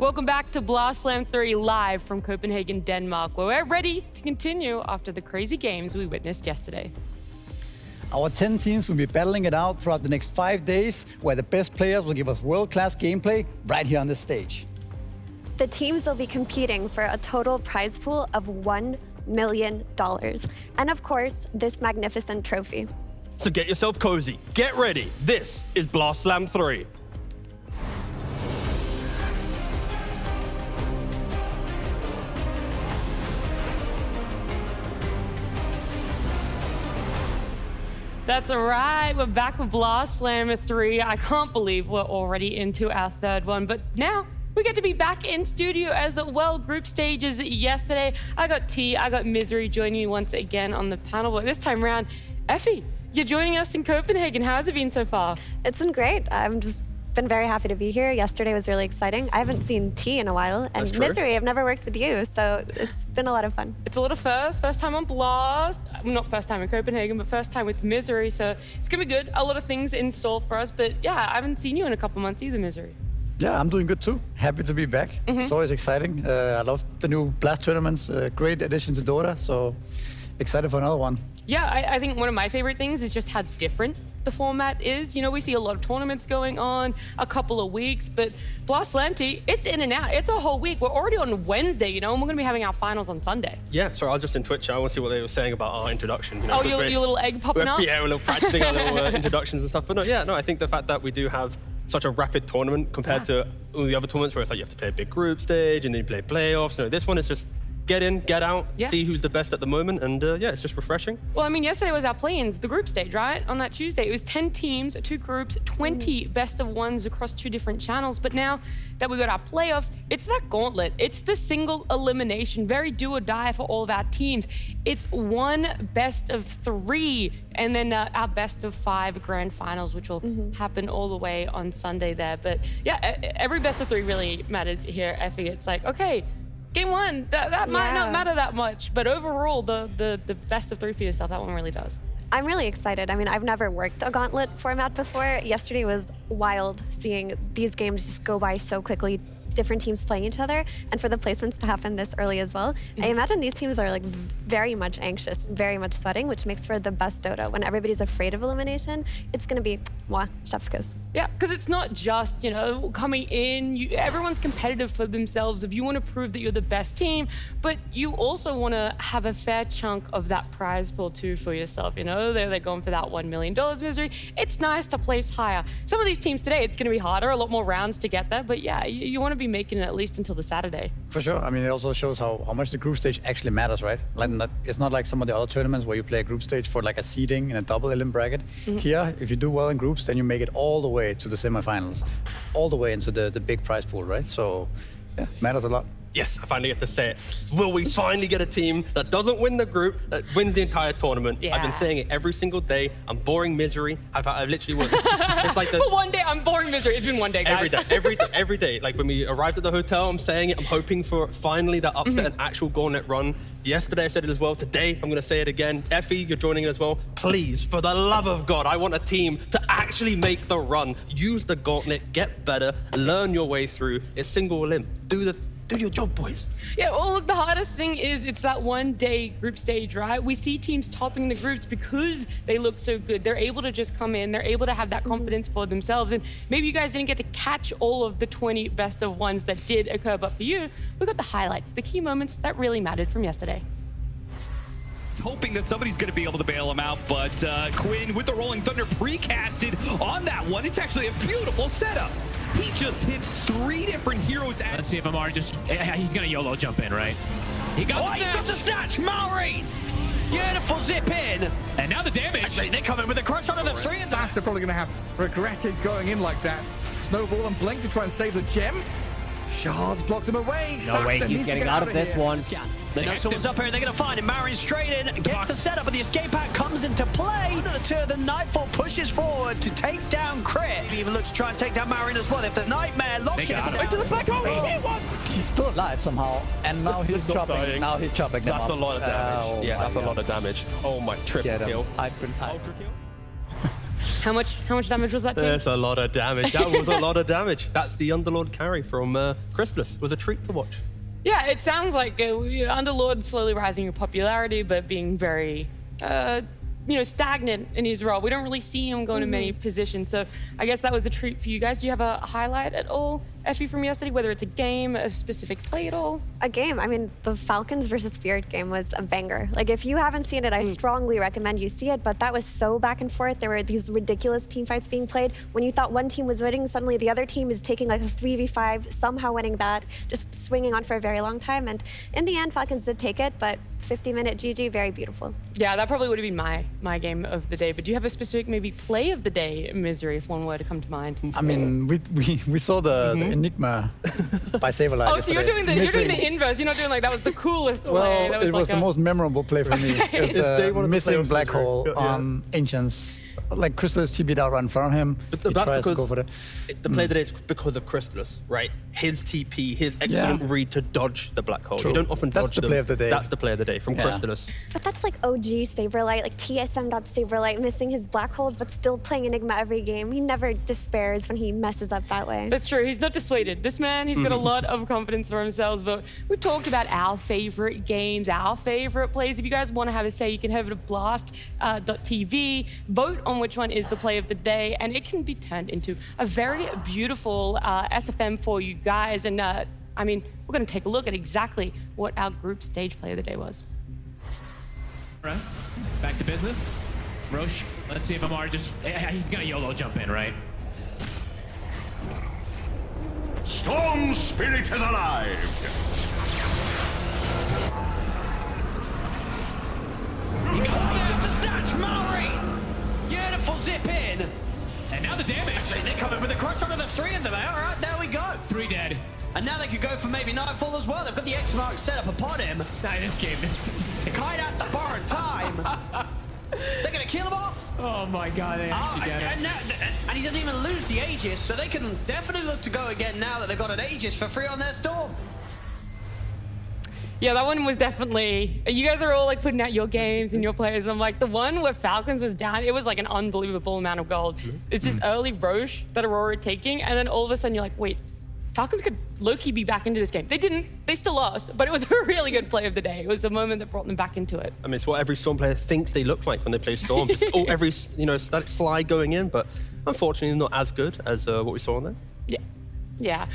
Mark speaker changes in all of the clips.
Speaker 1: Welcome back to Blast Slam 3 live from Copenhagen, Denmark, where we're ready to continue after the crazy games we witnessed yesterday.
Speaker 2: Our 10 teams will be battling it out throughout the next 5 days, where the best players will give us world-class gameplay right here on this stage.
Speaker 3: The teams will be competing for a total prize pool of $1 million. And of course, this magnificent trophy.
Speaker 4: So get yourself cozy, get ready. This is Blast Slam 3.
Speaker 1: That's right, we're back with Blast Slam 3. I can't believe we're already into our third one, but now we get to be back in studio as well. Group stages yesterday. I got T, I got Misery joining you once again on the panel, but this time around, Effie, you're joining us in Copenhagen. How has it been so far?
Speaker 3: It's been great. I'm just been very happy to be here. Yesterday was really exciting. I haven't seen T in a while, and Misery, I've never worked with you, so it's been a lot of fun.
Speaker 1: It's a lot of first time on Blast. Not first time in Copenhagen, but first time with Misery, so it's gonna be good. A lot of things in store for us, but yeah, I haven't seen you in a couple months either, Misery.
Speaker 2: Yeah, I'm doing good too. Happy to be back. It's always exciting. I love the new Blast tournaments. Great addition to Dota, so excited for another one.
Speaker 1: Yeah, I think one of my favorite things is just how different the format is. You know, we see a lot of tournaments going on, a couple of weeks, but Blast Slam T, it's in and out. It's a whole week. We're already on Wednesday, you know, and we're going to be having our finals on Sunday.
Speaker 4: Yeah, sorry, I was just in Twitch. I want to see what they were saying about our introduction. You know,
Speaker 1: oh, your little egg popping up?
Speaker 4: Yeah, we're little practicing our little introductions and stuff. But no, I think the fact that we do have such a rapid tournament compared to all the other tournaments where it's like you have to play a big group stage and then you play playoffs. No, this one is just get in, get out, see who's the best at the moment, and yeah, it's just refreshing.
Speaker 1: Well, I mean, yesterday was our play-ins, the group stage, right? On that Tuesday, it was 10 teams, 2 groups, 20 best of ones across 2 different channels. But now that we got our playoffs, it's that gauntlet. It's the single elimination, very do or die for all of our teams. It's 1 best of 3, and then our best of 5 grand finals, which will happen all the way on Sunday there. But yeah, every best of 3 really matters here, Effie. It's like, okay, Game 1, that might not matter that much, but overall, the best of 3 for yourself, that one really does.
Speaker 3: I'm really excited. I mean, I've never worked a gauntlet format before. Yesterday was wild seeing these games just go by so quickly, different teams playing each other, and for the placements to happen this early as well. I imagine these teams are like very much anxious, very much sweating, which makes for the best Dota. When everybody's afraid of elimination, it's gonna be, chef's kiss.
Speaker 1: Yeah, because it's not just, you know, coming in, everyone's competitive for themselves. If you want to prove that you're the best team, but you also want to have a fair chunk of that prize pool too for yourself, you know? They're going for that $1 million, Misery. It's nice to place higher. Some of these teams today, it's gonna be harder, a lot more rounds to get there, but yeah, you want to be making it at least until the Saturday.
Speaker 2: For sure. I mean, it also shows how much the group stage actually matters, right? Like, it's not like some of the other tournaments where you play a group stage for like a seeding in a double elim bracket. Here, if you do well in groups, then you make it all the way to the semifinals, all the way into the big prize pool, right? So, yeah, matters a lot.
Speaker 4: Yes, I finally get to say it. Will we finally get a team that doesn't win the group, that wins the entire tournament?
Speaker 1: Yeah.
Speaker 4: I've been saying it every single day. I'm boring Misery. I've literally worked. It's like
Speaker 1: But one day, I'm boring Misery. It's been one day, guys.
Speaker 4: Every day. Like when we arrived at the hotel, I'm saying it. I'm hoping for finally that upset, an actual gauntlet run. Yesterday I said it as well. Today I'm going to say it again. Effie, you're joining in as well. Please, for the love of God, I want a team to actually make the run. Use the gauntlet, get better, learn your way through. It's single elim. Do your job, boys.
Speaker 1: Yeah, well, look, the hardest thing is it's that 1 day group stage, right? We see teams topping the groups because they look so good. They're able to just come in. They're able to have that confidence for themselves. And maybe you guys didn't get to catch all of the 20 best of ones that did occur, but for you, we got the highlights, the key moments that really mattered from yesterday.
Speaker 5: Hoping that somebody's going to be able to bail him out, but Quinn with the Rolling Thunder precasted on that one. It's actually a beautiful setup. He just hits 3 different heroes.
Speaker 6: Let's see if Amar just, he's going to YOLO jump in, right? He got
Speaker 5: he's got the snatch, Maori! Beautiful zip in. And now the damage. Actually, they come in with a crush onto the 3.
Speaker 7: CEST are probably going to have regretted going in like that. Snowball and Blink to try and save the gem. Shards block them away.
Speaker 8: No way, he's getting out of this one.
Speaker 5: They know someone's up here, they're going to find him. Marin's straight in, get the setup, and the escape pack comes into play. The Nightfall pushes forward to take down Crit. He even looks to try and take down Marin as well. If the Nightmare locks him into the black hole, he hit one.
Speaker 2: He's still alive somehow, and now he's chopping.
Speaker 4: Dying.
Speaker 2: Now he's chopping them
Speaker 4: That's
Speaker 2: up.
Speaker 4: a lot of damage. Yeah, that's a lot of damage. Oh my, triple kill.
Speaker 2: Ultra kill.
Speaker 1: How much damage was that, team?
Speaker 4: That's a lot of damage. That was a lot of damage. That's the Underlord carry from Crystallis. It was a treat to watch.
Speaker 1: Yeah, it sounds like Underlord slowly rising in popularity, but being very, stagnant in his role. We don't really see him going to many positions, so I guess that was a treat for you guys. Do you have a highlight at all, Effie, from yesterday? Whether it's a game, a specific play at all?
Speaker 3: A game. I mean, the Falcons versus Spirit game was a banger. Like, if you haven't seen it, I strongly recommend you see it, but that was so back and forth. There were these ridiculous team fights being played. When you thought one team was winning, suddenly the other team is taking like a 3v5, somehow winning that, just swinging on for a very long time. And in the end, Falcons did take it, but 50-minute GG, very beautiful.
Speaker 1: Yeah, that probably would have been my game of the day. But do you have a specific maybe play of the day, Misery, if one were to come to mind?
Speaker 2: I mean, we saw the Enigma by Saberlight.
Speaker 1: Oh, so you're doing the inverse. You're not doing like that was the coolest play.
Speaker 2: Well,
Speaker 1: That was
Speaker 2: it was the most memorable play for me. It's the missing black hole on Ancients. Like Crystallis TB'd out right in front of him.
Speaker 4: But
Speaker 2: he
Speaker 4: that's
Speaker 2: tries to
Speaker 4: because
Speaker 2: go for it.
Speaker 4: the play today is because of Crystallis, right? His TP, his excellent read to dodge the black hole.
Speaker 2: True.
Speaker 4: You don't often
Speaker 2: That's
Speaker 4: dodge
Speaker 2: the
Speaker 4: them.
Speaker 2: play of the day.
Speaker 4: That's the play of the day from Crystallis.
Speaker 3: But that's like OG Saberlight, like TSM.Saberlight, missing his black holes, but still playing Enigma every game. He never despairs when he messes up that way.
Speaker 1: That's true. He's not dissuaded. This man, he's got a lot of confidence for himself. But we've talked about our favorite games, our favorite plays. If you guys want to have a say, you can head over to blast.tv, vote on which one is the play of the day, and it can be turned into a very beautiful SFM for you guys. And I mean, we're going to take a look at exactly what our group stage play of the day was.
Speaker 6: Right. Back to business. Roche, let's see if Amar he's gonna YOLO jump in, right?
Speaker 9: Storm Spirit has arrived!
Speaker 5: You got the snatch, Maori! Beautiful zip in!
Speaker 6: And now the damage.
Speaker 5: They're coming with a crush under the three of them out. All right, there we go.
Speaker 6: 3 dead.
Speaker 5: And now they could go for maybe Nightfall as well. They've got the X mark set up upon him.
Speaker 6: Nah, this game is
Speaker 5: Kite at the bar in time. They're gonna kill him off.
Speaker 6: Oh my god, they actually get it.
Speaker 5: And he doesn't even lose the Aegis, so they can definitely look to go again now that they've got an Aegis for free on their Storm.
Speaker 1: Yeah, that one was definitely, you guys are all like putting out your games and your players. I'm like, the one where Falcons was down, it was like an unbelievable amount of gold. It's this early Roche that Aurora taking, and then all of a sudden you're like, wait, Falcons could low-key be back into this game. They didn't, they still lost, but it was a really good play of the day. It was a moment that brought them back into it.
Speaker 4: I mean, it's what every Storm player thinks they look like when they play Storm. Just every static slide going in, but unfortunately not as good as what we saw on there.
Speaker 1: Yeah. Yeah,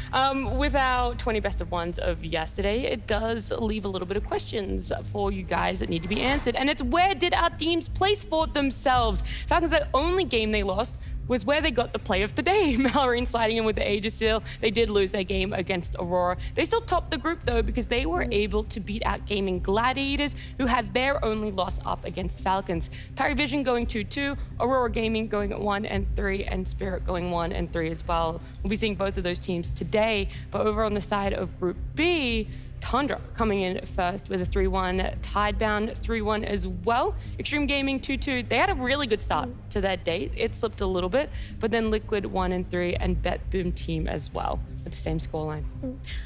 Speaker 1: with our 20 best of ones of yesterday, it does leave a little bit of questions for you guys that need to be answered. And it's, where did our teams place for themselves? Falcons, the only game they lost was where they got the play of the day. Mallory sliding in with the Aegis seal. They did lose their game against Aurora. They still topped the group though, because they were able to beat out Gaming Gladiators, who had their only loss up against Falcons. Parivision going 2-2, Aurora Gaming going 1-3, and Spirit going 1-3 as well. We'll be seeing both of those teams today, but over on the side of Group B, Tundra coming in first with a 3-1, Tidebound 3-1 as well. Extreme Gaming 2-2. They had a really good start to that date. It slipped a little bit, but then Liquid 1-3 and BetBoom team as well with the same scoreline.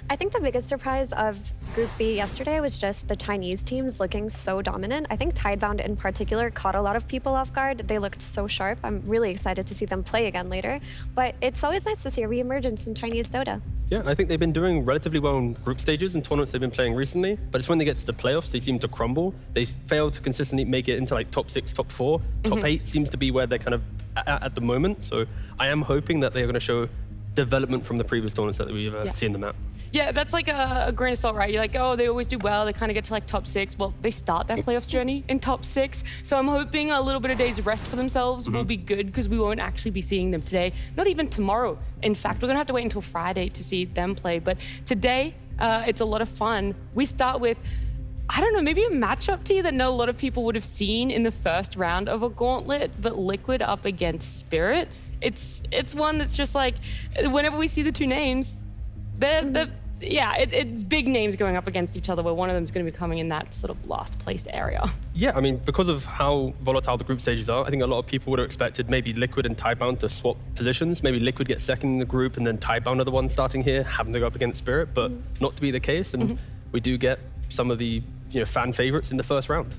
Speaker 3: I think the biggest surprise of Group B yesterday was just the Chinese teams looking so dominant. I think Tidebound in particular caught a lot of people off guard. They looked so sharp. I'm really excited to see them play again later. But it's always nice to see a reemergence in Chinese Dota.
Speaker 4: Yeah, I think they've been doing relatively well in group stages and tournaments they've been playing recently, but it's when they get to the playoffs, they seem to crumble. They fail to consistently make it into like top 6, top 4. Top 8 seems to be where they're kind of at the moment. So I am hoping that they're going to show development from the previous tournaments that we've seen them at.
Speaker 1: Yeah, that's like a grain of salt, right? You're like, oh, they always do well. They kind of get to like top 6. Well, they start their playoffs journey in top 6. So I'm hoping a little bit of days of rest for themselves will be good, because we won't actually be seeing them today. Not even tomorrow. In fact, we're going to have to wait until Friday to see them play. But today, it's a lot of fun. We start with, I don't know, maybe a matchup to you that not a lot of people would have seen in the first round of a gauntlet, but Liquid up against Spirit. It's one that's just like, whenever we see the two names, it's big names going up against each other, where one of them is going to be coming in that sort of last place area. Yeah,
Speaker 4: I mean, because of how volatile the group stages are, I think a lot of people would have expected maybe Liquid and Tidebound to swap positions. Maybe Liquid get second in the group and then Tidebound are the ones starting here, having to go up against Spirit, but not to be the case. And we do get some of the fan favorites in the first round.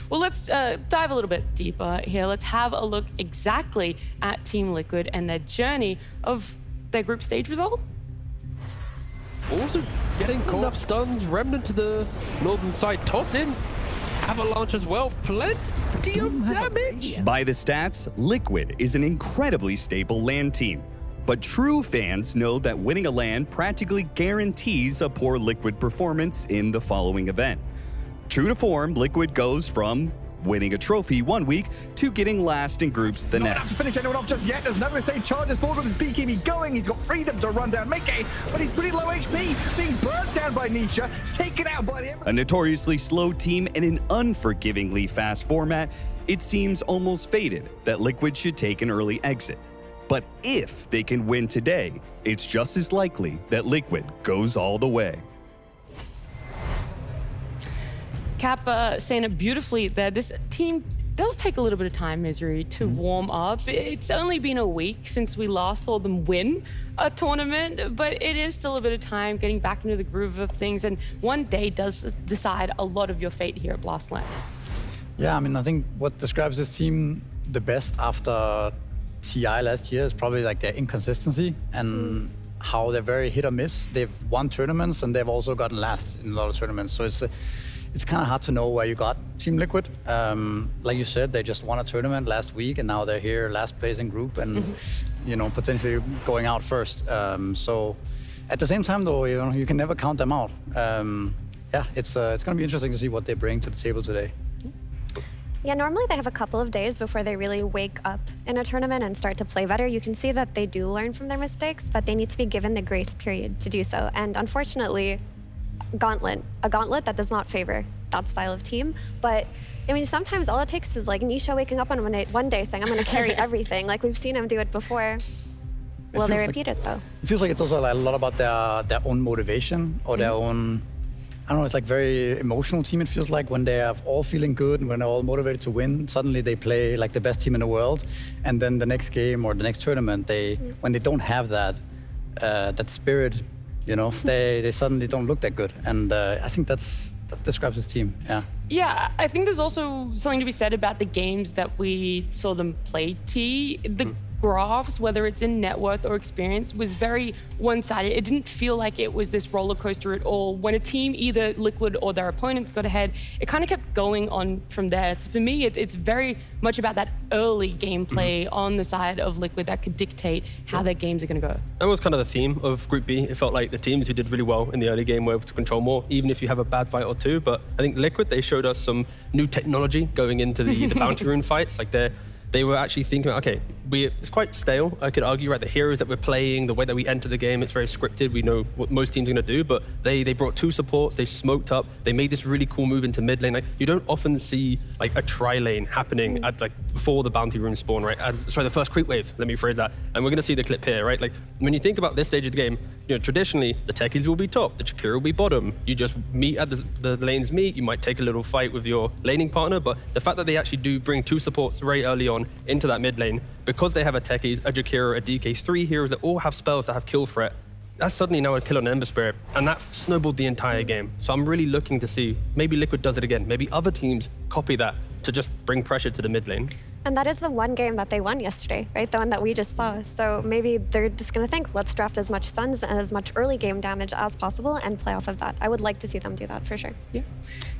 Speaker 1: Well, let's dive a little bit deeper here. Let's have a look exactly at Team Liquid and their journey of their group stage result.
Speaker 4: Also getting enough stuns, Remnant to the northern side, toss in, Avalanche as well, plenty of damage.
Speaker 10: By the stats, Liquid is an incredibly stable LAN team. But true fans know that winning a LAN practically guarantees a poor Liquid performance in the following event. True to form, Liquid goes from winning a trophy one week to getting last in groups the
Speaker 7: Not
Speaker 10: next.
Speaker 7: enough to finish anyone off just yet. As Nothing charges forward with his BKB going. He's got freedom to run down Mickey, but he's pretty low HP, being burnt down by Nisha, taken out by the...
Speaker 10: A notoriously slow team in an unforgivingly fast format, it seems almost fated that Liquid should take an early exit. But if they can win today, it's just as likely that Liquid goes all the way.
Speaker 1: Cap saying it beautifully there. This team does take a little bit of time, Misery, to warm up. It's only been a week since we last saw them win a tournament, but it is still a bit of time getting back into the groove of things, and one day does decide a lot of your fate here at Blastland.
Speaker 2: Yeah, I mean, I think what describes this team the best after TI last year is probably like their inconsistency and how they're very hit or miss. They've won tournaments and they've also gotten last in a lot of tournaments, so it's kind of hard to know where you got Team Liquid. Like you said, they just won a tournament last week, and now they're here, last place in group, and you know, potentially going out first. So at the same time, though, you know, you can never count them out. Yeah, it's going to be interesting to see what they bring to the table today.
Speaker 3: Yeah, normally they have a couple of days before they really wake up in a tournament and start to play better. You can see that they do learn from their mistakes, but they need to be given the grace period to do so. And unfortunately, a gauntlet that does not favor that style of team. But I mean, sometimes all it takes is like Nisha waking up on one day saying, I'm going to carry everything. Like we've seen him do it before. Will they repeat it though?
Speaker 2: It feels like it's also like a lot about their own motivation or their own, I don't know, it's like very emotional team. It feels like when they are all feeling good and when they're all motivated to win, suddenly they play like the best team in the world. And then the next game or the next tournament, when they don't have that spirit, you know, they suddenly don't look that good. And I think that describes this team, yeah.
Speaker 1: Yeah, I think there's also something to be said about the games that we saw them play, T. The graphs, whether it's in net worth or experience, was very one-sided. It didn't feel like it was this roller coaster at all. When a team, either Liquid or their opponents, got ahead, it kind of kept going on from there. So for me, it's very much about that early gameplay on the side of Liquid that could dictate how their games are going to go.
Speaker 4: That was kind of the theme of Group B. It felt like the teams who did really well in the early game were able to control more, even if you have a bad fight or two. But I think Liquid, they showed us some new technology going into the bounty rune fights. Like they were actually thinking, okay, it's quite stale, I could argue, right? The heroes that we're playing, the way that we enter the game, it's very scripted. We know what most teams are going to do, but they brought 2 supports, they smoked up, they made this really cool move into mid lane. Like, you don't often see like a tri-lane happening at like before the bounty rune spawn, right? Sorry, the first creep wave, let me phrase that. And we're going to see the clip here, right? Like, when you think about this stage of the game, you know, traditionally, the techies will be top, the Chakira will be bottom. You just meet at the lanes meet, you might take a little fight with your laning partner, but the fact that they actually do bring 2 supports very early on into that mid lane, because they have a techies, a Jakira, a DK, 3 heroes that all have spells that have kill threat, that's suddenly now a kill on Ember Spirit, and that snowballed the entire game. So I'm really looking to see, maybe Liquid does it again, maybe other teams copy that to just bring pressure to the mid lane.
Speaker 3: And that is the one game that they won yesterday, right? The one that we just saw. So maybe they're just going to think, let's draft as much stuns and as much early game damage as possible and play off of that. I would like to see them do that for sure.
Speaker 1: Yeah.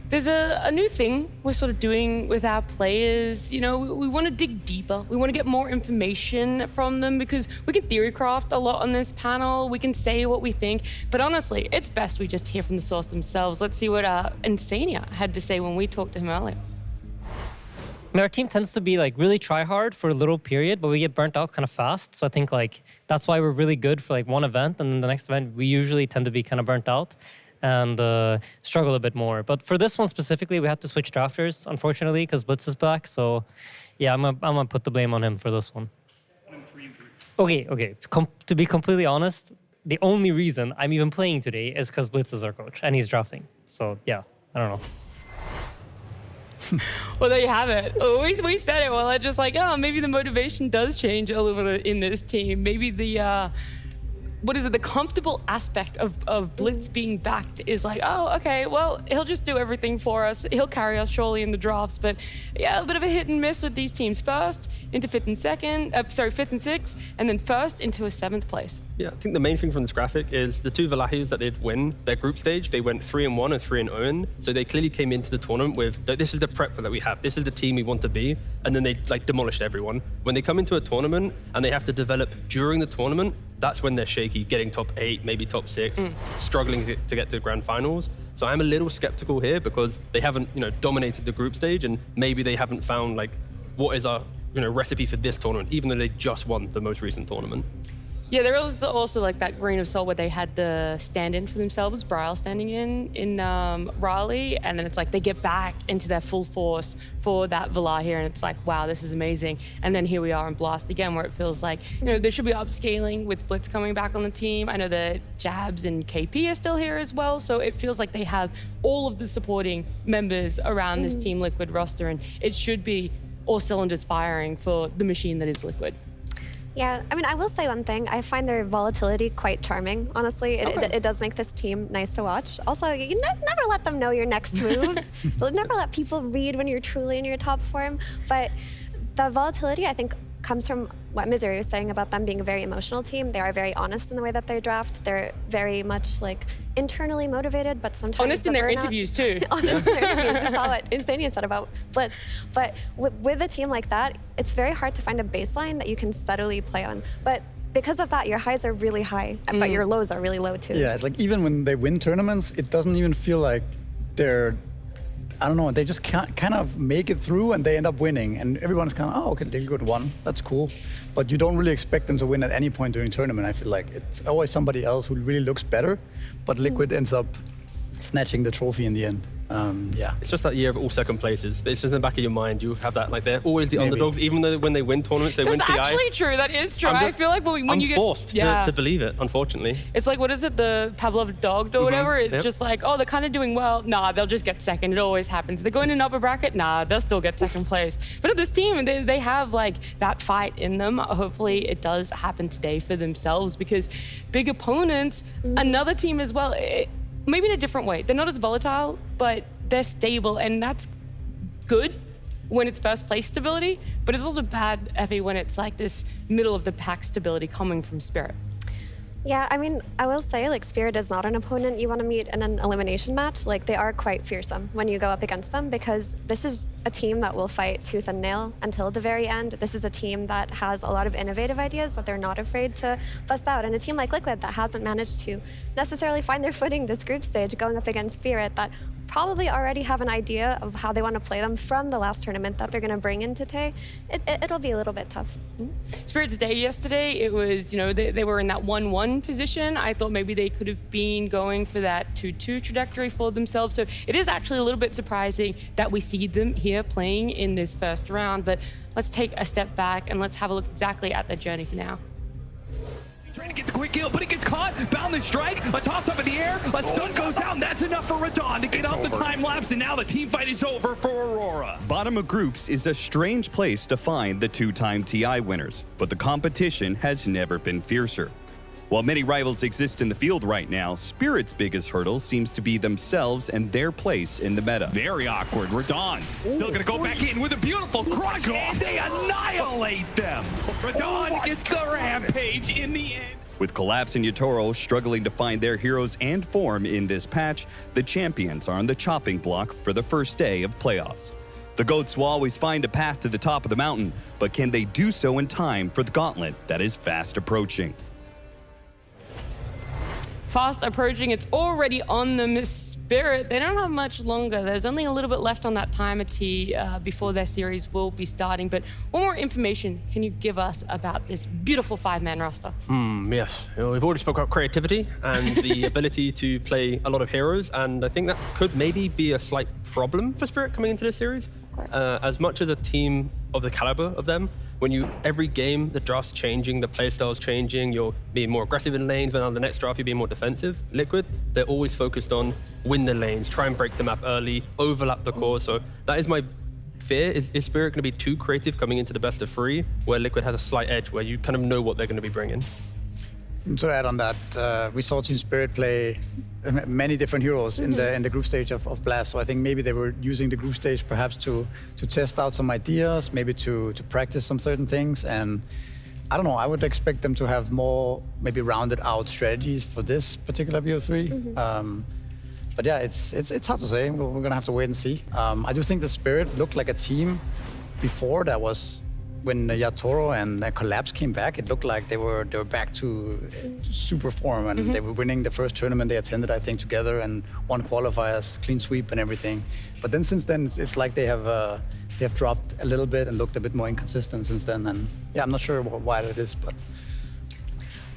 Speaker 1: There's a new thing we're sort of doing with our players. You know, we want to dig deeper. We want to get more information from them because we can theory craft a lot on this panel. We can say what we think, but honestly, it's best we just hear from the source themselves. Let's see what Insania had to say when we talked to him earlier.
Speaker 11: I mean, our team tends to be like really try hard for a little period, but we get burnt out kind of fast. So I think like that's why we're really good for like one event, and then the next event we usually tend to be kind of burnt out and struggle a bit more. But for this one specifically, we had to switch drafters, unfortunately, because Blitz is back. So yeah, I'm gonna put the blame on him for this one. Okay. To be completely honest, the only reason I'm even playing today is because Blitz is our coach and he's drafting. So yeah, I don't know.
Speaker 1: Well, there you have it. We said it. Well, it's just like, oh, maybe the motivation does change a little bit in this team. Maybe the what is it, the comfortable aspect of Blitz being backed is like, oh, okay, well, he'll just do everything for us. He'll carry us surely in the drafts. But yeah, a bit of a hit and miss with these teams. First into fifth and sixth, and then first into a 7th place.
Speaker 4: Yeah, I think the main thing from this graphic is the two Valahis that did win their group stage, they went 3-1 and 3-0. So they clearly came into the tournament with, this is the prep that we have. This is the team we want to be. And then they like demolished everyone. When they come into a tournament and they have to develop during the tournament, that's when they're shaky, getting top 8, maybe top 6, struggling to get to the grand finals. So I'm a little skeptical here because they haven't, dominated the group stage, and maybe they haven't found like what is our, recipe for this tournament, even though they just won the most recent tournament.
Speaker 1: Yeah, there was also like that grain of salt where they had the stand-in for themselves, Bryle standing in Raleigh, and then it's like they get back into their full force for that Valar here, and it's like, wow, this is amazing. And then here we are in Blast again, where it feels like, there should be upscaling with Blitz coming back on the team. I know that Jabs and KP are still here as well, so it feels like they have all of the supporting members around this Team Liquid roster, and it should be all cylinders firing for the machine that is Liquid.
Speaker 3: Yeah, I mean, I will say one thing. I find their volatility quite charming, honestly. It does make this team nice to watch. Also, you never let them know your next move. Never let people read when you're truly in your top form. But the volatility, I think, comes from what Misery was saying about them being a very emotional team. They are very honest in the way that they draft. They're very much like internally motivated, but sometimes
Speaker 1: honest in their interviews too.
Speaker 3: Honest in their interviews. This is all what Insania said about Blitz. But with a team like that, it's very hard to find a baseline that you can steadily play on. But because of that, your highs are really high, but your lows are really low too.
Speaker 2: Yeah, it's like even when they win tournaments, it doesn't even feel like they're, I don't know, they just can't kind of make it through and they end up winning. And everyone's kind of, oh, okay, Liquid won, that's cool. But you don't really expect them to win at any point during tournament. I feel like it's always somebody else who really looks better, but Liquid ends up snatching the trophy in the end. Yeah.
Speaker 4: It's just that year of all second places. It's just in the back of your mind. You have that, like, they're always the underdogs, even though when they win tournaments, they win TI.
Speaker 1: That's actually true. That is true. I feel like when you get...
Speaker 4: I'm forced to believe it, unfortunately.
Speaker 1: It's like, what is it, the Pavlov dog or whatever? It's just like, oh, they're kind of doing well. Nah, they'll just get second. It always happens. They go in an upper bracket. Nah, they'll still get second place. But at this team, they have like that fight in them. Hopefully it does happen today for themselves, because big opponents, another team as well, maybe in a different way. They're not as volatile, but they're stable, and that's good when it's first place stability, but it's also bad, Effie, when it's like this middle of the pack stability coming from Spirit.
Speaker 3: Yeah, I mean, I will say, like, Spirit is not an opponent you want to meet in an elimination match. Like, they are quite fearsome when you go up against them, because this is a team that will fight tooth and nail until the very end. This is a team that has a lot of innovative ideas that they're not afraid to bust out. And a team like Liquid that hasn't managed to necessarily find their footing this group stage, going up against Spirit, that probably already have an idea of how they want to play them from the last tournament that they're going to bring into today. It'll be a little bit tough.
Speaker 1: Spirit's day yesterday, it was, they were in that 1-1 position. I thought maybe they could have been going for that 2-2 trajectory for themselves. So it is actually a little bit surprising that we see them here playing in this first round. But let's take a step back and let's have a look exactly at their journey for now.
Speaker 12: Trying to get the quick kill, but he gets caught. Bound the strike, a toss up in the air, a stun goes out, and that's enough for Radon to get off the time lapse, and now the team fight is over for Aurora.
Speaker 10: Bottom of groups is a strange place to find the two-time TI winners, but the competition has never been fiercer. While many rivals exist in the field right now, Spirit's biggest hurdle seems to be themselves and their place in the meta.
Speaker 12: Very awkward. Radon still going to go back in with a beautiful crush, and they annihilate them. Radon gets the rampage in the end.
Speaker 10: With Collapse and Yatoro struggling to find their heroes and form in this patch, the champions are on the chopping block for the first day of playoffs. The GOATs will always find a path to the top of the mountain, but can they do so in time for the gauntlet that is fast approaching?
Speaker 1: Fast approaching, it's already on them. Spirit, they don't have much longer. There's only a little bit left on that timer T before their series will be starting. But what more information can you give us about this beautiful 5-man roster?
Speaker 4: Yes, we've already spoken about creativity and the ability to play a lot of heroes, and I think that could maybe be a slight problem for Spirit coming into this series. As much as a team of the caliber of them, when every game, the draft's changing, the playstyle's changing, you're being more aggressive in lanes, but on the next draft, you're being more defensive. Liquid, they're always focused on win the lanes, try and break the map early, overlap the core. So that is my fear. Is Spirit going to be too creative coming into the best of 3, where Liquid has a slight edge, where you kind of know what they're going to be bringing?
Speaker 2: To add on that, we saw Team Spirit play many different heroes in the group stage of Blast. So I think maybe they were using the group stage perhaps to test out some ideas, maybe to practice some certain things. And I don't know, I would expect them to have more maybe rounded out strategies for this particular BO3. But yeah, it's hard to say. We're gonna have to wait and see. I do think the Spirit looked like a team before that was when Yatoro and Collapse came back. It looked like they were back to super form, and they were winning the first tournament they attended, I think, together, and won qualifiers, clean sweep and everything. But then since then, it's like they have dropped a little bit and looked a bit more inconsistent since then. And yeah, I'm not sure why that is, but.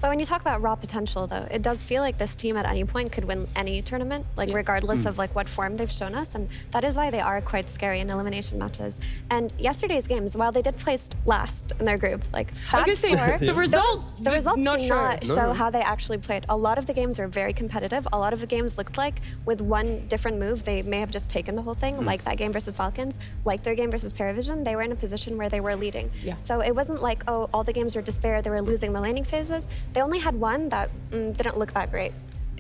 Speaker 3: But when you talk about raw potential, though, it does feel like this team at any point could win any tournament, like regardless of like what form they've shown us, and that is why they are quite scary in elimination matches. And yesterday's games, while they did place last in their group, like that's
Speaker 1: the results
Speaker 3: do
Speaker 1: not
Speaker 3: show how they actually played. A lot of the games were very competitive. A lot of the games looked like with one different move, they may have just taken the whole thing, like that game versus Falcons, like their game versus Paravision. They were in a position where they were leading. So it wasn't like, oh, all the games were despair, they were losing the laning phases. They only had one that didn't look that great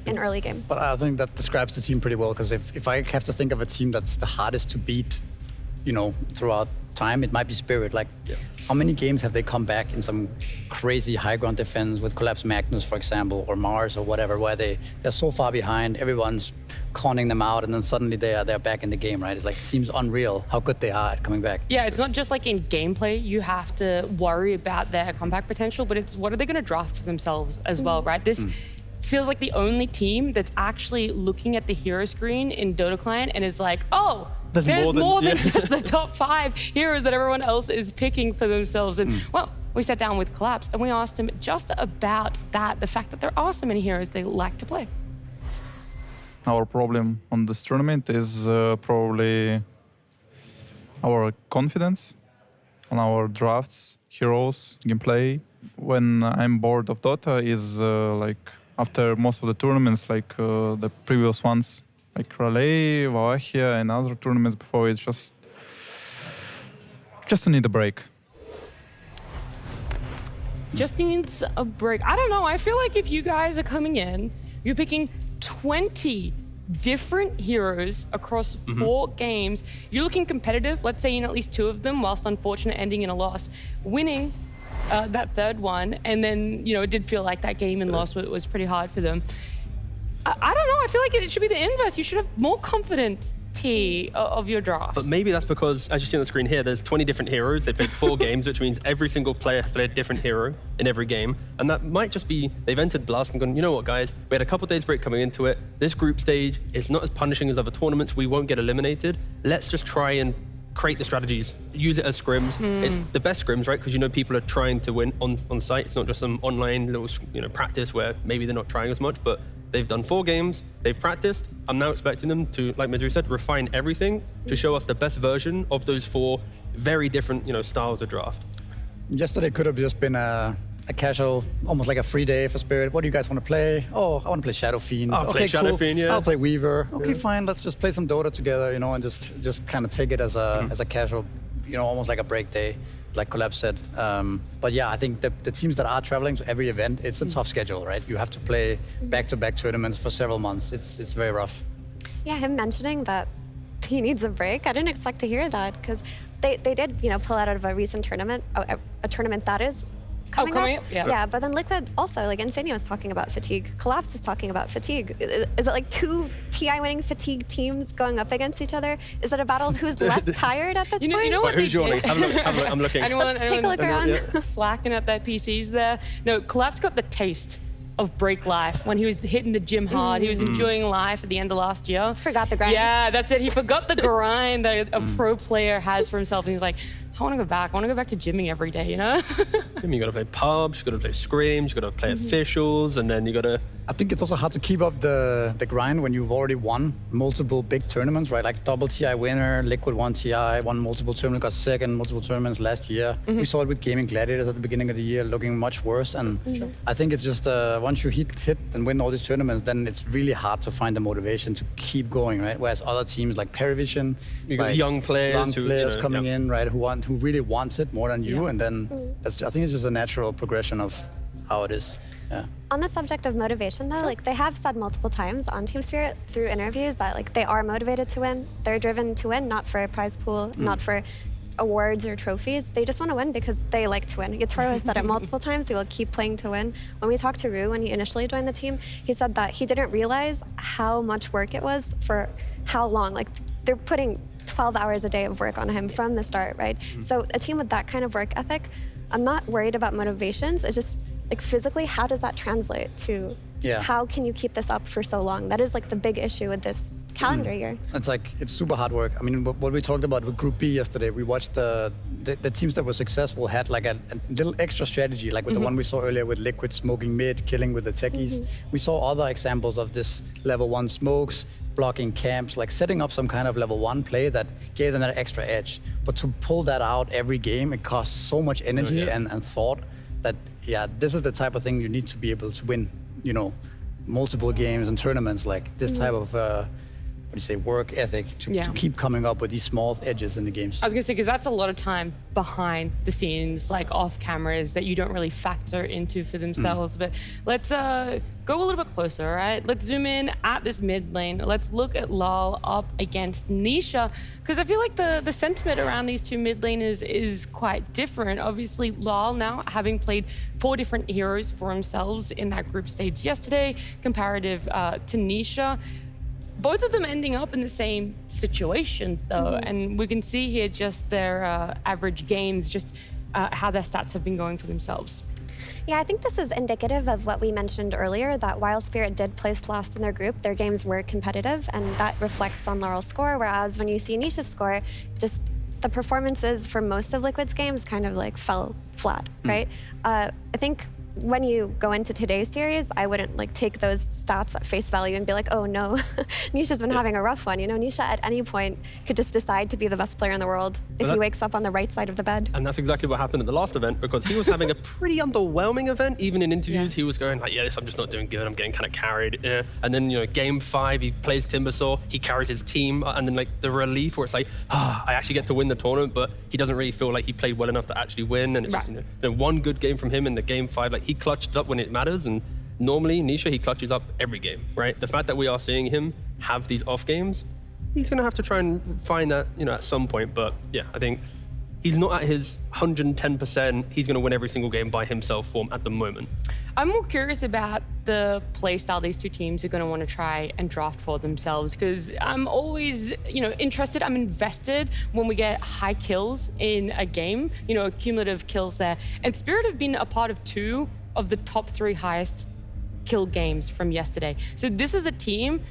Speaker 3: in early game.
Speaker 2: But I think that describes the team pretty well, because if I have to think of a team that's the hardest to beat, you know, throughout time, it might be Spirit. Like, how many games have they come back in some crazy high ground defense with Collapse Magnus, for example, or Mars or whatever, where they're so far behind, everyone's conning them out, and then suddenly they're back in the game, right? It's like, it seems unreal how good they are at coming back.
Speaker 1: Yeah, it's not just like in gameplay, you have to worry about their comeback potential, but it's what are they going to draft for themselves as well, right? This feels like the only team that's actually looking at the hero screen in Dota Client and is like, oh, there's more than just the top 5 heroes that everyone else is picking for themselves. And well, we sat down with Collapse and we asked him just about that, the fact that there are so many heroes they like to play.
Speaker 13: Our problem on this tournament is probably our confidence on our drafts, heroes, gameplay. When I'm bored of Dota is like after most of the tournaments, like the previous ones, like Raleigh, Wallachia, and other tournaments before, it's just to need a break.
Speaker 1: Just needs a break. I don't know. I feel like if you guys are coming in, you're picking 20 different heroes across 4 games. You're looking competitive, let's say in at least 2 of them, whilst unfortunate ending in a loss. Winning that third one, and then, you know, it did feel like that game and loss was pretty hard for them. I don't know. I feel like it should be the inverse. You should have more confidence of your draft.
Speaker 4: But maybe that's because, as you see on the screen here, there's 20 different heroes. They played 4 games, which means every single player has played a different hero in every game. And that might just be, they've entered Blast and gone, you know what, guys, we had a couple days break coming into it. This group stage is not as punishing as other tournaments. We won't get eliminated. Let's just try and create the strategies, use it as scrims. It's the best scrims, right? Because you know people are trying to win on site. It's not just some online little practice where maybe they're not trying as much, but they've done 4 games, they've practiced. I'm now expecting them to, like Mizuru said, refine everything to show us the best version of those 4 very different, styles of draft.
Speaker 2: Yesterday could have just been a casual, almost like a free day for Spirit. What do you guys want to play? Oh, I want to play Shadow Fiend.
Speaker 4: I'll play Shadow Fiend, yeah.
Speaker 2: I'll play Weaver. Okay, fine. Let's just play some Dota together, and just kind of take it as a casual, almost like a break day, like Collapse said. But yeah, I think the teams that are traveling to every event, it's a tough schedule, right? You have to play back-to-back tournaments for several months. It's very rough.
Speaker 3: Yeah, him mentioning that he needs a break, I didn't expect to hear that, because they did, pull out of a recent tournament, a tournament that is coming up. Yeah, but then Liquid also, like Insania was talking about fatigue. Collapse is talking about fatigue. Is it like 2 TI winning fatigue teams going up against each other? Is it a battle of who's less tired at this point?
Speaker 1: You know what?
Speaker 4: Wait, who's yawning? I'm looking.
Speaker 1: Anyone
Speaker 3: take a look around.
Speaker 1: Slacking at their PCs there. No, Collapse got the taste of break life when he was hitting the gym hard. He was enjoying life at the end of last year.
Speaker 3: Forgot the grind.
Speaker 1: Yeah, that's it. He forgot the grind that a pro player has for himself. And he's like, I want to go back. I want to go back to gymming every day,
Speaker 4: You got to play pubs, you got to play scrims, you got to play officials, and then you got to...
Speaker 2: I think it's also hard to keep up the grind when you've already won multiple big tournaments, right? Like double TI winner, Liquid won TI, won multiple tournaments, got second multiple tournaments last year. We saw it with Gaming Gladiators at the beginning of the year, looking much worse. And I think it's just once you hit and win all these tournaments, then it's really hard to find the motivation to keep going, right? Whereas other teams like Paravision,
Speaker 4: you got young players
Speaker 2: coming in, right? Who really wants it more than you, and then I think it's just a natural progression of how it is. Yeah.
Speaker 3: On the subject of motivation, though, like they have said multiple times on Team Spirit through interviews that like they are motivated to win. They're driven to win, not for a prize pool, not for awards or trophies. They just want to win because they like to win. Yatoro has said it multiple times. They will keep playing to win. When we talked to Rue when he initially joined the team, he said that he didn't realize how much work it was for how long. Like they're putting 12 hours a day of work on him from the start, right? So a team with that kind of work ethic, I'm not worried about motivations. It's just like physically, how does that translate to how can you keep this up for so long? That is like the big issue with this calendar year.
Speaker 2: It's super hard work. I mean, what we talked about with Group B yesterday, we watched the teams that were successful had like a little extra strategy, like with the one we saw earlier with Liquid smoking mid, killing with the techies. We saw other examples of this level 1 smokes, blocking camps, like setting up some kind of level 1 play that gave them that extra edge. But to pull that out every game, it costs so much energy and thought that, this is the type of thing you need to be able to win, multiple games and tournaments, like this type of work ethic to keep coming up with these small edges in the games.
Speaker 1: I was gonna say, because that's a lot of time behind the scenes, like off cameras, that you don't really factor into for themselves. But let's go a little bit closer, all right? Let's zoom in at this mid lane. Let's look at Lal up against Nisha, because I feel like the sentiment around these two mid laners is quite different. Obviously, Lal now having played 4 different heroes for themselves in that group stage yesterday, comparative to Nisha. Both of them ending up in the same situation, though, and we can see here just their average games, just how their stats have been going for themselves.
Speaker 3: Yeah, I think this is indicative of what we mentioned earlier, that while Spirit did place last in their group, their games were competitive, and that reflects on Laurel's score, whereas when you see Nisha's score, just the performances for most of Liquid's games kind of like fell flat, right? I think when you go into today's series, I wouldn't like take those stats at face value and be like, oh no, Nisha's been having a rough one. Nisha at any point could just decide to be the best player in the world if he wakes up on the right side of the bed.
Speaker 4: And that's exactly what happened at the last event, because he was having a pretty underwhelming event. Even in interviews, he was going like, I'm just not doing good. I'm getting kind of carried. And then, game 5, he plays Timbersaw, he carries his team, and then like the relief where it's like, I actually get to win the tournament, but he doesn't really feel like he played well enough to actually win. And it's just, one good game from him in the game 5, like he clutched up when it matters, and normally Nisha, he clutches up every game, right? The fact that we are seeing him have these off games, he's gonna have to try and find that, at some point. But I think he's not at his 110%, he's gonna win every single game by himself form at the moment.
Speaker 1: I'm more curious about the play style these two teams are going to want to try and draft for themselves, because I'm always, interested. I'm invested when we get high kills in a game, cumulative kills there. And Spirit have been a part of 2 of the top 3 highest kill games from yesterday. So this is a team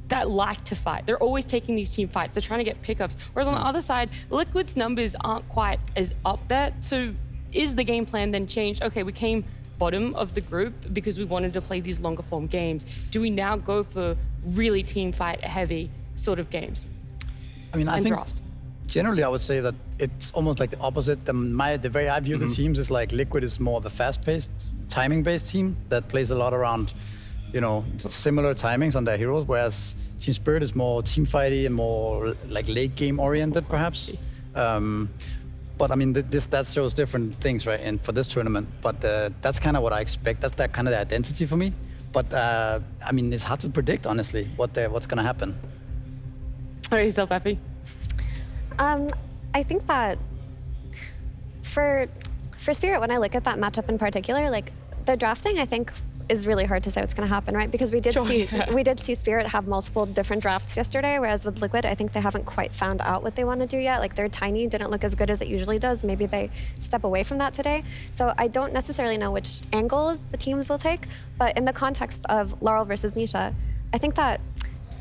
Speaker 1: that like to fight. They're always taking these team fights. They're trying to get pickups. Whereas on the other side, Liquid's numbers aren't quite as up there. So is the game plan then changed? Okay, we came bottom of the group because we wanted to play these longer form games. Do we now go for really team fight heavy sort of games?
Speaker 2: I mean, I think
Speaker 1: drafts?
Speaker 2: Generally I would say that it's almost like the opposite. The way I view the teams is like Liquid is more of a fast-paced, timing-based team that plays a lot around, similar timings on their heroes, whereas Team Spirit is more team fighty and more like late game oriented, perhaps. But I mean, that shows different things, right? And for this tournament, but that's kind of what I expect. That's that kind of the identity for me. But I mean, it's hard to predict, honestly, what's going to happen.
Speaker 1: How are you still, Peppy?
Speaker 3: I think that for Spirit, when I look at that matchup in particular, like the drafting, I think is really hard to say what's going to happen, right? Because we did see Spirit have multiple different drafts yesterday, whereas with Liquid, I think they haven't quite found out what they want to do yet. Like their tiny didn't look as good as it usually does. Maybe they step away from that today. So I don't necessarily know which angles the teams will take, but in the context of Laurel versus Nisha, I think that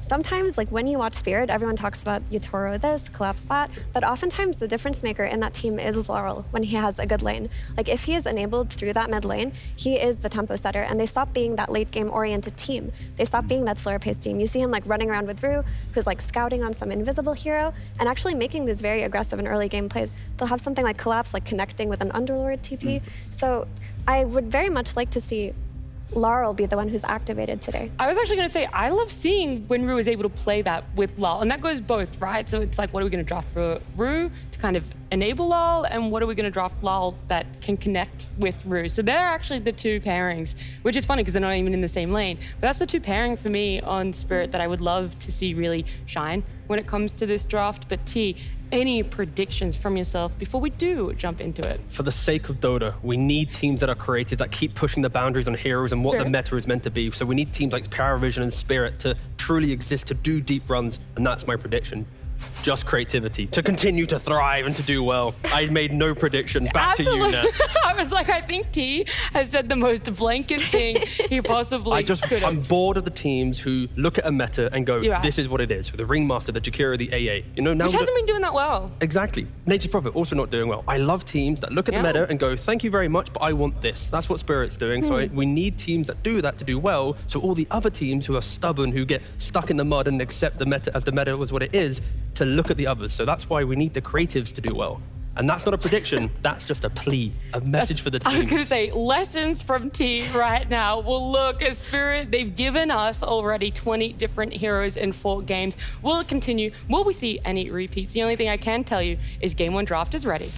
Speaker 3: sometimes, like when you watch Spirit, everyone talks about Yatoro this, Collapse that, but oftentimes the difference maker in that team is Laurel when he has a good lane. Like if he is enabled through that mid lane, he is the tempo setter, and they stop being that late game oriented team. They stop being that slower paced team. You see him like running around with Rue, who's like scouting on some invisible hero, and actually making these very aggressive and early game plays. They'll have something like Collapse, like connecting with an Underlord TP. So I would very much like to see Laurel be the one who's activated today.
Speaker 1: I was actually going to say, I love seeing when Rue is able to play that with Lal, and that goes both, right? So it's like, what are we going to draft for Rue to kind of enable Lal, and what are we going to draft Lal that can connect with Rue? So they're actually the two pairings, which is funny because they're not even in the same lane. But that's the two pairing for me on Spirit that I would love to see really shine when it comes to this draft. But T, any predictions from yourself before we do jump into it?
Speaker 4: For the sake of Dota, we need teams that are creative, that keep pushing the boundaries on heroes and what the meta is meant to be. So we need teams like Paravision and Spirit to truly exist, to do deep runs, and that's my prediction. Just creativity, to continue to thrive and to do well. I made no prediction. Back to you, Nat.
Speaker 1: I was like, I think T has said the most blanket thing he possibly could have.
Speaker 4: I'm bored of the teams who look at a meta and go,
Speaker 1: Yeah.
Speaker 4: this is what it is. The Ringmaster, the Jakiro, the AA. You know, now
Speaker 1: Which hasn't been doing that well.
Speaker 4: Exactly. Nature's Prophet also not doing well. I love teams that look at the meta and go, thank you very much, but I want this. That's what Spirit's doing. So we need teams that do that to do well. So all the other teams who are stubborn, who get stuck in the mud and accept the meta as the meta was what it is, to look at the others. So that's why we need the creatives to do well. And that's not a prediction, that's just a plea, a message for the team.
Speaker 1: I was going to say, lessons from T right now. Well, look, as Spirit, they've given us already 20 different heroes in 4 games. Will it continue? Will we see any repeats? The only thing I can tell you is Game 1 draft is ready.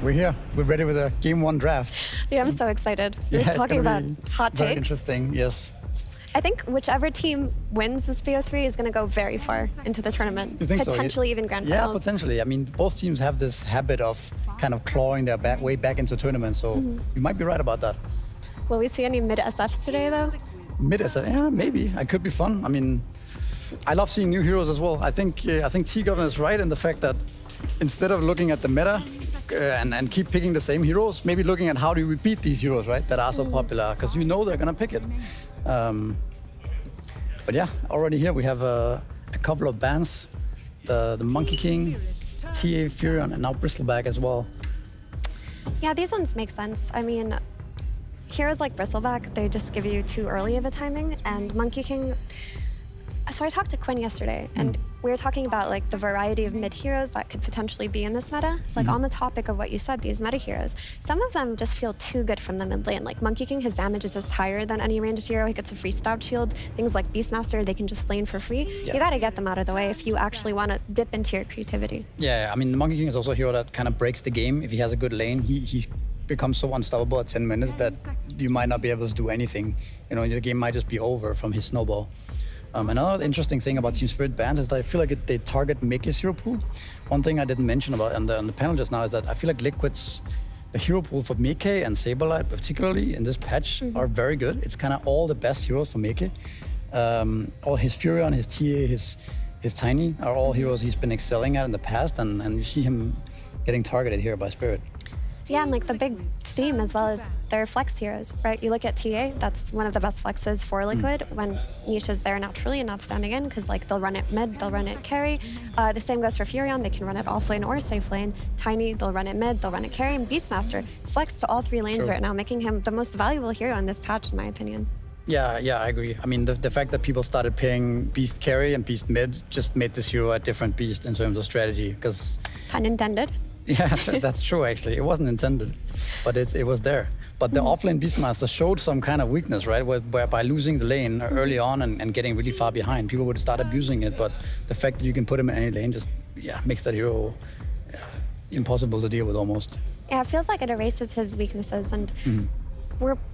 Speaker 2: We're here. We're ready with a Game 1 draft.
Speaker 3: Dude, I'm so excited. We're
Speaker 2: it's
Speaker 3: talking
Speaker 2: gonna
Speaker 3: about
Speaker 2: be
Speaker 3: hot
Speaker 2: very
Speaker 3: takes.
Speaker 2: interesting, yes.
Speaker 3: I think whichever team wins this BO3 is going to go very far into the tournament.
Speaker 2: You think so?
Speaker 3: Potentially even grand
Speaker 2: Yeah,
Speaker 3: finals.
Speaker 2: potentially. I mean, both teams have this habit of kind of clawing their way back into tournaments, so you might be right about that.
Speaker 3: Will we see any mid SFs today, though?
Speaker 2: Mid SF, yeah, maybe. It could be fun. I mean, I love seeing new heroes as well. I think T-Governor is right in the fact that instead of looking at the meta and keep picking the same heroes, maybe looking at how do we beat these heroes, right, that are so popular, because you know they're gonna pick it. But yeah, already here we have a couple of bans, the Monkey King, TA Furion, and now Bristleback as well.
Speaker 3: Yeah, these ones make sense. I mean, heroes like Bristleback, they just give you too early of a timing, and Monkey King. So I talked to Quinn yesterday, and we were talking about like the variety of mid heroes that could potentially be in this meta. So like on the topic of what you said, these meta heroes, some of them just feel too good from the mid lane. Like Monkey King, his damage is just higher than any ranged hero. He gets a free stout shield. Things like Beastmaster, they can just lane for free.
Speaker 2: Yeah.
Speaker 3: You got to get them out of the way if you actually want to dip into your creativity.
Speaker 2: Yeah, I mean, the Monkey King is also a hero that kind of breaks the game. If he has a good lane, he becomes so unstoppable at 10 minutes that you might not be able to do anything. You know, the game might just be over from his snowball. Another interesting thing about Team Spirit bans is that I feel like they target Mickey's hero pool. One thing I didn't mention about on the panel just now is that I feel like Liquid's the hero pool for Mickey and Saberlight, particularly in this patch, are very good. It's kind of all the best heroes for Mickey. All his Furion, his TA, his Tiny are all heroes he's been excelling at in the past, and you see him getting targeted here by Spirit.
Speaker 3: Yeah, and like the big theme as well is their flex heroes, right? You look at TA, that's one of the best flexes for Liquid when Nisha's there naturally and not standing in, because like they'll run it mid, they'll run it carry. The same goes for Furion, they can run it off lane or safe lane. Tiny, they'll run it mid, they'll run it carry, and Beastmaster flex to all 3 lanes right now, making him the most valuable hero in this patch, in my opinion.
Speaker 2: Yeah, I agree. I mean, the fact that people started paying Beast carry and Beast mid just made this hero a different beast in terms of strategy, because...
Speaker 3: Pun intended.
Speaker 2: Yeah, that's true, actually. It wasn't intended, but it was there. But the offlane Beastmaster showed some kind of weakness, right? Where by losing the lane early on and getting really far behind, people would start abusing it. But the fact that you can put him in any lane just makes that hero impossible to deal with almost.
Speaker 3: Yeah, it feels like it erases his weaknesses, and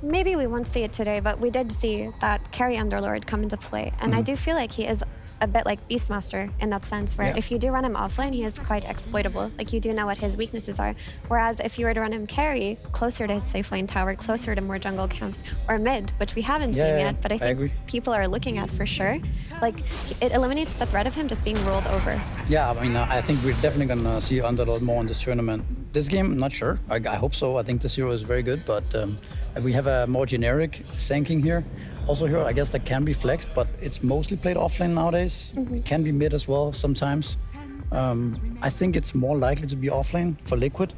Speaker 3: maybe we won't see it today, but we did see that carry Underlord come into play. And I do feel like he is a bit like Beastmaster in that sense, where if you do run him offlane, he is quite exploitable. Like, you do know what his weaknesses are. Whereas if you were to run him carry, closer to his safe lane tower, closer to more jungle camps, or mid, which we haven't seen yet, but I think people are looking at for sure, like, it eliminates the threat of him just being rolled over.
Speaker 2: Yeah, I mean, I think we're definitely going to see Underlord more in this tournament. This game, I'm not sure. I hope so. I think this hero is very good, but we have a more generic Sanking here. Also hero, I guess, that can be flexed, but it's mostly played offlane nowadays. It can be mid as well sometimes. I think it's more likely to be offlane for Liquid.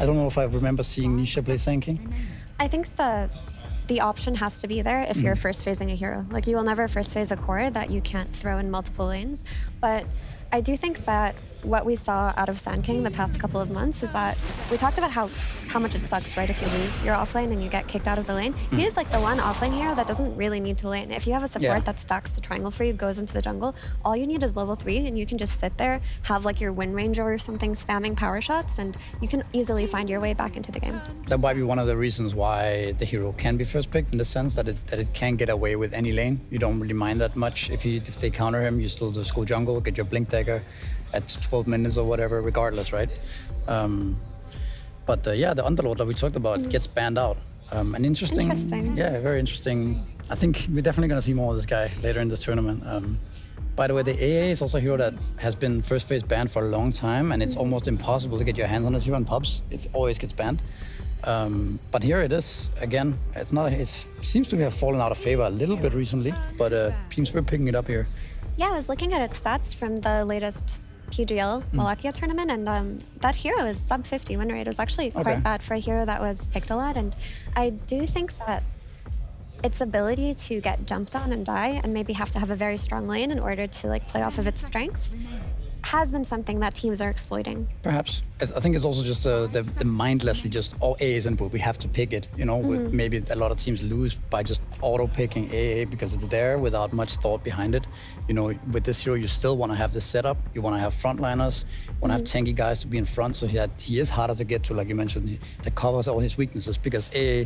Speaker 2: I don't know if I remember seeing Nisha play Sanking.
Speaker 3: I think the option has to be there if you're first phasing a hero. Like, you will never first phase a core that you can't throw in multiple lanes. But I do think that what we saw out of Sand King the past couple of months is that we talked about how much it sucks, right, if you lose your offlane and you get kicked out of the lane. He is like the one offlane hero that doesn't really need to lane. If you have a support that stacks the triangle for you, goes into the jungle, all you need is level 3 and you can just sit there, have like your Wind Ranger or something spamming power shots, and you can easily find your way back into the game.
Speaker 2: That might be one of the reasons why the hero can be first picked, in the sense that it can get away with any lane. You don't really mind that much. If they counter him, you still just go jungle, get your Blink Dagger at 12 minutes or whatever, regardless, right? But the Underlord that we talked about gets banned out. An interesting, yeah, very interesting. I think we're definitely going to see more of this guy later in this tournament. By the way, the AA is also a hero that has been first phase banned for a long time, and it's almost impossible to get your hands on this hero in pubs. It always gets banned. But here it is again. It seems to have fallen out of favor a little bit recently, but teams were picking it up here.
Speaker 3: Yeah, I was looking at its stats from the latest PGL Wallachia tournament, and that hero is sub 50 win rate. It was actually quite bad for a hero that was picked a lot, and I do think that its ability to get jumped on and die and maybe have to have a very strong lane in order to like play off of its strengths has been something that teams are exploiting.
Speaker 2: Perhaps. I think it's also just the mindlessly just all AA is input. We have to pick it, you know, with maybe a lot of teams lose by just auto-picking AA because it's there without much thought behind it. You know, with this hero, you still want to have this setup. You want to have frontliners, you want to have tanky guys to be in front, so he is harder to get to, like you mentioned, that covers all his weaknesses, because AA,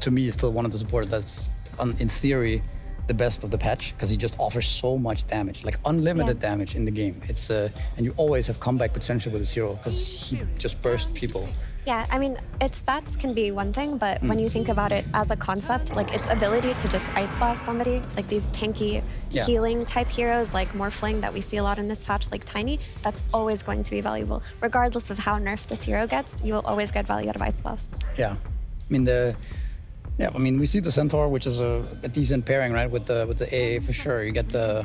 Speaker 2: to me, is still one of the supporters that's, in theory, the best of the patch, because he just offers so much damage, like unlimited damage in the game. It's and you always have comeback potential with a hero because he just bursts people.
Speaker 3: Yeah, I mean, its stats can be one thing, but when you think about it as a concept, like its ability to just ice blast somebody, like these tanky healing type heroes like Morphling that we see a lot in this patch, like Tiny, that's always going to be valuable. Regardless of how nerfed this hero gets, you will always get value out of ice blast.
Speaker 2: Yeah, I mean, we see the Centaur, which is a decent pairing, right, with the AA for sure. You get the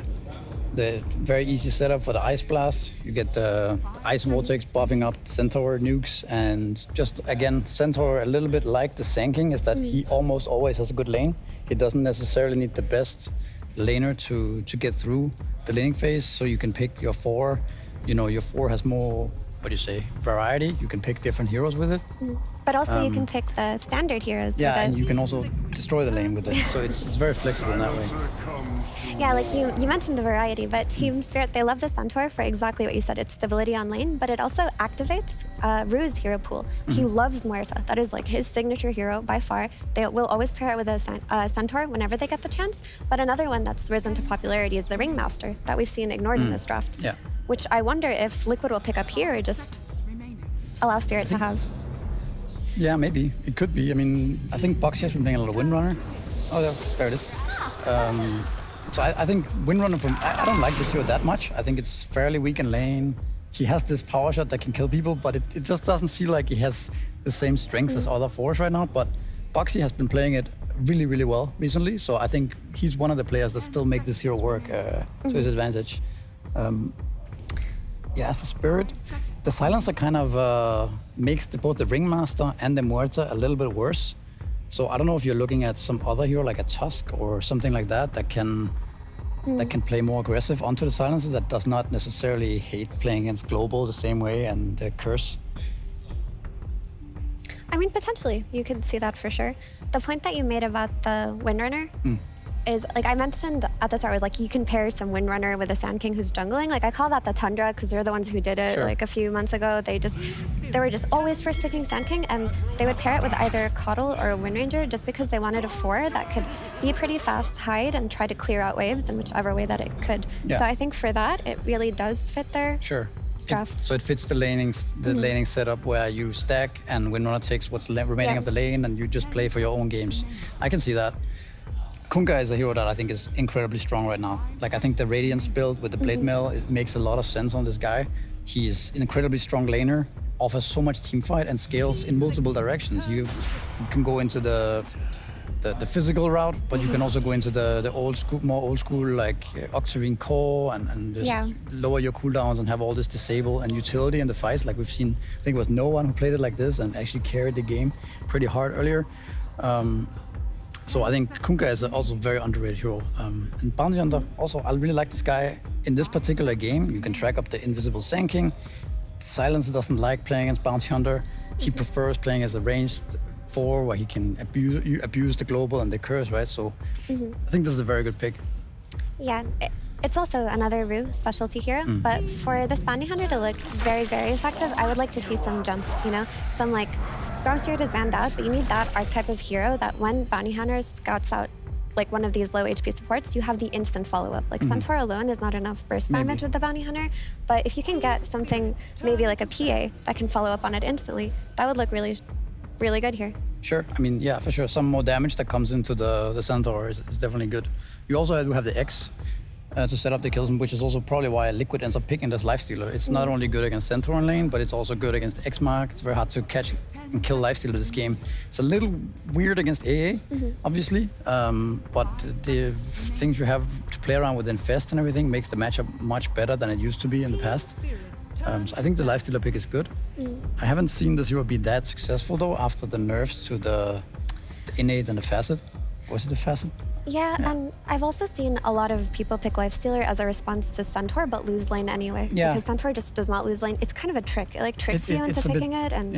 Speaker 2: very easy setup for the Ice Blast. You get the Ice Vortex buffing up Centaur nukes, and just again, Centaur, a little bit like the Sanking, is that he almost always has a good lane. He doesn't necessarily need the best laner to get through the laning phase, so you can pick your 4. You know, your 4 has more, variety. You can pick different heroes with it.
Speaker 3: But also you can pick the standard heroes.
Speaker 2: Yeah, and you can also destroy the lane with it. So it's very flexible in that way.
Speaker 3: Yeah, like you mentioned the variety, but Team Spirit, they love the Centaur for exactly what you said. It's stability on lane, but it also activates Rue's hero pool. He loves Muerta. That is like his signature hero by far. They will always pair it with a Centaur whenever they get the chance. But another one that's risen to popularity is the Ringmaster that we've seen ignored in this draft.
Speaker 2: Yeah.
Speaker 3: Which I wonder if Liquid will pick up here or just allow Spirit to have.
Speaker 2: Yeah, maybe. It could be. I mean, I think Boxy has been playing a lot of Windrunner. Oh, there it is. So I think Windrunner I don't like this hero that much. I think it's fairly weak in lane. He has this power shot that can kill people, but it just doesn't feel like he has the same strengths as other 4s right now. But Boxy has been playing it really, really well recently. So I think he's one of the players that still make this hero work to his advantage. As for Spirit, the Silencer kind of makes both the Ringmaster and the Muerta a little bit worse. So I don't know if you're looking at some other hero like a Tusk or something like that that can play more aggressive onto the Silencer, that does not necessarily hate playing against Global the same way and Curse.
Speaker 3: I mean, potentially, you could see that for sure. The point that you made about the Windrunner is, like I mentioned at the start, was like you can pair some Windrunner with a Sand King who's jungling. Like I call that the Tundra because they're the ones who did it like a few months ago. They were just always first picking Sand King, and they would pair it with either a Coddle or a Wind Ranger just because they wanted a 4 that could be pretty fast, hide, and try to clear out waves in whichever way that it could.
Speaker 2: Yeah.
Speaker 3: So I think for that, it really does fit their draft.
Speaker 2: So it fits the laning setup where you stack and Windrunner takes what's remaining of the lane and you just play for your own games. I can see that. Kunkka is a hero that I think is incredibly strong right now. Like, I think the Radiance build with the Blade Mill, it makes a lot of sense on this guy. He's an incredibly strong laner, offers so much team fight and scales in multiple directions. You can go into the physical route, but you can also go into the more old school like Octarine core and just lower your cooldowns and have all this disable and utility in the fights. Like we've seen, I think it was no one who played it like this and actually carried the game pretty hard earlier. So I think Kunkka is also a very underrated hero. And Bounty Hunter, also, I really like this guy. In this particular game, you can track up the invisible Sand King. Silencer doesn't like playing as Bounty Hunter. He prefers playing as a ranged 4 where he can abuse the global and the curse, right? So I think this is a very good pick.
Speaker 3: Yeah, it's also another Rue specialty hero, but for this Bounty Hunter to look very, very effective, I would like to see some jump, you know? Some like, Storm Spirit is vanned out, but you need that archetype of hero that when Bounty Hunter scouts out like one of these low HP supports, you have the instant follow-up. Like Centaur alone is not enough burst damage with the Bounty Hunter, but if you can get something, maybe like a PA that can follow up on it instantly, that would look really, really good here.
Speaker 2: Sure, I mean, yeah, for sure. Some more damage that comes into the Centaur is definitely good. You also do have the X to set up the kills, which is also probably why Liquid ends up picking this Lifestealer. It's not only good against Centaur in lane, but it's also good against X-Mark. It's very hard to catch and kill Lifestealer this game. It's a little weird against AA, obviously, but the things you have to play around with Infest and everything makes the matchup much better than it used to be in the past. So I think the Lifestealer pick is good. I haven't seen this hero be that successful though after the nerfs to the innate and the facet. Was it the facet?
Speaker 3: Yeah, and I've also seen a lot of people pick Lifestealer as a response to Centaur, but lose lane anyway.
Speaker 2: Yeah.
Speaker 3: Because Centaur just does not lose lane. It's kind of a trick. It like tricks you into picking it, and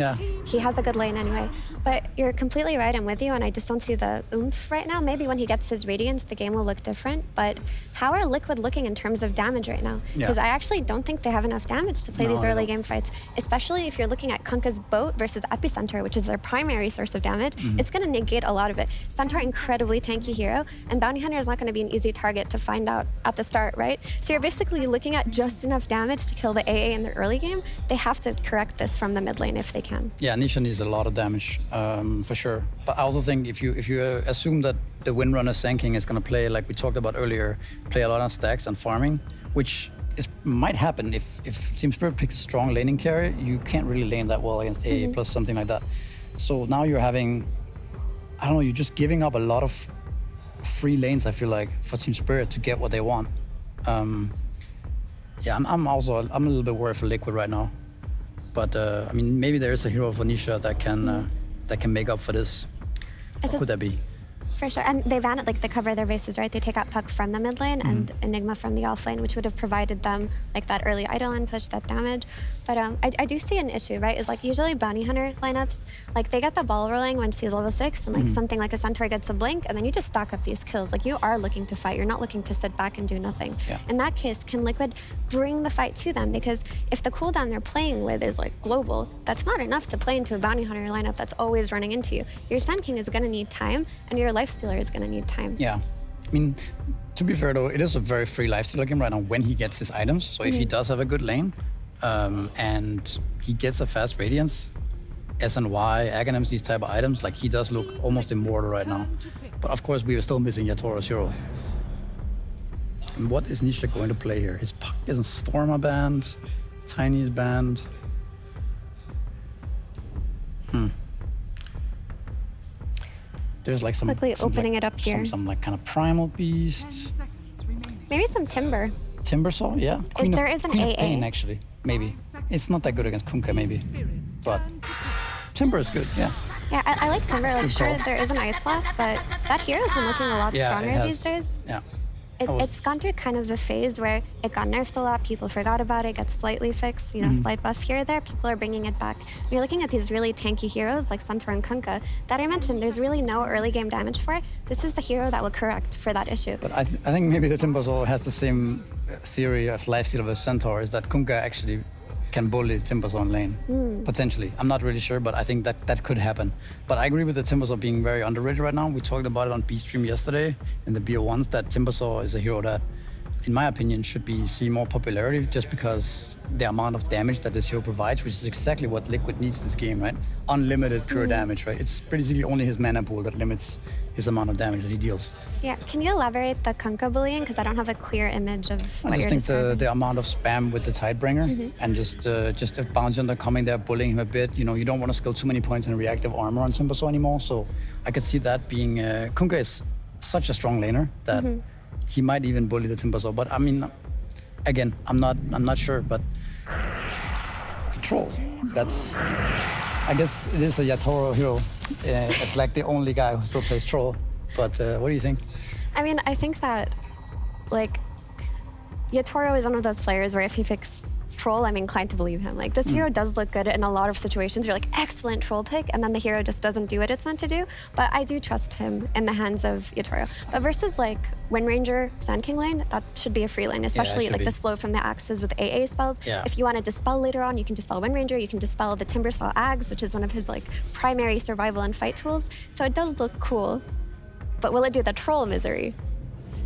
Speaker 3: he has a good lane anyway. But you're completely right, I'm with you, and I just don't see the oomph right now. Maybe when he gets his Radiance, the game will look different, but how are Liquid looking in terms of damage right now? Because I actually don't think they have enough damage to play these early game fights, especially if you're looking at Kunkka's boat versus Epicenter, which is their primary source of damage. It's going to negate a lot of it. Centaur, incredibly tanky hero, and Bounty Hunter is not going to be an easy target to find out at the start, right? So you're basically looking at just enough damage to kill the AA in the early game. They have to correct this from the mid lane if they can.
Speaker 2: Yeah, Nisha needs a lot of damage, for sure. But I also think if you assume that the Windrunner Sand King is going to play, like we talked about earlier, play a lot on stacks and farming, which might happen if Team Spirit picks a strong laning carry, you can't really lane that well against AA plus something like that. So now you're having, I don't know, you're just giving up a lot of free lanes, I feel like, for Team Spirit to get what they want. Yeah, I'm a little bit worried for Liquid right now. But I mean, maybe there is a hero for Nisha that can make up for this. What could that be?
Speaker 3: For sure, and they van it, like they cover their bases, right? They take out Puck from the mid lane and Enigma from the off lane, which would have provided them like that early idle and push, that damage. But I do see an issue, right? Is like usually Bounty Hunter lineups, like they get the ball rolling when C's level 6 and like something like a Centaur gets a blink and then you just stock up these kills. Like you are looking to fight, you're not looking to sit back and do nothing. In that case, can Liquid bring the fight to them? Because if the cooldown they're playing with is like global, that's not enough to play into a Bounty Hunter lineup that's always running into you. Your Sand King is gonna need time and your Lifestealer is going to need time.
Speaker 2: Yeah. I mean, to be fair though, it is a very free Lifestealer game right now when he gets his items. So if he does have a good lane and he gets a fast Radiance, SNY, Aghanims, these type of items, like he does look almost immortal right now. But of course, we are still missing Yatoro's hero. And what is Nisha going to play here? His Puck isn't Stormer banned, Tiny is banned. There's like some
Speaker 3: quickly opening it up here.
Speaker 2: Some like kind of primal beast.
Speaker 3: Maybe some Timber.
Speaker 2: Timbersaw, yeah.
Speaker 3: There is an
Speaker 2: Queen
Speaker 3: AA.
Speaker 2: of Pain, actually, maybe. It's not that good against Kunkka, maybe, but Timber is good, yeah.
Speaker 3: Yeah, I like Timber. Like, sure, there is an Ice Blast, but that hero's been looking a lot stronger these days.
Speaker 2: Yeah.
Speaker 3: It's gone through kind of the phase where it got nerfed a lot, people forgot about it, got slightly fixed, you know, slight buff here or there, people are bringing it back. When you're looking at these really tanky heroes like Centaur and Kunkka that I mentioned, there's really no early game damage for. This is the hero that will correct for that issue.
Speaker 2: But I think maybe the Timbersaw has the same theory of Lifestealer with Centaur, is that Kunkka actually can bully Timbersaw in lane, potentially. I'm not really sure, but I think that could happen. But I agree with the Timbersaw being very underrated right now. We talked about it on B-Stream yesterday in the BO1s, that Timbersaw is a hero that, in my opinion, should see more popularity just because the amount of damage that this hero provides, which is exactly what Liquid needs this game, right? Unlimited pure damage, right? It's basically only his mana pool that limits his amount of damage that he deals.
Speaker 3: Yeah, can you elaborate the Kunkka bullying? Because I don't have a clear image of what
Speaker 2: I just
Speaker 3: you're
Speaker 2: think
Speaker 3: describing.
Speaker 2: the amount of spam with the Tidebringer and just a bounce on the coming there, bullying him a bit. You know, you don't want to skill too many points in reactive armor on Timbersaw anymore. So I could see that being Kunkka is such a strong laner that he might even bully the Timbersaw. But I mean, again, I'm not sure. But Troll, that's, I guess it is a Yatoro hero. It's like the only guy who still plays Troll. But what do you think?
Speaker 3: I mean, I think that, like, Yatoro is one of those players where if he picks Troll, I'm inclined to believe him. Like, this hero does look good in a lot of situations. You're like, excellent Troll pick, and then the hero just doesn't do what it's meant to do. But I do trust him in the hands of Yatoro. But versus, like, Wind Ranger, Sand King lane, that should be a free lane, especially, like, the slow from the axes with AA spells.
Speaker 2: Yeah.
Speaker 3: If you want to dispel later on, you can dispel Wind Ranger, you can dispel the Timbersaw Ags, which is one of his, like, primary survival and fight tools. So it does look cool. But will it do the Troll misery?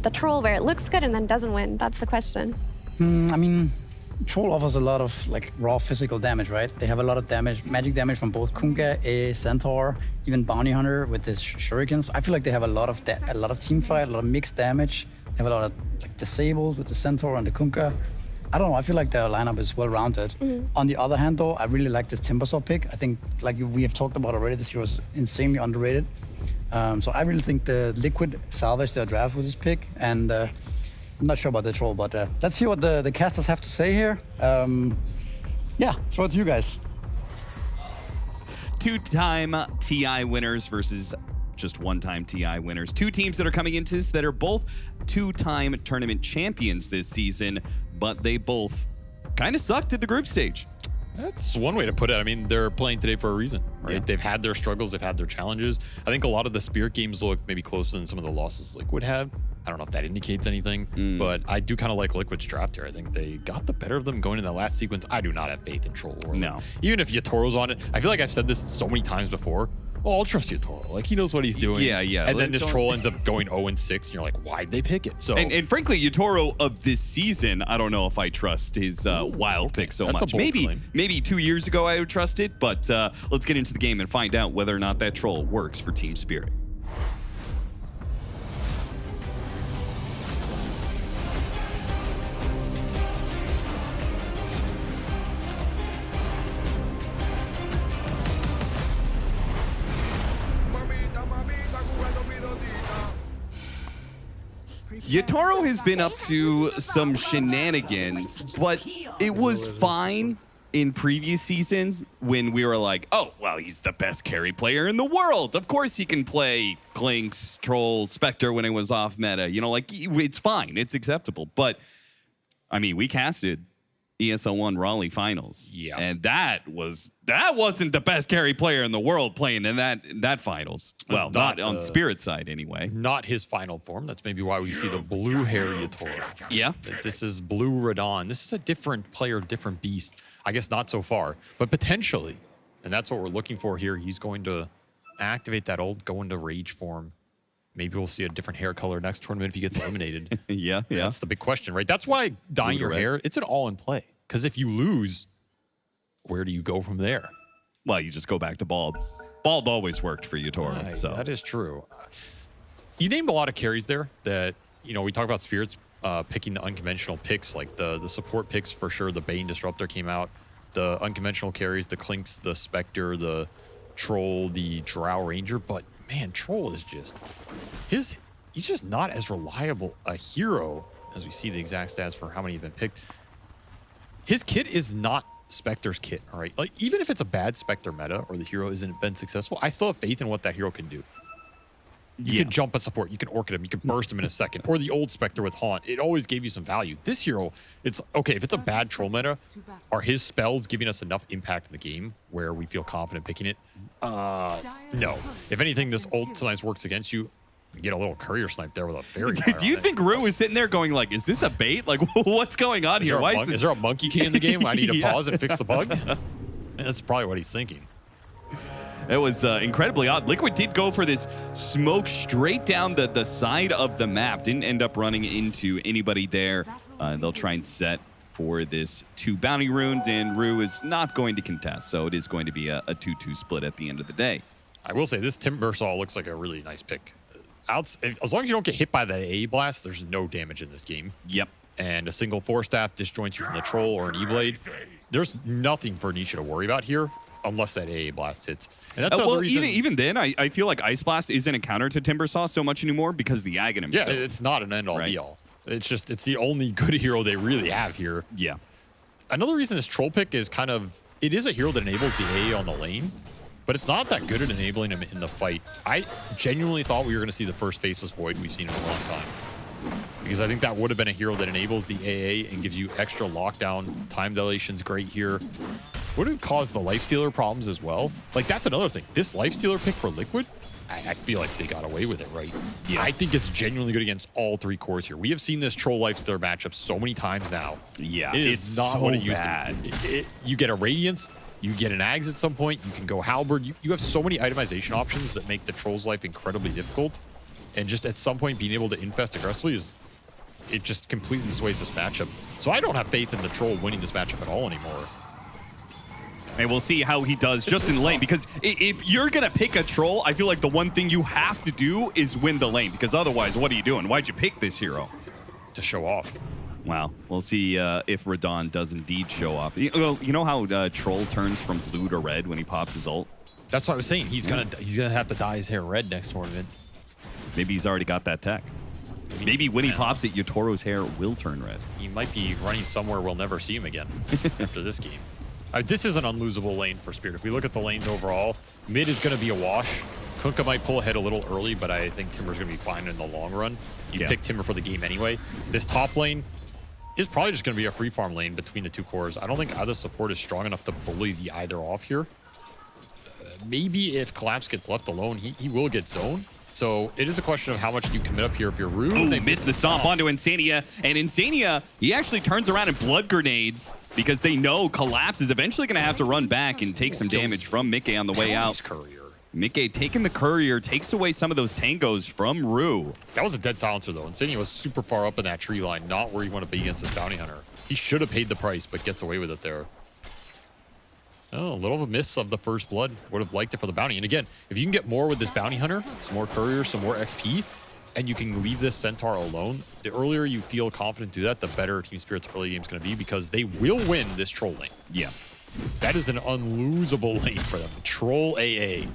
Speaker 3: The Troll where it looks good and then doesn't win? That's the question.
Speaker 2: I mean, Troll offers a lot of like raw physical damage, right? They have a lot of damage, magic damage from both Kunkka, A, Centaur, even Bounty Hunter with his shurikens. I feel like they have a lot of team fight, a lot of mixed damage. They have a lot of like disables with the Centaur and the Kunkka. I don't know. I feel like their lineup is well rounded. On the other hand, though, I really like this Timbersaw pick. I think, like we have talked about already, this hero is insanely underrated. So I really think the Liquid salvaged their draft with this pick, and I'm not sure about the Troll, but let's see what the casters have to say here. Yeah, throw it to you guys.
Speaker 10: Two-time TI winners versus just one-time TI winners. Two teams that are coming into this that are both two-time tournament champions this season, but they both kind of sucked at the group stage.
Speaker 14: That's one way to put it. I mean, they're playing today for a reason, right?
Speaker 10: Yeah.
Speaker 14: They've had their struggles, they've had their challenges. I think a lot of the Spirit games look maybe closer than some of the losses Liquid had. I don't know if that indicates anything, but I do kind of like Liquid's draft here. I think they got the better of them going in the last sequence. I do not have faith in Troll.
Speaker 10: No.
Speaker 14: Even if Yatoro's on it, I feel like I've said this so many times before. Oh, I'll trust Yatoro. Like, he knows what he's doing.
Speaker 10: Yeah, yeah.
Speaker 14: And then this Troll ends up going 0-6, and you're like, why'd they pick it? So,
Speaker 10: and frankly, Yatoro of this season, I don't know if I trust his wild pick so
Speaker 14: That's
Speaker 10: much.
Speaker 14: a bold claim.
Speaker 10: Maybe 2 years ago I would trust it, but let's get into the game and find out whether or not that Troll works for Team Spirit. Yatoro has been up to some shenanigans, but it was fine in previous seasons when we were like, oh, well, he's the best carry player in the world. Of course he can play Clinks, Troll, Spectre when it was off meta. You know, like, it's fine. It's acceptable. But, I mean, we casted ESL1 Raleigh finals.
Speaker 14: Yeah.
Speaker 10: And that wasn't the best carry player in the world playing in that finals. Well, not on Spirit side anyway.
Speaker 14: not his final form. That's maybe why we see the blue hair Yatoro.
Speaker 10: Yeah.
Speaker 14: This is blue Radon. This is a different player, different beast. I guess not so far, but potentially. And that's what we're looking for here. He's going to activate that ult, go into rage form. Maybe we'll see a different hair color next tournament if he gets eliminated.
Speaker 10: Yeah.
Speaker 14: That's the big question, right? That's why dyeing your hair, it's an all in play. Because if you lose, where do you go from there?
Speaker 10: Well, you just go back to bald. Bald always worked for Yatoro.
Speaker 14: Right,
Speaker 10: So
Speaker 14: that is true. You named a lot of carries there that, you know, we talk about Spirits picking the unconventional picks, like the support picks for sure. The Bane Disruptor came out. The unconventional carries, the Clinks, the Spectre, the Troll, the Drow Ranger. But man, Troll is just, he's just not as reliable a hero as we see the exact stats for how many have been picked. His kit is not Spectre's kit, all right? Like, even if it's a bad Spectre meta or the hero isn't been successful, I still have faith in what that hero can do. You can jump a support, you can orchid him, you can burst him in a second, or the old Spectre with Haunt. It always gave you some value. This hero, it's okay, if it's a bad troll meta, are his spells giving us enough impact in the game where we feel confident picking it? No. If anything, this ult sometimes works against you. You get a little courier snipe there with a fairy fire.
Speaker 10: Do you think Rue is sitting there going like, is this a bait? Like, what's going on here?
Speaker 14: Is there a monkey key in the game? I need to pause and fix the bug? That's probably what he's thinking.
Speaker 10: It was incredibly odd. Liquid did go for this smoke straight down the side of the map. Didn't end up running into anybody there. They'll try and set for this 2 bounty runes, and Rue is not going to contest. So it is going to be a 2-2 split at the end of the day.
Speaker 14: I will say this Timbersaw looks like a really nice pick. as long as you don't get hit by that AA blast, there's no damage in this game.
Speaker 15: Yep.
Speaker 14: And a single Force Staff disjoints you from the Troll or an E-Blade. There's nothing for Nisha to worry about here unless that AA blast hits. And that's
Speaker 15: well,
Speaker 14: reason.
Speaker 15: even then, I feel like Ice Blast isn't a counter to Timbersaw so much anymore because of the Aghanim.
Speaker 14: Yeah, it's not an end-all be-all. It's just, it's the only good hero they really have here.
Speaker 15: Yeah.
Speaker 14: Another reason this Troll pick is kind of, it is a hero that enables the AA on the lane, but it's not that good at enabling him in the fight. I genuinely thought we were going to see the first Faceless Void we've seen in a long time. Because I think that would have been a hero that enables the AA and gives you extra lockdown. Time dilation's great here. Would have caused the Lifestealer problems as well. Like, that's another thing. This Lifestealer pick for Liquid, I feel like they got away with it, right? Yeah. I think it's genuinely good against all three cores here. We have seen this Troll Lifestealer matchup so many times now.
Speaker 15: Yeah,
Speaker 14: it's not
Speaker 15: so
Speaker 14: what it used
Speaker 15: bad.
Speaker 14: to be. You get a Radiance, you get an Ags at some point, you can go Halberd. You have so many itemization options that make the Troll's life incredibly difficult. And just at some point being able to infest aggressively it just completely sways this matchup. So I don't have faith in the Troll winning this matchup at all anymore.
Speaker 15: And we'll see how he does just in the lane, because if you're going to pick a Troll, I feel like the one thing you have to do is win the lane, because otherwise, what are you doing? Why'd you pick this hero?
Speaker 14: To show off.
Speaker 15: Wow. We'll see if Radon does indeed show off. You know how Troll turns from blue to red when he pops his ult?
Speaker 14: That's what I was saying. He's gonna have to dye his hair red next tournament.
Speaker 15: Maybe he's already got that tech. Maybe when he pops it, Yotoro's hair will turn red.
Speaker 14: He might be running somewhere we'll never see him again after this game. This is an unlosable lane for Spirit. If we look at the lanes overall, mid is going to be a wash. Kunkka might pull ahead a little early, but I think Timber's going to be fine in the long run. You pick Timber for the game anyway. This top lane is probably just going to be a free farm lane between the two cores. I don't think either support is strong enough to bully the either off here. Maybe if Collapse gets left alone, he will get zoned. So it is a question of how much do you commit up here if you're rude.
Speaker 15: Oh, they missed the stomp onto Insania. And Insania, he actually turns around and blood grenades because they know Collapse is eventually going to have to run back and take some damage from Mickey on the way out.
Speaker 14: Courier.
Speaker 15: Mickey taking the Courier, takes away some of those tangos from Rue.
Speaker 14: That was a dead silencer, though. Insania was super far up in that tree line, not where you want to be against this bounty hunter. He should have paid the price, but gets away with it there. Oh, a little of a miss of the first blood. Would have liked it for the bounty. And again, if you can get more with this bounty hunter, some more couriers, some more XP, and you can leave this Centaur alone, the earlier you feel confident to do that, the better Team Spirit's early game is going to be, because they will win this Troll lane.
Speaker 15: Yeah.
Speaker 14: That is an unlosable lane for them. Troll AA.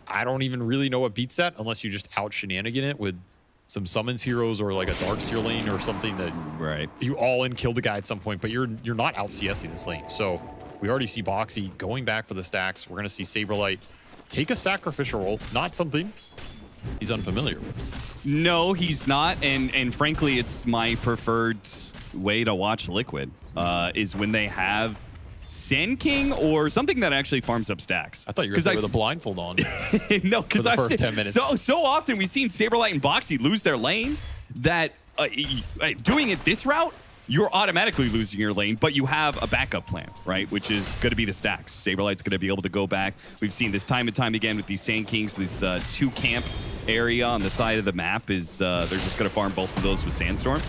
Speaker 14: I don't even really know what beats that unless you just out shenanigan it with some summons heroes or like a Darkseer lane or something that you all in kill the guy at some point, but you're not out CSing this lane. So we already see Boxy going back for the stacks. We're going to see Saberlight take a sacrificial role, not something he's unfamiliar with.
Speaker 15: No, he's not. And frankly, it's my preferred way to watch Liquid is when they have Sand King or something that actually farms up stacks.
Speaker 14: I thought you were going to say with a blindfold on.
Speaker 15: No, because
Speaker 14: the first 10 minutes.
Speaker 15: So often we've seen Saberlight and Boxy lose their lane that doing it this route, you're automatically losing your lane, but you have a backup plan, right? Which is going to be the stacks. Saberlight's going to be able to go back. We've seen this time and time again with these Sand Kings. This two camp area on the side of the map is they're just going to farm both of those with Sandstorm.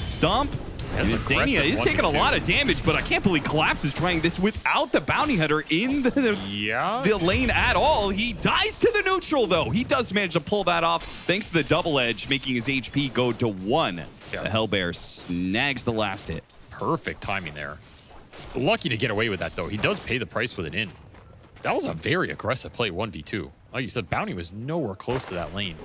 Speaker 15: Stomp. Insania is taking a lot of damage, but I can't believe Collapse is trying this without the bounty hunter in the lane at all. He dies to the neutral, though. He does manage to pull that off thanks to the double edge, making his HP go to 1. The Hellbear snags the last hit.
Speaker 14: Perfect timing there. Lucky to get away with that, though. He does pay the price with an in. That was a very aggressive play, 1v2. Like you said, bounty was nowhere close to that lane.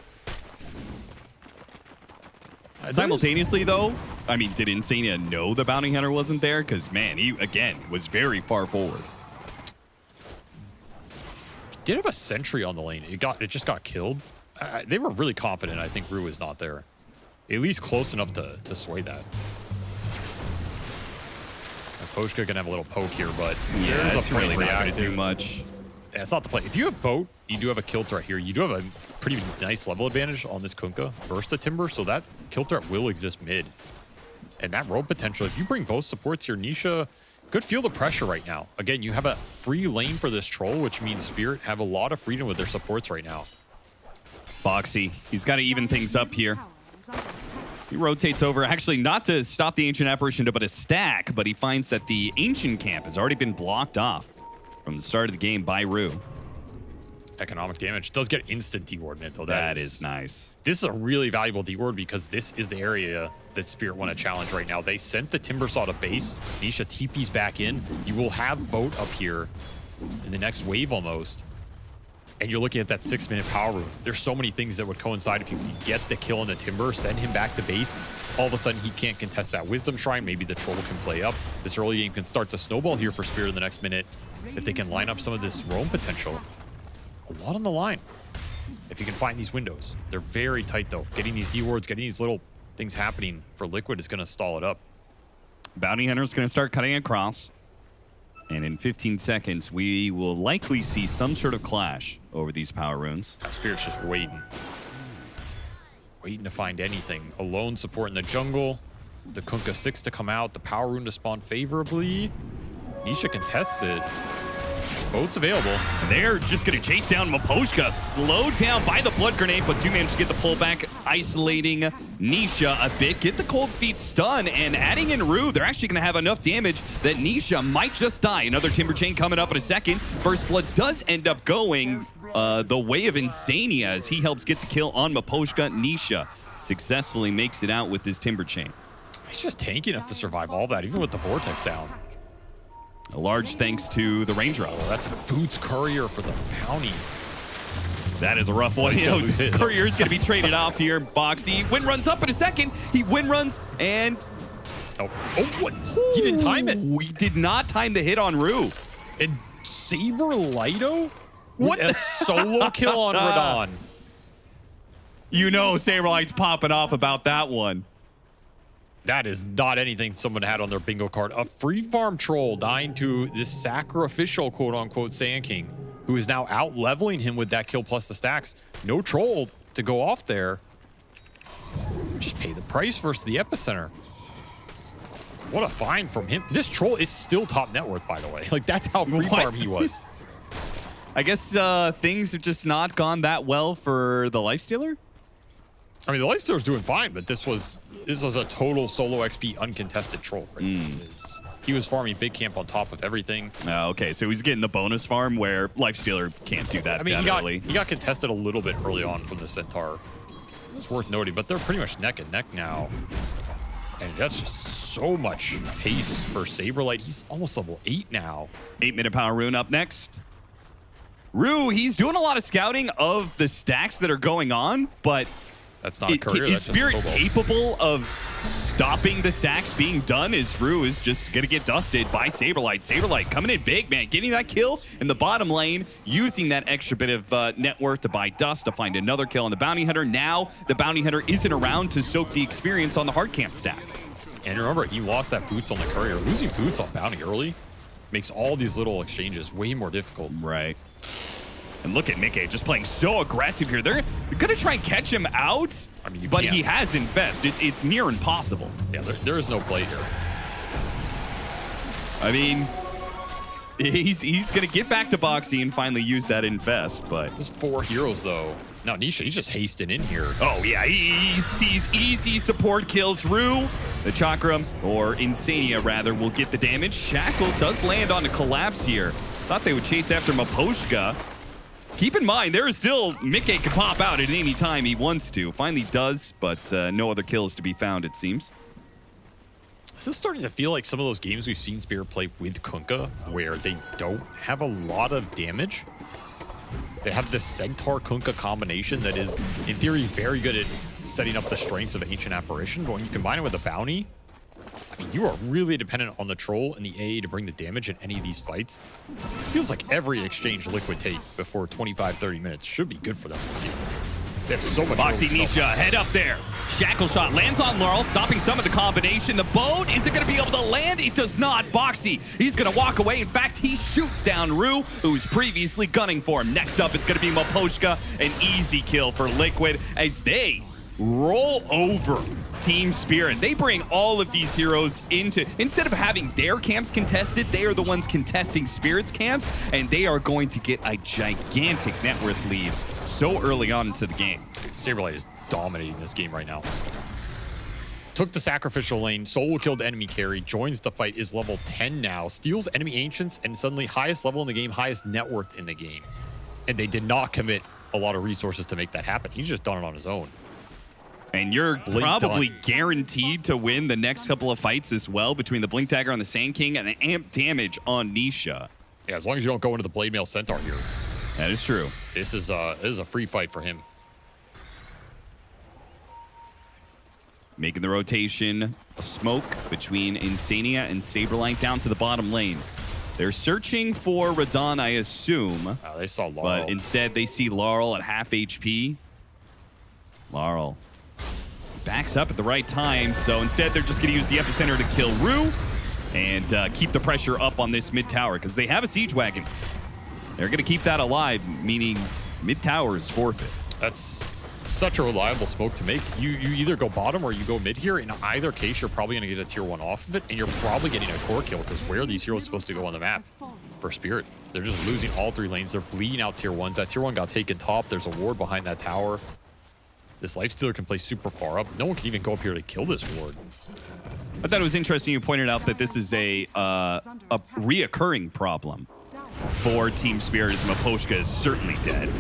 Speaker 15: Simultaneously, though, I mean, did Insania know the bounty hunter wasn't there? Because, man, he, again, was very far forward.
Speaker 14: Did have a sentry on the lane. It just got killed. They were really confident. I think Rue was not there. At least close enough to sway that. Poshka can have a little poke here, but
Speaker 15: yeah, it's really not going to do much.
Speaker 14: Yeah, it's not the play. If you have boat, you do have a kill threat here. You do have a pretty nice level advantage on this Kunkka versus the Timber, so that kill threat will exist mid. And that rope potential, if you bring both supports here, Nisha could feel the pressure right now. Again, you have a free lane for this Troll, which means Spirit have a lot of freedom with their supports right now.
Speaker 15: Boxy, he's got to even things up here. He rotates over, actually not to stop the Ancient Apparition, but a stack, but he finds that the Ancient Camp has already been blocked off from the start of the game by Rue.
Speaker 14: economic damage. Does get instant deward in it, though.
Speaker 15: That is nice.
Speaker 14: This is a really valuable deward because this is the area that Spirit want to challenge right now. They sent the Timbersaw to base. Nisha TP's back in. You will have boat up here in the next wave almost. And you're looking at that 6-minute power room. There's so many things that would coincide if you could get the kill on the Timber, send him back to base. All of a sudden, he can't contest that Wisdom Shrine. Maybe the Troll can play up. This early game can start to snowball here for Spirit in the next minute. If they can line up some of this roam potential. A lot on the line. If you can find these windows. They're very tight, though. Getting these D-wards, getting these little things happening for Liquid is going to stall it up.
Speaker 15: Bounty Hunter's going to start cutting across. And in 15 seconds, we will likely see some sort of clash over these power runes.
Speaker 14: Spirit's just waiting. Waiting to find anything. Alone support in the jungle. The Kunkka 6 to come out. The power rune to spawn favorably. Nisha contests it. Boat's available.
Speaker 15: They're just going to chase down Miposhka. Slowed down by the blood grenade, but do manage to get the pullback, isolating Nisha a bit. Get the cold feet stun, and adding in Rue, they're actually going to have enough damage that Nisha might just die. Another Timber Chain coming up in a second. First Blood does end up going the way of Insania as he helps get the kill on Miposhka. Nisha successfully makes it out with his Timber Chain.
Speaker 14: He's just tanky enough to survive all that, even with the Vortex down.
Speaker 15: A large thanks to the raindrops.
Speaker 14: Oh, that's a Boots Courier for the bounty.
Speaker 15: That is a rough one. Courier's going to be traded off here. Boxy. Wind runs up in a second. He wind runs and...
Speaker 14: Oh, what? He didn't time it.
Speaker 15: We did not time the hit on Rue.
Speaker 14: And Saber Lido? What? A solo kill on Radon.
Speaker 15: You know Saberlight's popping off about that one.
Speaker 14: That is not anything someone had on their bingo card. A free farm troll dying to this sacrificial quote-unquote Sand King, who is now out-leveling him with that kill plus the stacks. No troll to go off there. Just pay the price versus the epicenter. What a find from him. This troll is still top net worth, by the way. Like, that's how free farm he was.
Speaker 15: I guess things have just not gone that well for the Lifestealer.
Speaker 14: I mean, the Lifestealer's doing fine, but this was a total solo XP uncontested troll. Right? He was farming big camp on top of everything.
Speaker 15: Okay, so he's getting the bonus farm where Lifestealer can't do that.
Speaker 14: I mean, he got contested a little bit early on from the Centaur. It's worth noting, but they're pretty much neck and neck now. And that's just so much pace for Saberlight. He's almost level 8 now.
Speaker 15: 8-minute power rune up next. Rue, he's doing a lot of scouting of the stacks that are going on, but
Speaker 14: that's not a courier.
Speaker 15: Is Spirit capable of stopping the stacks being done? As Rue is just going to get dusted by Saberlight. Saberlight coming in big, man. Getting that kill in the bottom lane, using that extra bit of net worth to buy dust to find another kill on the Bounty Hunter. Now the Bounty Hunter isn't around to soak the experience on the hard camp stack.
Speaker 14: And remember, he lost that boots on the courier. Losing boots on Bounty early makes all these little exchanges way more difficult.
Speaker 15: Right. And look at Mickey just playing so aggressive here. They're going to try and catch him out,
Speaker 14: I mean,
Speaker 15: but he has Infest. It's near impossible.
Speaker 14: Yeah, there is no play here.
Speaker 15: I mean, he's going to get back to Boxy and finally use that Infest, but...
Speaker 14: There's 4 heroes, though. Now, Nisha, he's just hasting in here.
Speaker 15: Oh, yeah, he sees easy support kills. Rue, the Chakra, or Insania, rather, will get the damage. Shackle does land on a collapse here. Thought they would chase after Miposhka. Keep in mind, there is still... Mickey can pop out at any time he wants to. Finally does, but no other kills to be found, it seems.
Speaker 14: This is starting to feel like some of those games we've seen Spirit play with Kunkka, where they don't have a lot of damage. They have this Centaur Kunkka combination that is, in theory, very good at setting up the strengths of Ancient Apparition, but when you combine it with a Bounty, I mean, you are really dependent on the Troll and the AA to bring the damage in any of these fights. It feels like every exchange Liquid take before 25-30 minutes should be good for them this year. They have so much...
Speaker 15: Boxy Nisha, head up there. Shackle shot lands on Laurel, stopping some of the combination. The boat, is it going to be able to land? It does not. Boxy, he's going to walk away. In fact, he shoots down Rue, who's previously gunning for him. Next up, it's going to be Miposhka. An easy kill for Liquid as they roll over Team Spirit. They bring all of these heroes into, instead of having their camps contested, they are the ones contesting Spirit's camps, and they are going to get a gigantic net worth lead so early on into the game.
Speaker 14: Saberlight is dominating this game right now. Took the sacrificial lane, solo killed enemy carry, joins the fight, is level 10 now, steals enemy ancients, and suddenly highest level in the game, highest net worth in the game. And they did not commit a lot of resources to make that happen. He's just done it on his own.
Speaker 15: And you're probably guaranteed to win the next couple of fights as well between the Blink Dagger on the Sand King and the amp damage on Nisha.
Speaker 14: Yeah, as long as you don't go into the Blade Mail Centaur here.
Speaker 15: That is true.
Speaker 14: This is a free fight for him.
Speaker 15: Making the rotation, a smoke between Insania and Saberlight down to the bottom lane. They're searching for Radon, I assume.
Speaker 14: They saw Laurel.
Speaker 15: But instead, they see Laurel at half HP. Laurel backs up at the right time, so instead they're just going to use the epicenter to kill Rue and keep the pressure up on this mid tower because they have a siege wagon. They're going to keep that alive, meaning mid tower is forfeit.
Speaker 14: That's such a reliable smoke to make. You either go bottom or you go mid here. In either case, you're probably going to get a tier 1 off of it, and you're probably getting a core kill because where are these heroes supposed to go on the map for Spirit? They're just losing all 3 lanes. They're bleeding out tier 1s. That tier 1 got taken top. There's a ward behind that tower. This Lifestealer can play super far up. No one can even go up here to kill this ward.
Speaker 15: I thought it was interesting you pointed out that this is a reoccurring problem for Team Spirit as Miposhka is certainly dead.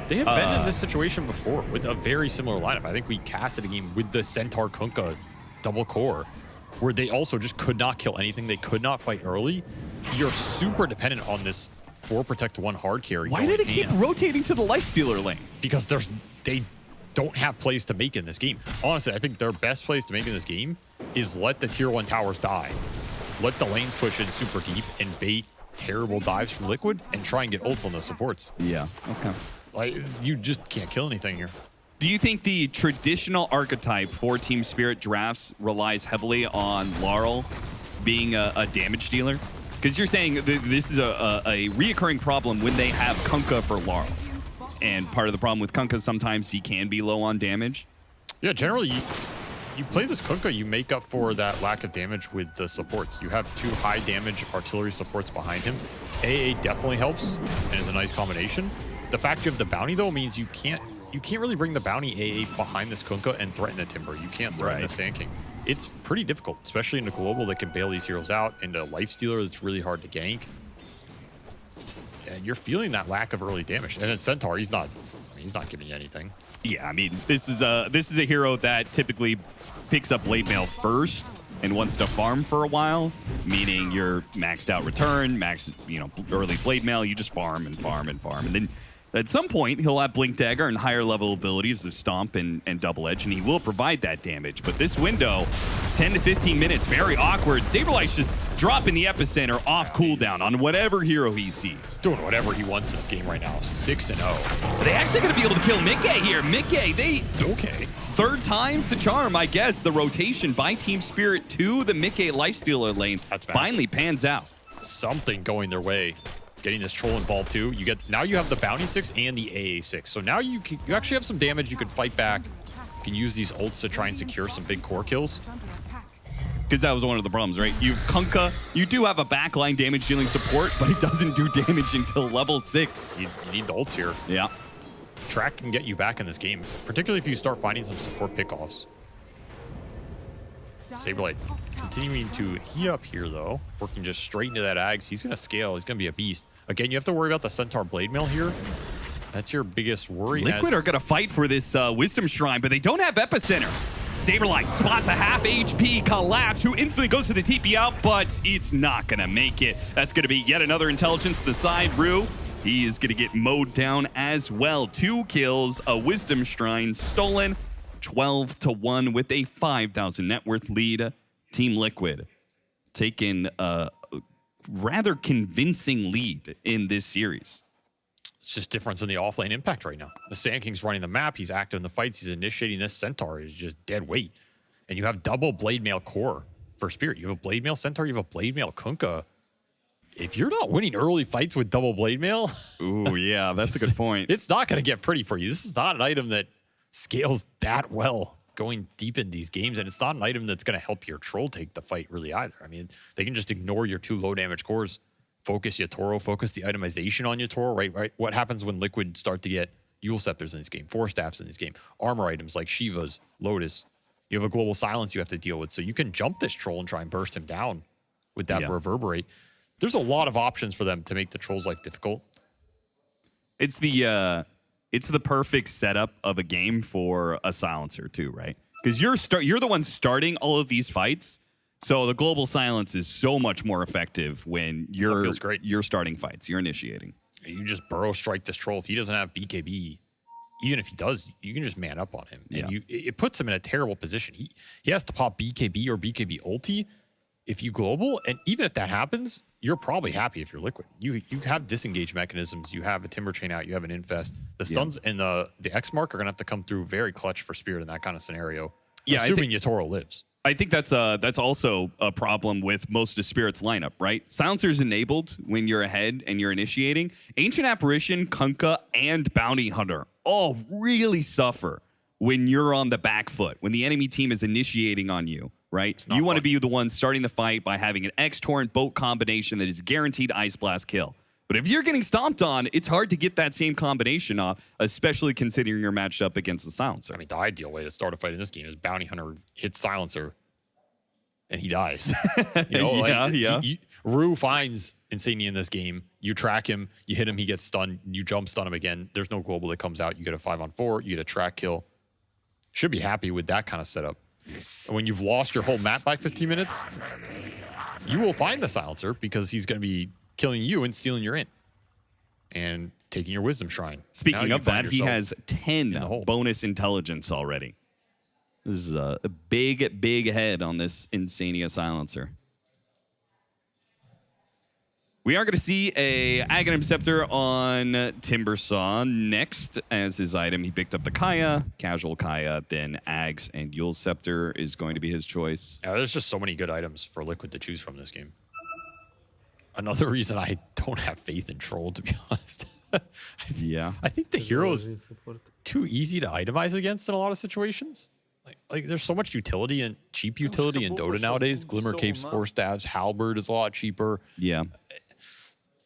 Speaker 14: They have been in this situation before with a very similar lineup. I think we casted a game with the Centaur Kunkka double core where they also just could not kill anything. They could not fight early. You're super dependent on this 4 protect 1 hard carry.
Speaker 15: Why do they keep rotating to the Lifestealer lane?
Speaker 14: Because they don't have plays to make in this game. Honestly, I think their best plays to make in this game is let the tier 1 towers die. Let the lanes push in super deep and bait terrible dives from Liquid and try and get ults on the supports.
Speaker 15: Yeah, okay.
Speaker 14: Like, you just can't kill anything here.
Speaker 15: Do you think the traditional archetype for Team Spirit drafts relies heavily on Laurel being a damage dealer? Because you're saying this is a reoccurring problem when they have Kunkka for Laurel. And part of the problem with Kunkka, sometimes he can be low on damage.
Speaker 14: Yeah, generally, you play this Kunkka, you make up for that lack of damage with the supports. You have 2 high damage artillery supports behind him. AA definitely helps and is a nice combination. The fact you have the bounty, though, means you can't really bring the bounty AA behind this Kunkka and threaten the Timber. You can't threaten the Sand King. It's pretty difficult, especially in a global that can bail these heroes out, and a Lifestealer that's really hard to gank. And you're feeling that lack of early damage. And then Centaur, he's not giving you anything.
Speaker 15: Yeah, I mean, this is a hero that typically picks up Blade Mail first and wants to farm for a while, meaning you're maxed out return, early Blade Mail, you just farm and farm and farm. And then at some point, he'll have Blink Dagger and higher level abilities of Stomp and Double Edge, and he will provide that damage. But this window, 10 to 15 minutes, very awkward. Saberlight's just dropping the epicenter off cooldown on whatever hero he sees.
Speaker 14: Doing whatever he wants in this game right now. 6-0.
Speaker 15: Are they actually going to be able to kill Mickey here? Mickey,
Speaker 14: Okay.
Speaker 15: Third time's the charm, I guess. The rotation by Team Spirit to the Mickey Lifestealer lane finally pans out.
Speaker 14: Something going their way. Getting this troll involved too. Now you have the bounty 6 and the AA 6. So now you actually have some damage. You can fight back. You can use these ults to try and secure some big core kills.
Speaker 15: Because that was one of the problems, right? You Kunkka, you do have a backline damage dealing support, but it doesn't do damage until level 6.
Speaker 14: You need the ults here.
Speaker 15: Yeah.
Speaker 14: Track can get you back in this game, particularly if you start finding some support pickoffs. Saberlight continuing to heat up here, though. Working just straight into that Ags. He's going to scale. He's going to be a beast. Again, you have to worry about the Centaur Blade Mail here. That's your biggest worry.
Speaker 15: Liquid are going to fight for this Wisdom Shrine, but they don't have Epicenter. Saberlight spots a half HP Collapse, who instantly goes to the TP out, but it's not going to make it. That's going to be yet another intelligence to the side. Rue, he is going to get mowed down as well. 2 kills, a Wisdom Shrine stolen. 12-1 with a 5,000 net worth lead. Team Liquid taking a rather convincing lead in this series.
Speaker 14: It's just difference in the offlane impact right now. The Sand King's running the map. He's active in the fights. He's initiating this. Centaur is just dead weight. And you have double Blade Mail core for Spirit. You have a Blade Mail Centaur. You have a Blade Mail Kunkka. If you're not winning early fights with double Blade Mail...
Speaker 15: Ooh, yeah, that's a good point.
Speaker 14: It's not going to get pretty for you. This is not an item that scales that well going deep in these games, and it's not an item that's going to help your troll take the fight really either. I mean, they can just ignore your 2 low damage cores, focus your Toro, focus the itemization on your Toro, right? What happens when Liquid start to get Yule Scepters in this game, 4 staffs in this game, armor items like Shiva's, Lotus. You have a global silence you have to deal with, so you can jump this troll and try and burst him down with that reverberate. There's a lot of options for them to make the troll's life difficult.
Speaker 15: It's the perfect setup of a game for a silencer too, right? Because you're the one starting all of these fights. So the global silence is so much more effective when you're starting fights. You're initiating.
Speaker 14: You just burrow strike this troll. If he doesn't have BKB, even if he does, you can just man up on him. And it puts him in a terrible position. He has to pop BKB or BKB ulti if you global. And even if that happens, you're probably happy if you're Liquid. You have disengage mechanisms. You have a Timber Chain out. You have an Infest. The stuns and the X mark are going to have to come through very clutch for Spirit in that kind of scenario. Yeah, assuming Yatoro lives.
Speaker 15: I think that's also a problem with most of Spirit's lineup, right? Silencer's enabled when you're ahead and you're initiating. Ancient Apparition, Kunkka, and Bounty Hunter all really suffer when you're on the back foot, when the enemy team is initiating on you, right? You want to be the one starting the fight by having an X-Torrent boat combination that is guaranteed Ice Blast kill. But if you're getting stomped on, it's hard to get that same combination off, especially considering you're matched up against the Silencer.
Speaker 14: I mean, the ideal way to start a fight in this game is Bounty Hunter hits Silencer, and he dies. You know, Rue finds Insignia in this game. You track him, you hit him, he gets stunned, you jump stun him again. There's no global that comes out. You get a 5-on-4, you get a track kill. Should be happy with that kind of setup. And when you've lost your whole map by 15 minutes, you will find the Silencer because he's going to be killing you and stealing your int and taking your Wisdom Shrine.
Speaker 15: Speaking of that, he has 10 bonus intelligence already. This is a big, big head on this Insania Silencer. We are going to see a Aghanim Scepter on Timbersaw next as his item. He picked up the Kaya, casual Kaya, then Ags, and Yule's Scepter is going to be his choice.
Speaker 14: Yeah, there's just so many good items for Liquid to choose from this game. Another reason I don't have faith in Troll, to be honest. I think the hero's too easy to itemize against in a lot of situations. Like there's so much utility and cheap utility in Dota nowadays. Glimmer Capes, Force Staves, Halberd is a lot cheaper.
Speaker 15: Yeah.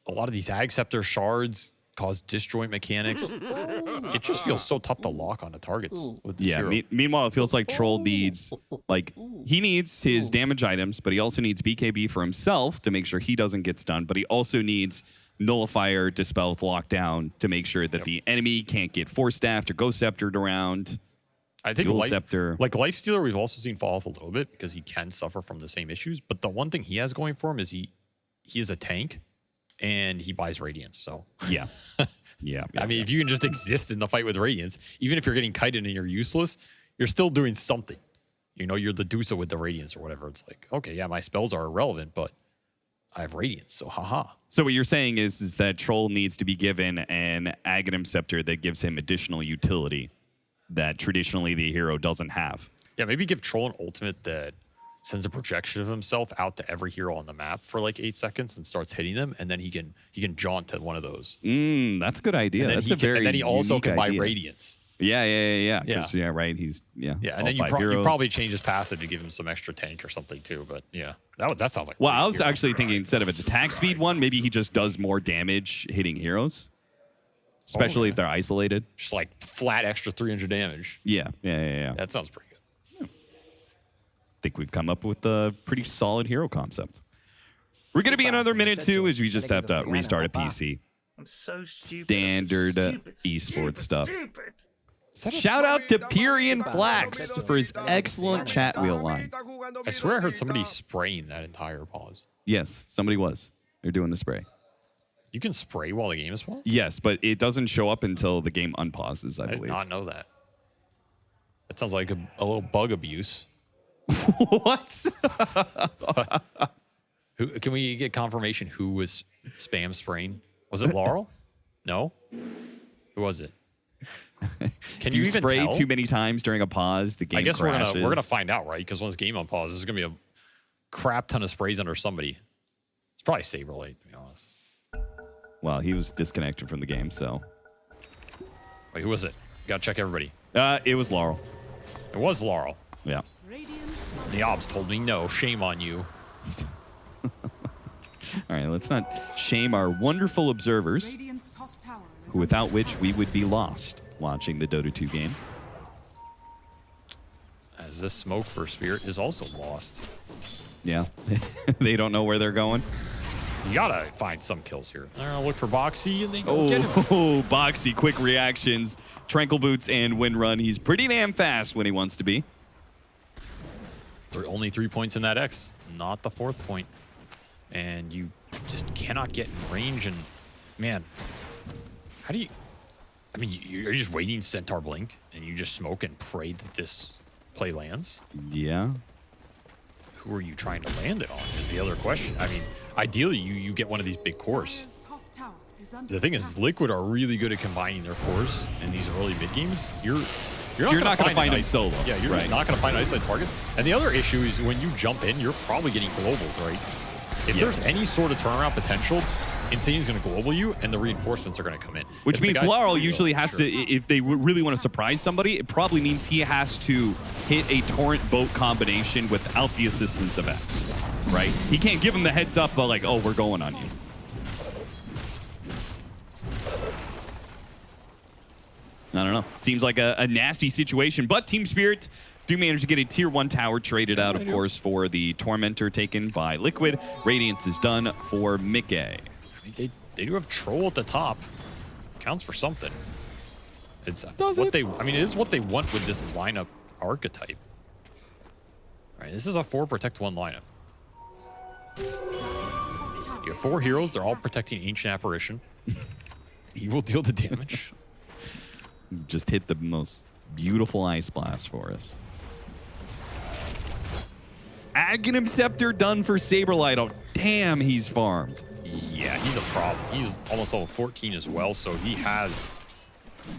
Speaker 14: A lot of these Ag Scepter shards cause disjoint mechanics. It just feels so tough to lock onto targets with this hero.
Speaker 15: Meanwhile, it feels like Troll needs, he needs his damage items, but he also needs BKB for himself to make sure he doesn't get stunned, but he also needs Nullifier, Dispels, Lockdown to make sure that the enemy can't get Force Staffed or Ghost Sceptered around.
Speaker 14: I think
Speaker 15: Scepter.
Speaker 14: Like Lifestealer, we've also seen fall off a little bit because he can suffer from the same issues, but the one thing he has going for him is he is a tank and he buys Radiance, so.
Speaker 15: Yeah.
Speaker 14: I mean, if you can just exist in the fight with Radiance, even if you're getting kited and you're useless, you're still doing something. You know, you're the Dusa with the Radiance or whatever. It's like, okay, yeah, my spells are irrelevant, but I have Radiance, so haha.
Speaker 15: So what you're saying is that Troll needs to be given an Aghanim Scepter that gives him additional utility that traditionally the hero doesn't have.
Speaker 14: Yeah, maybe give Troll an ultimate that sends a projection of himself out to every hero on the map for like 8 seconds and starts hitting them, and then he can jaunt to one of those.
Speaker 15: That's a good idea.
Speaker 14: And then he also can buy Radiance.
Speaker 15: Yeah. Right. He's
Speaker 14: and then you probably change his passive to give him some extra tank or something too. But yeah, that sounds like.
Speaker 15: Well, I was actually thinking instead of an attack speed one, maybe he just does more damage hitting heroes, especially if they're isolated.
Speaker 14: Just like flat extra 300 damage.
Speaker 15: Yeah.
Speaker 14: That sounds pretty good.
Speaker 15: I think we've come up with a pretty solid hero concept. We're going to be another minute too, as we just have to restart a PC.
Speaker 16: I'm so stupid.
Speaker 15: Standard esports stuff. Shout out to Pyrian Flax for his excellent chat wheel line.
Speaker 14: I swear I heard somebody spraying that entire pause.
Speaker 15: Yes, somebody was. They're doing the spray.
Speaker 14: You can spray while the game is paused?
Speaker 15: Yes, but it doesn't show up until the game unpauses, I believe.
Speaker 14: I did not know that. That sounds like a little bug abuse.
Speaker 15: What?
Speaker 14: Can we get confirmation who was spam spraying? Was it Laurel? No? Who was it?
Speaker 15: Can you even spray
Speaker 14: tell?
Speaker 15: too many times during a pause, the game crashes?
Speaker 14: we're gonna find out, right? Because when this game unpauses, there's gonna be a crap ton of sprays under somebody. It's probably Saberlight, to be honest.
Speaker 15: Well, he was disconnected from the game, so.
Speaker 14: Wait, who was it? You gotta check everybody.
Speaker 15: It was Laurel.
Speaker 14: It was Laurel.
Speaker 15: Yeah.
Speaker 14: The obs told me no. Shame on you.
Speaker 15: All right, let's not shame our wonderful observers, without which we would be lost watching the Dota 2 game.
Speaker 14: As this smoke for Spirit is also lost.
Speaker 15: Yeah, they don't know where they're going.
Speaker 14: You gotta find some kills here. They're gonna look for Boxy and they don't get him.
Speaker 15: Oh, Boxy, quick reactions. Tranquil Boots and Windrun. He's pretty damn fast when he wants to be.
Speaker 14: Only 3 points in that X, not the 4th point. And you just cannot get in range. And man, how do you, I mean, you're just waiting Centaur blink and you just smoke and pray that this play lands?
Speaker 15: Yeah.
Speaker 14: Who are you trying to land it on is the other question. I mean, ideally you get one of these big cores. The thing is, Liquid are really good at combining their cores in these early mid games. You're not going to find
Speaker 15: him solo.
Speaker 14: Yeah, you're just not going to find an isolated target. And the other issue is when you jump in, you're probably getting globaled, right? If there's any sort of turnaround potential, Insane is going to global you, and the reinforcements are going to come in.
Speaker 15: Which means Laurel usually has to, if they really want to surprise somebody, it probably means he has to hit a Torrent boat combination without the assistance of X, right? He can't give him the heads up, like, oh, we're going on you. I don't know. Seems like a nasty situation, but Team Spirit do manage to get a tier 1 tower traded out, of course, for the Tormentor taken by Liquid. Radiance is done for Mickey.
Speaker 14: They do have Troll at the top. Counts for something. It's what they. I mean, it is what they want with this lineup archetype. All right, this is a 4 protect 1 lineup. You have 4 heroes. They're all protecting Ancient Apparition. He will deal the damage.
Speaker 15: Just hit the most beautiful Ice Blast for us. Aghanim Scepter done for Saberlight. Oh, damn, he's farmed.
Speaker 14: Yeah, he's a problem. He's almost level 14 as well, so he has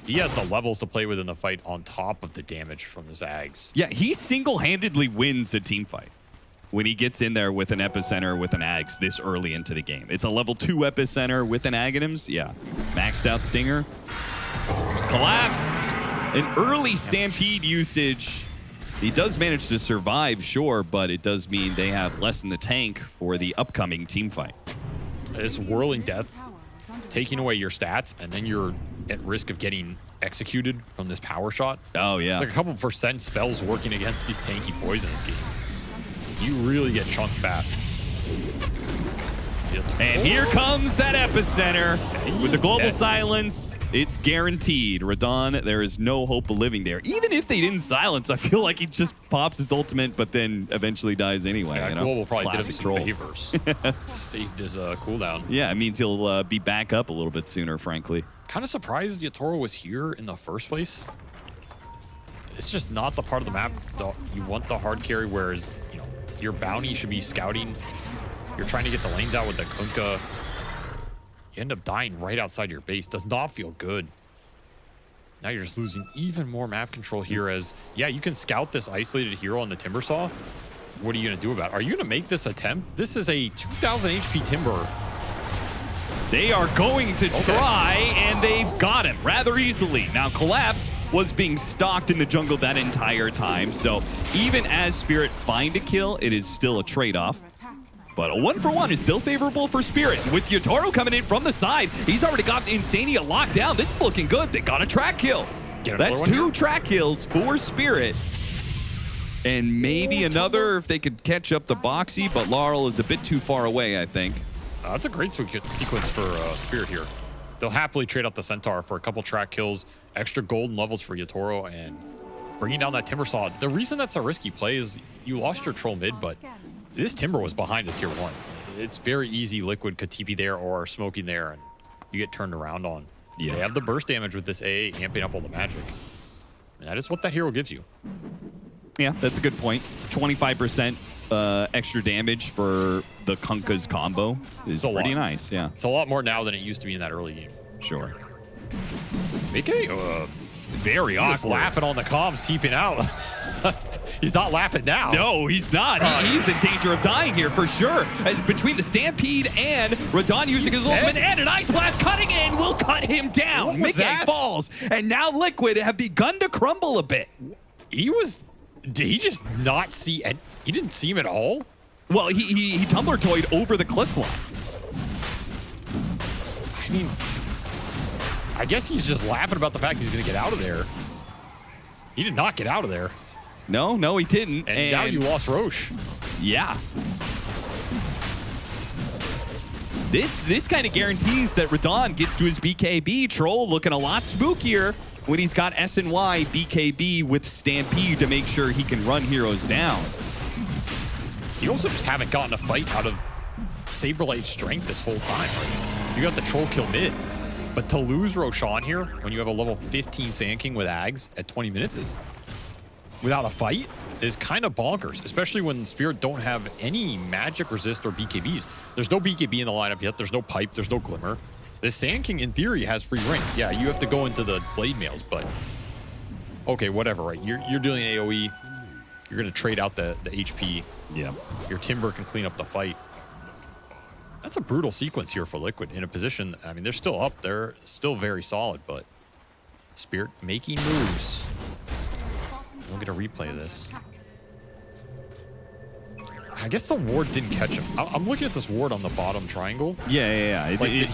Speaker 14: the levels to play with in the fight on top of the damage from the Zags.
Speaker 15: Yeah, he single-handedly wins a team fight when he gets in there with an Epicenter with an Ags this early into the game. It's a level 2 Epicenter with an Aghanims. Yeah, maxed out Stinger. Collapse. An early Stampede usage. He does manage to survive, sure, but it does mean they have less in the tank for the upcoming team fight.
Speaker 14: This Whirling Death, taking away your stats, and then you're at risk of getting executed from this power shot.
Speaker 15: Oh, yeah.
Speaker 14: Like a couple % spells working against these tanky boys in this game. You really get chunked fast.
Speaker 15: And here comes that Epicenter. With the global silence, it's guaranteed. Radon, there is no hope of living there. Even if they didn't silence, I feel like he just pops his ultimate, but then eventually dies anyway.
Speaker 14: Yeah,
Speaker 15: you know?
Speaker 14: Global probably
Speaker 15: Classic
Speaker 14: did him some favors. Saved his cooldown.
Speaker 15: Yeah, it means he'll be back up a little bit sooner, frankly.
Speaker 14: Kind of surprised Yatoro was here in the first place. It's just not the part of the map you want the hard carry, whereas your bounty should be scouting. You're trying to get the lanes out with the Kunkka. You end up dying right outside your base. Does not feel good. Now you're just losing even more map control here as, yeah, you can scout this isolated hero on the Timbersaw. What are you going to do about it? Are you going to make this attempt? This is a 2,000 HP Timber.
Speaker 15: They are going to try, and they've got him rather easily. Now, Collapse was being stalked in the jungle that entire time, so even as Spirit find a kill, it is still a trade-off. But a 1-for-1 is still favorable for Spirit. With Yotaro coming in from the side, he's already got Insania locked down. This is looking good. They got a track kill. That's 2 track kills for Spirit. And maybe another if they could catch up to Boxy, but Laurel is a bit too far away, I think.
Speaker 14: That's a great sequence for Spirit here. They'll happily trade out the Centaur for a couple track kills, extra golden levels for Yotaro, and bringing down that Timbersaw. The reason that's a risky play is you lost your troll mid, but this Timber was behind the tier 1. It's very easy. Liquid could TP there or smoking there, and you get turned around on. Yeah. They have the burst damage with this AA amping up all the magic. And that is what that hero gives you.
Speaker 15: Yeah, that's a good point. 25% extra damage for the Kunkka's combo is pretty nice, yeah.
Speaker 14: It's a lot more now than it used to be in that early game.
Speaker 15: Sure.
Speaker 14: Mickey,
Speaker 15: very
Speaker 14: awkward. He was laughing on the comms, teeping out. He's not laughing now.
Speaker 15: No, he's not. He's in danger of dying here for sure. As between the Stampede and Radon using his ultimate and an Ice Blast cutting in will cut him down. Mickey falls, and now Liquid have begun to crumble a bit.
Speaker 14: Did he just not see? And he didn't see him at all.
Speaker 15: Well, he Tumbler toyed over the cliff line.
Speaker 14: I mean, I guess he's just laughing about the fact he's going to get out of there. He did not get out of there.
Speaker 15: No, he didn't.
Speaker 14: And now you lost Roche.
Speaker 15: Yeah. This kind of guarantees that Radon gets to his BKB. Troll looking a lot spookier when he's got SNY BKB with Stampede to make sure he can run heroes down.
Speaker 14: You also just haven't gotten a fight out of Saberlight's strength this whole time. Right? You got the Troll kill mid, but to lose Roshan here when you have a level 15 Sand King with Ags at 20 minutes is without a fight is kind of bonkers, especially when Spirit don't have any magic resist or BKBs. There's no BKB in the lineup yet. There's no pipe. There's no glimmer. This Sand King, in theory, has free ring. Yeah, you have to go into the blade mails, but okay, whatever, right? You're doing AoE. You're going to trade out the HP.
Speaker 15: Yeah.
Speaker 14: Your Timber can clean up the fight. That's a brutal sequence here for Liquid in a position. I mean, they're still up. They're still very solid, but Spirit making moves. We'll get a replay of this. I guess the ward didn't catch him. I'm looking at this ward on the bottom triangle.
Speaker 15: Yeah.
Speaker 14: Like, did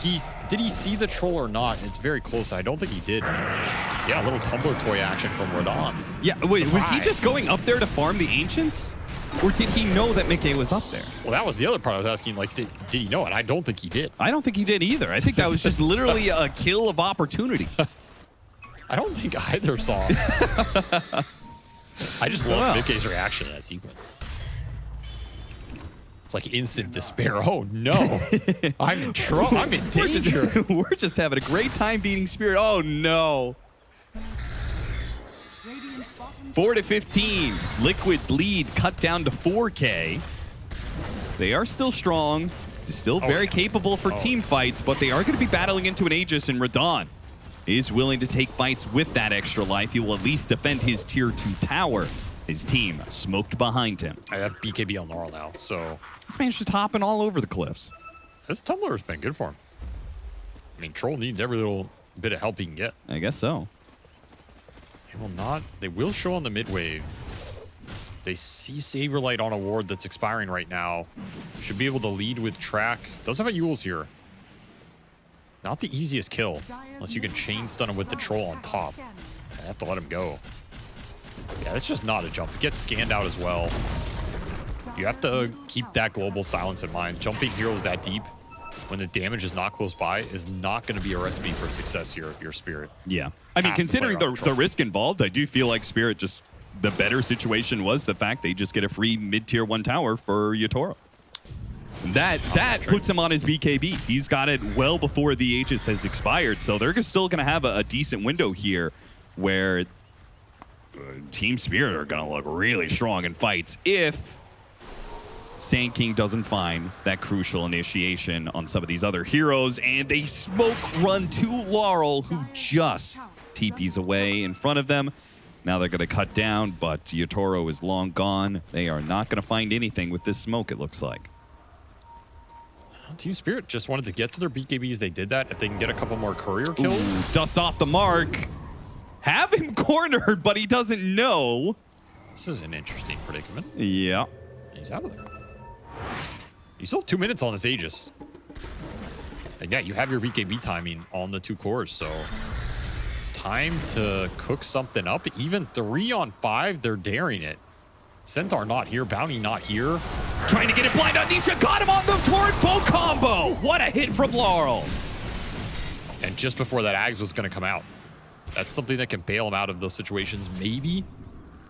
Speaker 14: he see the troll or not? It's very close. I don't think he did. Yeah, a little tumbler toy action from Radon.
Speaker 15: Yeah, wait, was he just going up there to farm the Ancients? Or did he know that Mickey was up there?
Speaker 14: Well, that was the other part I was asking. Like, did he know it? I don't think he did.
Speaker 15: I don't think he did either. I think that was just literally a kill of opportunity.
Speaker 14: I don't think either saw him. I just love Mickey's reaction to that sequence. It's like instant despair. Oh no, I'm in trouble. I'm in danger.
Speaker 15: We're just having a great time beating Spirit. Oh no. 4-15. Liquid's lead cut down to 4K. They are still strong. It's still very capable for team fights, but they are going to be battling into an Aegis, and Radon is willing to take fights with that extra life. He will at least defend his tier 2 tower. His team smoked behind him.
Speaker 14: I have BKB on Laurel now, so
Speaker 15: this man's just hopping all over the cliffs.
Speaker 14: This tumbler has been good for him. I mean, Troll needs every little bit of help he can get.
Speaker 15: I guess so.
Speaker 14: They will show on the mid wave. They see Saberlight on a ward that's expiring right now. Should be able to lead with track. Does have a Eul's here. Not the easiest kill, unless you can chain stun him with the troll on top. I have to let him go. Yeah, that's just not a jump. It gets scanned out as well. You have to keep that global silence in mind. Jumping heroes that deep when the damage is not close by is not going to be a recipe for success here if you're Spirit.
Speaker 15: Yeah. I mean, considering the risk involved, I do feel like Spirit just, the better situation was the fact they just get a free mid-tier 1 tower for Yatoro. That puts him on his BKB. He's got it well before the Aegis has expired, so they're still going to have a decent window here where Team Spirit are going to look really strong in fights if Sand King doesn't find that crucial initiation on some of these other heroes, and they smoke run to Laurel, who just TPs away in front of them. Now they're going to cut down, but Yatoro is long gone. They are not going to find anything with this smoke, it looks like.
Speaker 14: Team Spirit just wanted to get to their BKBs. They did that. If they can get a couple more courier kills.
Speaker 15: Ooh, dust off the mark. Have him cornered, but he doesn't know.
Speaker 14: This is an interesting predicament.
Speaker 15: Yeah.
Speaker 14: He's out of there. You still have 2 minutes on this Aegis. And yeah, you have your BKB timing on the 2 cores, so time to cook something up. Even 3 on 5, they're daring it. Centaur not here, Bounty not here.
Speaker 15: Trying to get it blind on Nisha, got him on the torrent bow combo. What a hit from Laurel.
Speaker 14: And just before that, Ags was going to come out. That's something that can bail him out of those situations, maybe.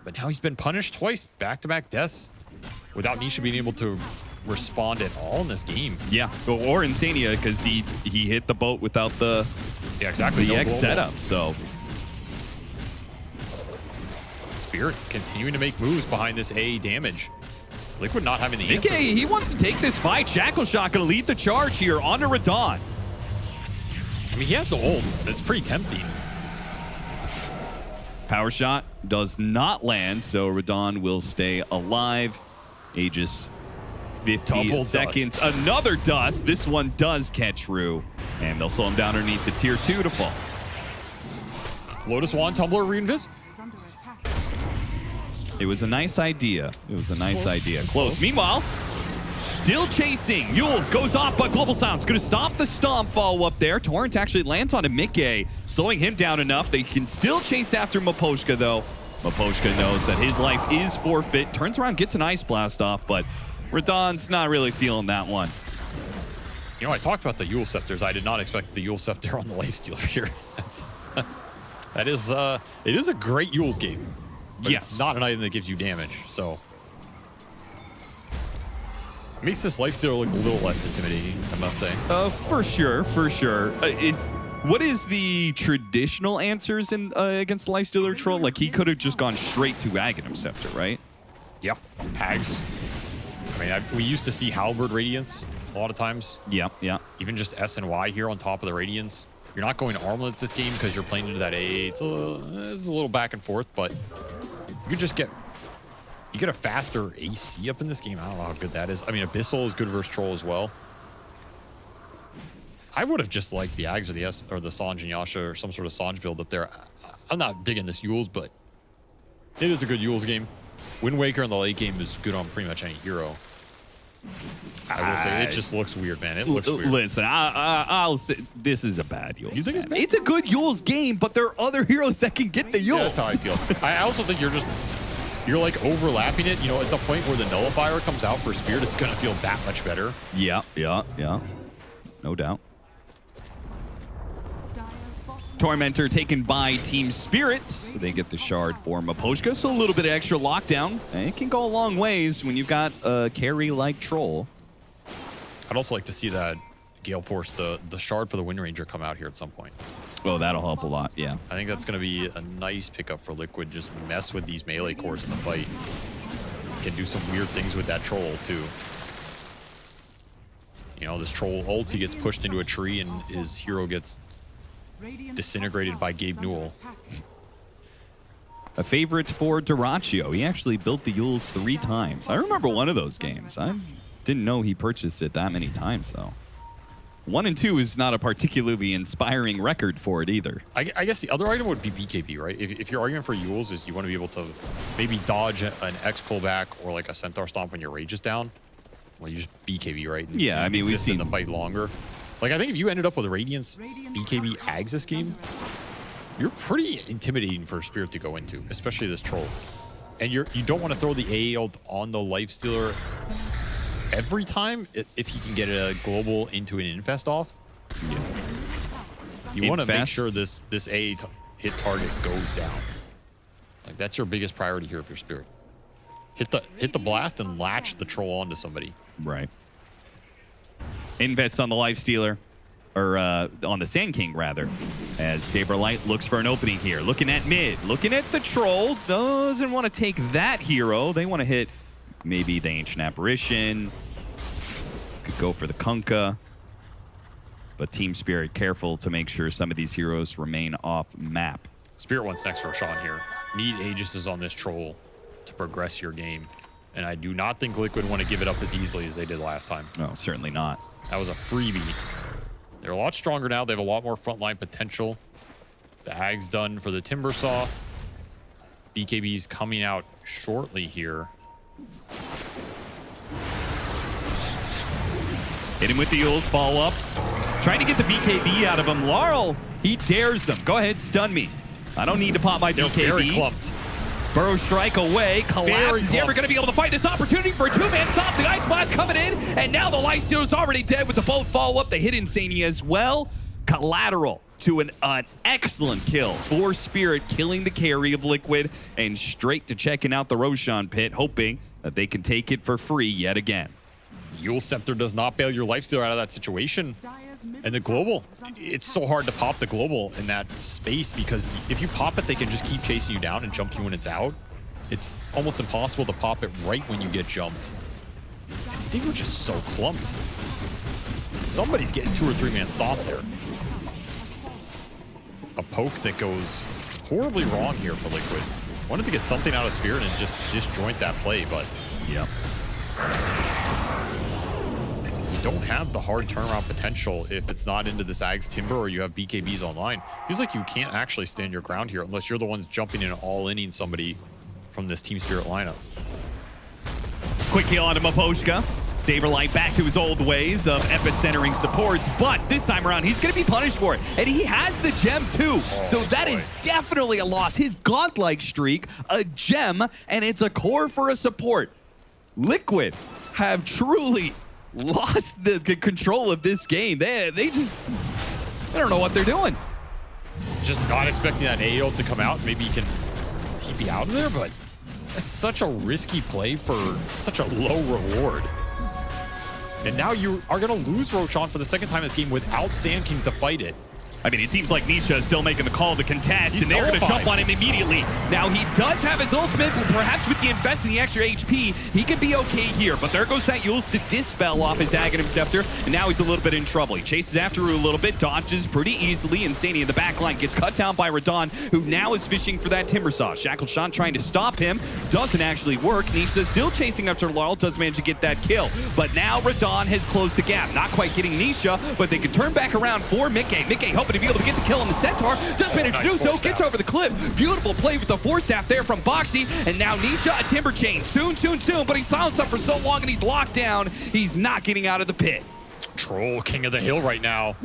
Speaker 14: But now he's been punished twice, back-to-back deaths, without Nisha being able to respond at all in this game.
Speaker 15: Yeah, or Insania, because he hit the boat without the the X setup, so.
Speaker 14: Spirit continuing to make moves behind this A damage. Liquid not having the answer.
Speaker 15: He wants to take this fight. Shackle Shot gonna lead the charge here onto Radon.
Speaker 14: I mean, he has the ult. It's pretty tempting.
Speaker 15: Power shot does not land, so Radon will stay alive. Aegis 50
Speaker 14: Double
Speaker 15: seconds.
Speaker 14: Dust.
Speaker 15: Another dust. This one does catch Rue, and they'll slow him down underneath the tier 2 to fall.
Speaker 14: Lotus Wand, Tumbler, Reinvis.
Speaker 15: It was a nice idea. It was a nice idea. Close. Meanwhile, still chasing. Yules goes off, but Global Sound's going to stop the stomp follow-up there. Torrent actually lands on a Mickey, slowing him down enough. They can still chase after Maposhka, though. Maposhka knows that his life is forfeit. Turns around, gets an Ice Blast off, but Radon's not really feeling that one.
Speaker 14: You know, I talked about the Yule Scepters. I did not expect the Yule Scepter on the Lifestealer here. It is a great Yule's game. But
Speaker 15: Yes.
Speaker 14: it's not an item that gives you damage, so. It makes this Lifestealer look a little less intimidating, I must say.
Speaker 15: For sure, for sure. What is the traditional answers in against Lifestealer Troll? Like, he could have just gone straight to Aghanim Scepter, right?
Speaker 14: Yeah, Hags. I mean, we used to see Halberd Radiance a lot of times.
Speaker 15: Yeah, yeah.
Speaker 14: Even just S and Y here on top of the Radiance. You're not going armlets this game because you're playing into that AA. It's a little back and forth, but you could just get a faster AC up in this game. I don't know how good that is. I mean, Abyssal is good versus Troll as well. I would have just liked the Ags or the S or the Sanj and Yasha or some sort of Sanj build up there. I'm not digging this Yules, but it is a good Yules game. Wind Waker in the late game is good on pretty much any hero. I will say it just looks weird, man. It looks weird.
Speaker 15: Listen, I'll say this is a bad Yules.
Speaker 14: You think it's bad?
Speaker 15: It's a good Yules game, but there are other heroes that can get the Yules.
Speaker 14: Yeah, that's how I feel. I also think you're like overlapping it. You know, at the point where the Nullifier comes out for Spirit, it's gonna feel that much better.
Speaker 15: Yeah. No doubt. Tormentor taken by Team Spirits. They get the shard for Maposhka, so a little bit of extra lockdown. It can go a long ways when you've got a carry like Troll.
Speaker 14: I'd also like to see that Gale Force, the shard for the Wind Ranger, come out here at some point.
Speaker 15: Oh, that'll help a lot, yeah.
Speaker 14: I think that's going to be a nice pickup for Liquid. Just mess with these melee cores in the fight. Can do some weird things with that Troll, too. You know, this Troll ult, he gets pushed into a tree and his hero gets disintegrated by Gabe Newell.
Speaker 15: A favorite for Duraccio. He actually built the Yules 3 times. I remember one of those games. I didn't know he purchased it that many times, though. 1 and 2 is not a particularly inspiring record for it either.
Speaker 14: I guess the other item would be BKB, right? If your argument for Yules is you want to be able to maybe dodge an X pullback or like a Centaur Stomp when your rage is down, well, you just BKB, right? And
Speaker 15: yeah, I mean, we've seen
Speaker 14: the fight longer. Like, I think if you ended up with a Radiance BKB Ags this game, you're pretty intimidating for Spirit to go into, especially this Troll. And you don't want to throw the AA ult on the Lifestealer every time if he can get a global into an infest off. Yeah. You want to make sure this AA hit target goes down. Like, that's your biggest priority here if you're Spirit. Hit the blast and latch the Troll onto somebody.
Speaker 15: Right. Invest on the Lifestealer, or on the Sand King, rather, as Saberlight looks for an opening here. Looking at mid, looking at the Troll. Doesn't want to take that hero. They want to hit maybe the Ancient Apparition. Could go for the Kunkka. But Team Spirit careful to make sure some of these heroes remain off map.
Speaker 14: Spirit wants next for a shot here. Need Aegises on this Troll to progress your game. And I do not think Liquid want to give it up as easily as they did last time.
Speaker 15: No, certainly not.
Speaker 14: That was a freebie. They're a lot stronger now. They have a lot more frontline potential. The Hag's done for the Timbersaw. BKB's coming out shortly here.
Speaker 15: Hit him with the Yules, follow up. Trying to get the BKB out of him. Laurel, he dares them. Go ahead, stun me. I don't need to pop my BKB.
Speaker 14: Very clumped.
Speaker 15: Burrow strike away, collapse. Is he ever going to be able to fight this opportunity for a 2-man stop? The Ice Blast coming in, and now the Lifestealer's already dead with the both follow-up. They hit Insania as well. Collateral to an excellent kill for Spirit, killing the carry of Liquid, and straight to checking out the Roshan pit, hoping that they can take it for free yet again.
Speaker 14: Yule Scepter does not bail your Lifestealer out of that situation. And the global, it's so hard to pop the global in that space because if you pop it, they can just keep chasing you down and jump you when it's out. It's almost impossible to pop it right when you get jumped. And they were just so clumped. Somebody's getting 2 or 3-man stop there. A poke that goes horribly wrong here for Liquid. Wanted to get something out of Spirit and just disjoint that play, but
Speaker 15: yep.
Speaker 14: You don't have the hard turnaround potential if it's not into this Ags Timber or you have BKBs online. Feels like you can't actually stand your ground here unless you're the ones jumping in and all-inning somebody from this Team Spirit lineup.
Speaker 15: Quick heal onto Maposhka. Saberlight back to his old ways of epicentering supports, but this time around, he's going to be punished for it. And he has the gem, too. So that is definitely a loss. His godlike streak, a gem, and it's a core for a support. Liquid have truly lost the control of this game. They don't know what they're doing.
Speaker 14: Just not expecting that AO to come out. Maybe he can TP out of there, but that's such a risky play for such a low reward. And now you are going to lose Roshan for the second time this game without Sand King to fight it.
Speaker 15: I mean, it seems like Nisha is still making the call to contest, and they're going to jump on him immediately. Now, he does have his ultimate, but perhaps with the invest in the extra HP, he could be okay here. But there goes that Yules to dispel off his Aghanim Scepter, and now he's a little bit in trouble. He chases after Rue a little bit, dodges pretty easily, and Sani in the back line gets cut down by Radon, who now is fishing for that Timber Saw. Shackleshot trying to stop him, doesn't actually work. Nisha still chasing after Laurel, does manage to get that kill. But now Radon has closed the gap. Not quite getting Nisha, but they can turn back around for Mickey. Mickey hoping to be able to get the kill on the Centaur, does manage to do so, gets over the cliff. Beautiful play with the Force Staff there from Boxy, and now Nisha a Timber Chain. Soon, but he's silenced up for so long and he's locked down. He's not getting out of the pit.
Speaker 14: Troll king of the hill right now.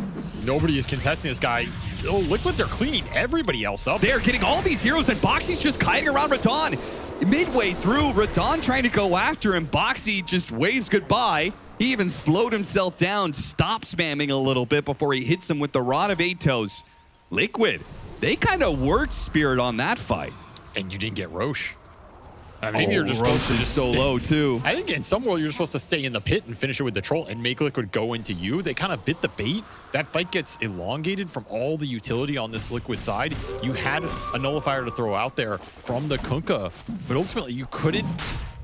Speaker 14: Nobody is contesting this guy. Oh, Liquid, they're cleaning everybody else up.
Speaker 15: They're getting all these heroes, and Boxy's just kiting around Radon. Midway through, Radon trying to go after him. Boxy just waves goodbye. He even slowed himself down, stopped spamming a little bit before he hits him with the Rod of Eight Toes. Liquid, they kind of worked Spirit on that fight.
Speaker 14: And you didn't get Roche. I mean, maybe you're just
Speaker 15: Roche is so low, too.
Speaker 14: I think in some world, you're supposed to stay in the pit and finish it with the troll and make Liquid go into you. They kind of bit the bait. That fight gets elongated from all the utility on this Liquid side. You had a nullifier to throw out there from the Kunkka, but ultimately, you couldn't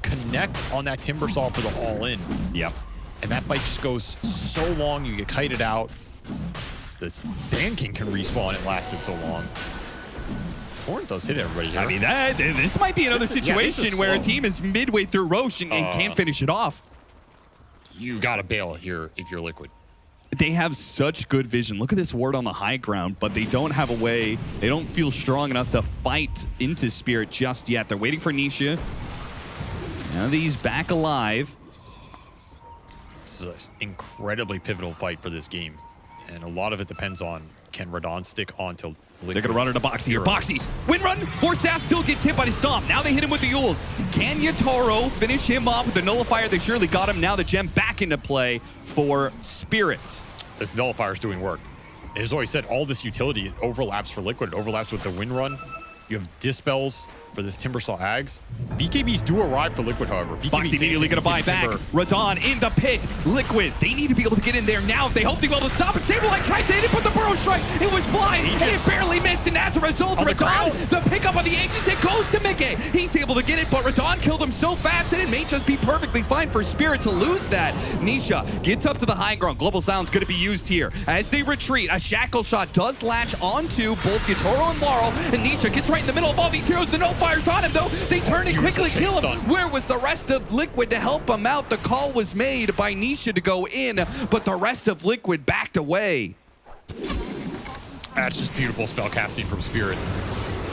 Speaker 14: connect on that Timber Saw for the all-in.
Speaker 15: Yep.
Speaker 14: And that fight just goes so long, you get kited out. The Sand King can respawn, it lasted so long. Torrent does hit everybody here.
Speaker 15: I mean, this might be another situation where a team is midway through Roche and can't finish it off.
Speaker 14: You gotta bail here if you're Liquid.
Speaker 15: They have such good vision. Look at this ward on the high ground, but they don't have a way. They don't feel strong enough to fight into Spirit just yet. They're waiting for Nisha. Now these back alive.
Speaker 14: This is an incredibly pivotal fight for this game. And a lot of it depends on, can Radon stick on to Liquid's
Speaker 15: They're going to run into Boxy here. Boxy, win run. Force Staff still gets hit by the Stomp. Now they hit him with the Yules. Can Yatoro finish him off with the Nullifier? They surely got him. Now the gem back into play for Spirit.
Speaker 14: This Nullifier's doing work. As always said, all this utility, it overlaps for Liquid. It overlaps with the win run. You have Dispels for this Timbersaw Ags. BKBs do arrive for Liquid, however.
Speaker 15: Boxy immediately going to buy back. Radon in the pit. Liquid, they need to be able to get in there now if they hope to be able to stop it. Saberlight tries to hit it, but the Burrow Strike, it was blind, and it barely missed, and as a result, Radon, the pickup of the Aegis, it goes to Mickey. He's able to get it, but Radon killed him so fast that it may just be perfectly fine for Spirit to lose that. Nisha gets up to the high ground. Global Sound's going to be used here. As they retreat, a Shackle Shot does latch onto both Yatoro and Laurel, and Nisha gets right in the middle of all these heroes. The no fires on him, though. They turn and quickly kill him. Where was the rest of Liquid to help him out? The call was made by Nisha to go in, but the rest of Liquid backed away.
Speaker 14: That's just beautiful spell casting from Spirit.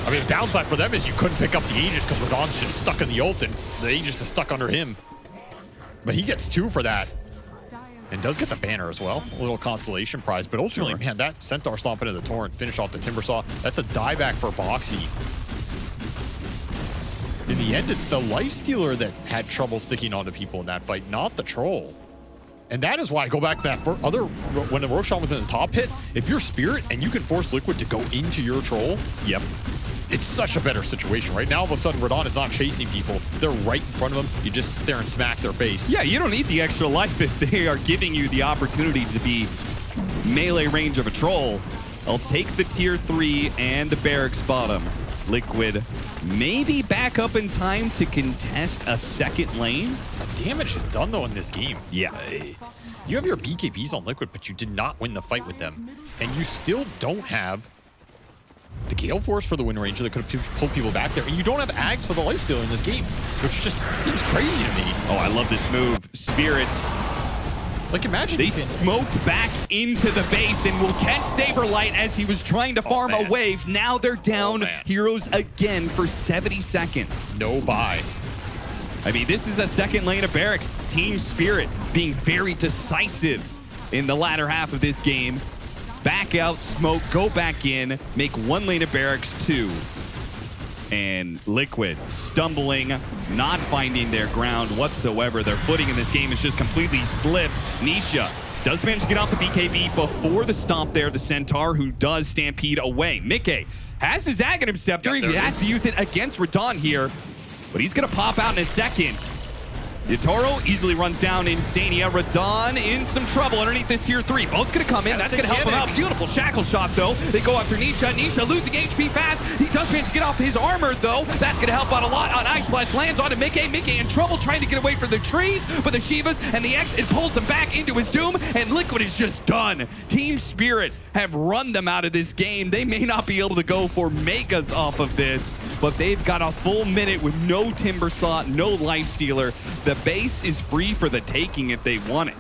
Speaker 14: I mean, the downside for them is you couldn't pick up the Aegis because Radon's just stuck in the ult and the Aegis is stuck under him. But he gets 2 for that. And does get the banner as well. A little consolation prize. But ultimately, man, that Centaur stomp into the Torrent, finish off the Timbersaw. That's a dieback for Boxy. In the end, it's the Lifestealer that had trouble sticking onto people in that fight, not the Troll. And that is why I go back to that when the Roshan was in the top hit, if you're Spirit and you can force Liquid to go into your Troll,
Speaker 15: yep,
Speaker 14: it's such a better situation. Right now, all of a sudden, Radon is not chasing people. They're right in front of them. You just sit there and smack their face.
Speaker 15: Yeah, you don't need the extra life if they are giving you the opportunity to be melee range of a Troll. I'll take the tier 3 and the Barracks bottom. Liquid maybe back up in time to contest a second lane.
Speaker 14: Damage is done, though, in this game.
Speaker 15: Yeah.
Speaker 14: You have your BKBs on Liquid, but you did not win the fight with them. And you still don't have the Gale Force for the win range that could have pulled people back there. And you don't have Ags for the Lifestealer in this game, which just seems crazy to me.
Speaker 15: Oh, I love this move. Spirits.
Speaker 14: Like, imagine
Speaker 15: they smoked back into the base and will catch Saberlight as he was trying to farm a wave. Now they're down heroes again for 70 seconds.
Speaker 14: No buy.
Speaker 15: I mean, this is a second lane of Barracks. Team Spirit being very decisive in the latter half of this game. Back out, smoke, go back in, make 1 lane of Barracks 2. And Liquid stumbling, not finding their ground whatsoever. Their footing in this game is just completely slipped. Nisha does manage to get off the BKB before the stomp there. The Centaur, who does stampede away. Mickey has his Aghanim Scepter. He has to use it against Radon here, but he's going to pop out in a second. Yatoro easily runs down Insania. Radon in some trouble underneath this tier 3. Boat's going to come in. That's going to help him out. Beautiful shackle shot, though. They go after Nisha. Nisha losing HP fast. He does manage to get off his armor, though. That's going to help out a lot on Ice Splash. Lands onto Mickey. Mickey in trouble trying to get away from the trees, but the Shivas and the X, it pulls him back into his doom, and Liquid is just done. Team Spirit have run them out of this game. They may not be able to go for megas off of this, but they've got a full minute with no Timbersaw, no Lifestealer. The base is free for the taking if they want it.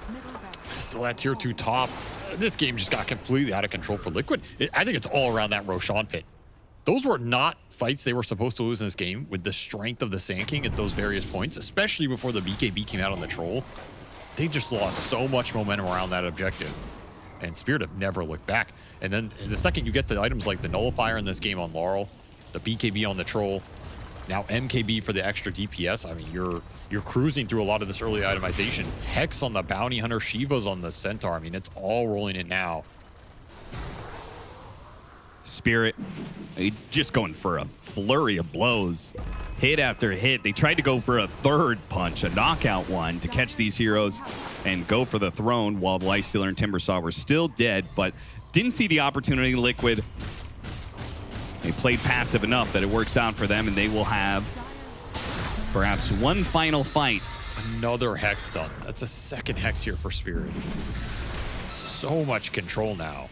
Speaker 14: Still at tier 2 top. This game just got completely out of control for Liquid. I think it's all around that Roshan pit. Those were not fights they were supposed to lose in this game with the strength of the Sand King at those various points, especially before the BKB came out on the Troll. They just lost so much momentum around that objective. And Spirit have never looked back. And then the second you get the items like the Nullifier in this game on Laurel, the BKB on the Troll, now MKB for the extra DPS, I mean, you're cruising through a lot of this early itemization. Hex on the Bounty Hunter, Shiva's on the Centaur. I mean, it's all rolling in now.
Speaker 15: Spirit just going for a flurry of blows. Hit after hit. They tried to go for a third punch, a knockout one, to catch these heroes and go for the throne while Lifestealer and Timbersaw were still dead, but didn't see the opportunity. Liquid, they played passive enough that it works out for them, and they will have perhaps one final fight.
Speaker 14: Another Hex done. That's a second Hex here for Spirit. So much control now.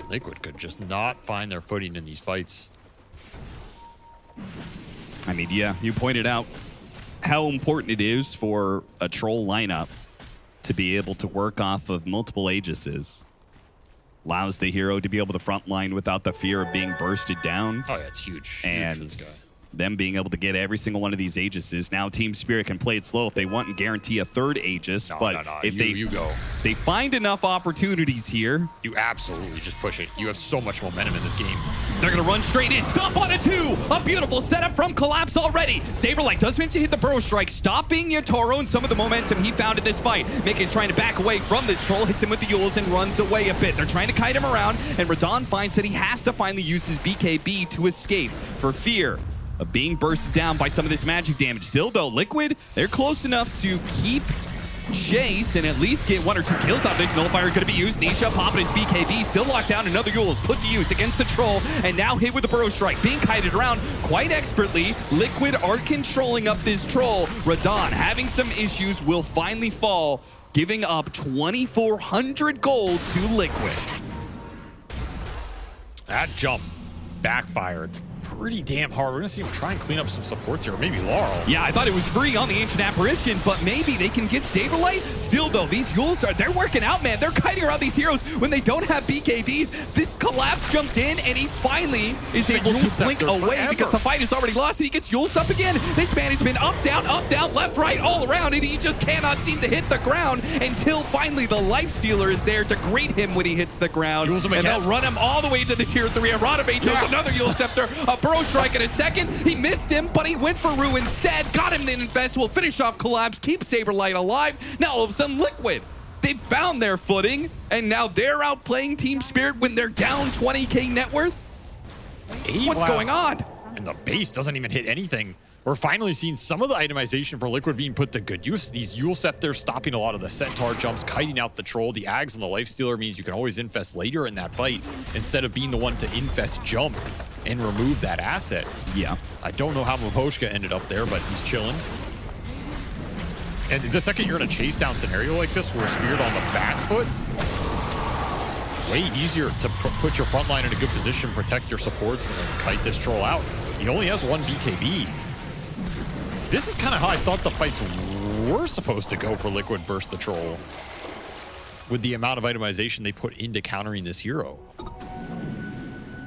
Speaker 14: Liquid could just not find their footing in these fights.
Speaker 15: I mean, yeah, you pointed out how important it is for a Troll lineup to be able to work off of multiple Aegises. Allows the hero to be able to frontline without the fear of being bursted down.
Speaker 14: Oh, yeah, it's huge.
Speaker 15: And
Speaker 14: huge for this guy.
Speaker 15: Them being able to get every single one of these Aegises. Now Team Spirit can play it slow if they want and guarantee a third Aegis.
Speaker 14: No,
Speaker 15: but
Speaker 14: no.
Speaker 15: if
Speaker 14: you go.
Speaker 15: they find enough opportunities here,
Speaker 14: you absolutely just push it. You have so much momentum in this game.
Speaker 15: they're going to run straight in. Stomp on a 2. A beautiful setup from Collapse already. Saberlight does manage to hit the Burrow Strike, stopping Yatoro and some of the momentum he found in this fight. Mick is trying to back away from this Troll, hits him with the Yules and runs away a bit. They're trying to kite him around, and Radon finds that he has to finally use his BKB to escape for fear of being bursted down by some of this magic damage. Still, though, Liquid, they're close enough to keep chase and at least get 1 or 2 kills out. This Nullifier going to be used. Nisha popping his BKB, still locked down. Another Yules put to use against the Troll, and now hit with the Burrow Strike. Being kited around quite expertly. Liquid are controlling up this Troll. Radon, having some issues, will finally fall, giving up 2,400 gold to Liquid.
Speaker 14: That jump backfired pretty damn hard. We're gonna see him try and clean up some supports here, or maybe Laurel.
Speaker 15: Yeah, I thought it was free on the Ancient Apparition, but maybe they can get Saberlight. Still, though, these Yules they're working out, man. They're kiting around these heroes when they don't have BKBs. This Collapse jumped in, and he finally is able to blink away because the fight is already lost, and he gets Yules up again. This man has been up, down, left, right, all around, and he just cannot seem to hit the ground until finally the Lifestealer is there to greet him when he hits the ground. And they'll run him all the way to the tier 3. Aurora another Yule Scepter, a Burrow Strike in a second. He missed him, but he went for Rue instead. Got him the Infest. Will finish off Collapse, keep Saberlight alive. Now all of a sudden, Liquid, they've found their footing, and now they're outplaying Team Spirit when they're down 20k net worth. What's going on?
Speaker 14: And the base doesn't even hit anything. We're finally seeing some of the itemization for Liquid being put to good use. These Yule Scepters stopping a lot of the Centaur jumps, kiting out the Troll. The Ags and the Lifestealer means you can always infest later in that fight instead of being the one to infest jump and remove that asset.
Speaker 15: Yeah.
Speaker 14: I don't know how Maposhka ended up there, but he's chilling. And the second you're in a chase down scenario like this where Spirit on the back foot, way easier to put your front line in a good position, protect your supports, and kite this Troll out. He only has 1 BKB. This is kind of how I thought the fights were supposed to go for Liquid versus the Troll, with the amount of itemization they put into countering this hero.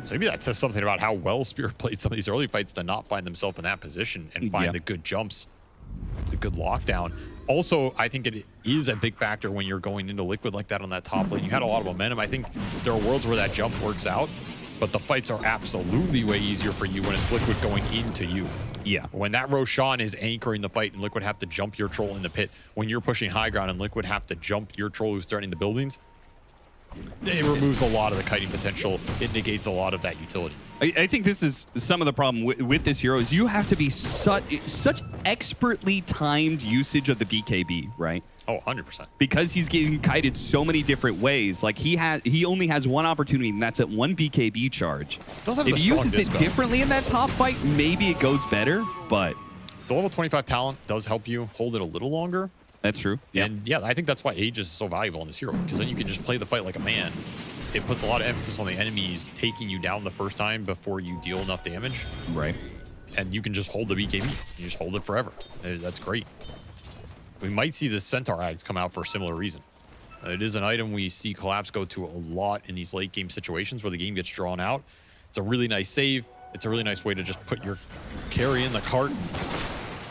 Speaker 14: So maybe that says something about how well Spirit played some of these early fights to not find themselves in that position and find the good jumps, the good lockdown. Also, I think it is a big factor when you're going into Liquid like that on that top lane. You had a lot of momentum. I think there are worlds where that jump works out, but the fights are absolutely way easier for you when it's Liquid going into you.
Speaker 15: Yeah.
Speaker 14: When that Roshan is anchoring the fight and Liquid have to jump your troll in the pit, when you're pushing high ground and Liquid have to jump your troll who's threatening the buildings, it removes a lot of the kiting potential. It negates a lot of that utility.
Speaker 15: I think this is some of the problem with this hero is you have to be such expertly timed usage of the BKB, right?
Speaker 14: Oh, 100%.
Speaker 15: Because he's getting kited so many different ways. Like he only has one opportunity, and that's at one BKB charge.
Speaker 14: Does have
Speaker 15: if he uses it differently in that top fight, maybe it goes better, but...
Speaker 14: The level 25 talent does help you hold it a little longer.
Speaker 15: That's true.
Speaker 14: And yeah, I think that's why Age is so valuable in this hero, because then you can just play the fight like a man. It puts a lot of emphasis on the enemies taking you down the first time before you deal enough damage.
Speaker 15: Right.
Speaker 14: And you can just hold the BKB. You just hold it forever. That's great. We might see the Centaur Ags come out for a similar reason. It is an item we see Collapse go to a lot in these late game situations where the game gets drawn out. It's a really nice save. It's a really nice way to just put your carry in the cart.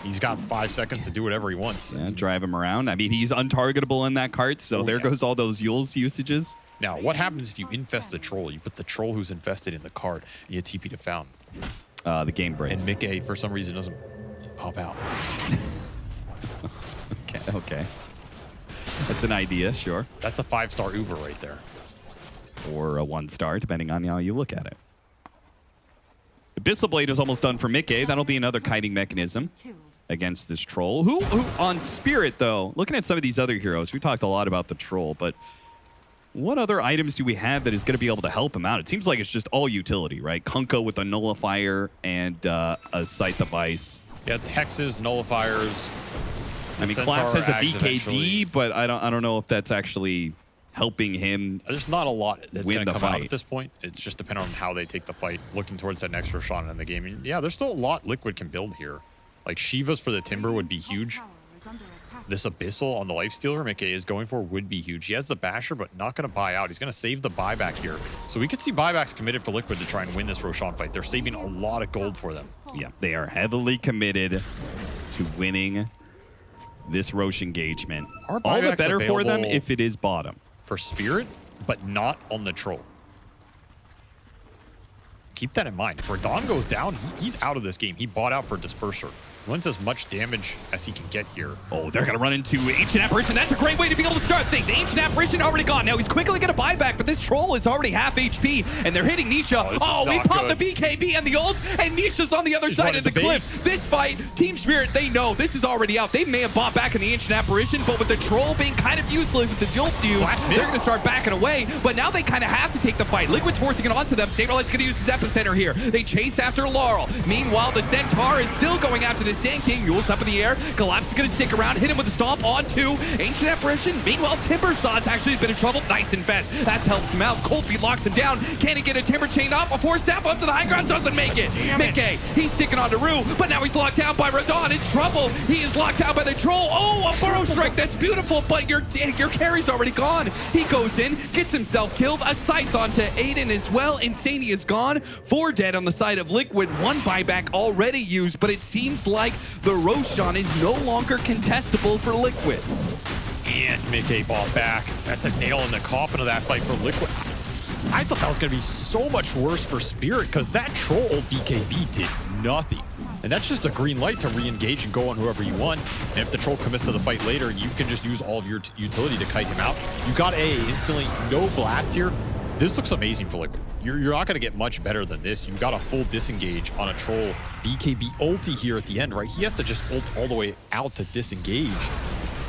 Speaker 14: He's got 5 seconds to do whatever he wants.
Speaker 15: Yeah, drive him around. I mean, he's untargetable in that cart, so there goes all those Yule's usages.
Speaker 14: Now, what happens if you infest the troll? You put the troll who's infested in the cart, and you TP to Fountain.
Speaker 15: The game breaks.
Speaker 14: And Mickey, for some reason, doesn't pop out.
Speaker 15: Okay. That's an idea, sure.
Speaker 14: That's a 5-star Uber right there.
Speaker 15: Or a 1-star, depending on how you look at it. Abyssal Blade is almost done for Mickey. That'll be another kiting mechanism against this troll. Who on Spirit, though, looking at some of these other heroes, we talked a lot about the troll, but what other items do we have that is going to be able to help him out? It seems like it's just all utility, right? Kunkka with a nullifier and a Scythe of Ice.
Speaker 14: Yeah, it's hexes, nullifiers.
Speaker 15: I mean, Collapse has a BKB, but I don't know if that's actually helping him.
Speaker 14: There's not a lot that's going to come out at
Speaker 15: fight.
Speaker 14: this point. It's just depending on how they take the fight, looking towards that next Roshan in the game. And yeah, there's still a lot Liquid can build here. Like Shivas for the Timber would be huge. This Abyssal on the Lifestealer Mickey is going for would be huge. He has the Basher, but not going to buy out. He's going to save the buyback here. So we could see buybacks committed for Liquid to try and win this Roshan fight. They're saving a lot of gold for them.
Speaker 15: Yeah, they are heavily committed to winning this Roche engagement. All the better for them if it is bottom.
Speaker 14: For Spirit, but not on the troll. Keep that in mind. If Radon goes down, he's out of this game. He bought out for Disperser. He wants as much damage as he can get here.
Speaker 15: Oh, they're going to run into Ancient Apparition. That's a great way to be able to start things. The Ancient Apparition already gone. Now he's quickly going to buy back, but this troll is already half HP, and they're hitting Nisha. Oh, we popped the BKB and the ult, and Nisha's on the other side of the cliff. This fight, Team Spirit, they know this is already out. They may have bought back in the Ancient Apparition, but with the troll being kind of useless with the Jolt fuse, they're going to start backing away, but now they kind of have to take the fight. Liquid's forcing it onto them. Saberlight's going to use his epicenter here. They chase after Laurel. Meanwhile, the Centaur is still going after the Sand King. Yule's up in the air. Collapse is going to stick around, hit him with a stomp on 2. Ancient Apparition. Meanwhile, Timbersaw's actually a bit of trouble. Nice and fast. That helps him out. Cold Feet locks him down. Can he get a Timber chain off? A 4-staff up to the high ground. Doesn't make it. Mickey, he's sticking on to Rue, but now he's locked down by Radon. It's trouble. He is locked down by the troll. Oh, a Burrow Strike. That's beautiful, but your carry's already gone. He goes in, gets himself killed. A Scythe onto Aiden as well. Insania is gone. 4 dead on the side of Liquid. 1 buyback already used, but it seems like the Roshan is no longer contestable for Liquid.
Speaker 14: And Mickey bought back. That's a nail in the coffin of that fight for Liquid. I thought that was going to be so much worse for Spirit because that troll BKB did nothing. And that's just a green light to re-engage and go on whoever you want. And if the troll commits to the fight later, you can just use all of your utility to kite him out. You got instantly no blast here. This looks amazing for Liquid. You're not going to get much better than this. You got a full disengage on a troll BKB ulti here at the end, right? He has to just ult all the way out to disengage.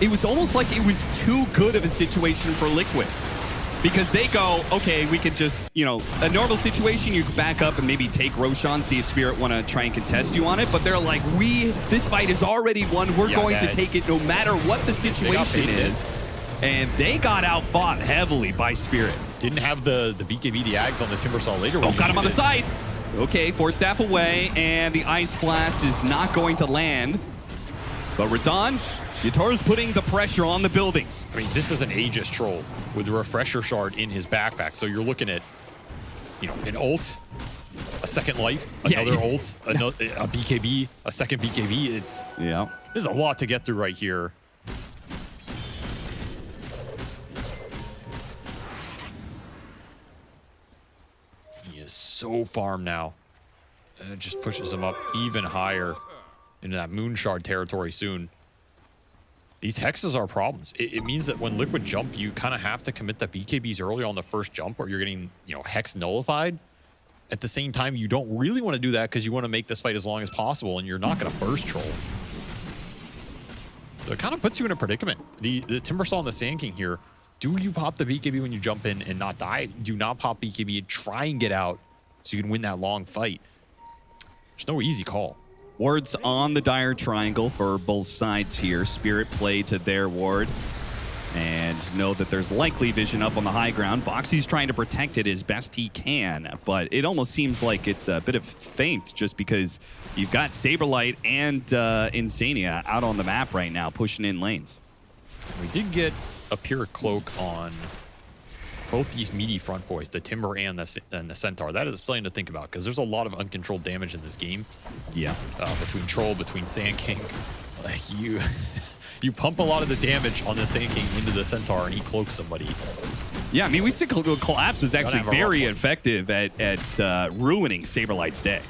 Speaker 15: It was almost like it was too good of a situation for Liquid. Because they go, okay, we could just, a normal situation, you could back up and maybe take Roshan, see if Spirit want to try and contest you on it. But they're like, this fight is already won. We're going to take it no matter what the situation is. And they got outfought heavily by Spirit.
Speaker 14: Didn't have the BKB, the Ags on the Timbersaw later.
Speaker 15: Oh, got him on the side. Okay, 4-staff away, and the Ice Blast is not going to land. But Radon, Yataro's putting the pressure on the buildings.
Speaker 14: I mean, this is an Aegis troll with a Refresher Shard in his backpack. So you're looking at, an ult, a second life, another ult, a BKB, a second BKB. There's a lot to get through right here. so farm now. And it just pushes them up even higher into that Moonshard territory soon. These hexes are problems. It means that when Liquid jump, you kind of have to commit the BKBs early on the first jump or you're getting, you know, hex nullified. At the same time, you don't really want to do that because you want to make this fight as long as possible and you're not going to burst troll. So it kind of puts you in a predicament. The Timbersaw and the Sand King here, do you pop the BKB when you jump in and not die? Do not pop BKB and try and get out so you can win that long fight. There's no easy call.
Speaker 15: Wards on the dire triangle for both sides here. Spirit play to their ward. And know that there's likely vision up on the high ground. Boxy's trying to protect it as best he can, but it almost seems like it's a bit of feint just because you've got Saberlight and Insania out on the map right now, pushing in lanes.
Speaker 14: We did get a pure cloak on both these meaty front boys, the Timber and the Centaur. That is something to think about because there's a lot of uncontrolled damage in this game.
Speaker 15: Yeah.
Speaker 14: Between Troll, between Sand King. Like you pump a lot of the damage on the Sand King into the Centaur and he cloaks somebody.
Speaker 15: Yeah, I mean, we see Collapse was actually very effective at ruining Saberlight's day.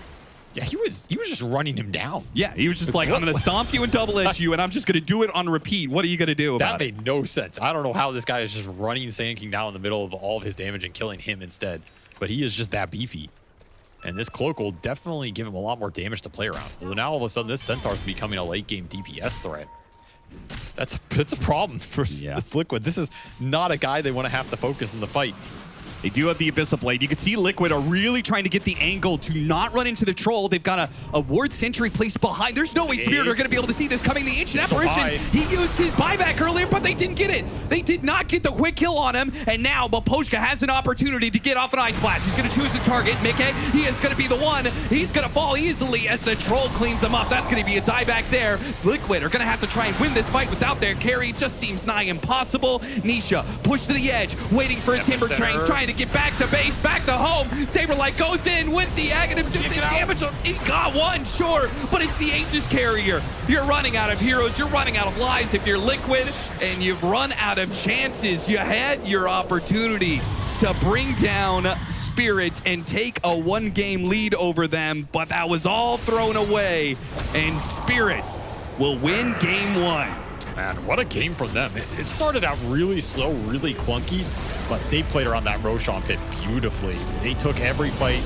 Speaker 14: Yeah, he was just running him down.
Speaker 15: Yeah, he was just like, I'm going to stomp you and double edge you, and I'm just going to do it on repeat. What are you going to do about it?
Speaker 14: That made no sense. I don't know how this guy is just running Sand King down in the middle of all of his damage and killing him instead. But he is just that beefy. And this cloak will definitely give him a lot more damage to play around. So now all of a sudden, this Centaur is becoming a late game DPS threat. That's a problem for Liquid. This is not a guy they want to have to focus in the fight.
Speaker 15: They do have the Abyssal Blade. You can see Liquid are really trying to get the angle to not run into the Troll. They've got a Ward Sentry placed behind. There's no way Spirit are going to be able to see this coming. The Ancient Apparition, he used his buyback earlier, but they didn't get it. They did not get the quick kill on him, and now Maposhka has an opportunity to get off an Ice Blast. He's going to choose his target. Mickey, he is going to be the one. He's going to fall easily as the Troll cleans him up. That's going to be a dieback there. Liquid are going to have to try and win this fight without their carry. Just seems nigh impossible. Nisha, push to the edge, waiting for a Timber Train, trying to get back to base. Back to home. Saberlight goes in with the Aghanim's damage. He got one, sure, but it's the Aegis carrier. You're running out of heroes. You're running out of lives if you're Liquid, and you've run out of chances. You had your opportunity to bring down Spirit and take a one-game lead over them, but that was all thrown away, and Spirit will win game one.
Speaker 14: Man, what a game from them. It started out really slow, really clunky, but they played around that Roshan pit beautifully. They took every fight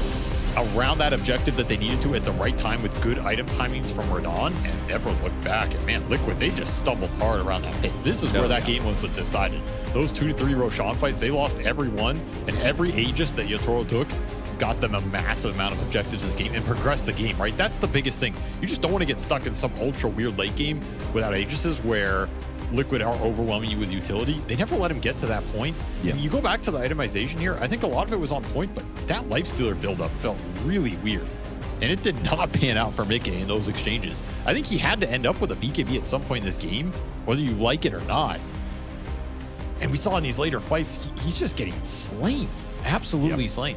Speaker 14: around that objective that they needed to at the right time with good item timings from Radon and never looked back. And man, Liquid, they just stumbled hard around that pit. This is where that game was decided. Those 2 to 3 Roshan fights, they lost every one, and every Aegis that Yatoro took got them a massive amount of objectives in this game and progressed the game, right? That's the biggest thing. You just don't want to get stuck in some ultra weird late game without Aegises where Liquid are overwhelming you with utility. They never let him get to that point. Yeah. You go back to the itemization here, I think a lot of it was on point, but that Lifestealer buildup felt really weird. And it did not pan out for Mickey in those exchanges. I think he had to end up with a BKB at some point in this game, whether you like it or not. And we saw in these later fights, he's just getting slain. Absolutely slain.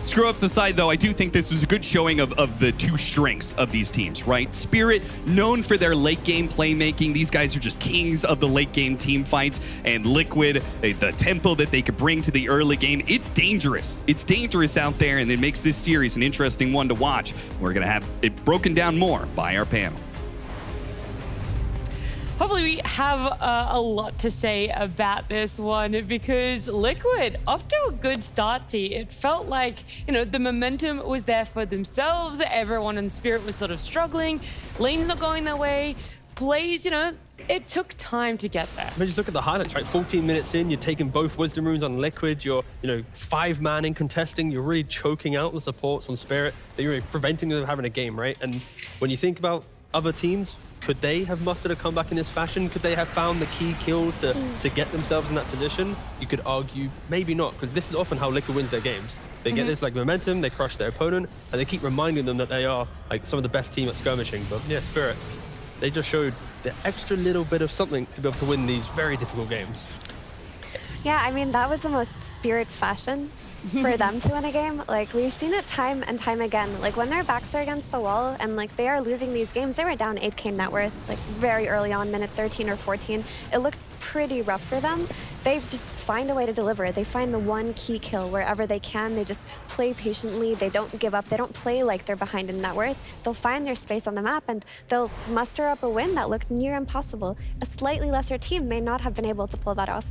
Speaker 15: Screw ups aside, though, I do think this was a good showing of the two strengths of these teams, right? Spirit, known for their late game playmaking. These guys are just kings of the late game team fights. And Liquid, the tempo that they could bring to the early game, it's dangerous. It's dangerous out there, and it makes this series an interesting one to watch. We're going to have it broken down more by our panel.
Speaker 1: Hopefully we have a lot to say about this one because Liquid, off to a good start, T. It felt like, you know, the momentum was there for themselves. Everyone in Spirit was sort of struggling. Lane's not going their way. Plays, you know, it took time to get there.
Speaker 4: I mean, just look at the highlights, right? 14 minutes in, you're taking both Wisdom Runes on Liquid. You're, you know, 5-man contesting. You're really choking out the supports on Spirit. You're really preventing them from having a game, right? And when you think about other teams, could they have mustered a comeback in this fashion? Could they have found the key kills to get themselves in that position? You could argue maybe not, because this is often how Liquid wins their games. They get this like momentum, they crush their opponent, and they keep reminding them that they are like some of the best team at skirmishing. But yeah, Spirit, they just showed the extra little bit of something to be able to win these very difficult games.
Speaker 3: Yeah, I mean, that was the most Spirit fashion for them to win a game. Like, we've seen it time and time again. Like, when their backs are against the wall and like they are losing these games, they were down 8k net worth like very early on, minute 13 or 14. It looked pretty rough for them. They've just find a way to deliver. They find the one key kill wherever they can. They just play patiently. They don't give up. They don't play like they're behind in net worth. They'll find their space on the map and they'll muster up a win that looked near impossible. A slightly lesser team may not have been able to pull that off.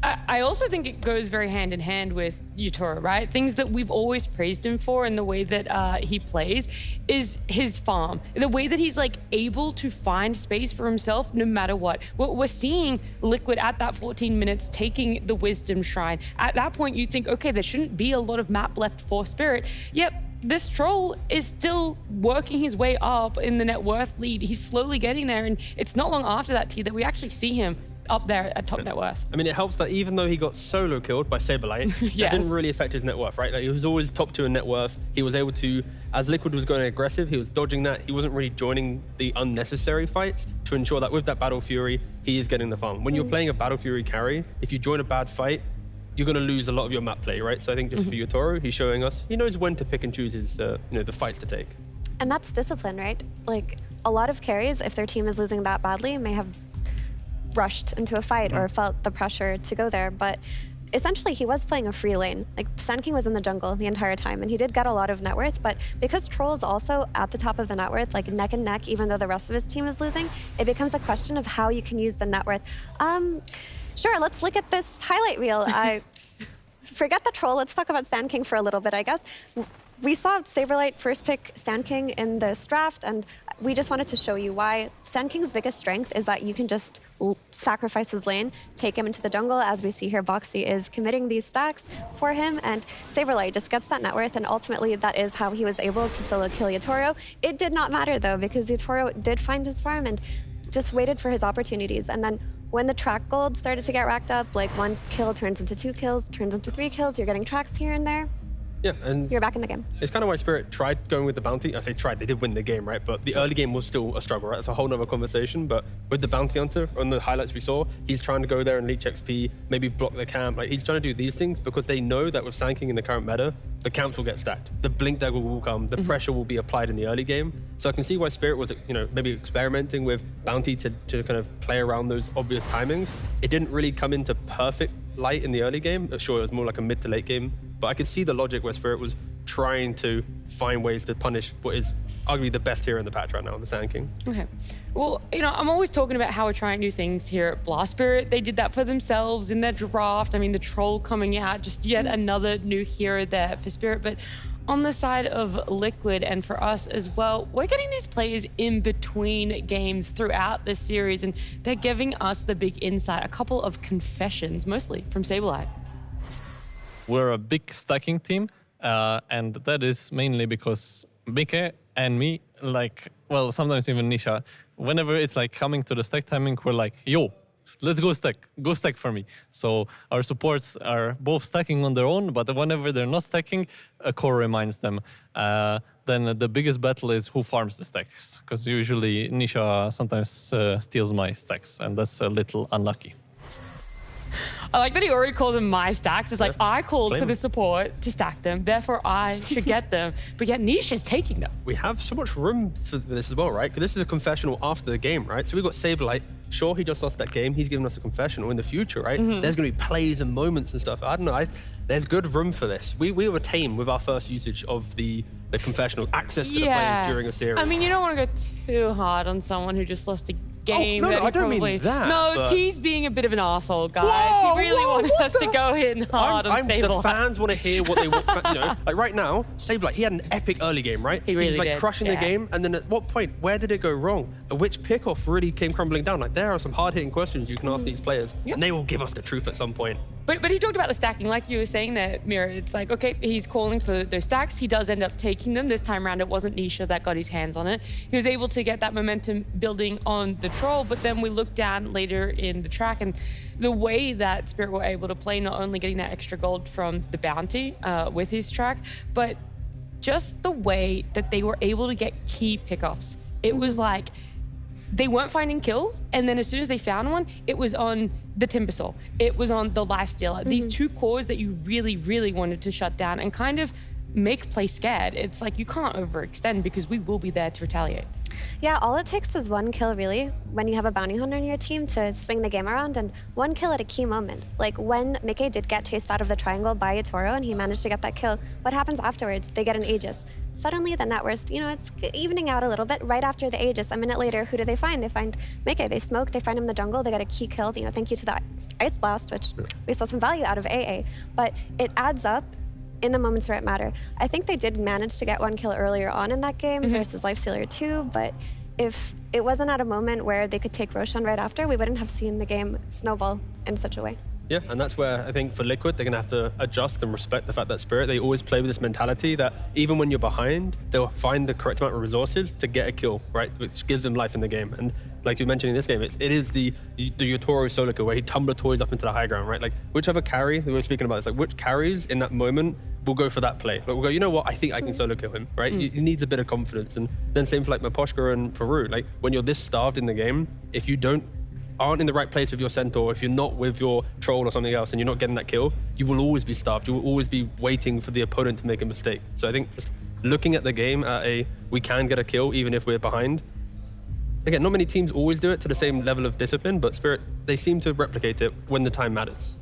Speaker 1: I also think it goes very hand in hand with Utoro, right? Things that we've always praised him for and the way that he plays is his farm. The way that he's like able to find space for himself no matter what. We're seeing Liquid at that 14 minutes taking the Wisdom Shrine. At that point, you think, okay, there shouldn't be a lot of map left for Spirit. Yep. This troll is still working his way up in the net worth lead. He's slowly getting there, and it's not long after that, T, that we actually see him up there at top net worth.
Speaker 4: I mean, it helps that even though he got solo killed by Saberlight,
Speaker 1: Yes.
Speaker 4: that didn't really affect his net worth, right? Like, he was always top 2 in net worth. He was able to, as Liquid was going aggressive, he was dodging that. He wasn't really joining the unnecessary fights to ensure that with that Battle Fury, he is getting the farm. When you're playing a Battle Fury carry, if you join a bad fight, you're going to lose a lot of your map play, right? So I think just for Utoro, he's showing us, he knows when to pick and choose his, the fights to take.
Speaker 3: And that's discipline, right? Like, a lot of carries, if their team is losing that badly, may have rushed into a fight or felt the pressure to go there. But essentially, he was playing a free lane. Like, Sand King was in the jungle the entire time, and he did get a lot of net worth. But because Troll is also at the top of the net worth, like neck and neck, even though the rest of his team is losing, it becomes a question of how you can use the net worth. Sure, let's look at this highlight reel. Forget the Troll. Let's talk about Sand King for a little bit, I guess. We saw Saberlight first pick Sand King in this draft, and we just wanted to show you why Sand King's biggest strength is that you can just sacrifice his lane, take him into the jungle. As we see here, Boxy is committing these stacks for him, and Saberlight just gets that net worth, and ultimately that is how he was able to solo kill Utoro. It did not matter, though, because Utoro did find his farm and just waited for his opportunities. And then when the track gold started to get racked up, like 1 kill turns into 2 kills, turns into 3 kills, you're getting tracks here and there.
Speaker 4: Yeah, and
Speaker 3: you're back in the game.
Speaker 4: It's kind of why Spirit tried going with the bounty. I say tried, they did win the game, right? But the early game was still a struggle, right? That's a whole nother conversation. But with the bounty hunter, on the highlights we saw, he's trying to go there and leech XP, maybe block the camp. Like, he's trying to do these things because they know that with Sand King in the current meta, the camps will get stacked. The blink dagger will come, the pressure will be applied in the early game. So I can see why Spirit was, maybe experimenting with bounty to kind of play around those obvious timings. It didn't really come into perfect light in the early game. Sure, it was more like a mid to late game, but I could see the logic where Spirit was trying to find ways to punish what is arguably the best hero in the patch right now, the Sand King.
Speaker 1: Okay. Well, I'm always talking about how we're trying new things here at Blast Spirit. They did that for themselves in their draft. I mean, the Troll coming out, just yet another new hero there for Spirit. But on the side of Liquid and for us as well, we're getting these players in between games throughout this series, and they're giving us the big insight, a couple of confessions, mostly from Saberlight.
Speaker 16: We're a big stacking team, and that is mainly because Bike and me, sometimes even Nisha, whenever it's like coming to the stack timing, we're like, yo, let's go stack for me. So our supports are both stacking on their own, but whenever they're not stacking, a core reminds them. Then the biggest battle is who farms the stacks, because usually Nisha sometimes steals my stacks, and that's a little unlucky.
Speaker 1: I like that he already called them my stacks. It's like, I called for the support to stack them, therefore I should get them. But yet Nisha's taking them.
Speaker 4: We have so much room for this as well, right? Because this is a confessional after the game, right? So we've got Saberlight. Sure, he just lost that game. He's giving us a confessional in the future, right? There's going to be plays and moments and stuff. I don't know. There's good room for this. We were tame with our first usage of the confessional, access to the players during a series.
Speaker 1: I mean, you don't want to go too hard on someone who just lost a game.
Speaker 4: No, I don't mean that.
Speaker 1: No, T's being a bit of an arsehole, guys. He really wanted us to go in hard on Saberlight.
Speaker 4: The fans want to hear what they want. Like right now, Saberlight, he had an epic early game, right?
Speaker 1: He really
Speaker 4: was like
Speaker 1: did.
Speaker 4: Crushing the game. And then at what point, where did it go wrong? Which pickoff really came crumbling down? Like, there are some hard-hitting questions you can ask these players, and they will give us the truth at some point.
Speaker 1: But he talked about the stacking, like you were saying there, Mira. It's like, okay, he's calling for those stacks. He does end up taking them. This time around, it wasn't Nisha that got his hands on it. He was able to get that momentum building on the Troll, but then we look down later in the track, and the way that Spirit were able to play, not only getting that extra gold from the bounty with his track, but just the way that they were able to get key pickoffs. It was like, they weren't finding kills, and then as soon as they found one, it was on the Timbersaw. It was on the Lifestealer. These two cores that you really, really wanted to shut down and kind of make play scared. It's like, you can't overextend because we will be there to retaliate.
Speaker 3: Yeah, all it takes is one kill, really, when you have a bounty hunter on your team to swing the game around, and one kill at a key moment. Like when Mickey did get chased out of the triangle by Toro and he managed to get that kill, what happens afterwards? They get an Aegis. Suddenly the net worth, it's evening out a little bit. Right after the Aegis, a minute later, who do they find? They find Mickey. They smoke, they find him in the jungle, they get a key kill, thank you to that Ice Blast, which we saw some value out of AA. But it adds up in the moments where it mattered. I think they did manage to get one kill earlier on in that game versus Lifestealer 2, but if it wasn't at a moment where they could take Roshan right after, we wouldn't have seen the game snowball in such a way.
Speaker 4: Yeah, and that's where I think for Liquid, they're going to have to adjust and respect the fact that Spirit, they always play with this mentality that even when you're behind, they'll find the correct amount of resources to get a kill, right? Which gives them life in the game. And like you mentioned in this game, it is the Yotoro solo kill where he Tumbler toys up into the high ground, right? Like whichever carry, we were speaking about this, like which carries in that moment will go for that play. Like we'll go, you know what, I think I can solo kill him, right? He needs a bit of confidence. And then same for like Maposhka and Farouk, like when you're this starved in the game, if you aren't in the right place with your centaur, if you're not with your troll or something else and you're not getting that kill, you will always be starved. You will always be waiting for the opponent to make a mistake. So I think just looking at the game at we can get a kill even if we're behind. Again, not many teams always do it to the same level of discipline, but Spirit, they seem to replicate it when the time matters.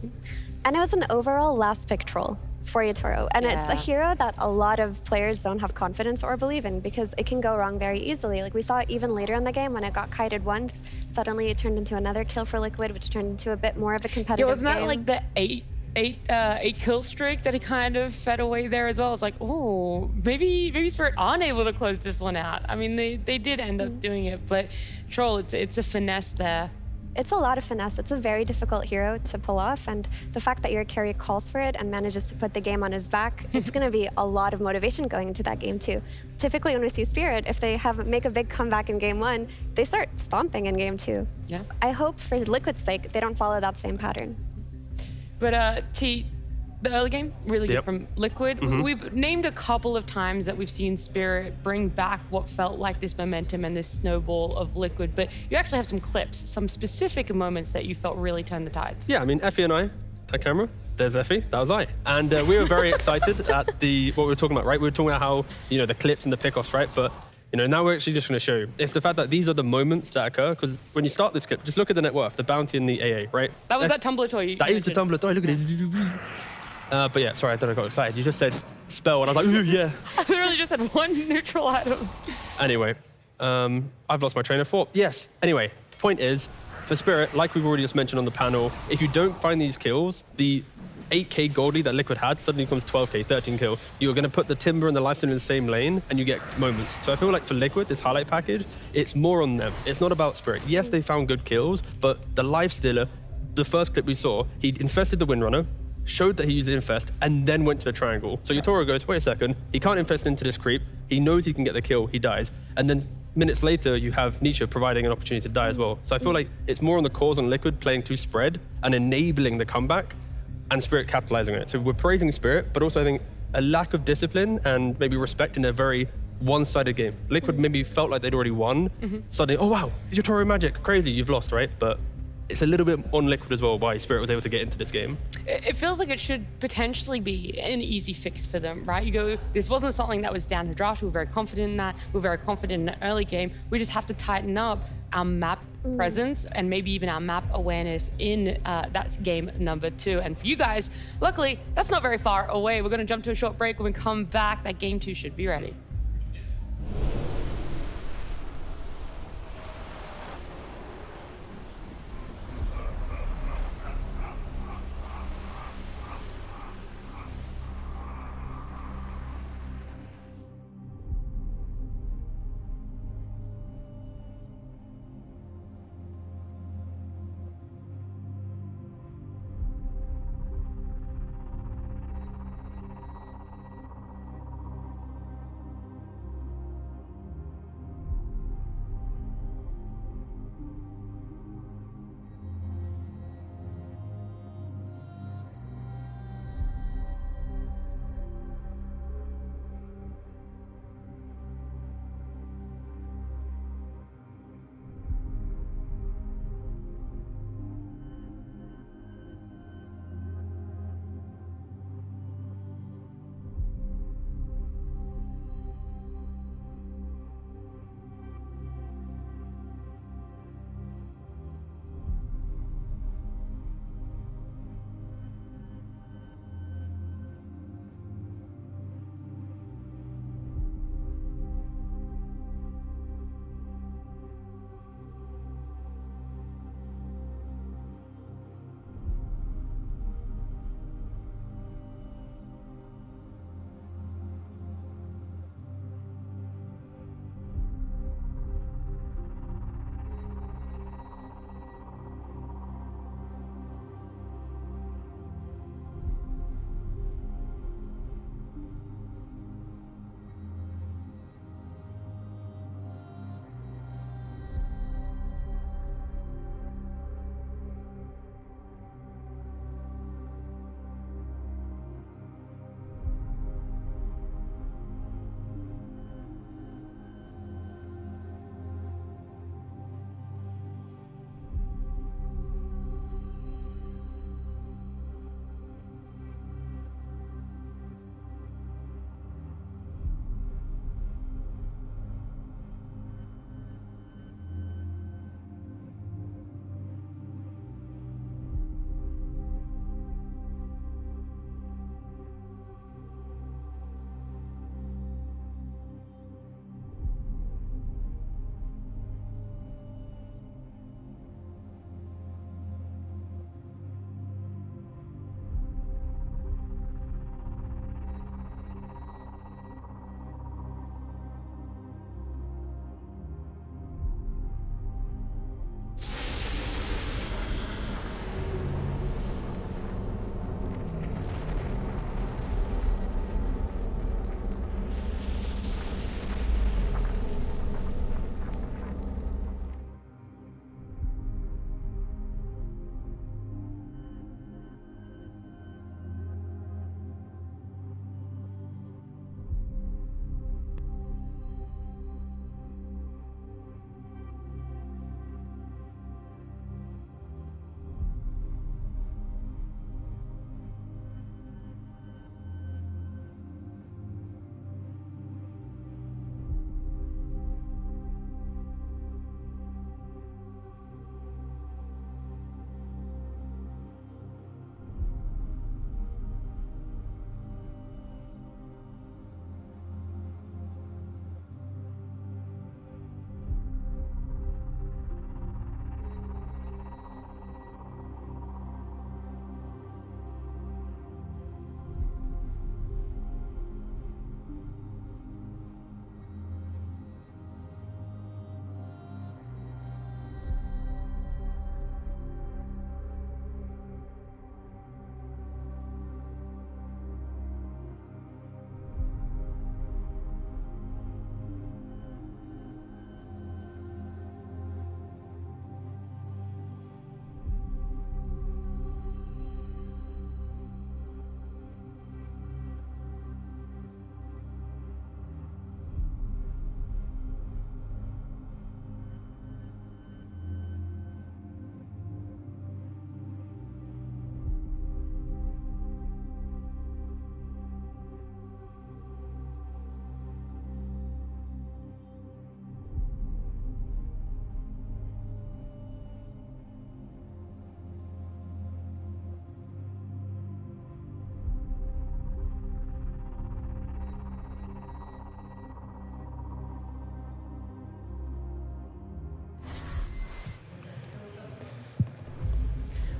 Speaker 3: And it was an overall last pick troll for Yotoro. And it's a hero that a lot of players don't have confidence or believe in because it can go wrong very easily. Like we saw it even later in the game when it got kited once, suddenly it turned into another kill for Liquid, which turned into a bit more of a competitive
Speaker 1: wasn't
Speaker 3: game.
Speaker 1: that like the eight kill streak that he kind of fed away there as well? It's like, oh, maybe Spirit aren't able to close this one out. I mean, they did end up doing it, but Troll, it's a finesse there.
Speaker 3: It's a lot of finesse. It's a very difficult hero to pull off, and the fact that your carry calls for it and manages to put the game on his back, it's going to be a lot of motivation going into that game too. Typically when we see Spirit, if they make a big comeback in game 1, they start stomping in game 2.
Speaker 1: Yeah.
Speaker 3: I hope for Liquid's sake, they don't follow that same pattern.
Speaker 1: But T, the early game, really good from Liquid. We've named a couple of times that we've seen Spirit bring back what felt like this momentum and this snowball of Liquid, but you actually have some clips, some specific moments that you felt really turned the tides.
Speaker 4: Yeah, I mean, Effie and I, that camera, there's Effie, that was I. And we were very excited at what we were talking about, right? We were talking about how, the clips and the pickoffs, right? But now we're actually just going to show you. It's the fact that these are the moments that occur, because when you start this clip, just look at the net worth, the bounty and the AA, right?
Speaker 1: That was that Tumbler toy.
Speaker 4: That is the Tumbler toy, look at it. But yeah, sorry, I thought I got excited. You just said spell, and I was like, ooh, yeah.
Speaker 1: I literally just said one neutral item.
Speaker 4: Anyway, I've lost my train of thought. Yes, anyway, point is, for Spirit, like we've already just mentioned on the panel, if you don't find these kills, the 8k gold lead that Liquid had suddenly becomes 12k, 13 kill. You're going to put the Timber and the Lifestealer in the same lane, and you get moments. So I feel like for Liquid, this highlight package, it's more on them. It's not about Spirit. Yes, they found good kills, but the Lifestealer, the first clip we saw, he infested the Windrunner, showed that he used infest, and then went to the triangle. So Yotoro goes, wait a second, he can't infest into this creep. He knows he can get the kill, he dies. And then minutes later, you have Nisha providing an opportunity to die as well. So I feel like it's more on the cause on Liquid playing to spread and enabling the comeback, and Spirit capitalizing on it. So we're praising Spirit, but also I think a lack of discipline and maybe respect in a very one-sided game. Liquid maybe felt like they'd already won. Suddenly, oh wow, Yotoro magic, crazy, you've lost, right? But it's a little bit on Liquid as well why Spirit was able to get into this game.
Speaker 1: It feels like it should potentially be an easy fix for them, right? You go, this wasn't something that was down to draft. We were very confident in that. We were very confident in the early game. We just have to tighten up our map presence and maybe even our map awareness in that game number 2. And for you guys, luckily, that's not very far away. We're going to jump to a short break. When we come back, that game 2 should be ready.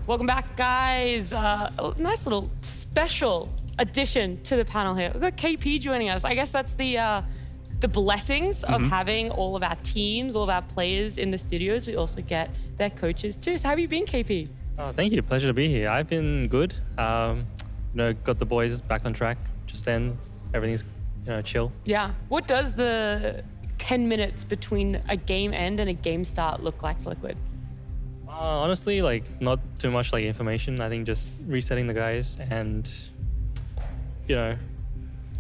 Speaker 1: Welcome back, guys. A nice little special addition to the panel here. We've got KP joining us. I guess that's the blessings of having all of our teams, all of our players in the studios. We also get their coaches too. So how have you been, KP?
Speaker 17: Thank you. Pleasure to be here. I've been good. Got the boys back on track just then. Everything's chill.
Speaker 1: Yeah. What does the 10 minutes between a game end and a game start look like for Liquid?
Speaker 17: Honestly, not too much information. I think just resetting the guys and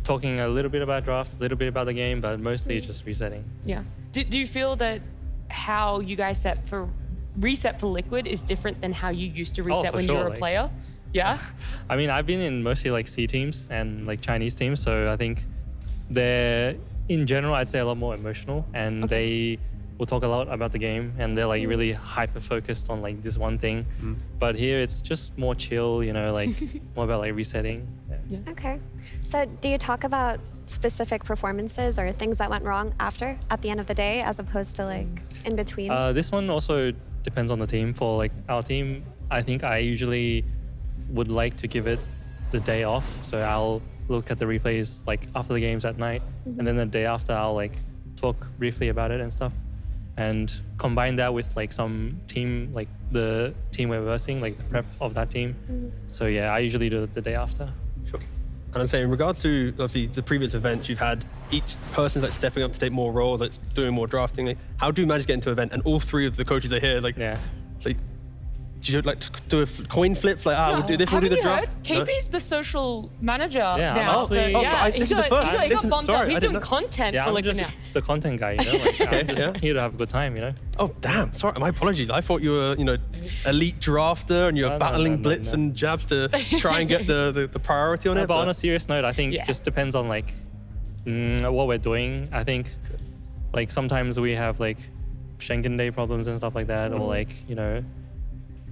Speaker 17: talking a little bit about draft, a little bit about the game, but mostly just resetting.
Speaker 1: Yeah. Do you feel that how you guys reset for Liquid is different than how you used to reset when you were a player? Yeah.
Speaker 17: I mean, I've been in mostly C teams and Chinese teams, so I think they're in general, I'd say a lot more emotional, and they will talk a lot about the game, and they're really hyper focused on this one thing. But here it's just more chill, more about resetting.
Speaker 3: Yeah. Okay. So do you talk about specific performances or things that went wrong at the end of the day, as opposed to in between?
Speaker 17: This one also depends on the team. For our team, I think I usually would like to give it the day off. So I'll look at the replays after the games at night, and then the day after I'll talk briefly about it and stuff, and combine that with some team, the team we're versing, the prep of that team. So yeah, I usually do it the day after.
Speaker 4: Sure. And I'd say in regards to obviously the previous events, you've had each person's stepping up to take more roles, doing more drafting. How do you manage to get into an event and all three of the coaches are here? Do you do a coin flip? We'll do this, we'll do the draft?
Speaker 1: KP's the social manager now.
Speaker 17: Actually,
Speaker 1: this is the first. He got bumped up. He's doing content for Liquid now.
Speaker 17: I'm just the content guy, I'm just here to have a good time,
Speaker 4: Oh, damn. Sorry, my apologies. I thought you were, elite drafter and you're battling blitz and jabs to try and get the priority on it.
Speaker 17: But on a serious note, I think it just depends on what we're doing. I think sometimes we have Schengen Day problems and stuff like that, or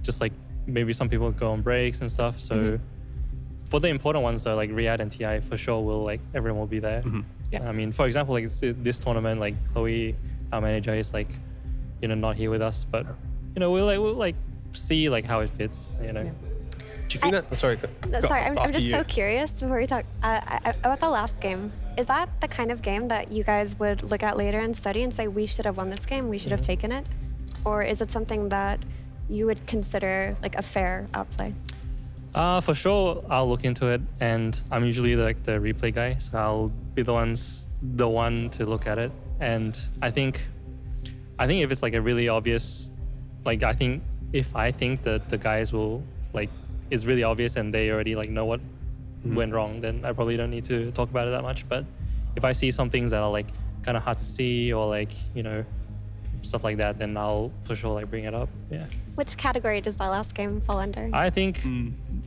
Speaker 17: just maybe some people go on breaks and stuff. So for the important ones though, Riyadh and TI, for sure everyone will be there. I mean, for example, this tournament, Chloe, our manager, is not here with us, but we'll see how it fits. Do
Speaker 4: you think that? Sorry.
Speaker 3: I'm just so curious before we talk about the last game. Is that the kind of game that you guys would look at later and study and say, we should have won this game, we should have taken it? Or is it something that you would consider a fair outplay?
Speaker 17: For sure, I'll look into it, and I'm usually the replay guy, so I'll be the one to look at it. And I think if it's a really obvious, I think if I think that the guys will it's really obvious and they already know what went wrong, then I probably don't need to talk about it that much. But if I see some things that are kind of hard to see, or stuff like that, then I'll for sure bring it up. Yeah.
Speaker 3: Which category does that last game fall under?
Speaker 17: I think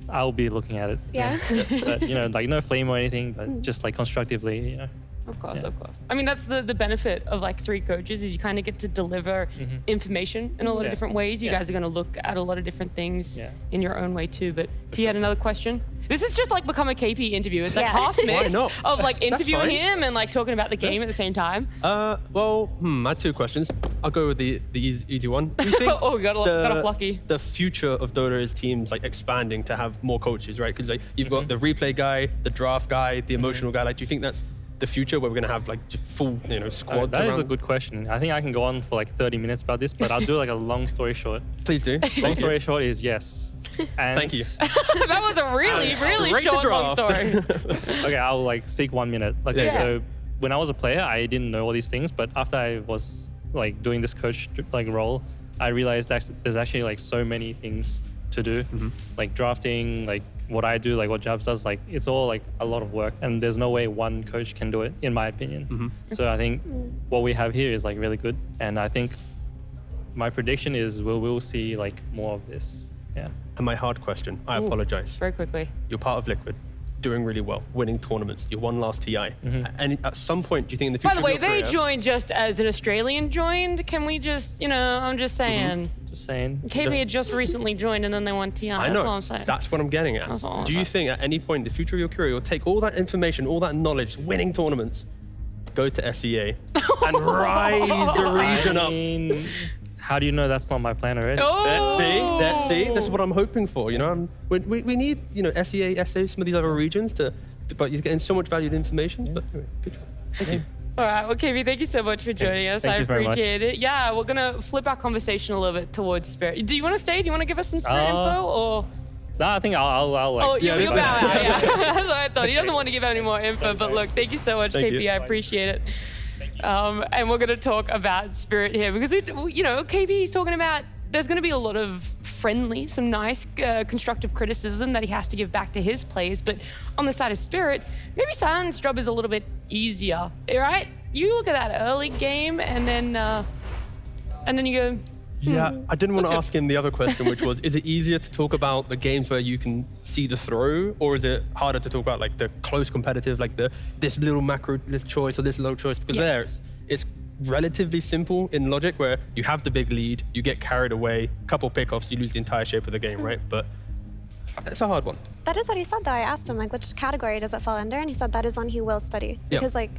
Speaker 17: I'll be looking at it.
Speaker 3: Yeah.
Speaker 17: But no flame or anything, but just constructively.
Speaker 1: Of course, of course. I mean, that's the benefit of three coaches, is you kind of get to deliver information in a lot of different ways. You guys are going to look at a lot of different things in your own way too. But T had another question. This is just become a KP interview. It's half mixed of interviewing him and talking about the game at the same time.
Speaker 4: I had two questions. I'll go with the easy one. Do you think
Speaker 1: oh, we got off lucky.
Speaker 4: The future of Dota is teams expanding to have more coaches, right? Because you've got the replay guy, the draft guy, the emotional guy. Do you think that's the future where we're going to have full squads?
Speaker 17: That is a good question. I think I can go on for 30 minutes about this, but I'll do a long story short.
Speaker 4: Please do.
Speaker 17: Long story short is yes. And
Speaker 4: thank you.
Speaker 1: That was a really short long story.
Speaker 17: Okay, I'll speak 1 minute. So when I was a player, I didn't know all these things, but after I was doing this coach role, I realized that there's actually so many things to do, drafting, what I do, what Jabs does, it's all a lot of work, and there's no way one coach can do it, in my opinion. So I think what we have here is really good, and I think my prediction is we'll see more of this. Yeah.
Speaker 4: And my hard question, I apologize.
Speaker 1: Very quickly.
Speaker 4: You're part of Liquid, doing really well, winning tournaments. You won last TI. And at some point, do you think in the future?
Speaker 1: By the way, they joined just as an Australian joined. Can we just, I'm just saying.
Speaker 17: Just saying.
Speaker 1: KB had just recently joined and then they won TI.
Speaker 4: I know.
Speaker 1: That's all I'm saying.
Speaker 4: That's what I'm getting at. Do you think at any point in the future of your career, you'll take all that information, all that knowledge, winning tournaments, go to SEA and rise the region up?
Speaker 17: How do you know that's not my plan already?
Speaker 4: This is what I'm hoping for. You know, we need SEA, SA, some of these other regions but you're getting so much valued information. But anyway, good job. Thank you.
Speaker 1: All right, well, KB, thank you so much for joining us. I appreciate it. Yeah, we're gonna flip our conversation a little bit towards Spirit. Do you want to stay? Do you want to give us some Spirit info, or?
Speaker 17: No, I think I'll like.
Speaker 1: You'll bow out. Yeah, that's what I thought. He doesn't want to give out any more info, but look, thank you so much, KP. I appreciate it. And we're gonna talk about Spirit here because KB is talking about. There's going to be a lot of some nice constructive criticism that he has to give back to his players. But on the side of Spirit, maybe Silent's job is a little bit easier, right? You look at that early game and then you go,
Speaker 4: Yeah, I didn't want to ask him the other question, which was, is it easier to talk about the games where you can see the throw, or is it harder to talk about like the close competitive, like this little macro, this choice or this low choice? Because it's relatively simple in logic where you have the big lead, you get carried away, couple pickoffs, you lose the entire shape of the game, right? But it's a hard one.
Speaker 3: That is what he said though. I asked him like, which category does it fall under? And he said that is one he will study. Because like,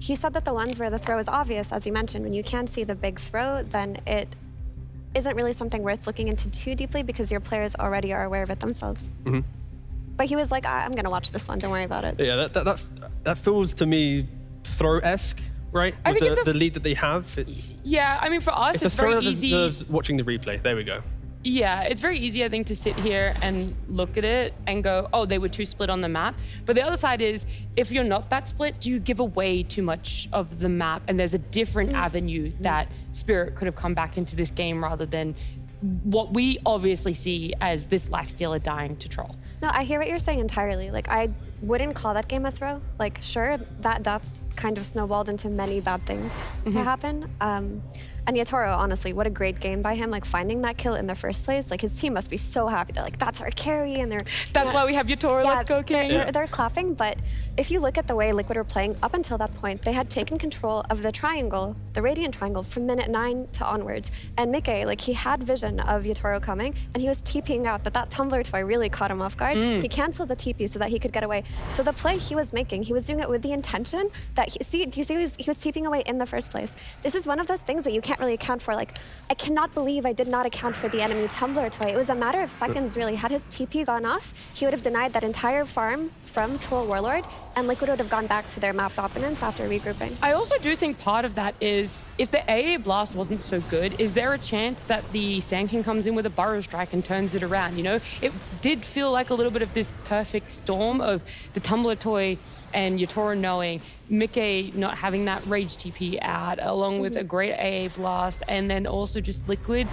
Speaker 3: he said that the ones where the throw is obvious, as you mentioned, when you can see the big throw, then it isn't really something worth looking into too deeply because your players already are aware of it themselves. But he was like, I'm gonna watch this one, don't worry about it.
Speaker 4: Yeah, that feels to me throw-esque. Right?
Speaker 1: I think
Speaker 4: the lead that they have.
Speaker 1: Yeah, I mean, for us, it's very easy.
Speaker 4: Watching the replay. There we go.
Speaker 1: Yeah, it's very easy, I think, to sit here and look at it and go, oh, they were too split on the map. But the other side is, if you're not that split, do you give away too much of the map? And there's a different avenue that Spirit could have come back into this game rather than what we obviously see as this lifestealer dying to troll.
Speaker 3: No, I hear what you're saying entirely. Like, I wouldn't call that game a throw. Like, sure, that death kind of snowballed into many bad things to happen. And Yatoro, honestly, what a great game by him, like finding that kill in the first place. Like, his team must be so happy. They're like, that's our carry, and
Speaker 1: that's why we have Yatoro, let's go King.
Speaker 3: They're clapping, but if you look at the way Liquid were playing up until that point, they had taken control of the triangle, the Radiant Triangle, from minute 9 to onwards. And Mickey, like, he had vision of Yatoro coming, and he was TPing out, but that Tumbler toy really caught him off guard. He canceled the TP so that he could get away. So the play he was making, he was doing it with the intention that, do you see he was TPing away in the first place. This is one of those things that you can't really account for. Like, I cannot believe I did not account for the enemy Tumbler toy. It was a matter of seconds, really. Had his TP gone off, he would have denied that entire farm from Troll Warlord, and Liquid would have gone back to their map dominance after regrouping.
Speaker 1: I also do think part of that is, if the AA blast wasn't so good, is there a chance that the Sand King comes in with a Burrow Strike and turns it around? You know, it did feel like a little bit of this perfect storm of the Tumbler toy and Yatoro knowing, Mickey not having that Rage TP out, along with a great AA blast, and then also just Liquid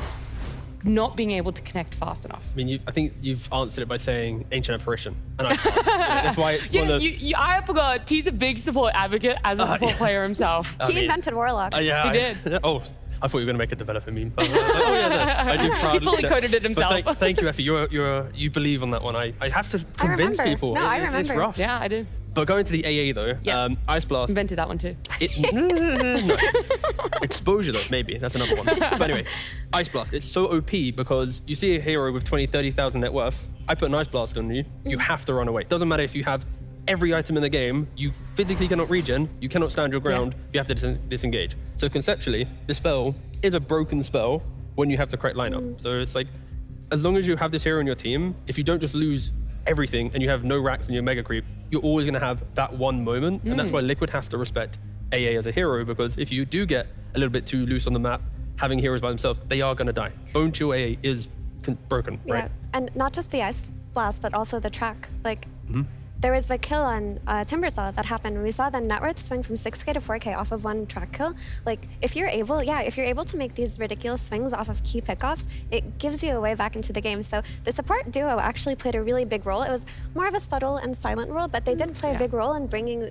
Speaker 1: not being able to connect fast enough.
Speaker 4: I mean, I think you've answered it by saying Ancient Apparition. And that's why it's one of the...
Speaker 1: I forgot, he's a big support advocate as a support player himself.
Speaker 3: He invented Warlock.
Speaker 1: He did.
Speaker 4: Oh, I thought you were going to make a developer meme. I do proudly.
Speaker 1: He fully coded it himself.
Speaker 4: Thank you, Effie. You believe on that one. I have to convince people.
Speaker 3: No, I remember.
Speaker 4: It's rough.
Speaker 1: Yeah, I do.
Speaker 4: But going to the AA though, Ice Blast.
Speaker 1: Invented that one too.
Speaker 4: No. Exposure though, maybe. That's another one. But anyway, Ice Blast. It's so OP because you see a hero with 20, 30,000 net worth. I put an Ice Blast on you. You have to run away. Doesn't matter if you have every item in the game. You physically cannot regen. You cannot stand your ground. You have to disengage. So conceptually, the spell is a broken spell when you have the correct lineup. So it's like, as long as you have this hero in your team, if you don't just lose everything and you have no racks in your mega creep, you're always going to have that one moment. And that's why Liquid has to respect AA as a hero, because if you do get a little bit too loose on the map, having heroes by themselves, they are going to die. Bone Chill AA is broken, right?
Speaker 3: And not just the Ice Blast, but also the track. Like, there was the kill on Timbersaw that happened when we saw the net worth swing from 6K to 4K off of one track kill. Like, if you're able to make these ridiculous swings off of key pickoffs, it gives you a way back into the game. So the support duo actually played a really big role. It was more of a subtle and silent role, but they did play a big role in bringing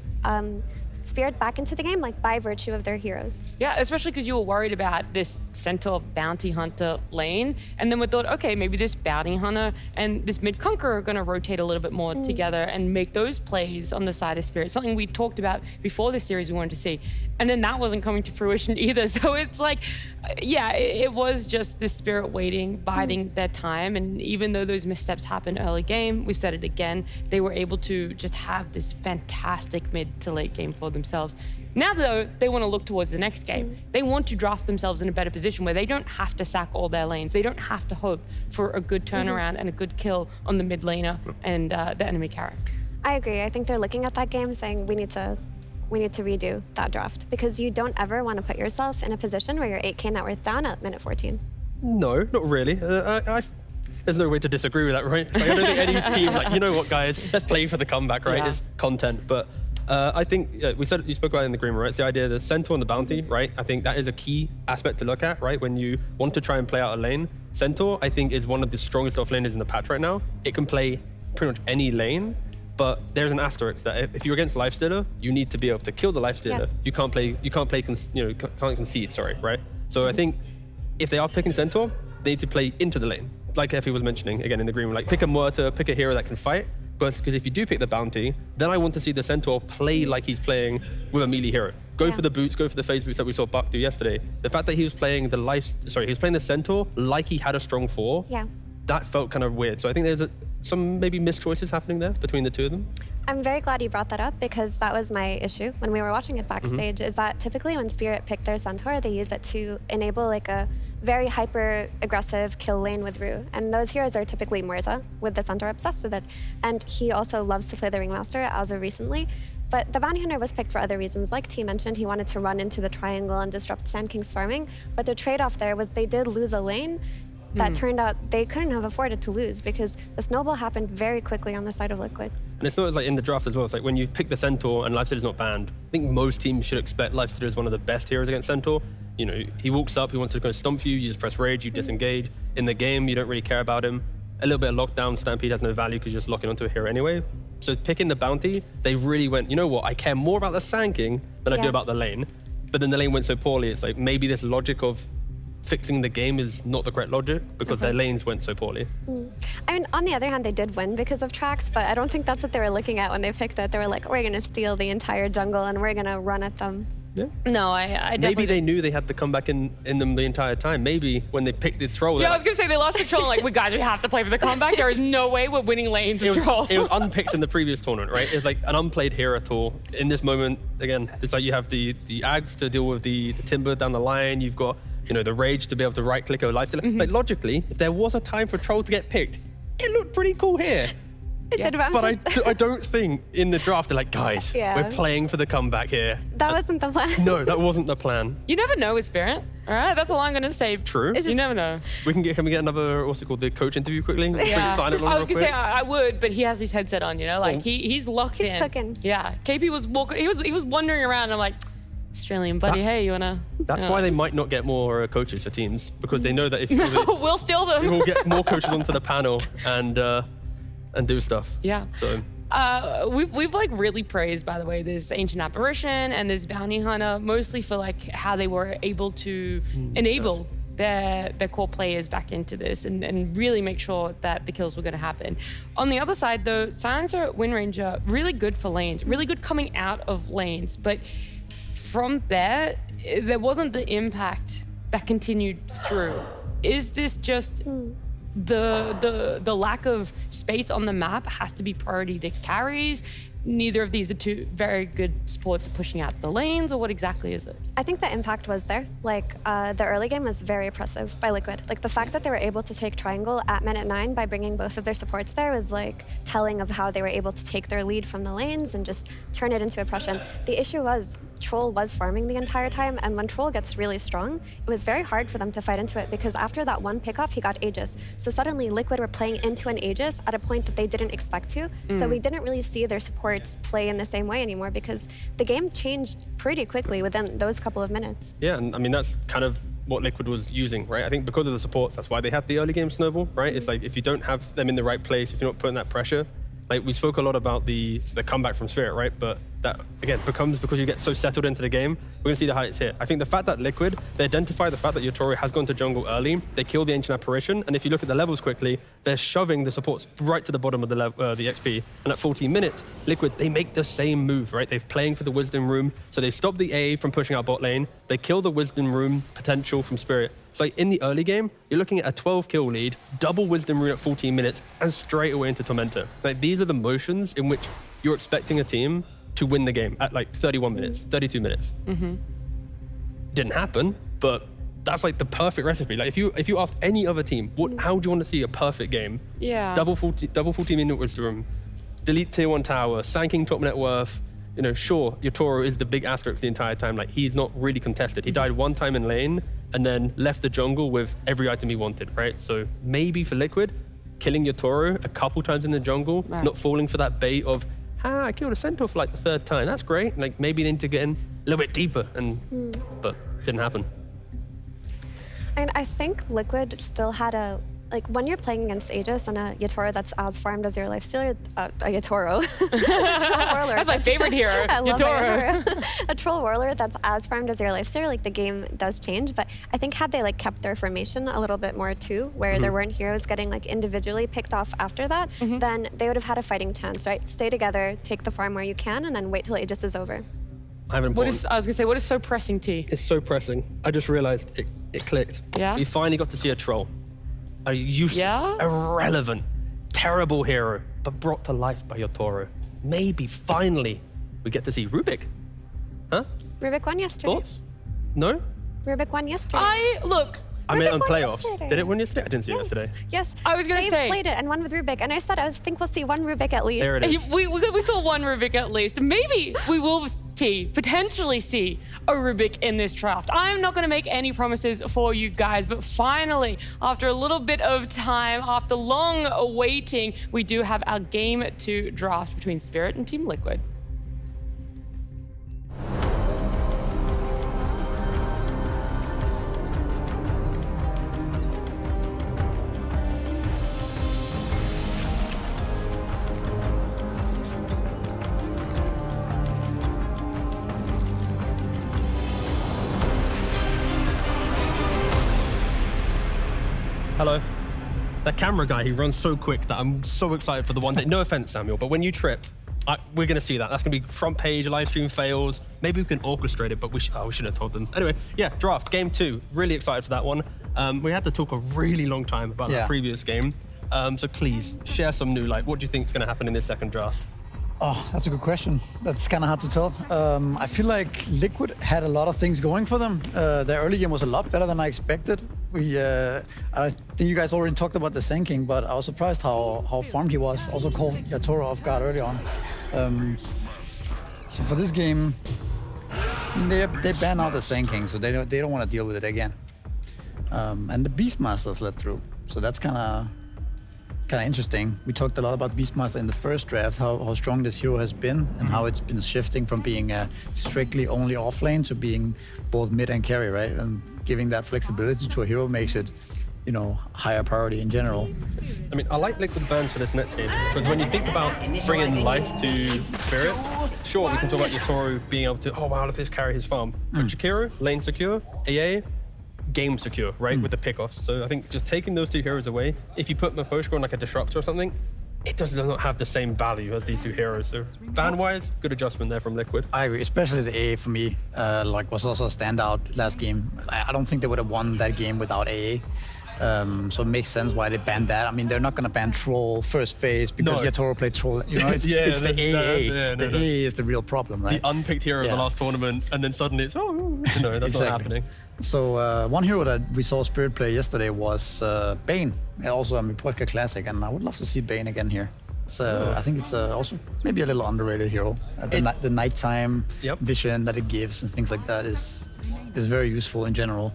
Speaker 3: Spirit back into the game, like by virtue of their heroes.
Speaker 1: Yeah, especially because you were worried about this Centaur Bounty Hunter lane, and then we thought, okay, maybe this Bounty Hunter and this Mid Conqueror are going to rotate a little bit more together and make those plays on the side of Spirit, something we talked about before this series we wanted to see. And then that wasn't coming to fruition either. So it's like, yeah, it was just the Spirit waiting, biding their time. And even though those missteps happened early game, we've said it again, they were able to just have this fantastic mid to late game for themselves. Now, though, they want to look towards the next game. They want to draft themselves in a better position where they don't have to sack all their lanes. They don't have to hope for a good turnaround and a good kill on the mid laner and the enemy carry.
Speaker 3: I agree. I think they're looking at that game saying we need to redo that draft, because you don't ever want to put yourself in a position where you're 8k net worth down at minute 14.
Speaker 4: No, not really. There's no way to disagree with that, right? Like, I don't think any team, like, you know what, guys, let's play for the comeback, right?
Speaker 1: Yeah.
Speaker 4: It's content. But I think you spoke about it in the agreement, right? It's the idea of the Centaur and the bounty, right? I think that is a key aspect to look at, right? When you want to try and play out a lane, Centaur, I think, is one of the strongest offlaners in the patch right now. It can play pretty much any lane, but there's an asterisk that if you're against Lifestealer, you need to be able to kill the Lifestealer.
Speaker 3: Yes.
Speaker 4: You can't concede, sorry, right? So I think if they are picking Centaur, they need to play into the lane. Like Effie was mentioning, again, in the agreement, like pick a Muerta, pick a hero that can fight. But because if you do pick the bounty, then I want to see the Centaur play like he's playing with a melee hero. Go for the boots, go for the phase boots that we saw Buck do yesterday. The fact that he was playing he was playing the Centaur like he had a strong 4.
Speaker 3: Yeah.
Speaker 4: That felt kind of weird. So I think there's some maybe missed choices happening there between the two of them.
Speaker 3: I'm very glad you brought that up, because that was my issue when we were watching it backstage, is that typically when Spirit picked their Centaur, they use it to enable like a very hyper-aggressive kill lane with Rue. And those heroes are typically Muerta, with the Centaur obsessed with it. And he also loves to play the Ringmaster as of recently. But the Bounty Hunter was picked for other reasons. Like T mentioned, he wanted to run into the triangle and disrupt Sand King's farming. But the trade-off there was they did lose a lane that turned out they couldn't have afforded to lose, because the snowball happened very quickly on the side of Liquid.
Speaker 4: And it's not like in the draft as well. It's like when you pick the Centaur and Lifestealer's not banned, I think most teams should expect Lifestealer is one of the best heroes against Centaur. You know, he walks up, he wants to go stomp you, you just press rage, you disengage. In the game, you don't really care about him. A little bit of lockdown, Stampede has no value because you're just locking onto a hero anyway. So picking the bounty, they really went, you know what, I care more about the Sand King than I do about the lane. But then the lane went so poorly, it's like maybe this logic of fixing the game is not the correct logic because their lanes went so poorly.
Speaker 3: I mean, on the other hand, they did win because of tracks, but I don't think that's what they were looking at when they picked it. They were like, we're going to steal the entire jungle and we're going to run at them.
Speaker 4: Yeah.
Speaker 1: No, I definitely...
Speaker 4: Maybe they knew they had the comeback in them the entire time. Maybe when they picked the troll...
Speaker 1: Yeah, I was going to say they lost control. Like, we have to play for the comeback. There is no way we're winning lanes with troll.
Speaker 4: It was unpicked in the previous tournament, right? It's like an unplayed hero tool. In this moment, again, it's like you have the Ags to deal with the Timber down the line. You've got, you know, the Rage to be able to right-click over Lifestealer. Like, logically, if there was a time for troll to get picked, it looked pretty cool here. But I don't think in the draft they're like, guys, we're playing for the comeback here.
Speaker 3: That wasn't the plan.
Speaker 4: No, that wasn't the plan.
Speaker 1: You never know with Spirit. All right, that's all I'm going to say.
Speaker 4: True.
Speaker 1: You never know.
Speaker 4: Can we get another, what's it called, the coach interview quickly?
Speaker 1: Yeah.
Speaker 4: I
Speaker 1: was going to say I would, but he has his headset on, you know? Like, he's locked in.
Speaker 3: He's cooking.
Speaker 1: Yeah. KP was walking, he was wandering around, and I'm like, Australian buddy, hey, you want to...
Speaker 4: That's why they might not get more coaches for teams, because they know that if
Speaker 1: we'll steal them.
Speaker 4: We'll get more coaches onto the panel and do stuff.
Speaker 1: Yeah.
Speaker 4: So
Speaker 1: we've like really praised, by the way, this Ancient Apparition and this Bounty Hunter, mostly for like how they were able to enable their core players back into this and really make sure that the kills were going to happen. On the other side, though, Silencer, Wind Ranger, really good for lanes, really good coming out of lanes, but from there wasn't the impact that continued through. Is this just the lack of space on the map has to be priority to carries? Neither of these are two very good supports at pushing out the lanes, or what exactly is it?
Speaker 3: I think the impact was there. Like, the early game was very oppressive by Liquid. Like, the fact that they were able to take Triangle at minute 9 by bringing both of their supports there was, like, telling of how they were able to take their lead from the lanes and just turn it into oppression. The issue was Troll was farming the entire time, and when Troll gets really strong, it was very hard for them to fight into it, because after that one pickoff, he got Aegis. So suddenly, Liquid were playing into an Aegis at a point that they didn't expect to. So we didn't really see their supports play in the same way anymore, because the game changed pretty quickly within those couple of minutes.
Speaker 4: Yeah, and I mean, that's kind of what Liquid was using, right? I think because of the supports, that's why they had the early game snowball, right? It's like if you don't have them in the right place, if you're not putting that pressure, like we spoke a lot about the comeback from Spirit, right? But that, again, becomes because you get so settled into the game. We're going to see the highlights here. I think the fact that Liquid, they identify the fact that Yotori has gone to jungle early, they kill the Ancient Apparition, and if you look at the levels quickly, they're shoving the supports right to the bottom of the XP. And at 14 minutes, Liquid, they make the same move, right? They're playing for the Wisdom Room, so they stop the A from pushing out bot lane, they kill the Wisdom Room potential from Spirit. So in the early game, you're looking at a 12 kill lead, double Wisdom Rune at 14 minutes, and straight away into Tormentor. Like, these are the motions in which you're expecting a team to win the game at like 31 minutes, 32 minutes. Didn't happen, but that's like the perfect recipe. Like if you ask any other team, how do you want to see a perfect game?
Speaker 1: Yeah.
Speaker 4: Double full team in wisdom, delete tier 1 tower, sanking top net worth. You know, sure, Yotoro is the big asterisk the entire time. Like he's not really contested. He died one time in lane and then left the jungle with every item he wanted, right? So maybe for Liquid, killing Yotoro a couple times in the jungle, not falling for that bait of, I killed a centaur for like the 3rd time. That's great. Like maybe they need to get in a little bit deeper, but didn't happen.
Speaker 3: And I think Liquid still had a, like when you're playing against Aegis and a Yotoro that's as farmed as your lifestealer, a Yotoro.
Speaker 1: That's my favorite hero,
Speaker 3: I love
Speaker 1: Yotoro.
Speaker 3: A troll warlord that's as farmed as your lifestealer, like the game does change. But I think had they like kept their formation a little bit more too, where there weren't heroes getting like individually picked off after that, then they would have had a fighting chance, right? Stay together, take the farm where you can, and then wait till Aegis is over.
Speaker 4: I was
Speaker 1: gonna say, what is so pressing, T?
Speaker 4: It's so pressing. I just realized it clicked.
Speaker 1: Yeah?
Speaker 4: We finally got to see a troll. A useless, irrelevant, terrible hero, but brought to life by Yotoro. Maybe finally we get to see Rubik. Huh?
Speaker 3: Rubik won yesterday.
Speaker 4: Thoughts? No?
Speaker 3: Rubik won yesterday.
Speaker 4: I meant on playoffs.
Speaker 3: yesterday.
Speaker 4: Did it win yesterday? I didn't see it yesterday.
Speaker 3: Yes.
Speaker 1: I was gonna
Speaker 3: Save
Speaker 1: say
Speaker 3: played it and won with Rubik, and I said I think we'll see one Rubik at least.
Speaker 4: There it is.
Speaker 1: We saw one Rubik at least. Maybe we will potentially see a Rubik in this draft. I'm not going to make any promises for you guys, but finally, after a little bit of time, after long waiting, we do have our Game 2 draft between Spirit and Team Liquid.
Speaker 4: Hello. That camera guy, he runs so quick that I'm so excited for the one day. No offense, Samuel, but when you trip, we're going to see that. That's going to be front page, live stream fails. Maybe we can orchestrate it, but we shouldn't have told them. Anyway, yeah, draft, game 2. Really excited for that one. We had to talk a really long time about the previous game. So please, share some new, what do you think is going to happen in this second draft?
Speaker 2: Oh, that's a good question. That's kind of hard to tell. I feel like Liquid had a lot of things going for them. Their early game was a lot better than I expected. I think you guys already talked about the Sanking, but I was surprised how farmed he was. Also called Yotoro off guard early on. So for this game, they ban out the Sanking, so they don't want to deal with it again. And the Beastmasters let through, so that's kind of interesting. We talked a lot about Beastmaster in the first draft, how strong this hero has been and how it's been shifting from being strictly only off lane to being both mid and carry, right? And giving that flexibility to a hero makes it, higher priority in general.
Speaker 4: I mean, I like Liquid bans for this net team because when you think about bringing life to Spirit, sure, we can talk about Yotoro being able to, oh wow, look at this carry his farm. But Jakiro, lane secure, AA, game secure, right, with the pickoffs. So I think just taking those two heroes away, if you put Maposhko on like a disruptor or something, it does not have the same value as these two heroes. So ban-wise, good adjustment there from Liquid.
Speaker 2: I agree, especially the AA for me, was also a standout last game. I don't think they would have won that game without AA. So it makes sense why they banned that. I mean, they're not going to ban Troll first phase because Yotoro played Troll. It's the AA. The AA is the real problem, right?
Speaker 4: The unpicked hero of the last tournament, and then suddenly it's, that's not happening.
Speaker 2: So one hero that we saw Spirit play yesterday was Bane, also a Mipotka Classic, and I would love to see Bane again here. So I think it's also maybe a little underrated hero. The nighttime vision that it gives and things like that is very useful in general.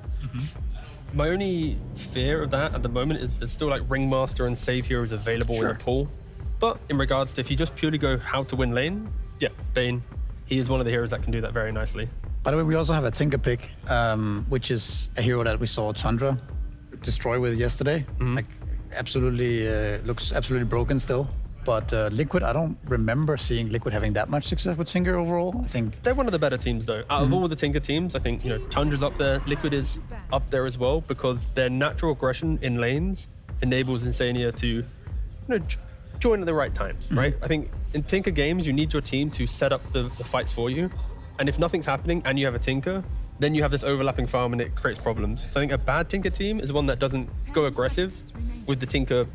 Speaker 4: My only fear of that at the moment is there's still like Ringmaster and Save heroes available in the pool. But in regards to if you just purely go how to win lane, Bane, he is one of the heroes that can do that very nicely.
Speaker 2: By the way, we also have a Tinker pick, which is a hero that we saw Tundra destroy with yesterday. Like, absolutely looks absolutely broken still. But Liquid, I don't remember seeing Liquid having that much success with Tinker overall. I think
Speaker 4: they're one of the better teams though. Out of all the Tinker teams, I think Tundra's up there, Liquid is up there as well because their natural aggression in lanes enables Insania to join at the right times, right? I think in Tinker games, you need your team to set up the fights for you. And if nothing's happening and you have a Tinker, then you have this overlapping farm and it creates problems. So I think a bad Tinker team is one that doesn't go aggressive with the Tinker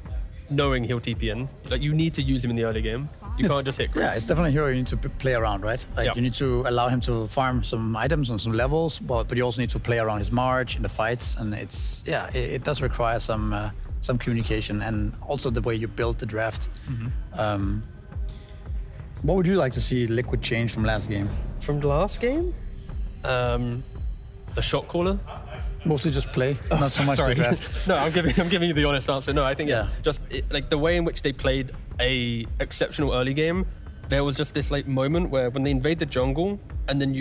Speaker 4: knowing he'll TP in. Like, you need to use him in the early game. You can't just hit creeps.
Speaker 2: Yeah, it's definitely a hero you need to play around, right? Like you need to allow him to farm some items on some levels, but you also need to play around his March in the fights, and it does require some communication and also the way you build the draft. What would you like to see Liquid change from last game?
Speaker 4: From the last game? The shot caller?
Speaker 2: Mostly just play, not so much the draft.
Speaker 4: No, I'm giving you the honest answer. No, I think like the way in which they played a exceptional early game, there was just this like moment where when they invade the jungle and then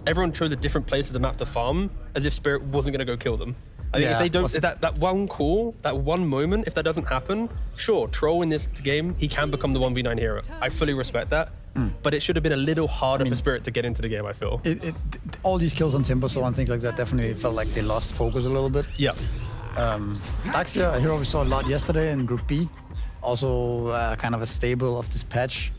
Speaker 4: everyone chose a different place of the map to farm, as if Spirit wasn't going to go kill them. I think if they don't, that one call, that one moment, if that doesn't happen, sure, Troll in this game, he can become the 1v9 hero. I fully respect that. But it should have been a little harder for Spirit to get into the game, I feel.
Speaker 2: All these kills on Timbersaw and things like that definitely felt like they lost focus a little bit.
Speaker 4: Yeah.
Speaker 2: Daxia, a hero we saw a lot yesterday in Group B. Also kind of a staple of this patch.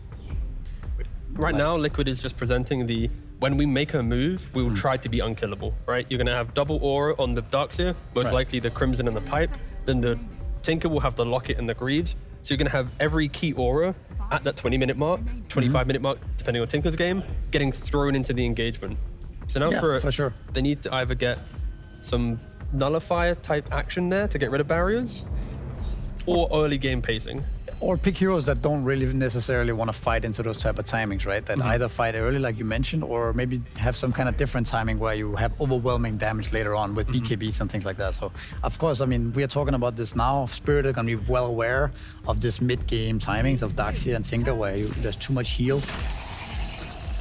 Speaker 4: Right now, Liquid is just presenting when we make a move, we will try to be unkillable, right? You're going to have double aura on the Darkseer, most likely the Crimson and the Pipe. Then the Tinker will have the Locket and the Greaves. So you're going to have every key aura at that 20-minute mark, 25-minute mark, depending on Tinker's game, getting thrown into the engagement. So now
Speaker 2: for sure.
Speaker 4: They need to either get some nullifier type action there to get rid of barriers, or early game pacing.
Speaker 2: Or pick heroes that don't really necessarily want to fight into those type of timings, right? That either fight early, like you mentioned, or maybe have some kind of different timing where you have overwhelming damage later on with BKBs and things like that. So, of course, I mean, we are talking about this now. Spirit are going to be well aware of this mid-game timings of Darkseer and Tinker where there's too much heal.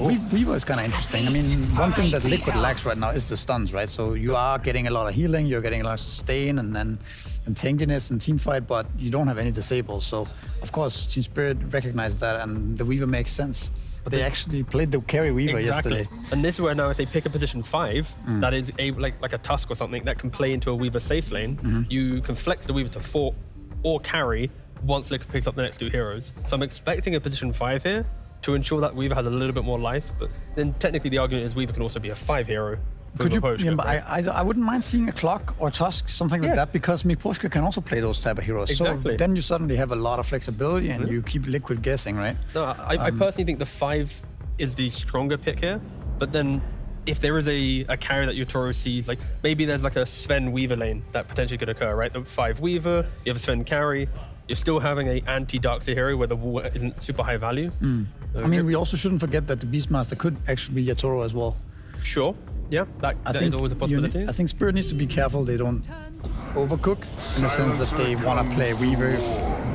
Speaker 2: Weaver is kind of interesting. I mean, one thing that Liquid lacks right now is the stuns, right? So you are getting a lot of healing, you're getting a lot of sustain and tankiness and teamfight, but you don't have any disables. So, of course, Team Spirit recognized that, and the Weaver makes sense. But they actually played the carry Weaver yesterday.
Speaker 4: And this is where now if they pick a position 5, that is like a Tusk or something that can play into a Weaver safe lane, you can flex the Weaver to 4 or carry once Liquid picks up the next 2 heroes. So I'm expecting a position 5 here to ensure that Weaver has a little bit more life, but then technically the argument is Weaver can also be a 5 hero.
Speaker 2: Could you? Yeah, but I wouldn't mind seeing a Clock or Tusk, something like that, because Miposhka can also play those type of heroes.
Speaker 4: Exactly.
Speaker 2: So then you suddenly have a lot of flexibility and you keep Liquid guessing, right?
Speaker 4: No, I personally think the 5 is the stronger pick here, but then if there is a carry that Yotaro sees, like maybe there's like a Sven Weaver lane that potentially could occur, right? The 5 Weaver, you have a Sven carry, you're still having a anti-Darkseer hero where the wall isn't super high value.
Speaker 2: I mean, we also shouldn't forget that the Beastmaster could actually be Yotaro as well.
Speaker 4: Sure. Yeah, that is always a possibility.
Speaker 2: I think Spirit needs to be careful they don't overcook in the sense that they want to play Weaver.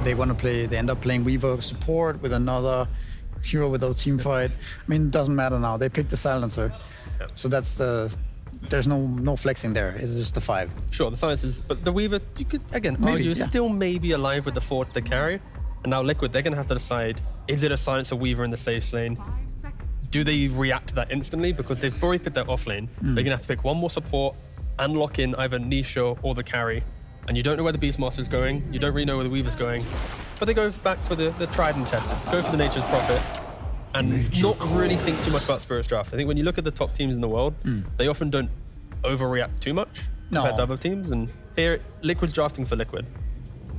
Speaker 2: They end up playing Weaver support with another hero without team fight. I mean, it doesn't matter now. They picked the Silencer. Yeah. So there's no flexing there. It's just the 5.
Speaker 4: Sure, the Silencers. But the Weaver, you could, again, argue, still maybe alive with the 4 to carry. And now Liquid, they're going to have to decide, is it a Silencer Weaver in the safe lane? Do they react to that instantly? Because they've already picked their off lane. They're going to have to pick one more support and lock in either Nisha or the carry. And you don't know where the Beastmaster is going. You don't really know where the Weaver's going. But they go back for the tried and tested. Go for the Nature's Prophet. And not really think too much about Spirit's draft. I think when you look at the top teams in the world, they often don't overreact too much compared to other teams. And here, Liquid's drafting for Liquid.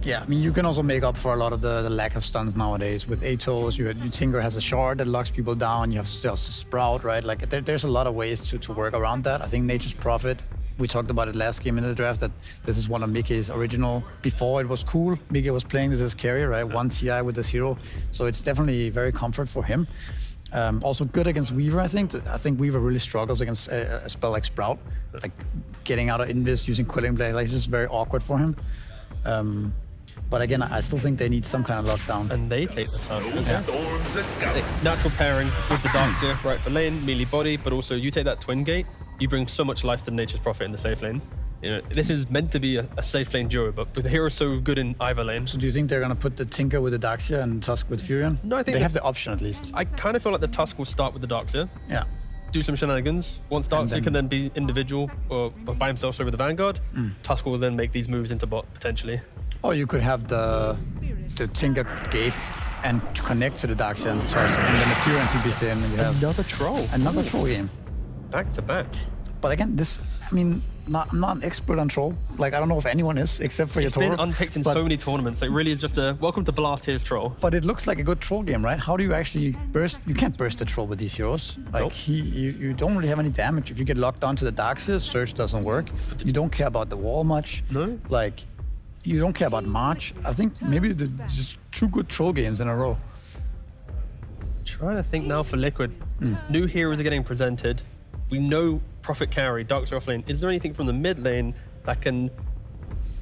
Speaker 2: Yeah, I mean, you can also make up for a lot of the lack of stuns nowadays. With Atos, your Tinker has a shard that locks people down. You have still Sprout, right? Like, there's a lot of ways to work around that. I think Nature's Prophet, we talked about it last game in the draft, that this is one of Mickey's original. Before it was cool, Mickey was playing this as carry, right? 1 TI with this hero. So it's definitely very comfort for him. Also good against Weaver, I think. I think Weaver really struggles against a spell like Sprout. Like, getting out of Invis, using Quelling Blade, like, it's just very awkward for him. But again, I still think they need some kind of lockdown.
Speaker 4: And they take the time. Natural pairing with the Darkseer, right for lane, melee body, but also you take that Twin Gate, you bring so much life to Nature's Prophet in the safe lane. You know, this is meant to be a safe lane duo, but the hero's so good in either lane.
Speaker 2: So do you think they're going to put the Tinker with the Darkseer and Tusk with Furion?
Speaker 4: No, I think
Speaker 2: they have the option at least.
Speaker 4: I kind of feel like the Tusk will start with the Darkseer.
Speaker 2: Yeah.
Speaker 4: Do some shenanigans. Once Darkseer can then be individual or by himself with the Vanguard, Tusk will then make these moves into bot potentially.
Speaker 2: Or you could have the Tinker Gate and connect to the Darkseer and Tusk, and then the Furion TPC, and you have
Speaker 4: another troll.
Speaker 2: Another troll game.
Speaker 4: Back to back.
Speaker 2: But again, I'm not an expert on troll. Like, I don't know if anyone is, except for
Speaker 4: It's
Speaker 2: Yatoro.
Speaker 4: been unpicked in so many tournaments. It really is just a welcome to Blast, here's troll.
Speaker 2: But it looks like a good troll game, right? How do you actually burst? You can't burst the troll with these heroes. Like, you don't really have any damage. If you get locked onto the Darkseer, Surge doesn't work. You don't care about the wall much.
Speaker 4: No.
Speaker 2: Like, you don't care about March. I think maybe just 2 good troll games in a row.
Speaker 4: Trying to think now for Liquid. New heroes are getting presented. We know Prophet carry, Darkseer off lane. Is there anything from the mid lane that can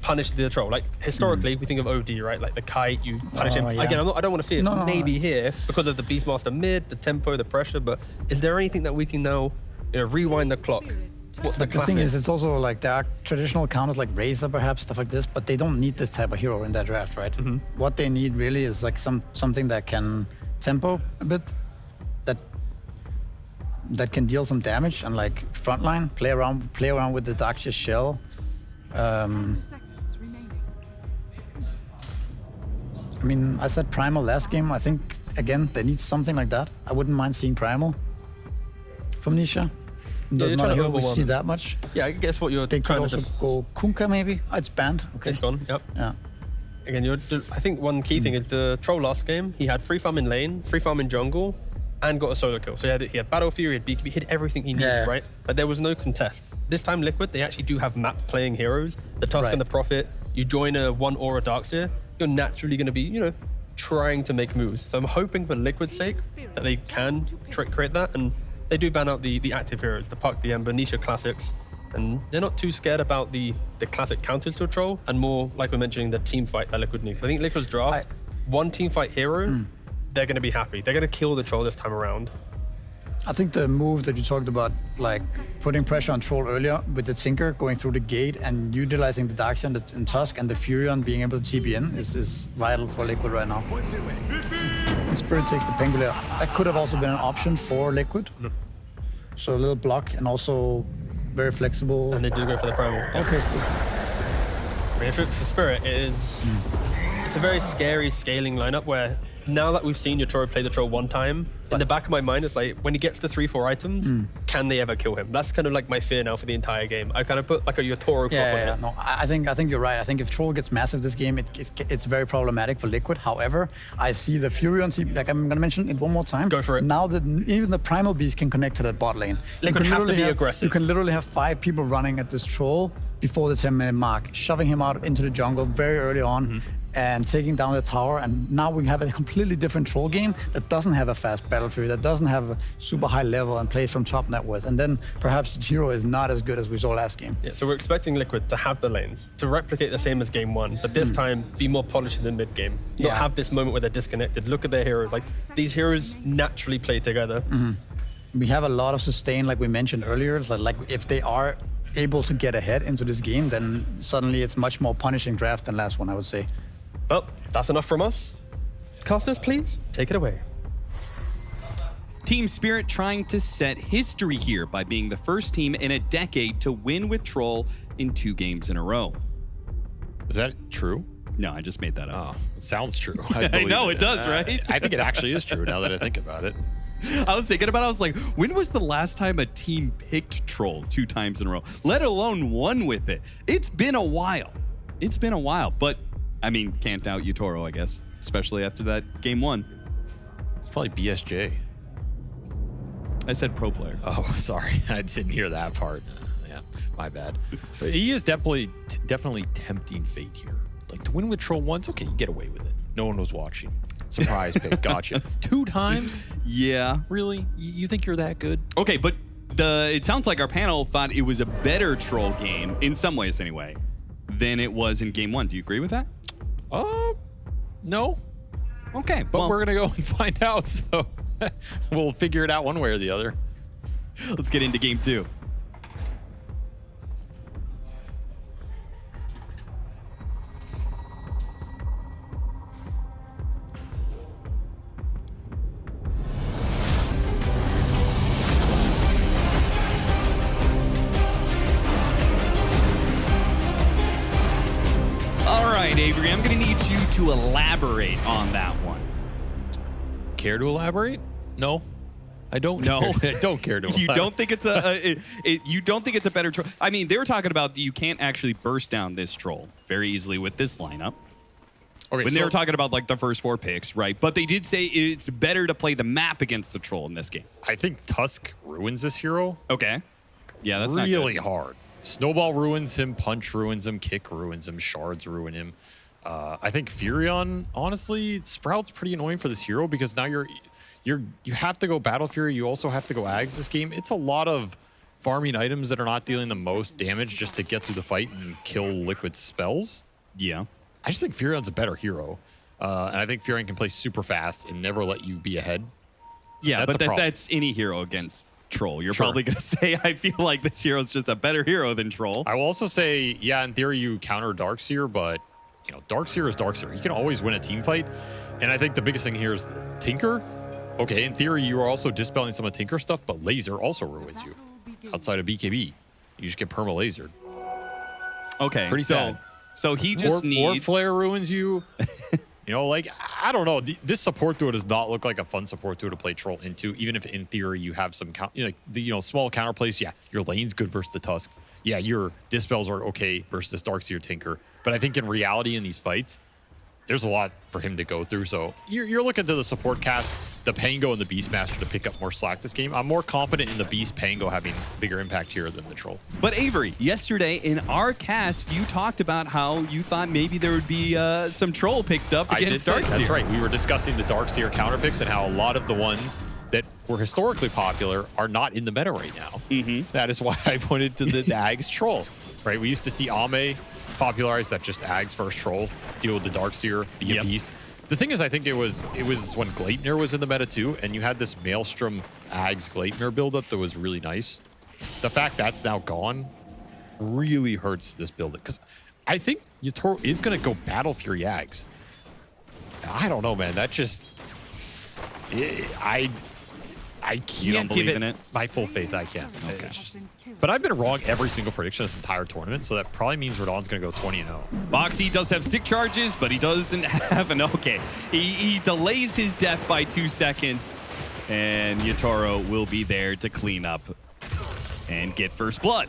Speaker 4: punish the troll? Like, historically, we think of OD, right? Like the kite, you punish him.
Speaker 2: Yeah.
Speaker 4: Again, I don't want to see it
Speaker 2: No,
Speaker 4: maybe here because of the Beastmaster mid, the tempo, the pressure, but is there anything that we can now rewind the clock? What's the
Speaker 2: thing is, it's also like there are traditional counters like Razor, perhaps, stuff like this, but they don't need this type of hero in their draft, right? What they need really is like something that can tempo a bit, that can deal some damage and like frontline, play around with the Darkseer shell. I mean, I said Primal last game. I think again they need something like that. I wouldn't mind seeing Primal from Nisha. Does not a hero we see that much.
Speaker 4: Yeah, I guess what you're
Speaker 2: they
Speaker 4: trying
Speaker 2: could
Speaker 4: to
Speaker 2: also go Kunkka maybe. Oh, it's banned. Okay,
Speaker 4: it's gone. Yep.
Speaker 2: Yeah.
Speaker 4: Again, I think one key thing is the troll last game. He had free farm in lane, free farm in jungle, and got a solo kill. So he had Battle Fury, he had BKB, hit everything he needed, right? But there was no contest. This time Liquid, they actually do have map playing heroes. The Tusk and the Prophet. You join a 1 Aura Darkseer, you're naturally going to be, trying to make moves. So I'm hoping for Liquid's sake that they can create that. And they do ban out the active heroes, the Puck, the Ember, Nisha Classics. And they're not too scared about the classic counters to a troll, and more, like we're mentioning, the team fight that Liquid needs. I think Liquid's draft, one team fight hero, they're going to be happy. They're going to kill the troll this time around.
Speaker 2: I think the move that you talked about, like putting pressure on troll earlier with the Tinker going through the gate and utilizing the Darkseer and Tusk and the Furion being able to TP in is vital for Liquid right now. Spirit takes the Pengular. That could have also been an option for Liquid. So a little block and also very flexible.
Speaker 4: And they do go for the Primal.
Speaker 2: Okay, cool.
Speaker 4: I mean, for Spirit, it's a very scary scaling lineup where now that we've seen Yatoro play the troll one time, in the back of my mind, it's like when he gets to 3-4 items, can they ever kill him? That's kind of like my fear now for the entire game. I kind of put like a Yatoro clock on it.
Speaker 2: No, I think you're right. I think if troll gets massive this game, it's very problematic for Liquid. However, I see the Furion TP, like I'm gonna mention it one more time.
Speaker 4: Go for it.
Speaker 2: Now that even the Primal Beast can connect to that bot lane.
Speaker 4: Liquid have to be aggressive.
Speaker 2: You can literally have 5 people running at this troll before the 10-minute mark, shoving him out into the jungle very early on. And taking down the tower, and now we have a completely different troll game that doesn't have a fast battle fury, that doesn't have a super high level and plays from top networks. And then perhaps the hero is not as good as we saw last game.
Speaker 4: Yeah, so we're expecting Liquid to have the lanes, to replicate the same as game 1, but this time be more polished in the mid game. Not have this moment where they're disconnected. Look at their heroes. Like, these heroes naturally play together.
Speaker 2: We have a lot of sustain, like we mentioned earlier. So like if they are able to get ahead into this game, then suddenly it's much more punishing draft than last one, I would say.
Speaker 4: Well, that's enough from us. Casters, please take it away.
Speaker 15: Team Spirit trying to set history here by being the first team in a decade to win with Troll in 2 games in a row.
Speaker 14: Is that true?
Speaker 15: No, I just made that up.
Speaker 14: Oh, it sounds true.
Speaker 15: I know, it does, right?
Speaker 14: I think it actually is true now that I think about it.
Speaker 15: I was thinking about it. I was like, when was the last time a team picked Troll 2 times in a row, let alone won with it? It's been a while. It's been a while, but I mean, can't doubt Yatoro, I guess, especially after that game 1.
Speaker 14: It's probably BSJ.
Speaker 15: I said pro player.
Speaker 14: Oh, sorry. I didn't hear that part. Yeah, my bad. But he is definitely tempting fate here. Like, to win with Troll once, okay, you get away with it. No one was watching. Surprise pick, gotcha. 2 times?
Speaker 15: Yeah.
Speaker 14: Really? You think you're that good?
Speaker 15: Okay, but it sounds like our panel thought it was a better Troll game, in some ways anyway, than it was in game 1. Do you agree with that?
Speaker 14: No.
Speaker 15: Okay,
Speaker 14: but we're gonna go and find out, so we'll figure it out one way or the other.
Speaker 15: Let's get into game 2. All right, Avery, I'm gonna need you to elaborate on that one.
Speaker 14: Care to elaborate? No. I don't.
Speaker 15: No,
Speaker 14: I don't care to.
Speaker 15: You don't think it's you don't think it's a better troll? I mean, they were talking about you can't actually burst down this troll very easily with this lineup.
Speaker 14: Okay,
Speaker 15: when they were talking about like the first 4 picks, right? But they did say it's better to play the map against the troll in this game.
Speaker 14: I think Tusk ruins this hero.
Speaker 15: Okay. Yeah, that's
Speaker 14: really
Speaker 15: not good.
Speaker 14: hard. Snowball ruins him. Punch ruins him. Kick ruins him. Shards ruin him. I think Furion, honestly, Sprout's pretty annoying for this hero because now you have to go Battle Fury. You also have to go Ags this game. It's a lot of farming items that are not dealing the most damage just to get through the fight and kill Liquid spells.
Speaker 15: Yeah.
Speaker 14: I just think Furion's a better hero. And I think Furion can play super fast and never let you be ahead.
Speaker 15: Yeah, but that's any hero against Troll. You're probably going to say, I feel like this hero is just a better hero than Troll.
Speaker 14: I will also say, yeah, in theory, you counter Darkseer, but you know, Darkseer is Darkseer. He can always win a team fight. And I think the biggest thing here is the Tinker. Okay, in theory, you are also dispelling some of Tinker stuff, but Laser also ruins you. Outside of BKB, you just get perma-lasered.
Speaker 15: Okay,
Speaker 14: pretty sad.
Speaker 15: So he just needs...
Speaker 14: Or Flare ruins you. You know, like, I don't know. This support duo does not look like a fun support duo to play Troll into, even if in theory you have some, small counterplays. Yeah, your lane's good versus the Tusk. Yeah, your dispels are okay versus this Darkseer Tinker. But I think in reality in these fights, there's a lot for him to go through. So you're looking to the support cast, the Pango and the Beastmaster to pick up more slack this game. I'm more confident in the Beast Pango having bigger impact here than the Troll.
Speaker 15: But Avery, yesterday in our cast, you talked about how you thought maybe there would be some Troll picked up against Darkseer.
Speaker 14: That's right. We were discussing the Darkseer counter picks and how a lot of the ones that were historically popular are not in the meta right now. That is why I pointed to the Ags Troll. Right? We used to see Ame popularized that just Ags first Troll, deal with the Darkseer, be a beast. The thing is, I think it was when Gleipnir was in the meta too, and you had this Maelstrom Ags Gleipnir buildup that was really nice. The fact that's now gone really hurts this build because I think Yatoro is going to go Battle Fury Ags. I don't know, man. That just I can't give it my full faith. I can't. Okay. But I've been wrong every single prediction this entire tournament, so that probably means Radon's going to go 20-0.
Speaker 15: Boxy does have stick charges, but he doesn't have an okay. He delays his death by 2 seconds, and Yatoro will be there to clean up and get first blood.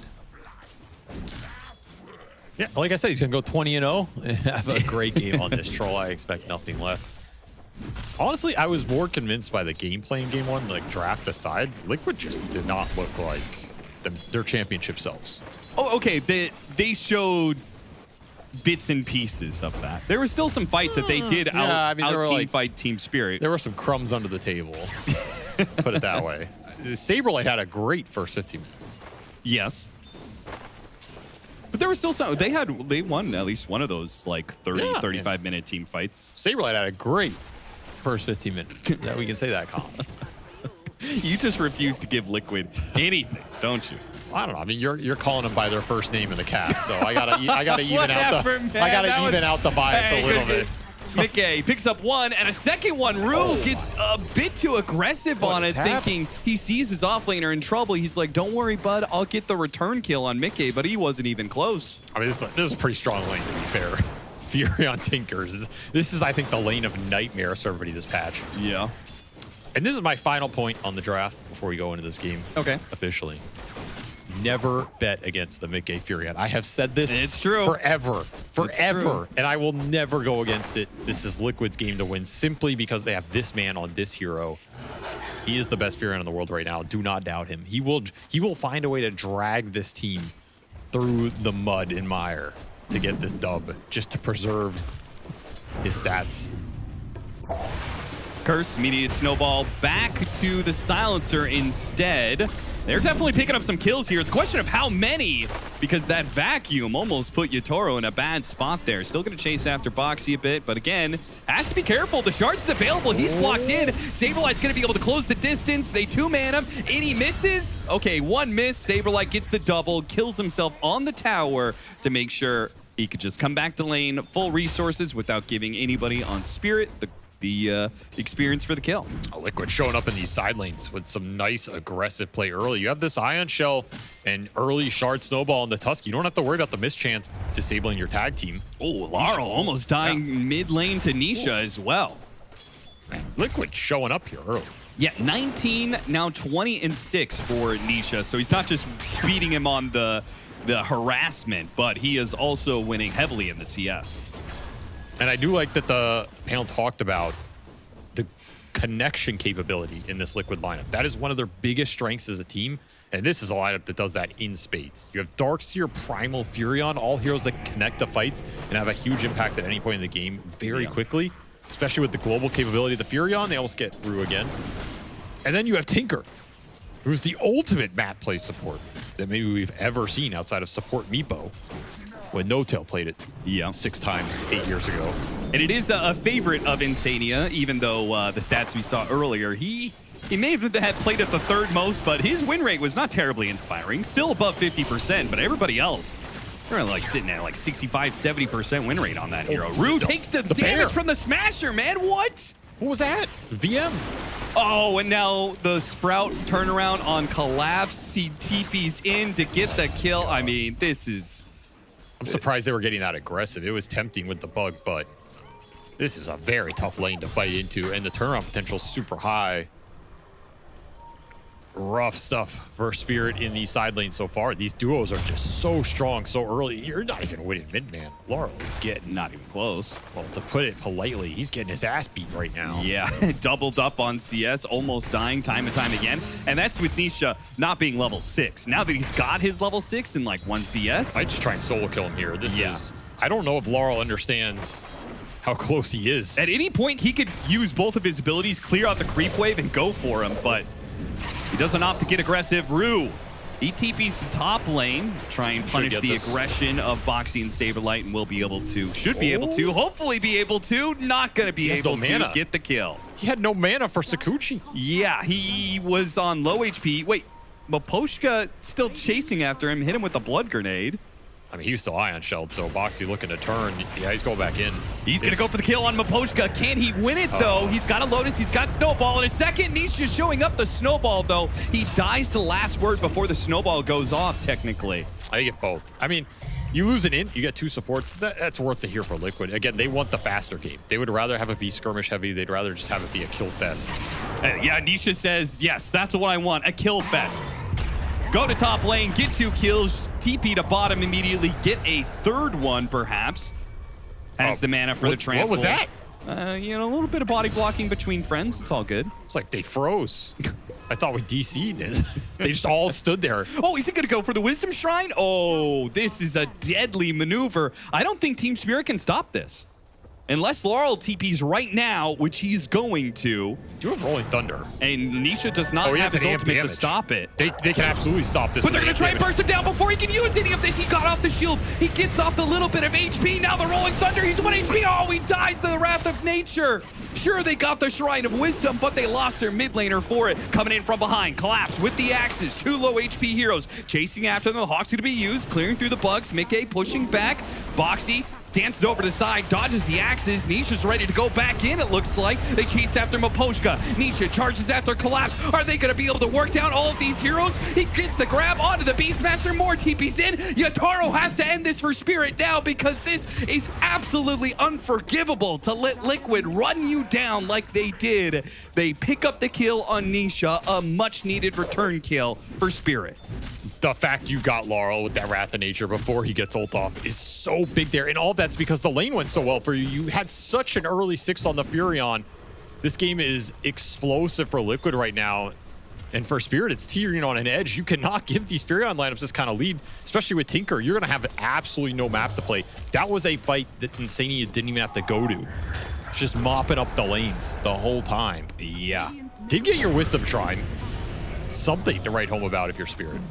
Speaker 14: Yeah, like I said, he's going to go 20-0 and have a great game on this Troll. I expect nothing less. Honestly, I was more convinced by the gameplay in game 1, like draft aside. Liquid just did not look like their championship selves.
Speaker 15: Oh, okay. They showed bits and pieces of that. There were still some fights that they did out team fight Team Spirit.
Speaker 14: There were some crumbs under the table, put it that way. Saberlight had a great first 15 minutes.
Speaker 15: Yes. But there was still some. They won at least one of those like 35 minute team fights.
Speaker 14: Saberlight had a great first 15 minutes. Yeah, we can say that calmly.
Speaker 15: You just refuse to give Liquid anything, don't you?
Speaker 14: I don't know. I mean, you're calling them by their first name in the cast, so I gotta even out the bias a little bit.
Speaker 15: Mickey picks up one and a second one. Rue gets a bit too aggressive on it, thinking he sees his offlaner in trouble. He's like, "Don't worry, bud. I'll get the return kill on Mickey," but he wasn't even close.
Speaker 14: I mean, this is a pretty strong lane, to be fair. Fury on Tinkers. This is, I think, the lane of nightmares for everybody this patch.
Speaker 15: Yeah.
Speaker 14: And this is my final point on the draft before we go into this game.
Speaker 15: Okay.
Speaker 14: Officially. Never bet against the Mickey Furion. I have said this forever, and I will never go against it. This is Liquid's game to win simply because they have this man on this hero. He is the best Furion in the world right now. Do not doubt him. He will find a way to drag this team through the mud and mire to get this dub, just to preserve his stats.
Speaker 15: Curse, immediate snowball back to the silencer instead. They're definitely picking up some kills here. It's a question of how many, because that vacuum almost put Yatoro in a bad spot there. Still going to chase after Boxy a bit, but again, has to be careful. The shard is available. He's blocked in. Saberlight's going to be able to close the distance. They two-man him, and he misses. Okay, one miss. Saberlight gets the double, kills himself on the tower to make sure he could just come back to lane, full resources without giving anybody on Spirit the experience for the kill.
Speaker 14: Liquid showing up in these side lanes with some nice aggressive play early. You have this Ion Shell and early shard snowball in the Tusk. You don't have to worry about the mischance disabling your tag team.
Speaker 15: Oh, Laurel almost dying mid lane to Nisha as well.
Speaker 14: Man, Liquid showing up here early.
Speaker 15: Yeah, 19, now 20-6 for Nisha. So he's not just beating him on the harassment, but he is also winning heavily in the CS.
Speaker 14: And I do like that the panel talked about the connection capability in this Liquid lineup. That is one of their biggest strengths as a team. And this is a lineup that does that in spades. You have Darkseer, Primal, Furion, all heroes that connect to fights and have a huge impact at any point in the game very quickly. Especially with the global capability of the Furion, they almost get Rue again. And then you have Tinker, who's the ultimate map play support that maybe we've ever seen outside of support Meepo, when No-Tail played it 6 times 8 years ago.
Speaker 15: And it is a favorite of Insania, even though the stats we saw earlier, he may have played it the 3rd most, but his win rate was not terribly inspiring. Still above 50%, but everybody else, they're like sitting at like 65, 70% win rate on that hero. Rue takes the damage from the Smasher, man. What?
Speaker 14: What was that? VM.
Speaker 15: Oh, and now the Sprout turnaround on Collapse. He TP's in to get the kill. I mean, this is...
Speaker 14: I'm surprised they were getting that aggressive. It was tempting with the bug, but this is a very tough lane to fight into, and the turnaround potential is super high. Rough stuff for Spirit in these side lanes so far. These duos are just so strong so early. You're not even winning mid, man. Laurel is getting...
Speaker 15: Not even close.
Speaker 14: Well, to put it politely, he's getting his ass beat right now.
Speaker 15: Yeah, doubled up on CS, almost dying time and time again. And that's with Nisha not being level 6. Now that he's got his level 6 in like 1 CS.
Speaker 14: I just try and solo kill him here. This is... I don't know if Laurel understands how close he is.
Speaker 15: At any point, he could use both of his abilities, clear out the creep wave, and go for him, but... he doesn't opt to get aggressive. Rue, he TP's to top lane, try and punish the aggression of Boxy and Saberlight, and will be able to, should be able to, hopefully be able to, not going to be able to get the kill.
Speaker 14: He had no mana for Sakuchi.
Speaker 15: Yeah, he was on low HP. Wait, Maposhka still chasing after him, hit him with the blood grenade.
Speaker 14: I mean, he was still ion shelled, so Boxy looking to turn. Yeah, he's going back in.
Speaker 15: He's going to go for the kill on Maposhka. Can he win it, though? He's got a Lotus. He's got Snowball. In a second, Nisha showing up the Snowball, though. He dies to the last word before the Snowball goes off, technically.
Speaker 14: I get both. I mean, you lose an int, you get 2 supports. That's worth it here for Liquid. Again, they want the faster game. They would rather have it be skirmish heavy. They'd rather just have it be a kill fest.
Speaker 15: Yeah, Nisha says, yes, that's what I want, a kill fest. Go to top lane, get 2 kills, TP to bottom immediately, get a 3rd one, perhaps. Has the mana for the trample.
Speaker 14: What was that?
Speaker 15: You know, a little bit of body blocking between friends. It's all good.
Speaker 14: It's like they froze. I thought we DC'd it. They just all stood there.
Speaker 15: Oh, is he going to go for the Wisdom Shrine? Oh, this is a deadly maneuver. I don't think Team Spirit can stop this. Unless Laurel TPs right now, which he's going to.
Speaker 14: Do have Rolling Thunder.
Speaker 15: And Nisha does not have his ultimate to stop it.
Speaker 14: They can absolutely stop this.
Speaker 15: But they're going to try and burst him down before he can use any of this. He got off the shield. He gets off the little bit of HP. Now the Rolling Thunder. He's 1 HP. Oh, he dies to the Wrath of Nature. Sure, they got the Shrine of Wisdom, but they lost their mid laner for it. Coming in from behind. Collapse with the axes. 2 low HP heroes. Chasing after them. The Hawk's going to be used. Clearing through the bugs. Mickey pushing back. Boxy dances over to the side, dodges the axes. Nisha's ready to go back in, it looks like. They chase after Maposhka. Nisha charges after Collapse. Are they going to be able to work down all of these heroes? He gets the grab onto the Beastmaster. More TP's in. Yatoro has to end this for Spirit now because this is absolutely unforgivable to let Liquid run you down like they did. They pick up the kill on Nisha, a much-needed return kill for Spirit.
Speaker 14: The fact you got Laurel with that Wrath of Nature before he gets ult off is so big there. And all that's because the lane went so well for you. You had such an early 6 on the Furion. This game is explosive for Liquid right now. And for Spirit, it's teetering on an edge. You cannot give these Furion lineups this kind of lead, especially with Tinker. You're going to have absolutely no map to play. That was a fight that Insania didn't even have to go to. Just mopping up the lanes the whole time.
Speaker 15: Yeah.
Speaker 14: Did get your Wisdom Shrine. Something to write home about if you're Spirit.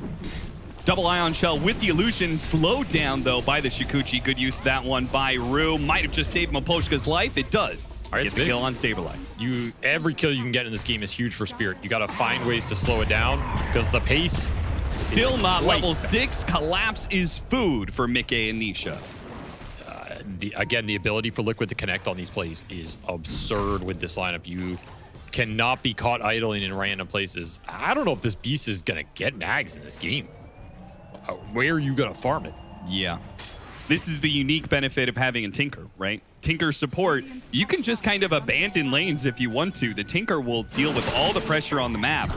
Speaker 15: Double Ion Shell with the illusion, slowed down though by the Shikuchi. Good use of that one by Rue. Might have just saved Maposhka's life. It does.
Speaker 14: All right,
Speaker 15: get the kill on Saberlight.
Speaker 14: Every kill you can get in this game is huge for Spirit. You got to find ways to slow it down because the pace.
Speaker 15: Still not level 6. Collapse is food for Mickey and Nisha.
Speaker 14: Again, the ability for Liquid to connect on these plays is absurd with this lineup. You cannot be caught idling in random places. I don't know if this beast is going to get nags in this game. Where are you going to farm it?
Speaker 15: Yeah. This is the unique benefit of having a Tinker, right? Tinker support, you can just kind of abandon lanes if you want to. The Tinker will deal with all the pressure on the map.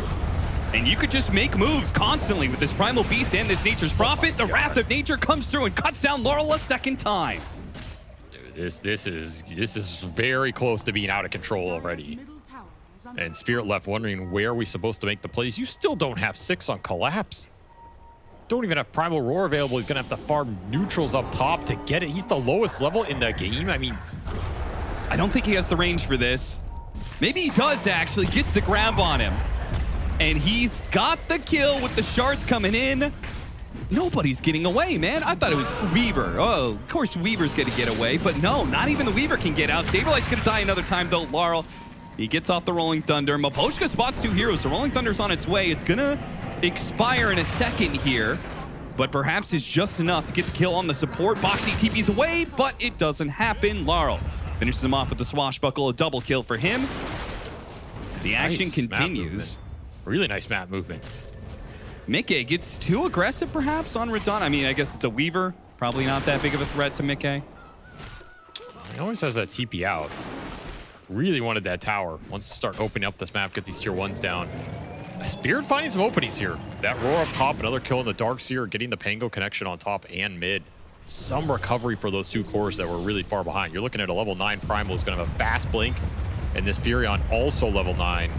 Speaker 15: And you could just make moves constantly with this Primal Beast and this Nature's Prophet. The Wrath of Nature comes through and cuts down Laurel a second time.
Speaker 14: Dude, this is very close to being out of control already. And Spirit left wondering where are we supposed to make the plays. You still don't have 6 on Collapse. Don't even have Primal Roar available. He's going to have to farm neutrals up top to get it. He's the lowest level in the game. I mean,
Speaker 15: I don't think he has the range for this. Maybe he does actually. Gets the grab on him. And he's got the kill with the shards coming in. Nobody's getting away, man. I thought it was Weaver. Oh, of course Weaver's going to get away. But no, not even the Weaver can get out. Saberlight's going to die another time, though. Laurel, he gets off the Rolling Thunder. Miposhka spots 2 heroes. The Rolling Thunder's on its way. It's going to expire in a second here. But perhaps it's just enough to get the kill on the support. Boxy TP's away, but it doesn't happen. Laurel finishes him off with the swashbuckle. A double kill for him. The action continues.
Speaker 14: Really nice map movement.
Speaker 15: Mickey gets too aggressive, perhaps, on Radon. I mean, I guess it's a Weaver. Probably not that big of a threat to Mickey.
Speaker 14: He always has that TP out. Really wanted that tower. Wants to start opening up this map, get these tier 1s down. Spirit finding some openings here. That Roar up top, another kill in the Darkseer, getting the Pango connection on top and mid. Some recovery for those 2 cores that were really far behind. You're looking at a level 9 Primal who's going to have a fast blink, and this Furion also level 9.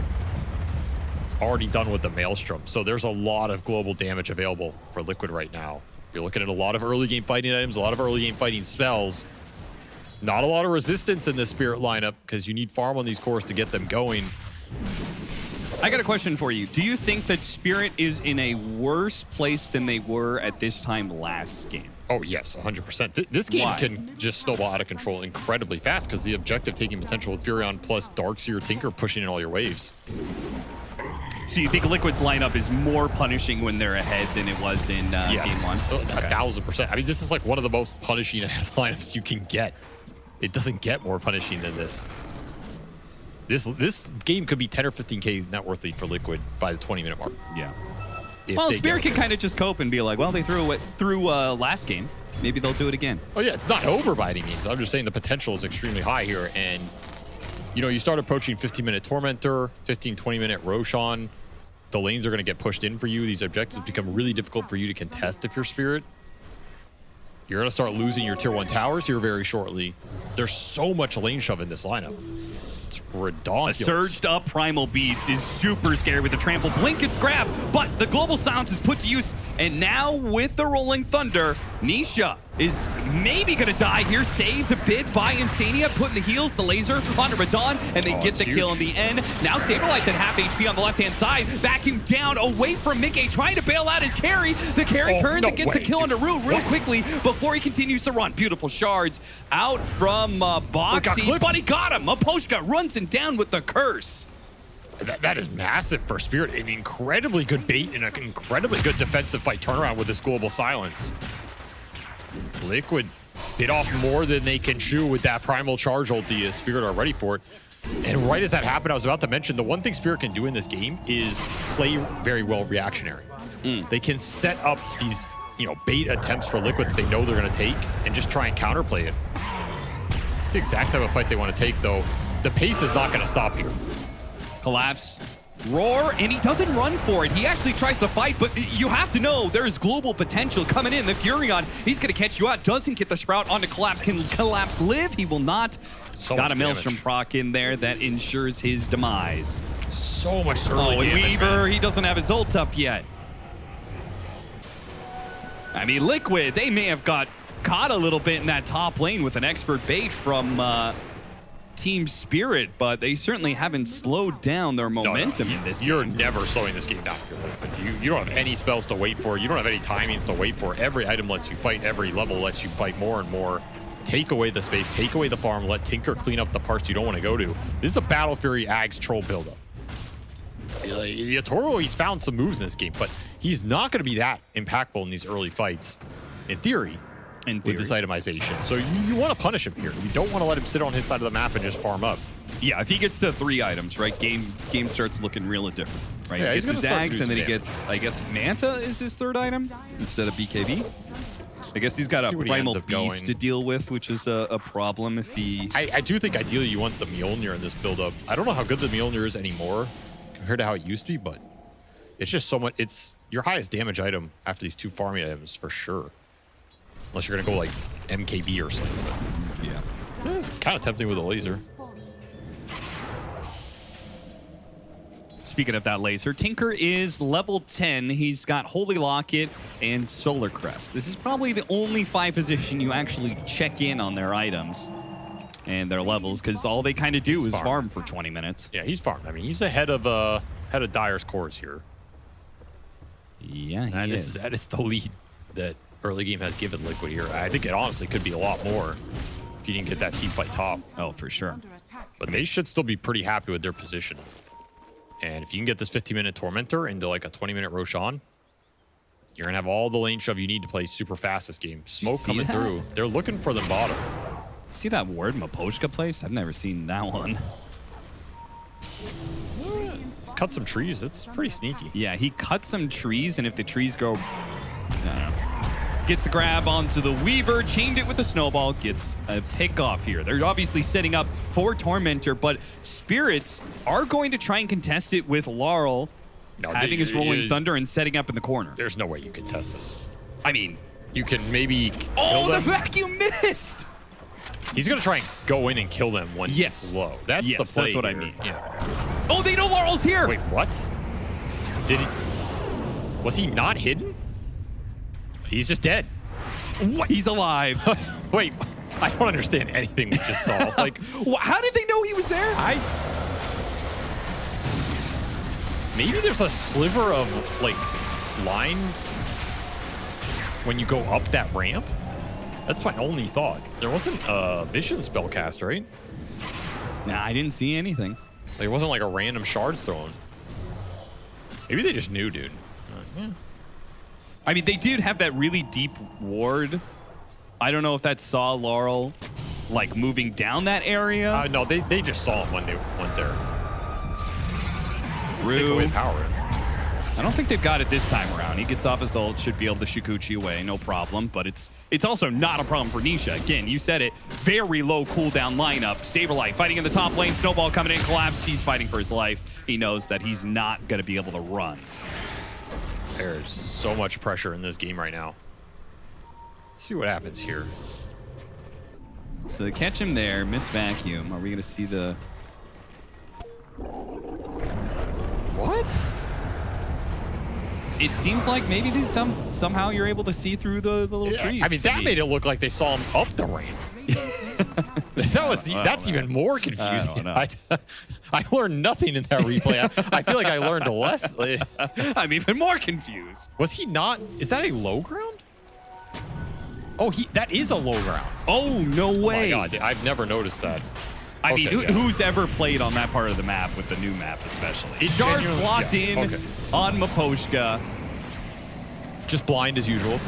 Speaker 14: Already done with the Maelstrom. So there's a lot of global damage available for Liquid right now. You're looking at a lot of early game fighting items, a lot of early game fighting spells. Not a lot of resistance in this Spirit lineup because you need farm on these cores to get them going.
Speaker 15: I got a question for you. Do you think that Spirit is in a worse place than they were at this time last game?
Speaker 14: Oh, yes, 100%. This game
Speaker 15: Why?
Speaker 14: can just snowball out of control incredibly fast because the objective taking potential with Furion plus Darkseer Tinker pushing in all your waves.
Speaker 15: So you think Liquid's lineup is more punishing when they're ahead than it was in
Speaker 14: Yes.
Speaker 15: game 1?
Speaker 14: Okay. 1000%. I mean, this is like one of the most punishing lineups you can get. It doesn't get more punishing than this. This game could be 10 or 15K net worth lead for Liquid by the 20-minute mark.
Speaker 15: Yeah. Well, Spirit can kind of just cope and be like, well, they threw it through last game. Maybe they'll do it again.
Speaker 14: Oh, yeah, it's not over by any means. I'm just saying the potential is extremely high here. And, you know, you start approaching 15-minute Tormentor, 15, 20-minute Roshan. The lanes are going to get pushed in for you. These objectives become really difficult for you to contest if you're Spirit. You're going to start losing your tier 1 towers here very shortly. There's so much lane shove in this lineup. It's ridiculous.
Speaker 15: A surged up Primal Beast is super scary with the trample. Blink gets grabbed, but the global silence is put to use. And now with the Rolling Thunder, Nisha is maybe going to die here. Saved a bit by Insania, putting the heals, the laser onto Radon, and they get the kill in the end. Now Saberlight's at half HP on the left-hand side. Vacuum down away from Mickey, trying to bail out his carry. The carry turns and gets the kill on Naru real quickly before he continues to run. Beautiful shards out from Boxy, but he got him. Miposhka runs him down with the curse.
Speaker 14: That is massive for Spirit. An incredibly good bait and an incredibly good defensive fight turnaround with this global silence. Liquid bit off more than they can chew with that primal charge ulti as Spirit are ready for it. And right as that happened, I was about to mention the one thing Spirit can do in this game is play very well reactionary. They can set up these, you know, bait attempts for Liquid that they know they're going to take and just try and counterplay it. It's the exact type of fight they want to take, though. The pace is not going to stop here.
Speaker 15: Collapse, roar, and he doesn't run for it. He actually tries to fight, but you have to know there's global potential coming in. The Furion, he's going to catch you out. Doesn't get the Sprout onto Collapse. Can Collapse live? He will not. Got a Maelstrom proc in there that ensures his demise.
Speaker 14: So much early
Speaker 15: and
Speaker 14: damage,
Speaker 15: Weaver,
Speaker 14: man.
Speaker 15: he doesn't have his ult up yet. I mean, Liquid, they may have got caught a little bit in that top lane with an expert bait from Team Spirit, but they certainly haven't slowed down their momentum in this game.
Speaker 14: You're never slowing this game down if you're Liquid. You don't have any spells to wait for. You don't have any timings to wait for. Every item lets you fight. Every level lets you fight more and more. Take away the space. Take away the farm. Let Tinker clean up the parts you don't want to go to. This is a Battle Fury Ags troll buildup. Toro, he's found some moves in this game, but he's not going to be that impactful in these early fights, in theory. With this itemization. So you want to punish him here. You don't want to let him sit on his side of the map and just farm up.
Speaker 15: Yeah, if he gets to 3 items, right, game starts looking really different, right?
Speaker 14: Yeah,
Speaker 15: he gets his Zags, and then he
Speaker 14: damage.
Speaker 15: gets, I guess, Manta is his 3rd item instead of BKB. I guess he's got a
Speaker 14: See what he
Speaker 15: primal
Speaker 14: ends up
Speaker 15: beast
Speaker 14: going.
Speaker 15: to deal with, which is a problem if he...
Speaker 14: I do think ideally you want the Mjolnir in this build-up. I don't know how good the Mjolnir is anymore compared to how it used to be, but it's just so much. It's your highest damage item after these 2 farming items for sure. Unless you're going to go like MKB or something. But
Speaker 15: yeah.
Speaker 14: It's kind of tempting with a laser.
Speaker 15: Speaking of that laser, Tinker is level 10. He's got Holy Locket and Solar Crest. This is probably the only 5 position you actually check in on their items and their levels, because all they kind of do is farm for 20 minutes.
Speaker 14: Yeah, he's farmed. I mean, he's ahead of Dyer's cores here.
Speaker 15: Yeah,
Speaker 14: that is the lead that early game has given Liquid here. I think it honestly could be a lot more if you didn't get that team fight top.
Speaker 15: Oh, for sure.
Speaker 14: But they should still be pretty happy with their position. And if you can get this 15-minute Tormentor into like a 20-minute Roshan, you're going to have all the lane shove you need to play super fast this game. Smoke coming through. They're looking for the bottom.
Speaker 15: See that word Maposhka place? I've never seen that one.
Speaker 14: Cut some trees. It's pretty sneaky.
Speaker 15: Yeah, he cut some trees, and if the trees go... I don't know. Gets the grab onto the Weaver, chained it with the snowball, gets a pick off here. They're obviously setting up for Tormentor, but Spirits are going to try and contest it with Laurel having his Rolling Thunder and setting up in the corner.
Speaker 14: There's no way you can test this.
Speaker 15: I mean...
Speaker 14: You can maybe kill
Speaker 15: the
Speaker 14: them.
Speaker 15: vacuum missed!
Speaker 14: He's going to try and go in and kill them when it's low. That's the play
Speaker 15: that's what I
Speaker 14: here.
Speaker 15: mean.
Speaker 14: Yeah.
Speaker 15: Oh, they know Laurel's here!
Speaker 14: Wait, what? Did he... Was he not hidden? He's just dead.
Speaker 15: What? He's alive.
Speaker 14: Wait, I don't understand anything we just saw. Like,
Speaker 15: how did they know he was there?
Speaker 14: Maybe there's a sliver of like line when you go up that ramp. That's my only thought. There wasn't a vision spell cast, right?
Speaker 15: Nah, I didn't see anything.
Speaker 14: Like, it wasn't like a random shards thrown. Maybe they just knew, dude. Yeah.
Speaker 15: I mean, they did have that really deep ward. I don't know if that saw Laurel, like, moving down that area.
Speaker 14: No, they just saw him when they went there.
Speaker 15: Rue.
Speaker 14: Take away power.
Speaker 15: I don't think they've got it this time around. He gets off his ult, should be able to Shikuchi away, no problem. But it's also not a problem for Nisha. Again, you said it, very low cooldown lineup. Saberlight fighting in the top lane, Snowball coming in, collapse. He's fighting for his life. He knows that he's not going to be able to run.
Speaker 14: There's so much pressure in this game right now. Let's see what happens here.
Speaker 15: So they catch him there, miss vacuum. Are we going to see the...
Speaker 14: What?
Speaker 15: It seems like maybe there's somehow you're able to see through the little trees.
Speaker 14: I mean, that made it look like they saw him up the ramp. That's even more confusing. I learned nothing in that replay. I feel like I learned less.
Speaker 15: I'm even more confused.
Speaker 14: Was he not? Is that a low ground? Oh, that is a low ground.
Speaker 15: Oh, no way.
Speaker 14: Oh my God, I've never noticed that.
Speaker 15: I mean, who's ever played on that part of the map with the new map, especially? Shards blocked in on Maposhka.
Speaker 14: Just blind as usual.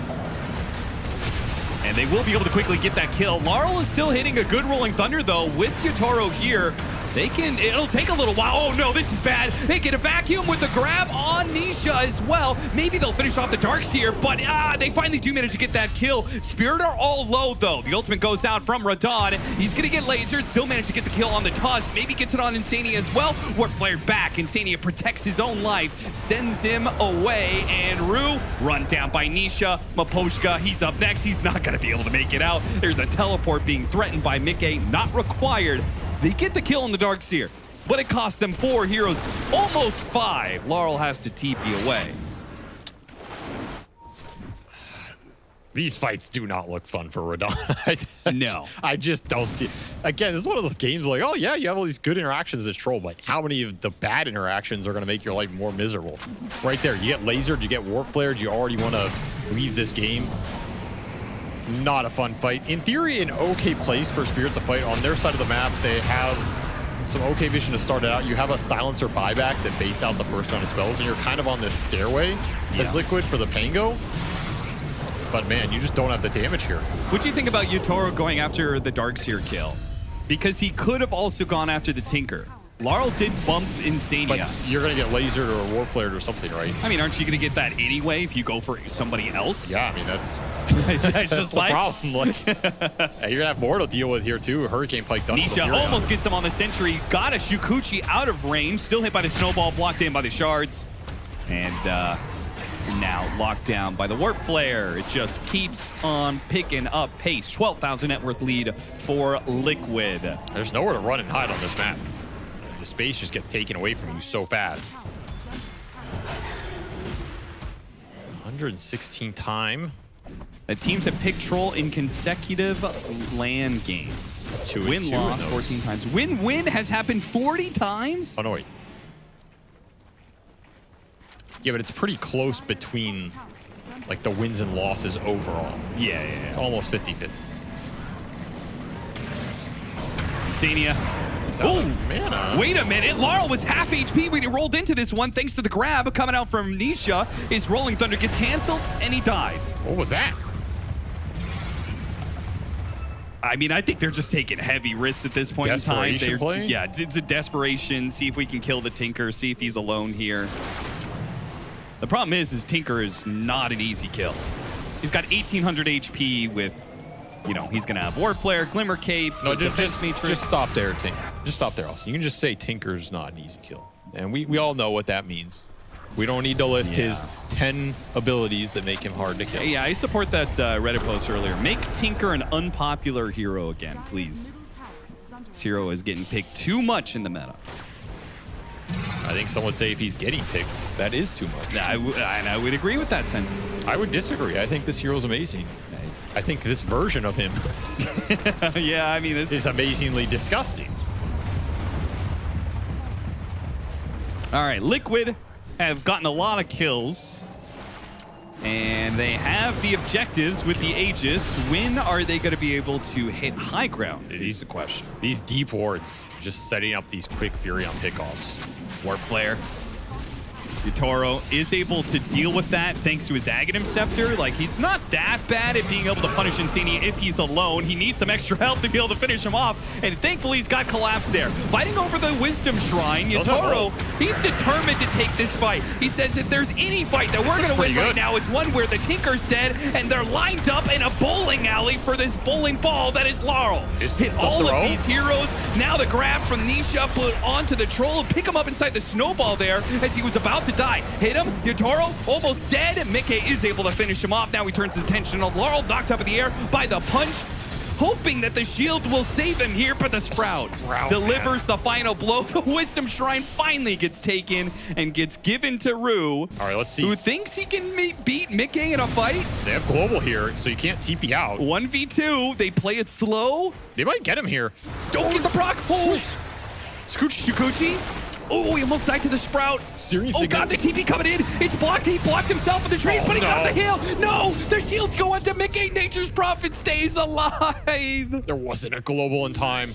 Speaker 15: And they will be able to quickly get that kill. Laurel is still hitting a good Rolling Thunder, though, with Yotaro here. It'll take a little while. Oh no, this is bad. They get a vacuum with the grab on Nisha as well. Maybe they'll finish off the Darks here, but they finally do manage to get that kill. Spirit are all low though. The ultimate goes out from Radon. He's gonna get lasered, still manage to get the kill on the toss. Maybe gets it on Insania as well. Warp flared back. Insania protects his own life, sends him away, and Rue run down by Nisha. Maposhka, he's up next. He's not gonna be able to make it out. There's a teleport being threatened by Mickey, not required. They get the kill in the Darkseer, but it costs them 4 heroes, almost 5. Laurel has to TP away.
Speaker 14: These fights do not look fun for Radon.
Speaker 15: No.
Speaker 14: I just don't see it. Again, this is one of those games like, oh yeah, you have all these good interactions as Troll, but how many of the bad interactions are going to make your life more miserable? Right there, you get lasered, you get warp flared, you already want to leave this game. Not a fun fight. In theory, an okay place for Spirit to fight. On their side of the map, they have some okay vision to start it out. You have a silencer buyback that baits out the first round of spells, and you're kind of on this stairway as Liquid for the Pango. But man, you just don't have the damage here.
Speaker 15: What do you think about Yotaro going after the Darkseer kill? Because he could have also gone after the Tinker. Laurel did bump Insania.
Speaker 14: But you're going to get lasered or warp flared or something, right?
Speaker 15: I mean, aren't you going to get that anyway if you go for somebody else?
Speaker 14: Yeah, I mean, that's
Speaker 15: just
Speaker 14: the
Speaker 15: like
Speaker 14: problem. Like, you're going to have more to deal with here, too. Hurricane Pike done.
Speaker 15: Nisha almost gets him on the Sentry. Got a Shukuchi out of range. Still hit by the Snowball, blocked in by the Shards. And now locked down by the Warp Flare. It just keeps on picking up pace. 12,000 net worth lead for Liquid.
Speaker 14: There's nowhere to run and hide on this map. The space just gets taken away from you so fast. 116 time.
Speaker 15: The teams have picked Troll in consecutive LAN games. Win-loss 14 times. Win-win has happened 40 times?
Speaker 14: Oh, no, wait. Yeah, but it's pretty close between, like, the wins and losses overall.
Speaker 15: Yeah.
Speaker 14: It's almost 50-50.
Speaker 15: Insania. Oh, wait a minute. Laurel was half HP when he rolled into this one thanks to the grab coming out from Nisha. His Rolling Thunder gets canceled and he dies.
Speaker 14: What was that?
Speaker 15: I mean, I think they're just taking heavy risks at this point in time.
Speaker 14: Play?
Speaker 15: Yeah, it's a desperation. See if we can kill the Tinker. See if he's alone here. The problem is Tinker is not an easy kill. He's got 1,800 HP with, you know, he's going to have Warp Flare, Glimmer Cape,
Speaker 14: no, just stop there, Tinker. Just stop there, Austin. You can just say Tinker's not an easy kill. And we all know what that means. We don't need to list his 10 abilities that make him hard to kill.
Speaker 15: Yeah, I support that Reddit post earlier. Make Tinker an unpopular hero again, please. This hero is getting picked too much in the meta.
Speaker 14: I think some would say if he's getting picked, that is too much.
Speaker 15: I would agree with that sentiment.
Speaker 14: I would disagree. I think this hero's amazing. I think this version of him
Speaker 15: yeah, I mean, this
Speaker 14: is amazingly disgusting.
Speaker 15: All right, Liquid have gotten a lot of kills. And they have the objectives with the Aegis. When are they going to be able to hit high ground is the question.
Speaker 14: These deep wards, just setting up these quick Fury on pickoffs.
Speaker 15: Warp Flare. Yutaro is able to deal with that thanks to his Aghanim Scepter. Like, he's not that bad at being able to punish Insania if he's alone. He needs some extra help to be able to finish him off. And thankfully, he's got Collapse there. Fighting over the Wisdom Shrine, Yutaro, he's determined to take this fight. He says if there's any fight that we're going to win right now, it's one where the Tinker's dead and they're lined up in a bowling alley for this bowling ball that is Laurel. Hit all of these heroes. Now the grab from Nisha put onto the Troll and pick him up inside the Snowball there as he was about to die. Hit him. Yutaro almost dead. Mickey is able to finish him off. Now he turns his attention on Laurel, knocked up in the air by the punch, hoping that the shield will save him here, but the Sprout delivers the final blow. The Wisdom Shrine finally gets taken and gets given to Rue.
Speaker 14: All right, let's see.
Speaker 15: Who thinks he can beat Mickey in a fight?
Speaker 14: They have Global here, so you can't TP out.
Speaker 15: 1v2. They play it slow.
Speaker 14: They might get him here.
Speaker 15: Don't get the proc. Oh, Shukuchi. Oh, he almost died to the Sprout.
Speaker 14: Seriously?
Speaker 15: Oh, God, the TP coming in. It's blocked. He blocked himself in the tree, but he got the heal. No, the shields go onto Mickey. Nature's Prophet stays alive.
Speaker 14: There wasn't a global in time.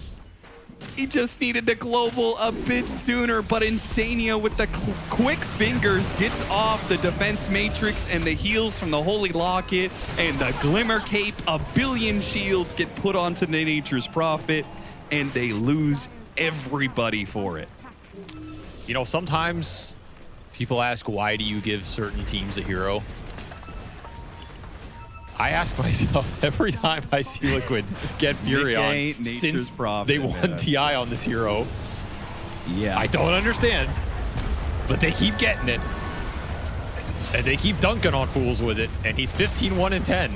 Speaker 15: He just needed the global a bit sooner, but Insania with the quick fingers gets off the defense matrix and the heals from the Holy Locket and the Glimmer Cape. A billion shields get put onto the Nature's Prophet, and they lose everybody for it.
Speaker 14: You know, sometimes people ask, why do you give certain teams a hero? I ask myself every time I see Liquid get Fury on since they won TI on this hero.
Speaker 15: Yeah.
Speaker 14: I don't understand, but they keep getting it. And they keep dunking on fools with it. And he's 15-1-10.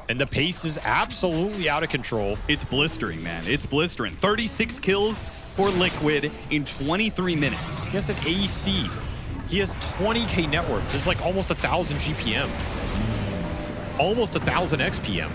Speaker 14: And the pace is absolutely out of control.
Speaker 15: It's blistering, man. It's blistering. 36 kills for Liquid in 23 minutes.
Speaker 14: He has an AC. He has 20k net worth. This is like almost 1,000 GPM. Almost 1,000 XPM.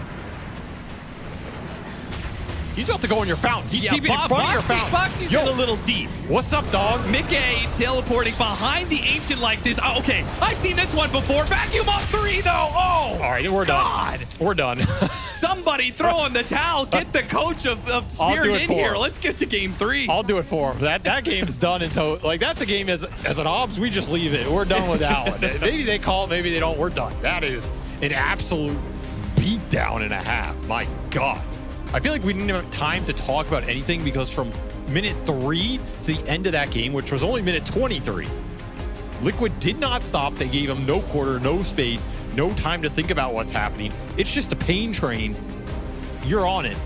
Speaker 14: He's about to go in your fountain. He's TP'd in front of your fountain.
Speaker 15: Boxy's in a little deep.
Speaker 14: What's up, dog?
Speaker 15: Mickey teleporting behind the Ancient like this. Oh, okay, I've seen this one before. Vacuum up 3, though. Oh,
Speaker 14: all right, we're done. We're done.
Speaker 15: Somebody throw in the towel. Get the coach of Spirit in here. Let's get to game 3.
Speaker 14: I'll do it for him. That game's done until, like, that's a game as an obs, we just leave it. We're done with that one. Maybe they call it, maybe they don't. We're done. That is an absolute beatdown and a half. My God. I feel like we didn't have time to talk about anything because from minute 3 to the end of that game, which was only minute 23. Liquid did not stop. They gave him no quarter, no space, no time to think about what's happening. It's just a pain train. You're on it.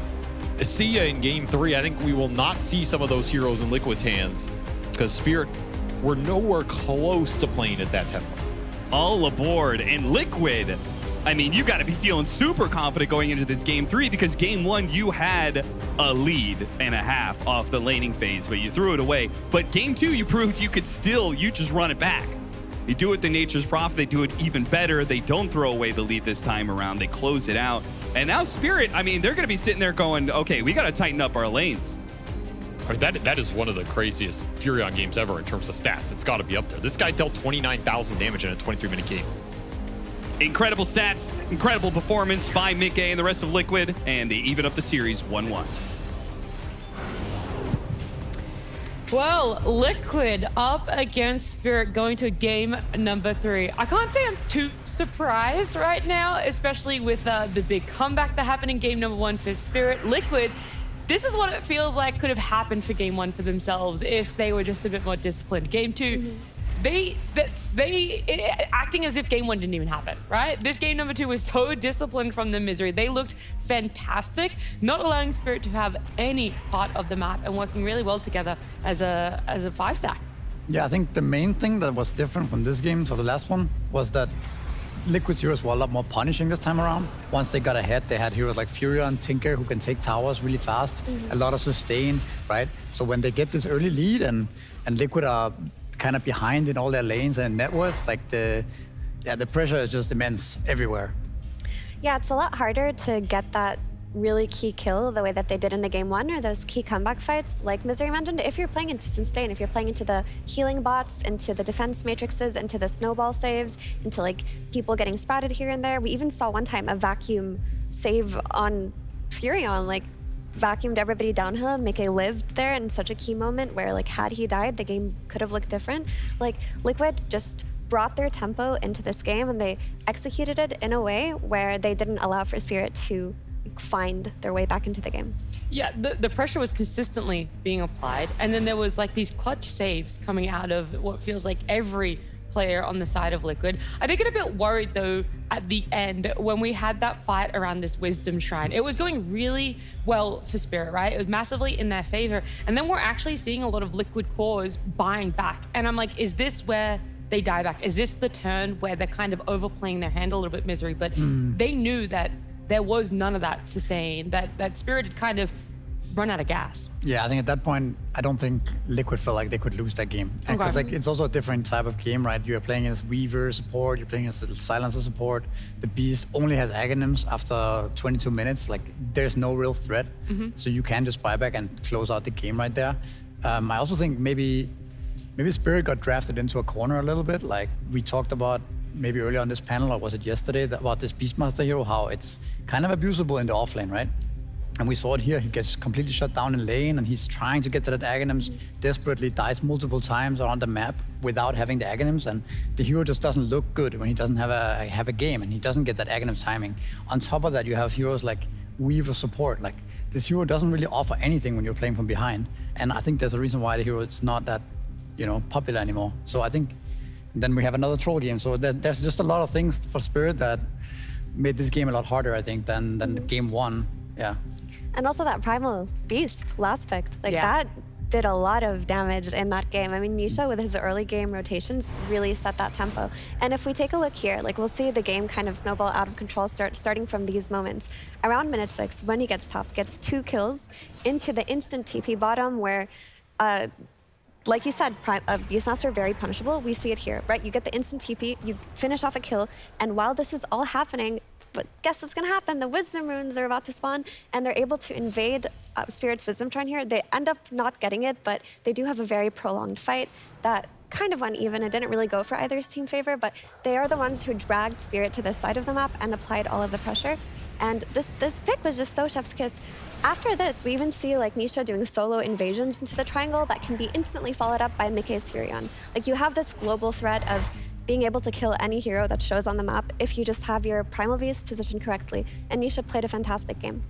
Speaker 14: See ya in game 3. I think we will not see some of those heroes in Liquid's hands because Spirit were nowhere close to playing at that tempo.
Speaker 15: All aboard. And Liquid, I mean, you got to be feeling super confident going into this game 3 because game 1, you had a lead and a half off the laning phase, but you threw it away. But game 2, you proved you could still, you just run it back. You do it the Nature's Prophet, they do it even better. They don't throw away the lead this time around. They close it out. And now Spirit, I mean, they're going to be sitting there going, okay, we got to tighten up our lanes.
Speaker 14: I mean, that is one of the craziest Furion games ever in terms of stats. It's got to be up there. This guy dealt 29,000 damage in a 23-minute game.
Speaker 15: Incredible stats, incredible performance by Mickey and the rest of Liquid, and they even up the series 1-1.
Speaker 1: Well, Liquid up against Spirit going to game number 3. I can't say I'm too surprised right now, especially with the big comeback that happened in game number 1 for Spirit. Liquid, this is what it feels like could have happened for game 1 for themselves if they were just a bit more disciplined. Game 2, they acting as if game 1 didn't even happen, right? This game number 2 was so disciplined from the misery. They looked fantastic, not allowing Spirit to have any part of the map and working really well together as a 5-stack.
Speaker 2: Yeah, I think the main thing that was different from this game to the last one was that Liquid's heroes were a lot more punishing this time around. Once they got ahead, they had heroes like Furia and Tinker who can take towers really fast, a lot of sustain, right? So when they get this early lead and Liquid are kind of behind in all their lanes and net worth, like the pressure is just immense everywhere.
Speaker 3: Yeah, it's a lot harder to get that really key kill the way that they did in the game 1 or those key comeback fights like Misery mentioned. If you're playing into sustain, if you're playing into the healing bots, into the defense matrices, into the snowball saves, into like people getting sprouted here and there. We even saw one time a vacuum save on Furion, like vacuumed everybody downhill and Mickey lived there in such a key moment where like had he died, the game could have looked different. Like Liquid just brought their tempo into this game and they executed it in a way where they didn't allow for Spirit to find their way back into the game.
Speaker 1: Yeah, the pressure was consistently being applied, and then there was like these clutch saves coming out of what feels like every player on the side of Liquid. I did get a bit worried though at the end when we had that fight around this Wisdom Shrine. It was going really well for Spirit, right? It was massively in their favor, and then we're actually seeing a lot of Liquid cores buying back, and I'm like, is this where they die back? Is this the turn where they're kind of overplaying their hand a little bit, Misery? But they knew that there was none of that sustain, that Spirit had kind of run out of gas.
Speaker 2: Yeah, I think at that point, I don't think Liquid felt like they could lose that game. Because like it's also a different type of game, right? You're playing as Weaver support, you're playing as the Silencer support. The Beast only has Aghanims after 22 minutes. Like there's no real threat. So you can just buy back and close out the game right there. I also think maybe Spirit got drafted into a corner a little bit. Like we talked about maybe earlier on this panel, or was it yesterday, about this Beastmaster hero, how it's kind of abusable in the offlane, right? And we saw it here. He gets completely shut down in lane and he's trying to get to that Aghanims, desperately dies multiple times around the map without having the Aghanims, and the hero just doesn't look good when he doesn't have a game and he doesn't get that Aghanims timing. On top of that, you have heroes like Weaver support. Like this hero doesn't really offer anything when you're playing from behind. And I think there's a reason why the hero is not that, popular anymore. So I think then we have another troll game. So there's just a lot of things for Spirit that made this game a lot harder, I think, than game 1. Yeah.
Speaker 3: And also that Primal Beast last pick, that did a lot of damage in that game. I mean, Nisha with his early game rotations really set that tempo. And if we take a look here, we'll see the game kind of snowball out of control starting from these moments. Around minute 6, when he gets top, gets 2 kills into the instant TP bottom where, like you said, Beastmaster very punishable. We see it here, right? You get the instant TP, you finish off a kill, and while this is all happening, but guess what's gonna happen? The Wisdom Runes are about to spawn, and they're able to invade Spirit's Wisdom Shrine here. They end up not getting it, but they do have a very prolonged fight that kind of went even. It didn't really go for either's team favor, but they are the ones who dragged Spirit to this side of the map and applied all of the pressure. And this pick was just so chef's kiss. After this, we even see Nisha doing solo invasions into the triangle that can be instantly followed up by Mickey's Furion. You have this global threat of being able to kill any hero that shows on the map if you just have your Primal Beast positioned correctly. And Nisha played a fantastic game.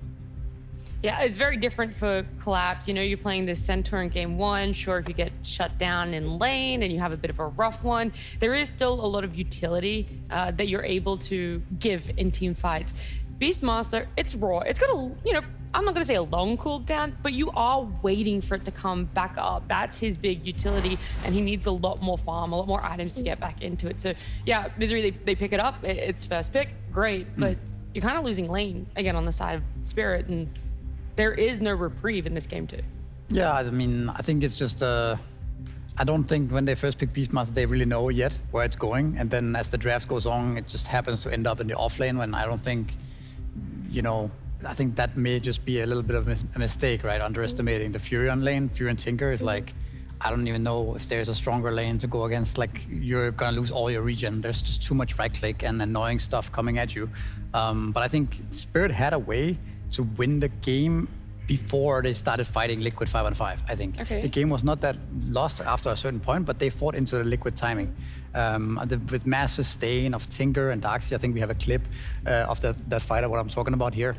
Speaker 1: Yeah, it's very different for Collapse. You know, you're playing this centaur in game one. Sure, if you get shut down in lane and you have a bit of a rough one, there is still a lot of utility that you're able to give in team fights. Beastmaster, it's raw. It's got a, you know, I'm not going to say a long cooldown, but you are waiting for it to come back up. That's his big utility, and he needs a lot more farm, a lot more items to get back into it. So, yeah, Misery, they pick it up. It's first pick, great, but you're kind of losing lane again on the side of Spirit, and there is no reprieve in this game too.
Speaker 2: Yeah, I mean, I think it's just, I don't think when they first pick Beastmaster, they really know yet where it's going. And then as the draft goes on, it just happens to end up in the off lane when I don't think, you know, I think that may just be a little bit of a mistake, right? Underestimating the Furion lane. Furion Tinker is like, I don't even know if there's a stronger lane to go against. Like, you're gonna lose all your regen. There's just too much right click and annoying stuff coming at you. But I think Spirit had a way to win the game before they started fighting Liquid 5-on-5, I think.
Speaker 1: Okay.
Speaker 2: The game was not that lost after a certain point, but they fought into the Liquid timing. With mass sustain of Tinker and Darkseid, I think we have a clip of that fighter, what I'm talking about here.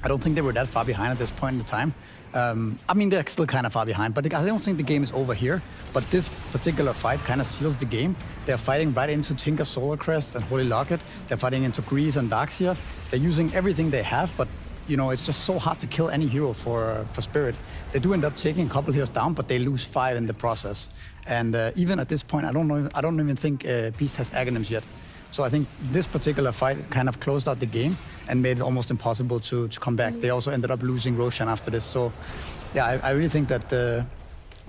Speaker 2: I don't think they were that far behind at this point in the time. I mean, they're still kind of far behind, but I don't think the game is over here. But this particular fight kind of seals the game. They're fighting right into Tinker, Solar Crest, and Holy Locket. They're fighting into Grease and Darkseid. They're using everything they have, but you know, it's just so hard to kill any hero for Spirit. They do end up taking a couple heroes down, but they lose 5 in the process. And even at this point, I don't even think Beast has Aghanims yet. So I think this particular fight kind of closed out the game and made it almost impossible to come back. They also ended up losing Roshan after this. So yeah, I really think that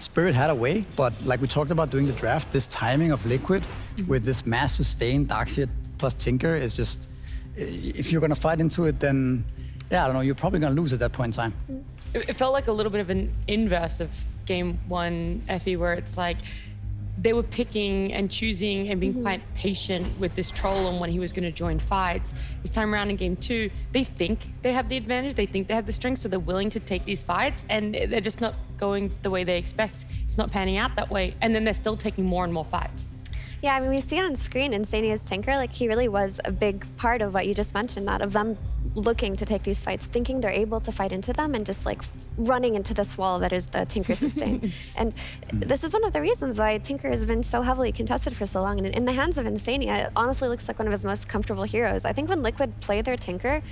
Speaker 2: Spirit had a way, but like we talked about during the draft, this timing of Liquid with this mass sustain, Darkseid plus Tinker is just, if you're gonna fight into it, then yeah, I don't know, you're probably gonna lose at that point in time.
Speaker 1: It felt like a little bit of an inverse of game one, Effie, where it's like they were picking and choosing and being quite patient with this troll on when he was going to join fights. This time around in game two, they think they have the advantage, they think they have the strength, so they're willing to take these fights, and they're just not going the way they expect. It's not panning out that way, and then they're still taking more and more fights.
Speaker 3: Yeah, I mean, we see on screen Insania's Tinker, like he really was a big part of what you just mentioned, that of them looking to take these fights, thinking they're able to fight into them and just like running into this wall that is the Tinker sustain. And this is one of the reasons why Tinker has been so heavily contested for so long. And in the hands of Insania, it honestly looks like one of his most comfortable heroes. I think when Liquid play their Tinker,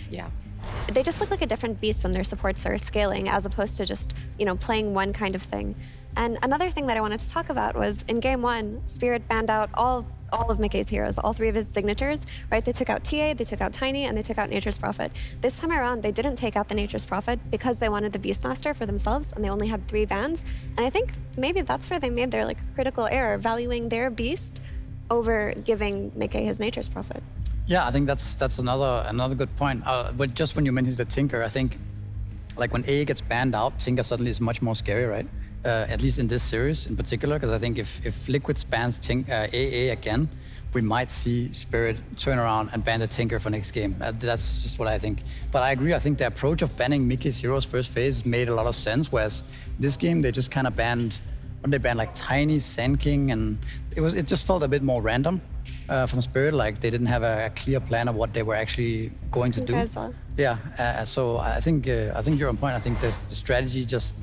Speaker 3: they just look like a different beast when their supports are scaling, as opposed to just, you know, playing one kind of thing. And another thing that I wanted to talk about was in game one, Spirit banned out all of Mickey's heroes, all 3 of his signatures, right? They took out TA, they took out Tiny, and they took out Nature's Prophet. This time around, they didn't take out the Nature's Prophet because they wanted the Beastmaster for themselves, and they only had 3 bans. And I think maybe that's where they made their like critical error, valuing their Beast over giving Mickey his Nature's Prophet.
Speaker 2: Yeah, I think that's another good point. But just when you mentioned the Tinker, I think like when A gets banned out, Tinker suddenly is much more scary, right? At least in this series in particular, because I think if Liquid bans AA again, we might see Spirit turn around and ban the Tinker for next game. That's just what I think. But I agree, I think the approach of banning Mickey's heroes first phase made a lot of sense, whereas this game they just kind of banned, they banned like Tiny, Sand King, and it just felt a bit more random from Spirit, like they didn't have a clear plan of what they were actually going to do. Yeah, so I think you're on point. I think the strategy just,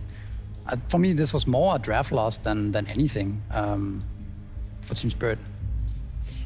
Speaker 2: for me, this was more a draft loss than anything for Team Spirit.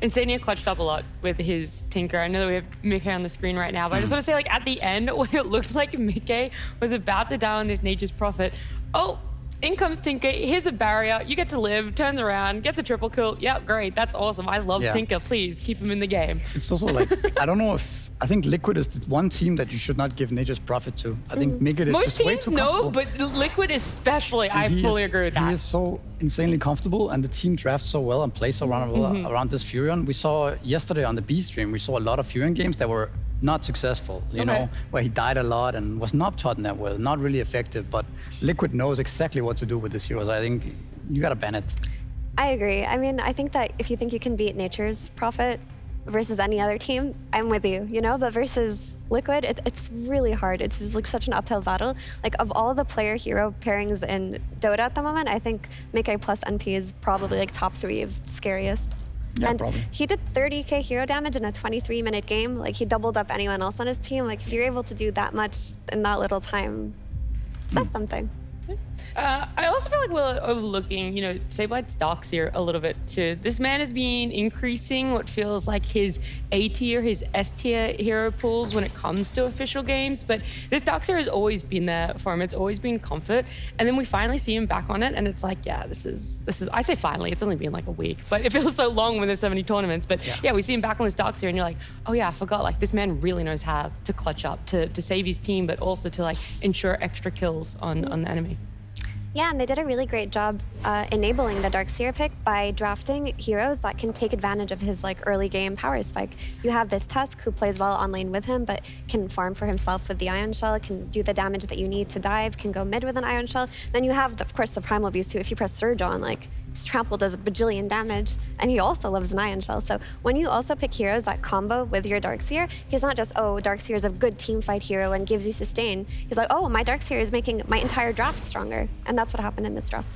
Speaker 1: Insania clutched up a lot with his Tinker. I know that we have Mickey on the screen right now, but I just want to say, like, at the end, when it looked like Mickey was about to die on this Nature's Prophet, oh, in comes Tinker, here's a barrier, you get to live, turns around, gets a triple kill. Yeah, great, that's awesome. I love Tinker, please keep him in the game.
Speaker 2: It's also like, I don't know if, I think Liquid is the one team that you should not give Nature's Prophet to. I think Mickey is just way too comfortable.
Speaker 1: Most teams no, but Liquid especially, I fully agree with that.
Speaker 2: He is so insanely comfortable, and the team drafts so well and plays so around this Furion. We saw yesterday on the B stream, we saw a lot of Furion games that were not successful, you know, where he died a lot and was not taught that well, not really effective, but Liquid knows exactly what to do with his heroes. I think you gotta ban it.
Speaker 3: I agree. I mean, I think that if you think you can beat Nature's Prophet versus any other team, I'm with you, you know, but versus Liquid, it's really hard. It's just like such an uphill battle. Like, of all the player-hero pairings in Dota at the moment, I think Mickey plus NP is probably like top 3 of scariest.
Speaker 2: Yeah,
Speaker 3: and
Speaker 2: probably.
Speaker 3: he did 30k hero damage in a 23-minute game. Like, he doubled up anyone else on his team. Like, if you're able to do that much in that little time, says something.
Speaker 1: I also feel like we're overlooking, Saberlight's Darkseer a little bit too. This man has been increasing what feels like his A tier, his S tier hero pools when it comes to official games. But this Darkseer has always been there for him. It's always been comfort. And then we finally see him back on it, and it's like, yeah, this is. I say finally, it's only been like a week, but it feels so long when there's so many tournaments. But yeah, we see him back on this Darkseer, and you're like, oh yeah, I forgot. Like this man really knows how to clutch up, to save his team, but also to like ensure extra kills on the enemy.
Speaker 3: Yeah, and they did a really great job enabling the Darkseer pick by drafting heroes that can take advantage of his like early game power spike. You have this Tusk who plays well on lane with him, but can farm for himself with the Ion Shell, can do the damage that you need to dive, can go mid with an Ion Shell. Then you have, of course, the Primal Beast who, if you press Surge on, like, his trample does a bajillion damage, and he also loves an Ion Shell. So when you also pick heroes that combo with your Darkseer, he's not just, oh, Darkseer is a good team fight hero and gives you sustain. He's like, oh, my Darkseer is making my entire draft stronger. And that's what happened in this draft.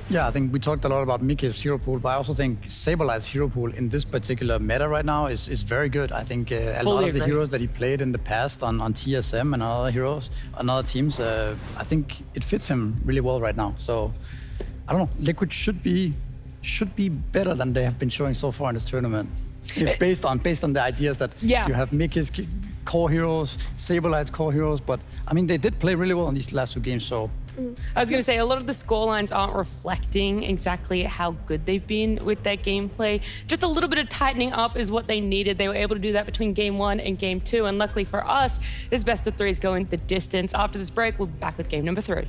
Speaker 2: Yeah, I think we talked a lot about Mickey's hero pool, but I also think Saberlight's hero pool in this particular meta right now is very good. I think a lot of the heroes that he played in the past on TSM and other heroes, on other teams, I think it fits him really well right now. So I don't know, Liquid should be better than they have been showing so far in this tournament. Based on the ideas that you have Mickey's core heroes, Saberlight's core heroes, but I mean they did play really well in these last two games, so.
Speaker 1: I was going to say, a lot of the scorelines aren't reflecting exactly how good they've been with their gameplay. Just a little bit of tightening up is what they needed. They were able to do that between game 1 and game 2, and luckily for us, this best of 3 is going the distance. After this break, we'll be back with game number 3.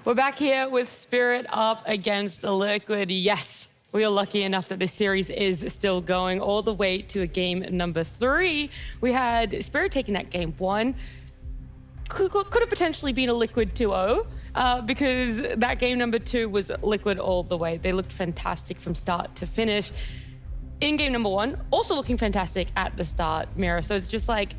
Speaker 1: We're back here with Spirit up against Liquid. Yes, We are lucky enough that this series is still going all the way to game number 3. We had Spirit taking that game 1. Could have potentially been a Liquid 2-0 because that game number 2 was Liquid all the way. They looked fantastic from start to finish. In game number 1, also looking fantastic at the start, Mira. So it's just like,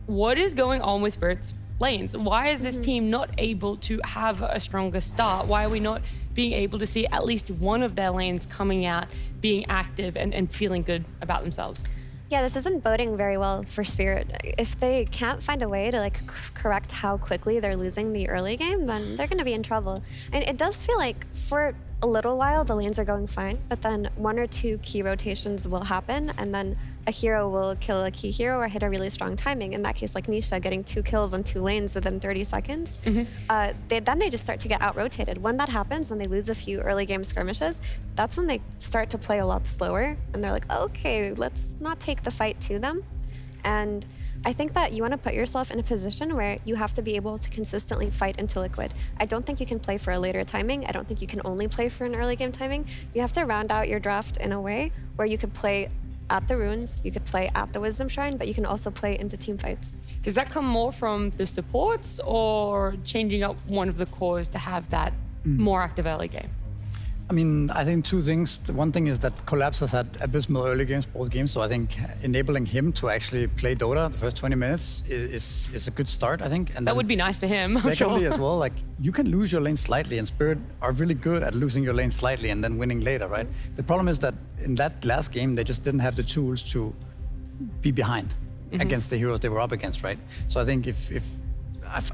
Speaker 1: what is going on with Spirit's lanes? Why is this team not able to have a stronger start? Why are we not being able to see at least one of their lanes coming out, being active and feeling good about themselves?
Speaker 3: Yeah, this isn't boding very well for Spirit. If they can't find a way to correct how quickly they're losing the early game, then they're going to be in trouble. And it does feel like for a little while the lanes are going fine, but then 1 or 2 key rotations will happen, and then a hero will kill a key hero or hit a really strong timing. In that case, like Nisha getting 2 kills on 2 lanes within 30 seconds. Then they just start to get out-rotated. When that happens, when they lose a few early game skirmishes, that's when they start to play a lot slower, and they're like, okay, let's not take the fight to them. And I think that you want to put yourself in a position where you have to be able to consistently fight into Liquid. I don't think you can play for a later timing. I don't think you can only play for an early game timing. You have to round out your draft in a way where you could play at the runes, you could play at the Wisdom Shrine, but you can also play into team fights.
Speaker 1: Does that come more from the supports or changing up one of the cores to have that more active early game?
Speaker 2: I mean, I think 2 things. The one thing is that Collapse has had abysmal early games, both games, so I think enabling him to actually play Dota the first 20 minutes is a good start, I think. And
Speaker 1: that would be nice for him,
Speaker 2: secondly,
Speaker 1: sure.
Speaker 2: as well, like, you can lose your lane slightly, and Spirit are really good at losing your lane slightly and then winning later, right? The problem is that in that last game, they just didn't have the tools to be behind against the heroes they were up against, right? So I think if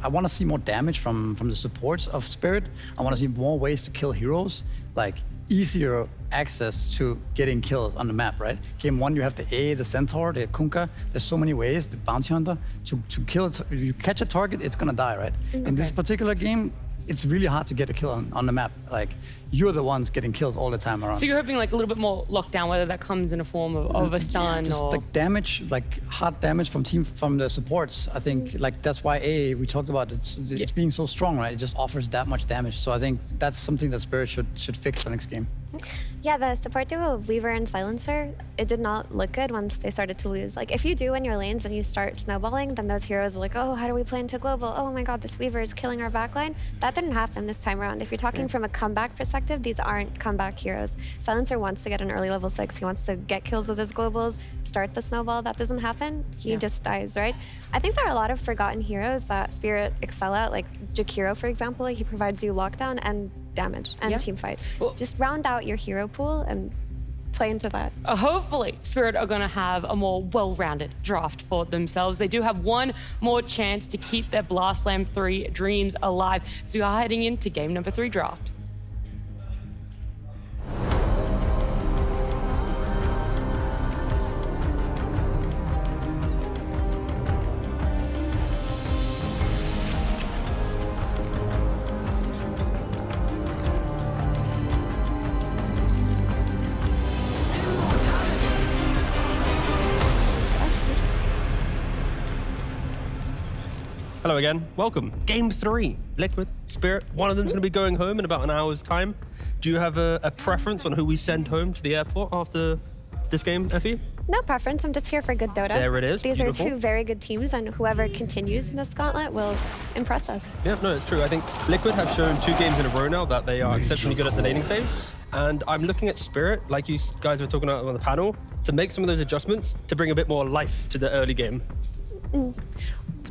Speaker 2: I want to see more damage from the supports of Spirit. I want to see more ways to kill heroes, like easier access to getting killed on the map, right? Game 1, you have the A, the Centaur, the Kunkka. There's so many ways, the Bounty Hunter, to kill it. If you catch a target, it's gonna die, right? In this particular game, it's really hard to get a kill on the map. Like, you're the ones getting killed all the time around.
Speaker 1: So you're hoping like a little bit more lockdown, whether that comes in a form of a stun
Speaker 2: just
Speaker 1: or...
Speaker 2: like damage, like hard damage from the supports. I think like that's why we talked about it's being so strong, right? It just offers that much damage. So I think that's something that Spirit should fix for next game.
Speaker 3: Yeah, the support duo of Weaver and Silencer, it did not look good once they started to lose. Like, if you do win your lanes and you start snowballing, then those heroes are like, oh, how do we play into global? Oh my god, this Weaver is killing our backline. That didn't happen this time around. If you're talking from a comeback perspective, these aren't comeback heroes. Silencer wants to get an early level 6. He wants to get kills with his globals, start the snowball. That doesn't happen. He just dies, right? I think there are a lot of forgotten heroes that Spirit excel at, like Jakiro, for example. He provides you lockdown and damage and team fight. Well, just round out your hero pool and play into that.
Speaker 1: Hopefully, Spirit are going to have a more well-rounded draft for themselves. They do have one more chance to keep their Blast Slam 3 dreams alive. So we are heading into game number 3 draft.
Speaker 4: Hello again, welcome. Game 3, Liquid, Spirit. One of them's gonna be going home in about an hour's time. Do you have a preference on who we send home to the airport after this game, Effie?
Speaker 3: No preference, I'm just here for good Dota.
Speaker 4: There it is,
Speaker 3: These
Speaker 4: beautiful.
Speaker 3: are 2 very good teams, and whoever continues in this gauntlet will impress us.
Speaker 4: Yeah, no, it's true. I think Liquid have shown 2 games in a row now that they are exceptionally good at the laning phase. And I'm looking at Spirit, like you guys were talking about on the panel, to make some of those adjustments to bring a bit more life to the early game.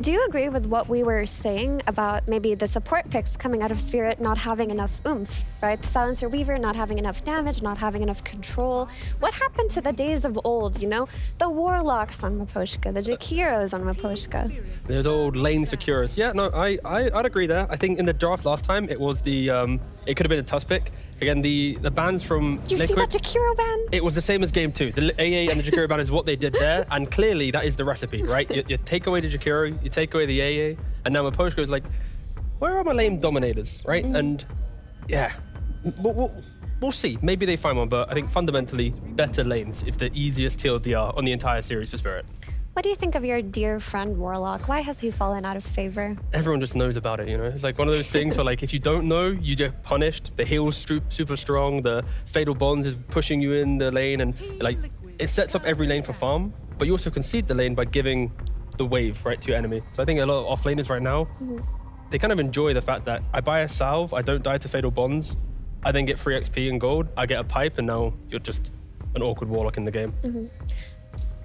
Speaker 3: Do you agree with what we were saying about maybe the support picks coming out of Spirit not having enough oomph, right? The Silencer Weaver not having enough damage, not having enough control. What happened to the days of old, you know? The Warlocks on Miposhka, the Jakiros on Miposhka.
Speaker 4: There's old lane securers. Yeah, no, I'd agree there. I think in the draft last time, it was the, it could have been a Tusk pick. Again, the bans from
Speaker 3: Did you see that Jakiro ban?
Speaker 4: It was the same as game 2. The AA and the Jakiro ban is what they did there, and clearly that is the recipe, right? You take away the Jakiro, you take away the AA, and now Miposhka is like, where are my lane dominators, right? And yeah, we'll see. Maybe they find one, but I think fundamentally, better lanes is the easiest TLDR on the entire series for Spirit.
Speaker 3: What do you think of your dear friend Warlock? Why has he fallen out of favor?
Speaker 4: Everyone just knows about it, you know? It's like one of those things where, like, if you don't know, you get punished. The heal's super strong, the Fatal Bonds is pushing you in the lane, and, like, it sets up every lane for farm, but you also concede the lane by giving the wave, right, to your enemy. So I think a lot of off-laners right now, they kind of enjoy the fact that I buy a salve, I don't die to Fatal Bonds, I then get free XP and gold, I get a pipe, and now you're just an awkward Warlock in the game.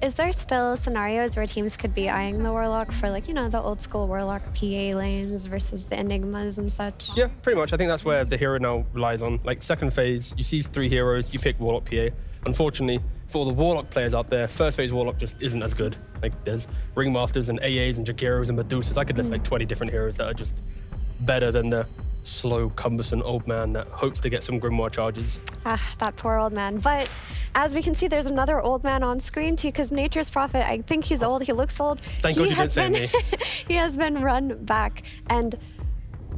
Speaker 3: Is there still scenarios where teams could be eyeing the Warlock for, like, you know, the old school Warlock PA lanes versus the Enigmas and such?
Speaker 4: Yeah, pretty much. I think that's where the hero now relies on. Like, second phase, you see 3 heroes, you pick Warlock PA. Unfortunately, for all the Warlock players out there, first phase Warlock just isn't as good. Like, there's Ringmasters and AAs and Jageros and Medusas. I could list like 20 different heroes that are just better than the slow, cumbersome old man that hopes to get some Grimoire charges.
Speaker 3: Ah, that poor old man. But as we can see, there's another old man on screen too, because Nature's Prophet, I think he's old, he looks old.
Speaker 4: Thank God you didn't say me.
Speaker 3: He has been run back. And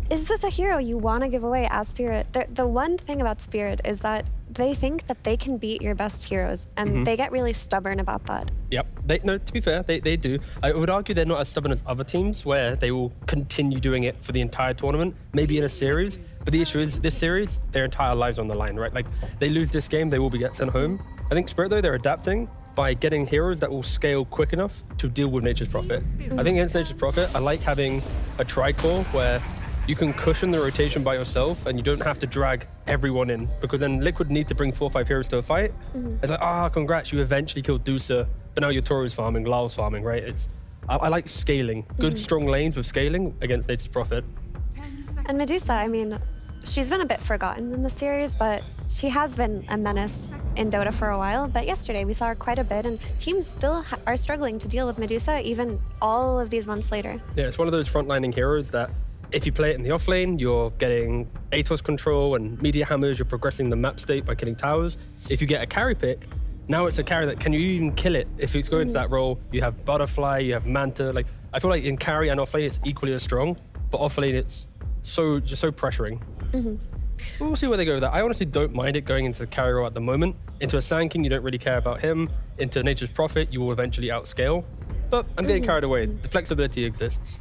Speaker 3: is this a hero you want to give away as Spirit? The one thing about Spirit is that they think that they can beat your best heroes, and they get really stubborn about that.
Speaker 4: Yep. No, to be fair, they do. I would argue they're not as stubborn as other teams, where they will continue doing it for the entire tournament, maybe in a series. But the issue is, this series, their entire lives on the line, right? Like, they lose this game, they will be get sent home. I think Spirit, though, they're adapting by getting heroes that will scale quick enough to deal with Nature's Prophet. I think against Nature's Prophet, I like having a tricore where you can cushion the rotation by yourself and you don't have to drag everyone in, because then Liquid need to bring 4 or 5 heroes to a fight. It's like, congrats, you eventually killed Dusa, but now your Toru's farming, Lau's farming, right? I like scaling. Good, strong lanes with scaling against Nature's Prophet.
Speaker 3: And Medusa, I mean, she's been a bit forgotten in the series, but she has been a menace in Dota for a while. But yesterday we saw her quite a bit, and teams still are struggling to deal with Medusa even all of these months later.
Speaker 4: Yeah, it's one of those frontlining heroes that if you play it in the offlane, you're getting ATOS control and media hammers, you're progressing the map state by killing towers. If you get a carry pick, now it's a carry that, can you even kill it? If it's going to that role, you have Butterfly, you have Manta. Like, I feel like in carry and offlane, it's equally as strong, but offlane, it's just so pressuring. We'll see where they go with that. I honestly don't mind it going into the carry role at the moment. Into a Sand King, you don't really care about him. Into Nature's Prophet, you will eventually outscale. But I'm getting carried away. The flexibility exists.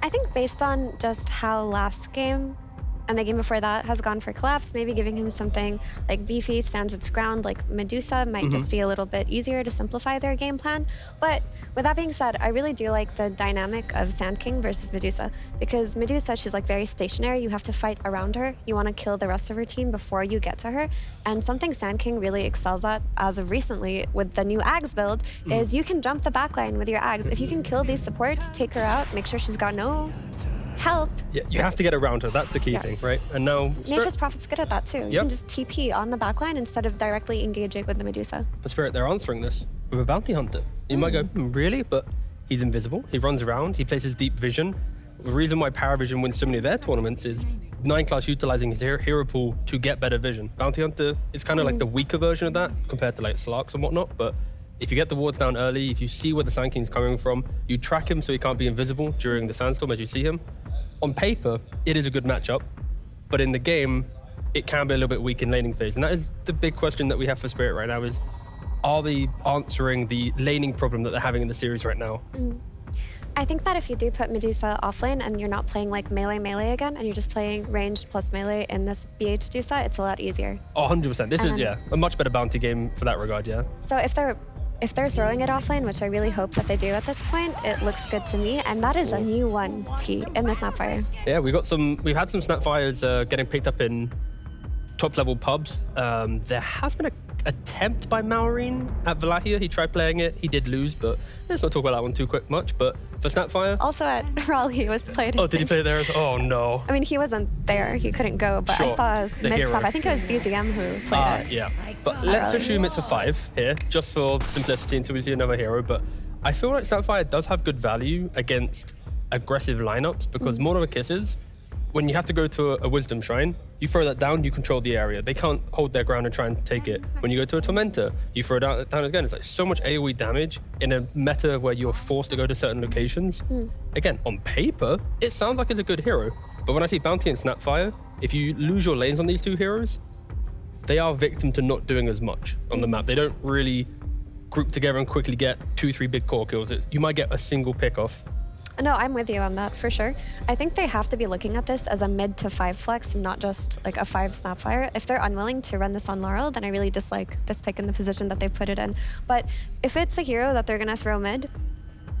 Speaker 3: I think based on just how last game and the game before that has gone for Collapse, maybe giving him something like beefy, stands its ground, like Medusa might just be a little bit easier to simplify their game plan. But with that being said, I really do like the dynamic of Sand King versus Medusa, because Medusa, she's like very stationary. You have to fight around her. You want to kill the rest of her team before you get to her. And something Sand King really excels at as of recently with the new Ags build is you can jump the backline with your Ags. If you can kill these supports, take her out, make sure she's got no help.
Speaker 4: Yeah, you have to get around her. That's the key thing, right? And now
Speaker 3: Nature's Prophet's good at that too. You can just TP on the backline instead of directly engaging with the Medusa.
Speaker 4: But Spirit, they're answering this with a bounty hunter. You might go, really? But he's invisible. He runs around. He places deep vision. The reason why Paravision wins so many of their tournaments is 9class utilizing his hero pool to get better vision. Bounty hunter is kind of like the weaker version of that compared to like Slarks and whatnot. But if you get the wards down early, if you see where the Sand King's coming from, you track him so he can't be invisible during the sandstorm as you see him. On paper, it is a good matchup, but in the game, it can be a little bit weak in laning phase. And that is the big question that we have for Spirit right now is, are they answering the laning problem that they're having in the series right now?
Speaker 3: I think that if you do put Medusa offlane and you're not playing like melee again, and you're just playing ranged plus melee in this BH Dusa, it's a lot easier.
Speaker 4: Oh, 100%. This is, a much better bounty game for that regard, yeah.
Speaker 3: So if they're throwing it offlane, which I really hope that they do at this point, it looks good to me, and that is a new 1T in the Snapfire.
Speaker 4: Yeah, we've had some Snapfires getting picked up in top level pubs. There has been an attempt by Maureen at Valahia. He tried playing it, he did lose, but let's not talk about that one too much. But for Snapfire,
Speaker 3: also at Raleigh was played.
Speaker 4: Oh, did he play there? Oh no.
Speaker 3: I mean, he wasn't there, he couldn't go, but I saw his mid stuff. I think it was BZM who played it.
Speaker 4: Yeah, but let's assume it's a 5 here, just for simplicity until we see another hero. But I feel like Snapfire does have good value against aggressive lineups, because Mono Kisses, when you have to go to a Wisdom Shrine, you throw that down, you control the area. They can't hold their ground and try and take it. When you go to a Tormentor, you throw down again. It's like so much AoE damage in a meta where you're forced to go to certain locations. Again, on paper, it sounds like it's a good hero. But when I see Bounty and Snapfire, if you lose your lanes on these two heroes, they are victim to not doing as much on the map. They don't really group together and quickly get 2-3 big core kills. You might get a single pick off.
Speaker 3: No, I'm with you on that for sure. I think they have to be looking at this as a mid to 5 flex, not just like a 5 Snapfire. If they're unwilling to run this on Laurel, then I really dislike this pick in the position that they've put it in. But if it's a hero that they're gonna throw mid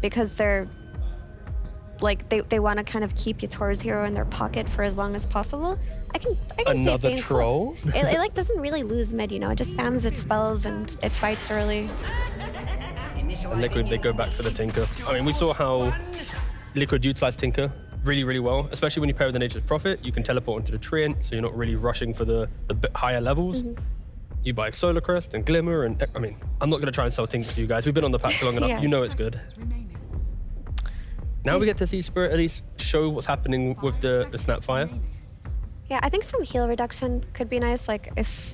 Speaker 3: because they're like they want to kind of keep Yatoru's hero in their pocket for as long as possible, I can see it
Speaker 4: Another
Speaker 3: being
Speaker 4: troll?
Speaker 3: cool. It like doesn't really lose mid, you know. It just spams its spells and it fights early.
Speaker 4: And Liquid, they go back for the Tinker. I mean, we saw how Liquid utilized Tinker really, really well, especially when you pair with the Nature's Prophet. You can teleport into the Treant, so you're not really rushing for the bit higher levels. You buy Solar Crest and Glimmer, and I mean, I'm not going to try and sell Tinker to you guys. We've been on the patch long enough.
Speaker 3: Yeah.
Speaker 4: You know it's good. Now we get to see Spirit at least show what's happening with the Snapfire.
Speaker 3: Yeah, I think some heal reduction could be nice, like if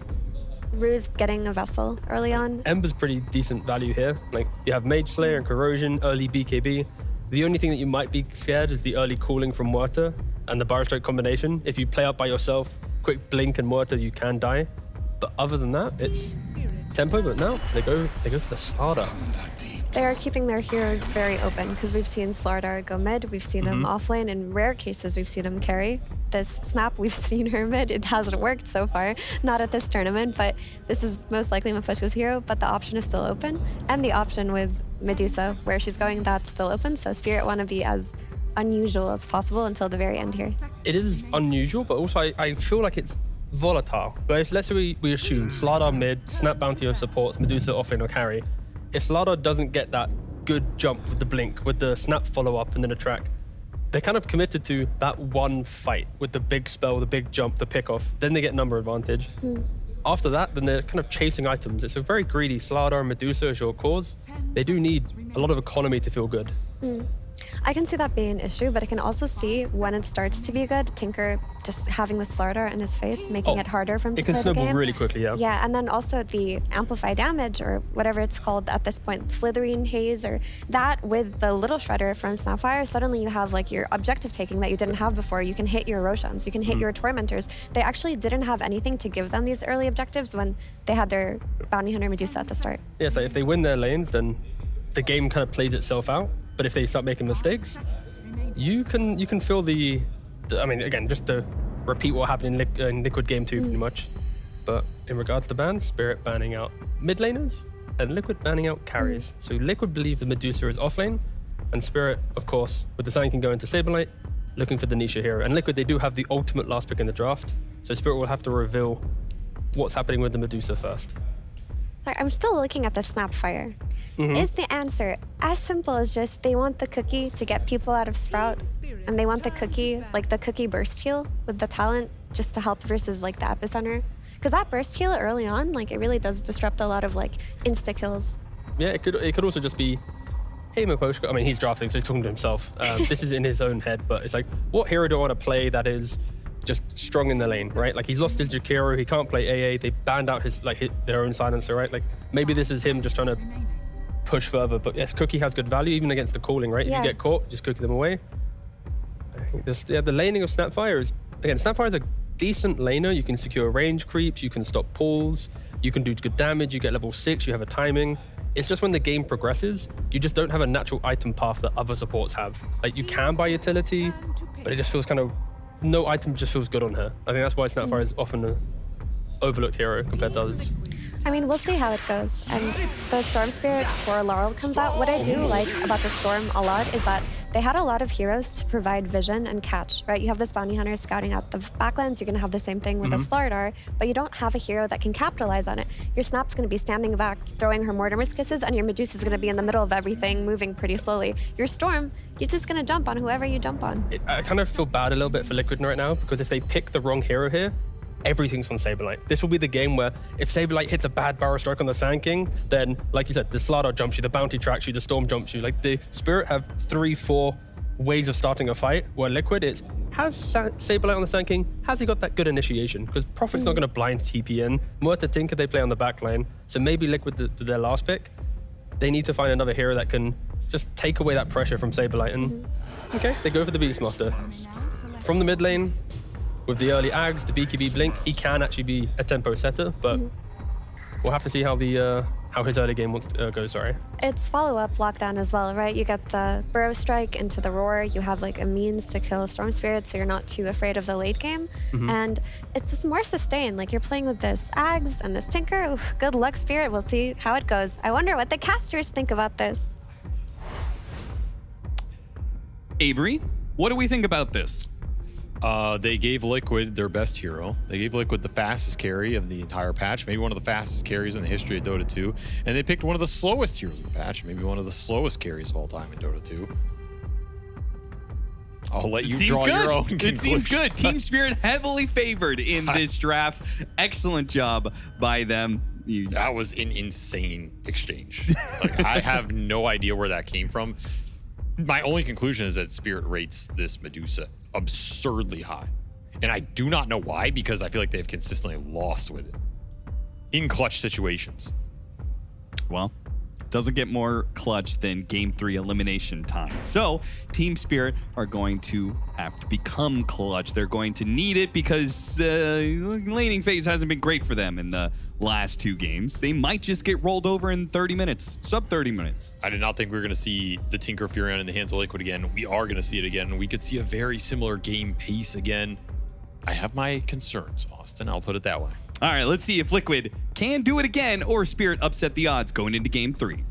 Speaker 3: Rue's getting a Vessel early on.
Speaker 4: Ember's pretty decent value here. Like, you have Mage Slayer and Corrosion, early BKB. The only thing that you might be scared is the early cooling from Muerta and the Barrow Strike combination. If you play up by yourself, quick blink and Muerta, you can die. But other than that, it's tempo, but no, they go for the Slardar.
Speaker 3: They are keeping their heroes very open because we've seen Slardar go mid, we've seen him offlane. In rare cases, we've seen him carry. This Snap, we've seen her mid. It hasn't worked so far, not at this tournament, but this is most likely Mephushka's hero, but the option is still open. And the option with Medusa, where she's going, that's still open. So Spirit want to be as unusual as possible until the very end here.
Speaker 4: It is unusual, but also I feel like it's volatile. But if, let's say we assume Slardar mid, Snap Bounty supports, Medusa offlane or carry. If Slardar doesn't get that good jump with the blink, with the Snap follow-up and then a track, they're kind of committed to that one fight with the big spell, the big jump, the pick-off. Then they get number advantage. After that, then they're kind of chasing items. It's a very greedy Slardar and Medusa as your cores. They do need a lot of economy to feel good.
Speaker 3: I can see that being an issue, but I can also see when it starts to be good, Tinker just having the Slardar in his face, making it harder for him to play the game.
Speaker 4: It can snowball really quickly, yeah.
Speaker 3: Yeah, and then also the amplify damage, or whatever it's called at this point, Slithering Haze, or that with the Little Shredder from Snapfire, suddenly you have like your objective taking that you didn't have before. You can hit your Roshans, you can hit your Tormentors. They actually didn't have anything to give them these early objectives when they had their Bounty Hunter Medusa at the start.
Speaker 4: Yeah, so if they win their lanes, then the game kind of plays itself out. But if they start making mistakes, you can feel the I mean, again, just to repeat what happened in Liquid Game 2 pretty much. But in regards to bans, Spirit banning out mid laners and Liquid banning out carries. So Liquid believe the Medusa is offlane, and Spirit, of course, with the Sand King going to Saberlight, looking for the Nisha hero. And Liquid, they do have the ultimate last pick in the draft, so Spirit will have to reveal what's happening with the Medusa first.
Speaker 3: I'm still looking at the Snapfire. Is the answer as simple as just they want the cookie to get people out of Sprout, and they want the cookie, like the cookie burst heal with the talent just to help versus like the epicenter? Because that burst heal early on, like it really does disrupt a lot of like insta kills.
Speaker 4: Yeah, it could also just be, hey Mephushka, I mean he's drafting so he's talking to himself. This is in his own head, but it's like, what hero do I want to play that is just strong in the lane, right? Like he's lost his Jakiro, he can't play AA, they banned out their own silencer, right? Like maybe this is him just trying to push further, but yes, Cookie has good value even against the cooling, right?
Speaker 3: Yeah.
Speaker 4: If you get caught, just cookie them away. I think the laning of Snapfire is, again, Snapfire is a decent laner. You can secure range creeps, you can stop pulls, you can do good damage, you get level 6, you have a timing. It's just when the game progresses, you just don't have a natural item path that other supports have. Like you can buy utility, but it just feels kind of, no item just feels good on her. I think that's why Snapfire is often an overlooked hero compared to others.
Speaker 3: I mean, we'll see how it goes. And the Storm Spirit for Laurel comes out. What I do like about the Storm a lot is that they had a lot of heroes to provide vision and catch, right? You have this Bounty Hunter scouting out the backlands. You're going to have the same thing with a Slardar, but you don't have a hero that can capitalize on it. Your Snap's going to be standing back, throwing her Mortimer's Kisses, and your Medusa's going to be in the middle of everything, moving pretty slowly. Your Storm, you're just going to jump on whoever you jump on.
Speaker 4: I kind of feel bad a little bit for Liquid right now, because if they pick the wrong hero here, everything's on Saberlight. This will be the game where if Saberlight hits a bad Barrow Strike on the Sand King, then, like you said, the Slardar jumps you, the Bounty tracks you, the Storm jumps you. Like, the Spirit have 3-4 ways of starting a fight, where Liquid is, has Saberlight on the Sand King, has he got that good initiation? Because Prophet's not going to blind TP in. Muerta Tinker, they play on the back line. So maybe Liquid, their last pick, they need to find another hero that can just take away that pressure from Saberlight. And, okay, they go for the Beastmaster. From the mid lane, with the early Ags, the BKB Blink, he can actually be a tempo setter, but we'll have to see how how his early game wants to go, sorry.
Speaker 3: It's follow-up lockdown as well, right? You get the Burrow Strike into the Roar. You have like a means to kill a Storm Spirit, so you're not too afraid of the late game. And it's just more sustained. Like you're playing with this Ags and this Tinker. Oof, good luck, Spirit. We'll see how it goes. I wonder what the casters think about this.
Speaker 15: Avery, what do we think about this?
Speaker 14: They gave Liquid their best hero. They gave Liquid the fastest carry of the entire patch, maybe one of the fastest carries in the history of Dota 2. And they picked one of the slowest heroes of the patch, maybe one of the slowest carries of all time in Dota 2. I'll let you draw your own conclusion.
Speaker 15: It seems good. Team Spirit heavily favored in this draft. Excellent job by them.
Speaker 14: That was an insane exchange. Like, I have no idea where that came from. My only conclusion is that Spirit rates this Medusa absurdly high. And I do not know why, because I feel like they've consistently lost with it in clutch situations.
Speaker 15: Well, doesn't get more clutch than Game 3 elimination time. So Team Spirit are going to have to become clutch. They're going to need it because the laning phase hasn't been great for them in the last 2 games. They might just get rolled over in 30 minutes, sub 30 minutes.
Speaker 14: I did not think we were going to see the Tinker Furion in the hands of Liquid again. We are going to see it again. We could see a very similar game pace again. I have my concerns, Austin. I'll put it that way.
Speaker 15: All right, let's see if Liquid can do it again or Spirit upset the odds going into Game 3.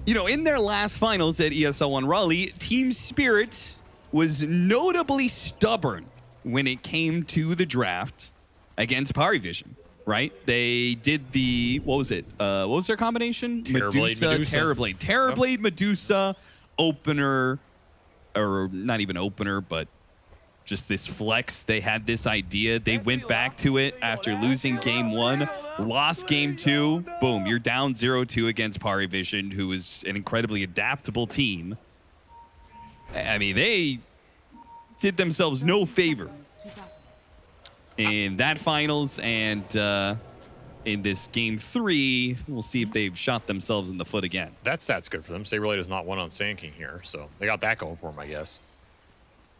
Speaker 15: You know, in their last finals at ESL One Raleigh, Team Spirit was notably stubborn when it came to the draft against Parivision, right? They did the, what was it? What was their combination?
Speaker 14: Medusa.
Speaker 15: Terrorblade. Terrorblade, yep. Medusa, opener, or not even opener, but just this flex. They had this idea. They went back to it after losing game 1, lost game 2. Boom, you're down 0-2 against Parivision, who is an incredibly adaptable team. I mean, they did themselves no favor in that finals, and in this game 3, we'll see if they've shot themselves in the foot again.
Speaker 14: That stat's good for them. Saberlight is not one on Sand King here, so they got that going for them, I guess.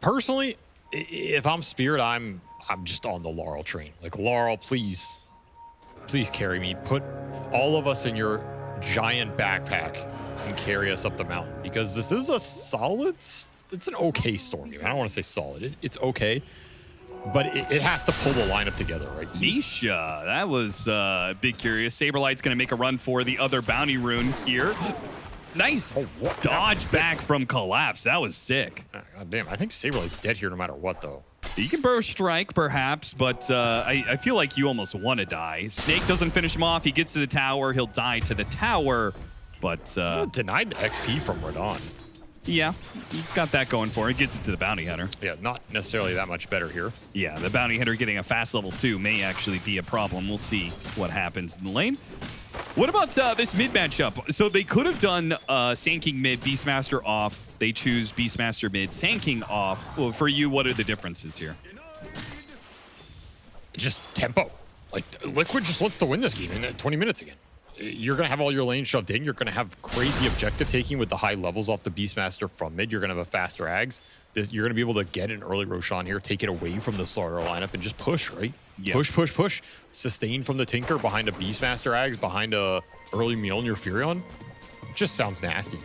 Speaker 14: Personally, if I'm Spirit, I'm just on the Laurel train. Like, Laurel, please carry me. Put all of us in your giant backpack and carry us up the mountain, because this is a solid, it's an okay storm game. I don't want to say solid. It's okay, but it has to pull the lineup together, right?
Speaker 15: Nisha, that was big curious. Saberlight's going to make a run for the other bounty rune here. Nice dodge back from Collapse. That was sick.
Speaker 14: God damn, I think Saberlight's dead here no matter what, though.
Speaker 15: You can burst strike, perhaps, but I feel like you almost want to die. Snake doesn't finish him off. He gets to the tower. He'll die to the tower, but...
Speaker 14: denied the XP from Radon.
Speaker 15: Yeah, he's got that going for him. He gets it to the Bounty Hunter.
Speaker 14: Yeah, not necessarily that much better here.
Speaker 15: Yeah, the Bounty Hunter getting a fast level 2 may actually be a problem. We'll see what happens in the lane. What about this mid matchup? So they could have done Sand King mid, Beastmaster off. They choose Beastmaster mid, Sand King off. Well, for you, what are the differences here?
Speaker 14: Just tempo. Like, Liquid just wants to win this game in 20 minutes again. You're going to have all your lanes shoved in. You're going to have crazy objective taking with the high levels off the Beastmaster from mid. You're going to have a faster Ags. You're going to be able to get an early Roshan here, take it away from the Slaughter lineup, and just push, right? Yep. Push. Sustain from the Tinker behind a Beastmaster Ags, behind a early Mjolnir Furion. It just sounds nasty.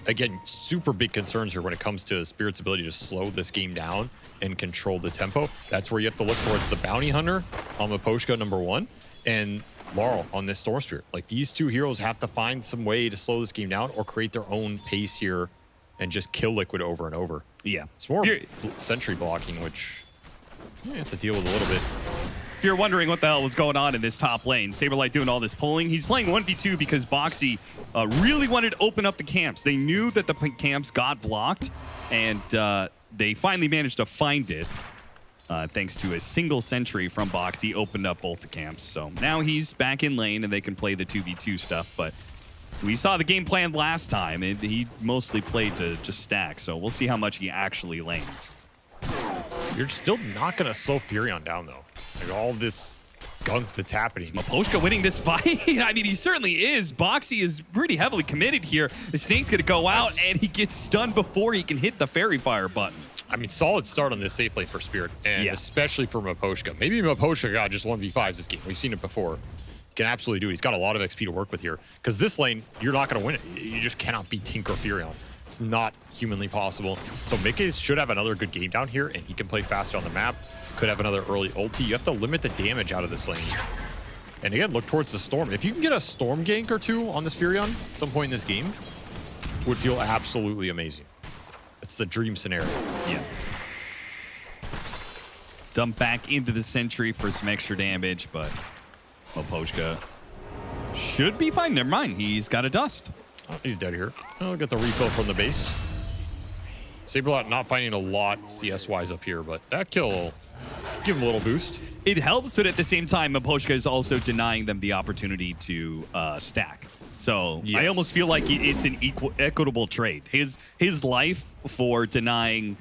Speaker 14: Again, super big concerns here when it comes to Spirit's ability to slow this game down and control the tempo. That's where you have to look towards the Bounty Hunter on Maposhka #1 and Laurel on this Storm Spirit. Like, these two heroes have to find some way to slow this game down or create their own pace here and just kill Liquid over and over.
Speaker 15: Yeah.
Speaker 14: It's more sentry blocking, which you have to deal with a little bit.
Speaker 15: If you're wondering what the hell was going on in this top lane, Saberlight doing all this pulling. He's playing 1v2 because Boxy really wanted to open up the camps. They knew that the camps got blocked, and they finally managed to find it. Thanks to a single sentry from Boxy, opened up both the camps. So now he's back in lane and they can play the 2v2 stuff. But we saw the game plan last time, and he mostly played to just stack. So we'll see how much he actually lanes.
Speaker 14: You're still not going to slow Furion down, though. Like, all this gunk that's happening.
Speaker 15: Miposhka winning this fight? I mean, he certainly is. Boxy is pretty heavily committed here. The Snake's going to go out, and he gets stunned before he can hit the Fairy Fire button.
Speaker 14: I mean, solid start on this safe lane for Spirit, and especially for Miposhka. Maybe Miposhka got just 1v5s this game. We've seen it before. He can absolutely do it. He's got a lot of XP to work with here. Because this lane, you're not going to win it. You just cannot beat Tinker Furion. It's not humanly possible. So Mickey should have another good game down here, and he can play faster on the map. Could have another early ulti. You have to limit the damage out of this lane. And again, look towards the Storm. If you can get a Storm gank or two on this Furion at some point in this game, would feel absolutely amazing. It's the dream scenario.
Speaker 15: Yeah. Dump back into the Sentry for some extra damage, but Miposhka should be fine. Never mind. He's got a dust.
Speaker 14: Oh, he's dead here. I'll get the refill from the base. Saberlot not finding a lot CS-wise up here, but that kill will give him a little boost.
Speaker 15: It helps, but at the same time, Miposhka is also denying them the opportunity to stack. So I almost feel like it's an equitable trade. His life for denying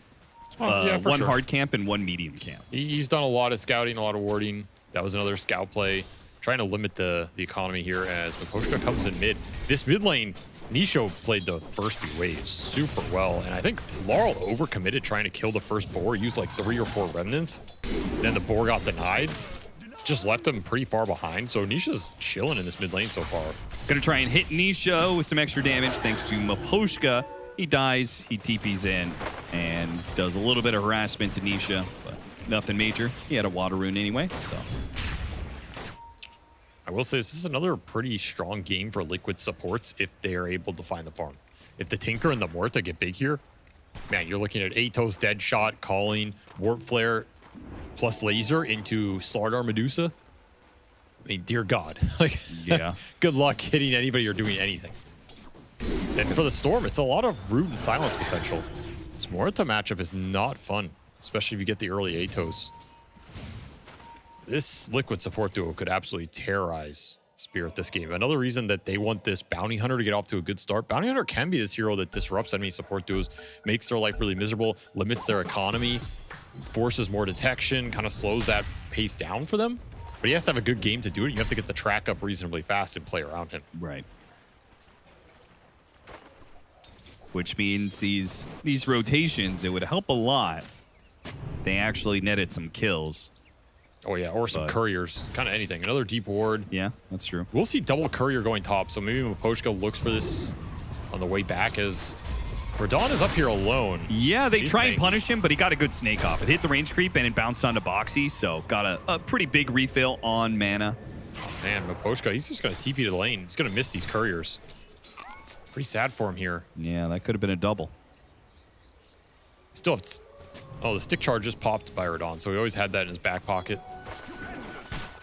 Speaker 15: one hard camp and one medium camp.
Speaker 14: He's done a lot of scouting, a lot of warding. That was another scout play. Trying to limit the economy here as Miposhka comes in mid. This mid lane, Nisho played the first few waves super well. And I think Laurel overcommitted trying to kill the first boar, used like 3 or 4 remnants. Then the boar got denied. Just left him pretty far behind. So Nisha's chilling in this mid lane so far.
Speaker 15: Gonna try and hit Nisha with some extra damage thanks to Miposhka. He dies, he TPs in, and does a little bit of harassment to Nisha, but nothing major. He had a water rune anyway, so.
Speaker 14: I will say this is another pretty strong game for Liquid supports if they are able to find the farm. If the Tinker and the Morta get big here, man, you're looking at Atos, Deadshot, Calling, Warp Flare, plus Laser into Slardar Medusa. I mean, dear God. Like,
Speaker 15: yeah.
Speaker 14: Good luck hitting anybody or doing anything. And for the Storm, it's a lot of root and silence potential. This Morta matchup is not fun, especially if you get the early Atos. This Liquid support duo could absolutely terrorize Spirit this game. Another reason that they want this Bounty Hunter to get off to a good start. Bounty Hunter can be this hero that disrupts enemy support duos, makes their life really miserable, limits their economy, forces more detection, kind of slows that pace down for them. But he has to have a good game to do it. You have to get the track up reasonably fast and play around him.
Speaker 15: Right. Which means these rotations, it would help a lot. They actually netted some kills.
Speaker 14: Oh yeah, or some couriers, kind of anything. Another deep ward.
Speaker 15: Yeah, that's true.
Speaker 14: We'll see double courier going top, so maybe Miposhka looks for this on the way back as Radon is up here alone.
Speaker 15: Yeah, they try and punish him, but he got a good snake off. It hit the range creep and it bounced onto Boxy, so got a pretty big refill on mana.
Speaker 14: Oh man, Miposhka, he's just going to TP to the lane. He's going to miss these couriers. Pretty sad for him here.
Speaker 15: Yeah, that could have been a double.
Speaker 14: Still have... Oh, the stick charge just popped by Radon, so he always had that in his back pocket.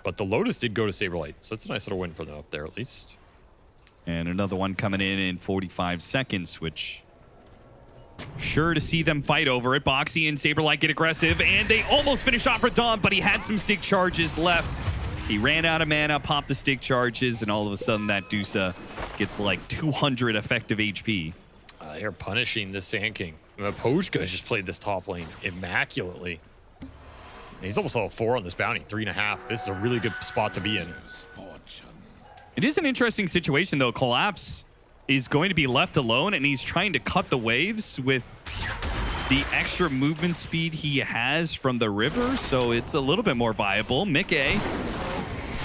Speaker 14: But the Lotus did go to Saberlight, so that's a nice little win for them up there at least.
Speaker 15: And another one coming in 45 seconds, which... Sure to see them fight over it. Boxy and Saberlight get aggressive, and they almost finish off Radon, but he had some stick charges left. He ran out of mana, popped the stick charges, and all of a sudden that Dusa gets like 200 effective HP.
Speaker 14: They're punishing the Sand King. Miposhka has just played this top lane immaculately. He's almost level 4 on this bounty, 3.5. This is a really good spot to be in.
Speaker 15: It is an interesting situation, though. Collapse is going to be left alone, and he's trying to cut the waves with the extra movement speed he has from the river, so it's a little bit more viable. Mickey,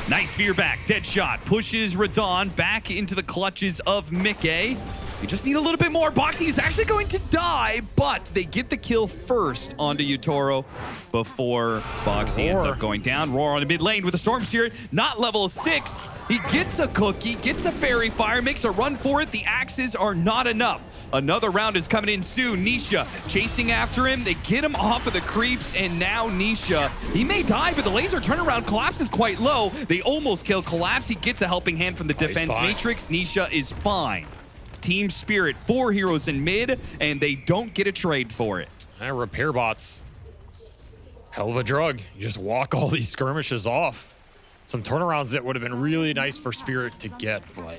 Speaker 15: nice fear back. Deadshot pushes Radon back into the clutches of Mickey. They just need a little bit more. Boxy is actually going to die, but they get the kill first onto Utoro before Boxy ends up going down. Roar on the mid lane with a Storm Spirit, not level 6. He gets a cookie, gets a Fairy Fire, makes a run for it. The axes are not enough. Another round is coming in soon. Nisha chasing after him. They get him off of the creeps, and now Nisha, he may die, but the laser turnaround Collapse is quite low. They almost kill Collapse. He gets a helping hand from the defense matrix. Nisha is fine. Team Spirit, 4 heroes in mid, and they don't get a trade for it.
Speaker 14: Repair bots. Hell of a drug. You just walk all these skirmishes off. Some turnarounds that would have been really nice for Spirit to get, but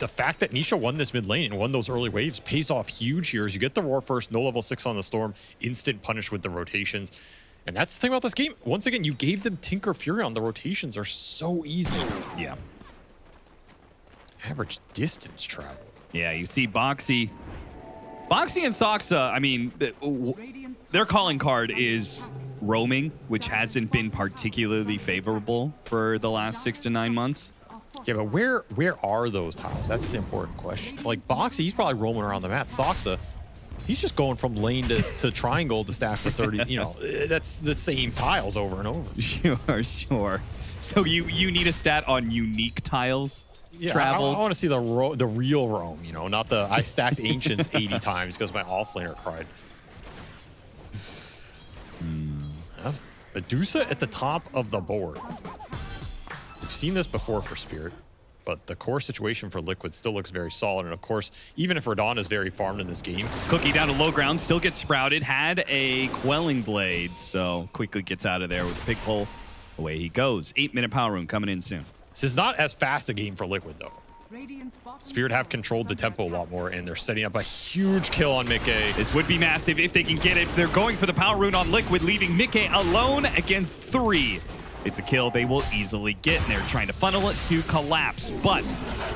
Speaker 14: the fact that Nisha won this mid lane and won those early waves pays off huge here as you get the Roar first, no level 6 on the Storm, instant punish with the rotations. And that's the thing about this game. Once again, you gave them Tinker Furion. The rotations are so easy.
Speaker 15: Yeah.
Speaker 14: Average distance travel.
Speaker 15: Yeah, you see Boxy. Boxy and Soxa, I mean, their calling card is roaming, which hasn't been particularly favorable for the last 6 to 9 months.
Speaker 14: Yeah, but where are those tiles? That's the important question. Like Boxy, he's probably roaming around the map. Soxa, he's just going from lane to triangle to stack for 30. You know, that's the same tiles over and over.
Speaker 15: Sure. So you need a stat on unique tiles traveled?
Speaker 14: I want to see the real roam, you know, not the I stacked Ancients 80 times because my offlaner cried. Medusa at the top of the board. We've seen this before for Spirit, but the core situation for Liquid still looks very solid. And of course, even if Radon is very farmed in this game.
Speaker 15: Cookie down to low ground, still gets sprouted, had a Quelling Blade, so quickly gets out of there with the pick pull. Away he goes. 8-minute power room coming in soon.
Speaker 14: This is not as fast a game for Liquid, though. Spirit have controlled the tempo a lot more, and they're setting up a huge kill on Mickey.
Speaker 15: This would be massive if they can get it. They're going for the power rune on Liquid, leaving Mickey alone against 3. It's a kill they will easily get, and they're trying to funnel it to Collapse. But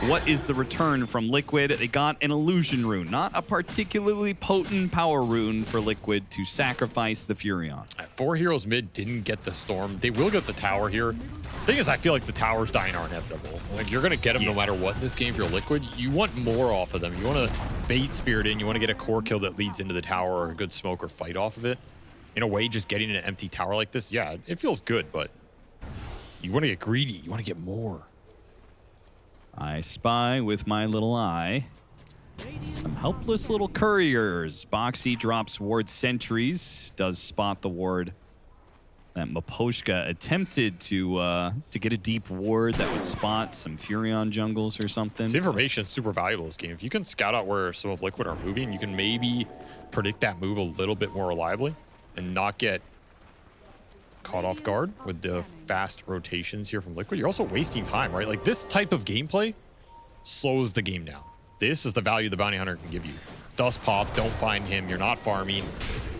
Speaker 15: what is the return from Liquid? They got an illusion rune, not a particularly potent power rune for Liquid to sacrifice the Furion.
Speaker 14: 4 heroes mid didn't get the Storm. They will get the tower here. Thing is, I feel like the towers dying are inevitable. Like, you're going to get them no matter what in this game. If you're Liquid, you want more off of them. You want to bait Spirit in. You want to get a core kill that leads into the tower or a good smoke or fight off of it. In a way, just getting an empty tower like this, yeah, it feels good, but you want to get greedy. You want to get more.
Speaker 15: I spy with my little eye some helpless little couriers. Boxy drops ward sentries, does spot the ward that Miposhka attempted to get a deep ward that would spot some Furion jungles or something.
Speaker 14: This information is super valuable in this game. If you can scout out where some of Liquid are moving, you can maybe predict that move a little bit more reliably and not get caught off guard with the fast rotations here from Liquid. You're also wasting time, right? Like, this type of gameplay slows the game down. This is the value the Bounty Hunter can give you. Dust pop, don't find him, you're not farming.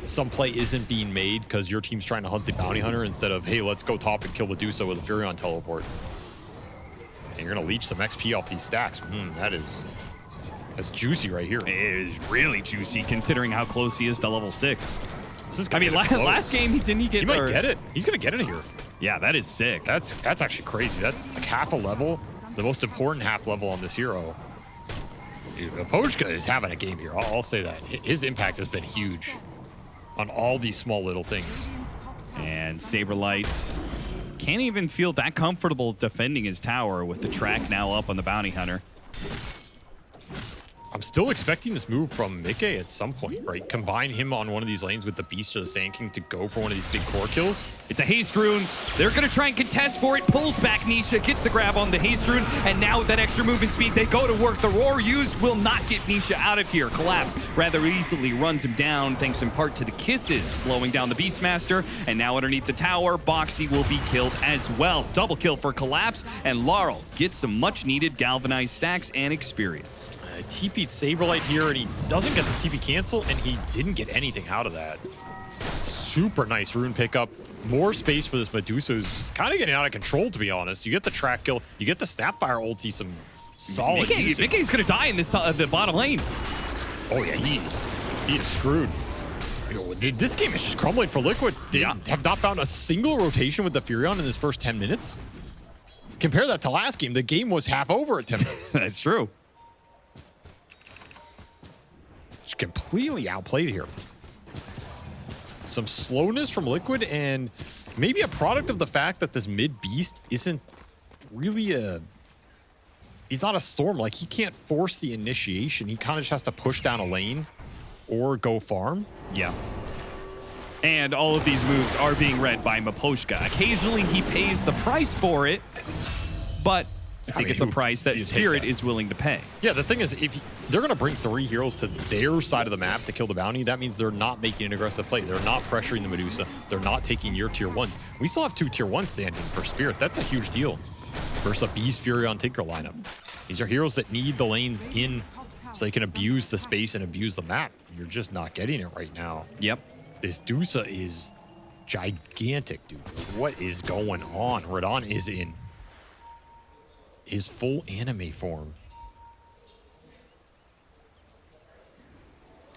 Speaker 14: Some play isn't being made because your team's trying to hunt the Bounty Hunter instead of, hey, let's go top and kill Medusa with a Furion teleport. And you're gonna leech some XP off these stacks. That's juicy right here.
Speaker 15: It is really juicy considering how close he is to level 6.
Speaker 14: I mean,
Speaker 15: last game he
Speaker 14: might get it. He's gonna get it here.
Speaker 15: Yeah, that is sick.
Speaker 14: That's actually crazy. That's like half a level, the most important half level on this hero. Dude, Miposhka is having a game here. I'll say that. His impact has been huge on all these small little things.
Speaker 15: And Saberlight can't even feel that comfortable defending his tower with the track now up on the Bounty Hunter.
Speaker 14: I'm still expecting this move from Mickey at some point, right? Combine him on one of these lanes with the Beast or the Sand King to go for one of these big core kills.
Speaker 15: It's a haste rune. They're going to try and contest for it. Pulls back Nisha, gets the grab on the haste rune, and now with that extra movement speed, they go to work. The roar used will not get Nisha out of here. Collapse rather easily runs him down, thanks in part to the kisses, slowing down the Beastmaster. And now underneath the tower, Boxy will be killed as well. Double kill for Collapse, and Laurel gets some much-needed galvanized stacks and experience.
Speaker 14: TP'd Saberlight here, and he doesn't get the TP cancel, and he didn't get anything out of that. Super nice rune pickup. More space for this Medusa, who's kind of getting out of control, to be honest. You get the track kill, you get the Snapfire ulti, some solid usage.
Speaker 15: Mickey's going to die in this the bottom lane.
Speaker 14: Oh yeah, he is screwed. You know, this game is just crumbling for Liquid. They have not found a single rotation with the Furion in this first 10 minutes. Compare that to last game. The game was half over at 10 minutes.
Speaker 15: That's true.
Speaker 14: Just completely outplayed here. Some slowness from Liquid, and maybe a product of the fact that this mid beast isn't really he's not a Storm. Like, he can't force the initiation. He kind of just has to push down a lane or go farm.
Speaker 15: Yeah. And all of these moves are being read by Miposhka. Occasionally he pays the price for it, but I think it's a price that Spirit is willing to pay.
Speaker 14: Yeah, the thing is, if they're going to bring 3 heroes to their side of the map to kill the bounty, that means they're not making an aggressive play. They're not pressuring the Medusa. They're not taking your tier 1s. We still have 2 tier 1s standing for Spirit. That's a huge deal versus a Beast Furion Tinker lineup. These are heroes that need the lanes in so they can abuse the space and abuse the map. You're just not getting it right now.
Speaker 15: Yep.
Speaker 14: This Dusa is gigantic, dude. What is going on? Radon is in his full anime form.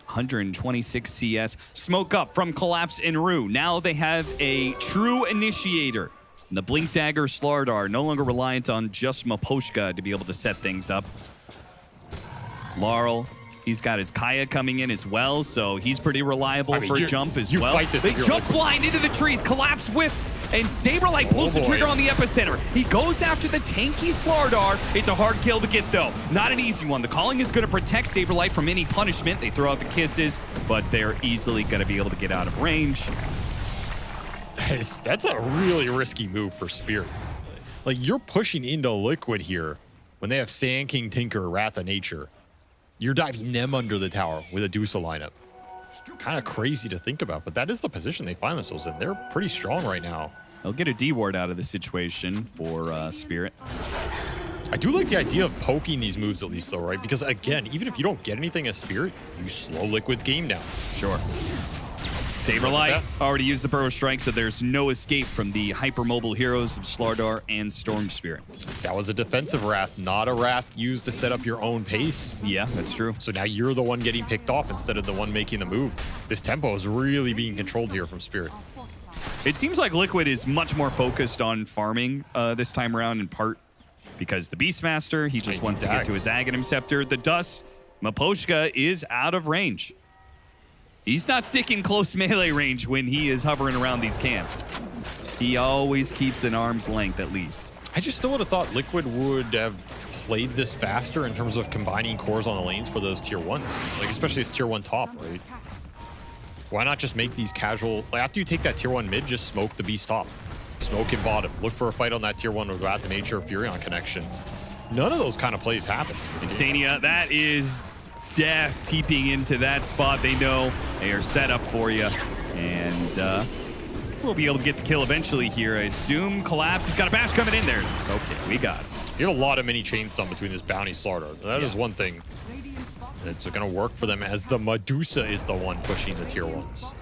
Speaker 15: 126 CS. Smoke up from Collapse and Rue. Now they have a true initiator. And the Blink Dagger Slardar, no longer reliant on just Maposhka to be able to set things up. Laurel, he's got his Kaya coming in as well, so he's pretty reliable for a jump as well. They jump blind into the trees. Collapse whiffs, and Saberlight pulls the trigger on the epicenter. He goes after the tanky Slardar. It's a hard kill to get, though. Not an easy one. The calling is going to protect Saberlight from any punishment. They throw out the kisses, but they're easily going to be able to get out of range.
Speaker 14: That's a really risky move for Spirit. Like, you're pushing into Liquid here when they have Sand King, Tinker, Wrath of Nature. You're diving them under the tower with a Dusa lineup. Kind of crazy to think about, but that is the position they find themselves in. They're pretty strong right now.
Speaker 15: They'll get a D-ward out of the situation for Spirit.
Speaker 14: I do like the idea of poking these moves at least, though, right? Because, again, even if you don't get anything as Spirit, you slow Liquid's game down.
Speaker 15: Sure. Saberlight already used the Burrow Strike, so there's no escape from the hypermobile heroes of Slardar and Storm Spirit.
Speaker 14: That was a defensive Wrath, not a Wrath used to set up your own pace.
Speaker 15: Yeah, that's true.
Speaker 14: So now you're the one getting picked off instead of the one making the move. This tempo is really being controlled here from Spirit.
Speaker 15: It seems like Liquid is much more focused on farming this time around, in part because the Beastmaster, he just wants to get to his Aghanim Scepter. The Dust, Maposhka is out of range. He's not sticking close melee range when he is hovering around these camps. He always keeps an arm's length at least.
Speaker 14: I just still would have thought Liquid would have played this faster in terms of combining cores on the lanes for those tier 1s. Like, especially as tier 1 top, right? Why not just make these casual... Like, after you take that tier 1 mid, just smoke the beast top. Smoke in bottom. Look for a fight on that tier 1 with Wrath of Nature or Furion connection. None of those kind of plays happen.
Speaker 15: Insania, that is... Death TPing into that spot. They know they are set up for you. And we'll be able to get the kill eventually here. I assume Collapse has got a bash coming in there. Okay, we got it.
Speaker 14: You have a lot of mini chain stun between this bounty Slardar. That is one thing that's going to work for them, as the Medusa is the one pushing the tier 1s.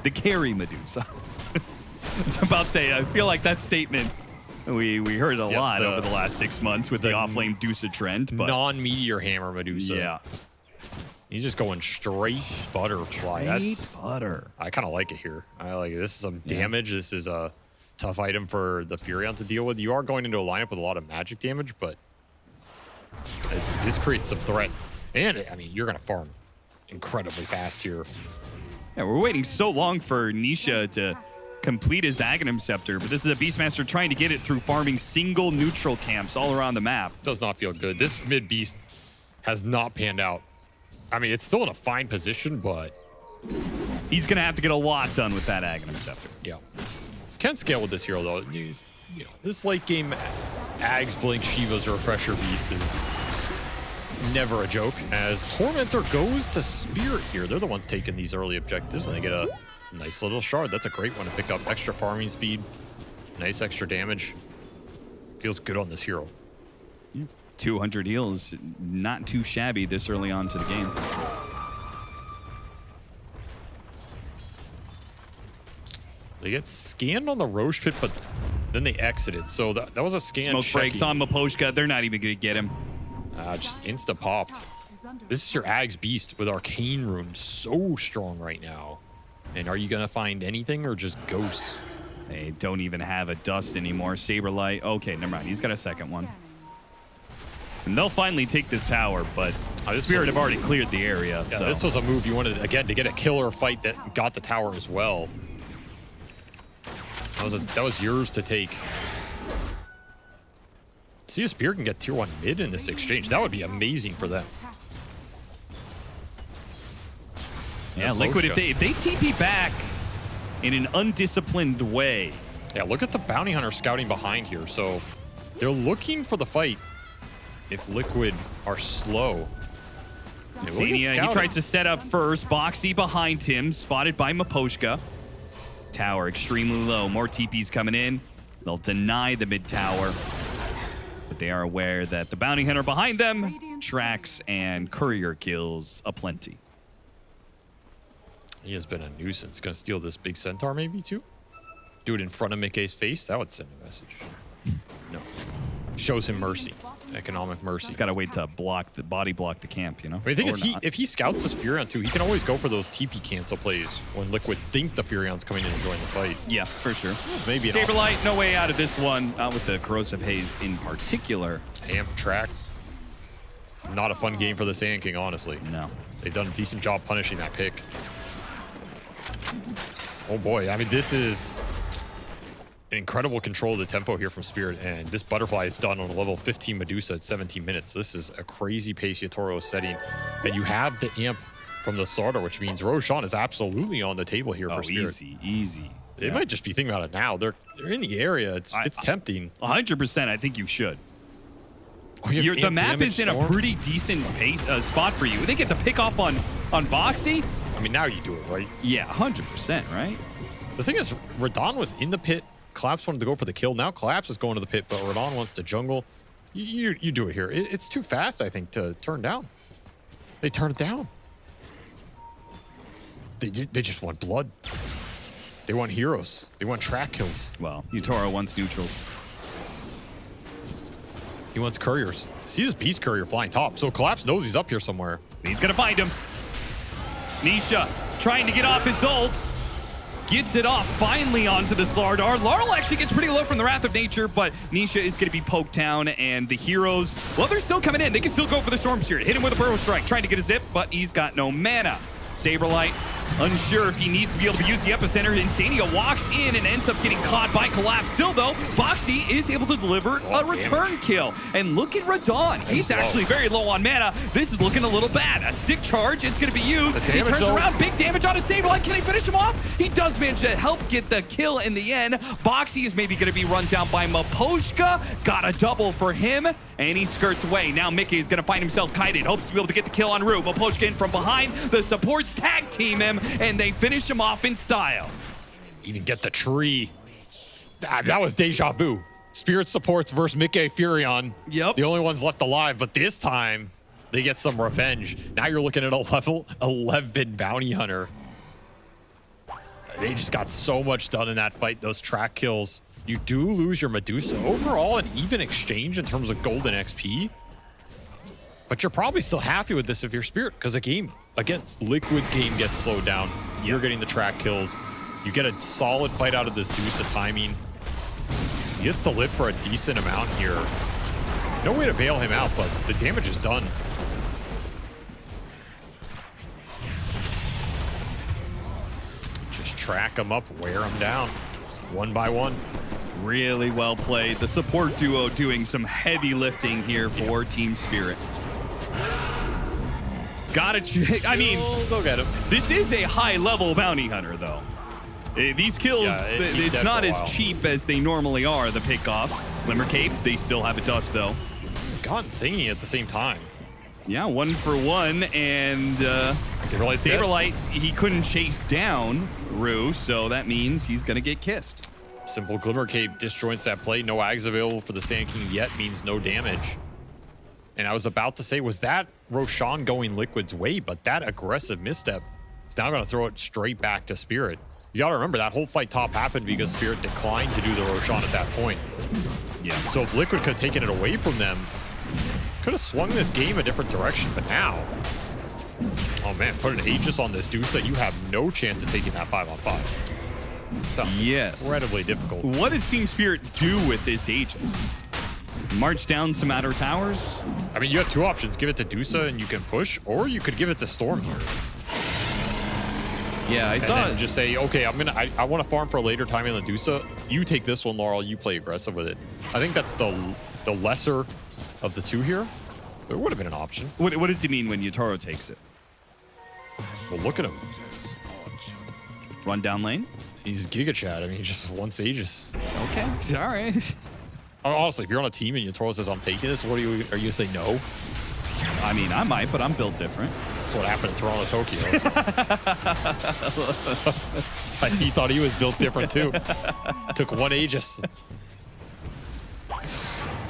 Speaker 15: The carry Medusa. I was about to say, I feel like that statement we heard a lot over the last 6 months with the off-lane Dusa trend. But
Speaker 14: non-meteor hammer Medusa.
Speaker 15: Yeah.
Speaker 14: He's just going straight butterfly. That's
Speaker 15: butter.
Speaker 14: I kind of like it here. I like it. This is some damage. This is a tough item for the Furion to deal with. You are going into a lineup with a lot of magic damage, but this creates some threat. And, I mean, you're going to farm incredibly fast here.
Speaker 15: Yeah, we're waiting so long for Nisha to complete his Aghanim Scepter, but this is a Beastmaster trying to get it through farming single neutral camps all around the map.
Speaker 14: Does not feel good. This mid beast has not panned out. I mean, it's still in a fine position, but
Speaker 15: he's going to have to get a lot done with that Aghanim Scepter.
Speaker 14: Yeah. Can't scale with this hero, though. He's, you know, this late game Ags, Blink, Shiva's Refresher Beast is never a joke, as Tormentor goes to Spirit here. They're the ones taking these early objectives, and they get a nice little shard. That's a great one to pick up. Extra farming speed, nice extra damage. Feels good on this hero.
Speaker 15: Yeah. 200 heals, not too shabby this early on to the game.
Speaker 14: They get scanned on the Roche pit, but then they exited. So that was a scan.
Speaker 15: Smoke breaks on Maposhka. They're not even going to get him.
Speaker 14: Just insta popped. This is your Ags Beast with Arcane Rune. So strong right now. And are you going to find anything or just ghosts?
Speaker 15: They don't even have a Dust anymore. Saberlight. Okay, never mind. He's got a second one. And they'll finally take this tower, but Spirit have already cleared the area.
Speaker 14: Yeah,
Speaker 15: so
Speaker 14: this was a move you wanted, again, to get a killer fight that got the tower as well. That was yours to take. See if Spirit can get tier 1 mid in this exchange. That would be amazing for them.
Speaker 15: Yeah, Liquid, if they TP back in an undisciplined way.
Speaker 14: Yeah, look at the Bounty Hunter scouting behind here. So they're looking for the fight if Liquid are slow.
Speaker 15: Insania, he tries to set up first. Boxy behind him, spotted by Maposhka. Tower extremely low. More TPs coming in. They'll deny the mid tower. But they are aware that the Bounty Hunter behind them tracks and courier kills aplenty.
Speaker 14: He has been a nuisance. Gonna steal this big centaur maybe too? Do it in front of Mickey's face? That would send a message. No. Shows him mercy. Economic mercy.
Speaker 15: He's got to wait to body block the camp, you know?
Speaker 14: I mean, the thing is, if he scouts this Furion too, he can always go for those TP cancel plays when Liquid think the Furion's coming in and join the fight.
Speaker 15: Yeah, for sure.
Speaker 14: Maybe an
Speaker 15: Saberlight, no way out of this one. Not with the Corrosive Haze in particular.
Speaker 14: Amp track. Not a fun game for the Sand King, honestly.
Speaker 15: No.
Speaker 14: They've done a decent job punishing that pick. Oh boy, I mean, this is incredible control of the tempo here from Spirit, and this butterfly is done on a level 15 Medusa at 17 minutes. This is a crazy pace Yatoro is setting, and you have the amp from the starter, which means Roshan is absolutely on the table here for Spirit.
Speaker 15: Easy.
Speaker 14: They might just be thinking about it now. They're in the area. It's tempting.
Speaker 15: 100%. I think you should.
Speaker 14: Oh,
Speaker 15: the map is in a pretty decent pace spot for you. They get to pick off on Boxy.
Speaker 14: I mean, now you do it, right?
Speaker 15: Yeah, 100%, right?
Speaker 14: The thing is, Radon was in the pit. Collapse wanted to go for the kill. Now Collapse is going to the pit, but Radon wants to jungle. You do it here. It's too fast, I think, to turn down. They turn it down. They just want blood. They want heroes. They want track kills.
Speaker 15: Well, Yatoro wants neutrals.
Speaker 14: He wants couriers. See this beast courier flying top. So Collapse knows he's up here somewhere.
Speaker 15: He's going to find him. Nisha trying to get off his ults. Gets it off finally onto the Slardar. Laurel actually gets pretty low from the Wrath of Nature, but Nisha is going to be poked down, and the heroes, well, they're still coming in. They can still go for the Storm Spirit. Hit him with a Burrow Strike, trying to get a zip, but he's got no mana. Saberlight, unsure if he needs to be able to use the epicenter. Insania walks in and ends up getting caught by Collapse. Still, though, Boxy is able to deliver a return kill. And look at Radon. He's actually very low on mana. This is looking a little bad. A stick charge, it's going to be used. He turns around, big damage on his Saberlight. Can he finish him off? He does manage to help get the kill in the end. Boxy is maybe going to be run down by Maposhka. Got a double for him, and he skirts away. Now Mickey is going to find himself kited. Hopes to be able to get the kill on Rue. Maposhka in from behind. The supports tag team him, and they finish him off in style.
Speaker 14: Even get the tree. That was deja vu. Spirit supports versus Mickey Furion.
Speaker 15: Yep.
Speaker 14: The only ones left alive, but this time they get some revenge. Now you're looking at a level 11 bounty hunter. They just got so much done in that fight, those track kills. You do lose your Medusa. Overall, an even exchange in terms of gold and XP. But you're probably still happy with this if you're Spirit, because a game against Liquid's game gets slowed down. You're getting the track kills. You get a solid fight out of this Deuce of timing. He gets to live for a decent amount here. No way to bail him out, but the damage is done. Just track him up, wear him down, one by one.
Speaker 15: Really well played. The support duo doing some heavy lifting here for Team Spirit. I mean,
Speaker 14: go get him.
Speaker 15: This is a high-level bounty hunter, though. These kills, it's not as cheap as they normally are, the pickoffs. Glimmer Cape, they still have a dust, though.
Speaker 14: God, Zany at the same time.
Speaker 15: Yeah, 1 for 1, and Saberlight, he couldn't chase down Rue, so that means he's going to get kissed.
Speaker 14: Simple Glimmer Cape disjoints that play. No Ags available for the Sand King yet means no damage. And I was about to say, was that Roshan going Liquid's way? But that aggressive misstep is now going to throw it straight back to Spirit. You got to remember, that whole fight top happened because Spirit declined to do the Roshan at that point.
Speaker 15: Yeah.
Speaker 14: So if Liquid could have taken it away from them, could have swung this game a different direction. But now, oh man, put an Aegis on this Deuce that you have no chance of taking that 5-on-5. Sounds incredibly difficult.
Speaker 15: What does Team Spirit do with this Aegis? March down some outer towers?
Speaker 14: I mean, you have two options. Give it to Dusa and you can push, or you could give it to Storm here.
Speaker 15: Yeah, I saw it.
Speaker 14: Just say, okay, I want to farm for a later time in the Dusa. You take this one, Laurel. You play aggressive with it. I think that's the lesser of the two here. There would have been an option.
Speaker 15: What does he mean when Yatoro takes it?
Speaker 14: Well, look at him.
Speaker 15: Run down lane?
Speaker 14: He's Giga Chad. I mean, he just wants Aegis.
Speaker 15: Okay, all right.
Speaker 14: Honestly, if you're on a team and Yatoro says, I'm taking this, are you going to say no?
Speaker 15: I mean, I might, but I'm built different.
Speaker 14: That's what happened in Toronto, Tokyo. He thought he was built different, too. Took one Aegis.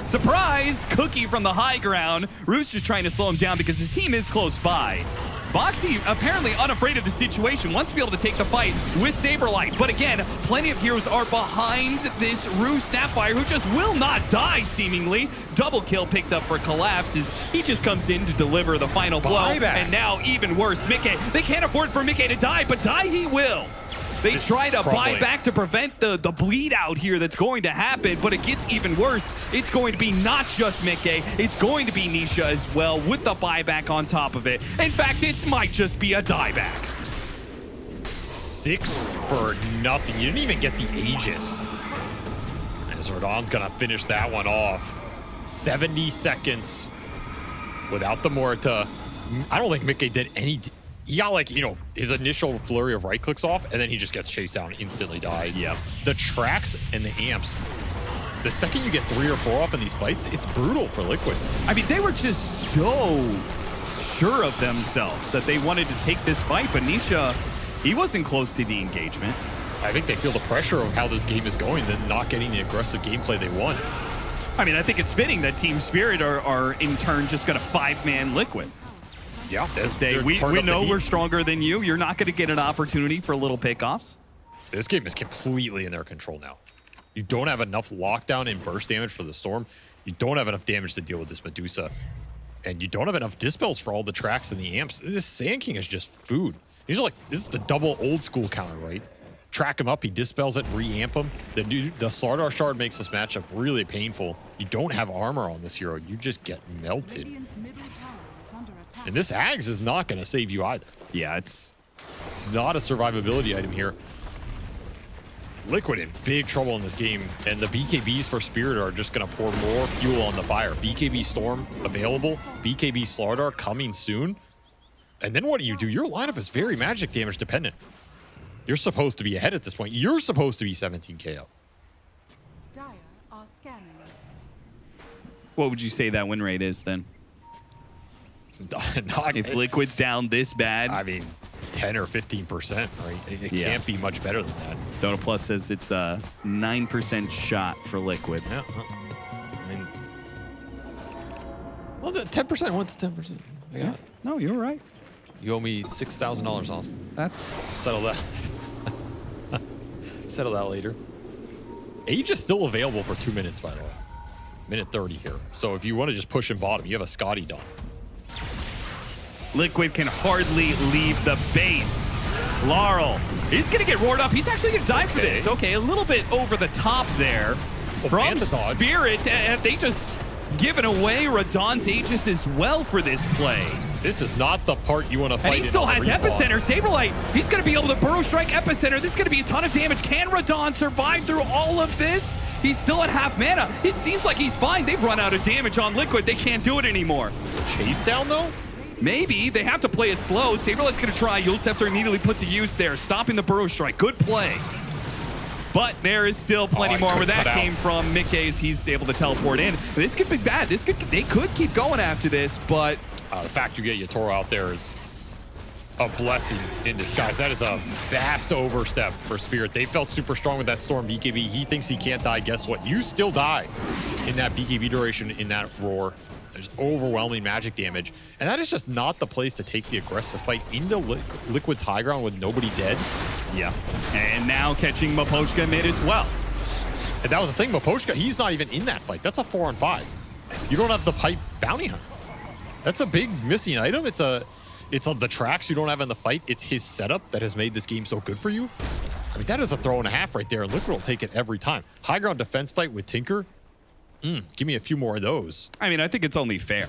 Speaker 15: Surprise! Cookie from the high ground. Roos just trying to slow him down because his team is close by. Boxy apparently unafraid of the situation, wants to be able to take the fight with Saberlight. But again, plenty of heroes are behind this Rue Snapfire, who just will not die, seemingly. Double kill picked up for Collapse as he just comes in to deliver the final blow. And now even worse, Mickey. They can't afford for Mickey to die, but die he will. They try to buy back to prevent the bleed out here that's going to happen, but it gets even worse. It's going to be not just Mickey, it's going to be Nisha as well with the buyback on top of it. In fact, it might just be a dieback.
Speaker 14: 6 for nothing. You didn't even get the Aegis. As Radon's gonna finish that one off. 70 seconds without the Morta. I don't think Mickey did any... He got like, you know, his initial flurry of right clicks off, and then he just gets chased down, instantly dies.
Speaker 15: Yep.
Speaker 14: The tracks and the amps, the second you get 3 or 4 off in these fights, it's brutal for Liquid.
Speaker 15: I mean, they were just so sure of themselves that they wanted to take this fight, but Nisha, he wasn't close to the engagement.
Speaker 14: I think they feel the pressure of how this game is going, than not getting the aggressive gameplay they want.
Speaker 15: I mean, I think it's fitting that Team Spirit are in turn just going to 5-man Liquid.
Speaker 14: Yeah,
Speaker 15: they say, we know we're stronger than you. You're not going to get an opportunity for little pickoffs.
Speaker 14: This game is completely in their control now. You don't have enough lockdown and burst damage for the Storm. You don't have enough damage to deal with this Medusa. And you don't have enough dispels for all the tracks and the amps. This Sand King is just food. These are like, this is the double old school counter, right? Track him up, he dispels it, re-amp him. The Slardar Shard makes this matchup really painful. You don't have armor on this hero. You just get melted. And this Ags is not going to save you either.
Speaker 15: Yeah, it's
Speaker 14: not a survivability item here. Liquid in big trouble in this game, and the BKBs for Spirit are just going to pour more fuel on the fire. BKB Storm available, BKB Slardar coming soon. And then what do? Your lineup is very magic damage dependent. You're supposed to be ahead at this point. You're supposed to be 17 KO.
Speaker 18: Dire are scanning.
Speaker 15: What would you say that win rate is then? If Liquid's down this bad,
Speaker 14: I mean, 10 or 15%, right? It can't be much better than that.
Speaker 15: Dota Plus says it's a 9% shot for Liquid.
Speaker 14: Yeah. I mean, well, the 10%. What's 10%? I got it.
Speaker 15: No, you're right.
Speaker 14: You owe me $6,000, Austin.
Speaker 15: That's
Speaker 14: settle that. Settle that later. Age is still available for 2 minutes, by the way. Minute 30 here. So if you want to just push in bottom, you have a Scotty done.
Speaker 15: Liquid can hardly leave the base. Laurel, he's going to get roared up. He's actually going to die for this. Okay, a little bit over the top there from Spirit. And they just given away Radon's Aegis as well for this play.
Speaker 14: This is not the part you want to fight.
Speaker 15: And he still has Epicenter. Saberlight, he's going to be able to Burrow Strike Epicenter. This is going to be a ton of damage. Can Radon survive through all of this? He's still at half mana. It seems like he's fine. They've run out of damage on Liquid. They can't do it anymore.
Speaker 14: Chase down, though?
Speaker 15: Maybe. They have to play it slow. Saberlight's going to try. Yule Scepter immediately put to use there, stopping the Burrow Strike. Good play. But there is still plenty more where that came from. Mickey, as he's able to teleport in. This could be bad. They could keep going after this, but...
Speaker 14: the fact you get Yatoro out there is a blessing in disguise. That is a vast overstep for Spirit. They felt super strong with that Storm BKB. He thinks he can't die. Guess what? You still die in that BKB duration, in that roar. There's overwhelming magic damage. And that is just not the place to take the aggressive fight into Liquid's high ground with nobody dead.
Speaker 15: Yeah. And now catching Miposhka mid as well.
Speaker 14: And that was the thing, Miposhka, he's not even in that fight. That's a 4-on-5. You don't have the pipe bounty hunter. That's a big missing item. It's on the tracks you don't have in the fight. It's his setup that has made this game so good for you. I mean, that is a throw and a half right there, and Liquid will take it every time. High ground defense fight with Tinker. Give me a few more of those.
Speaker 15: I mean, I think it's only fair.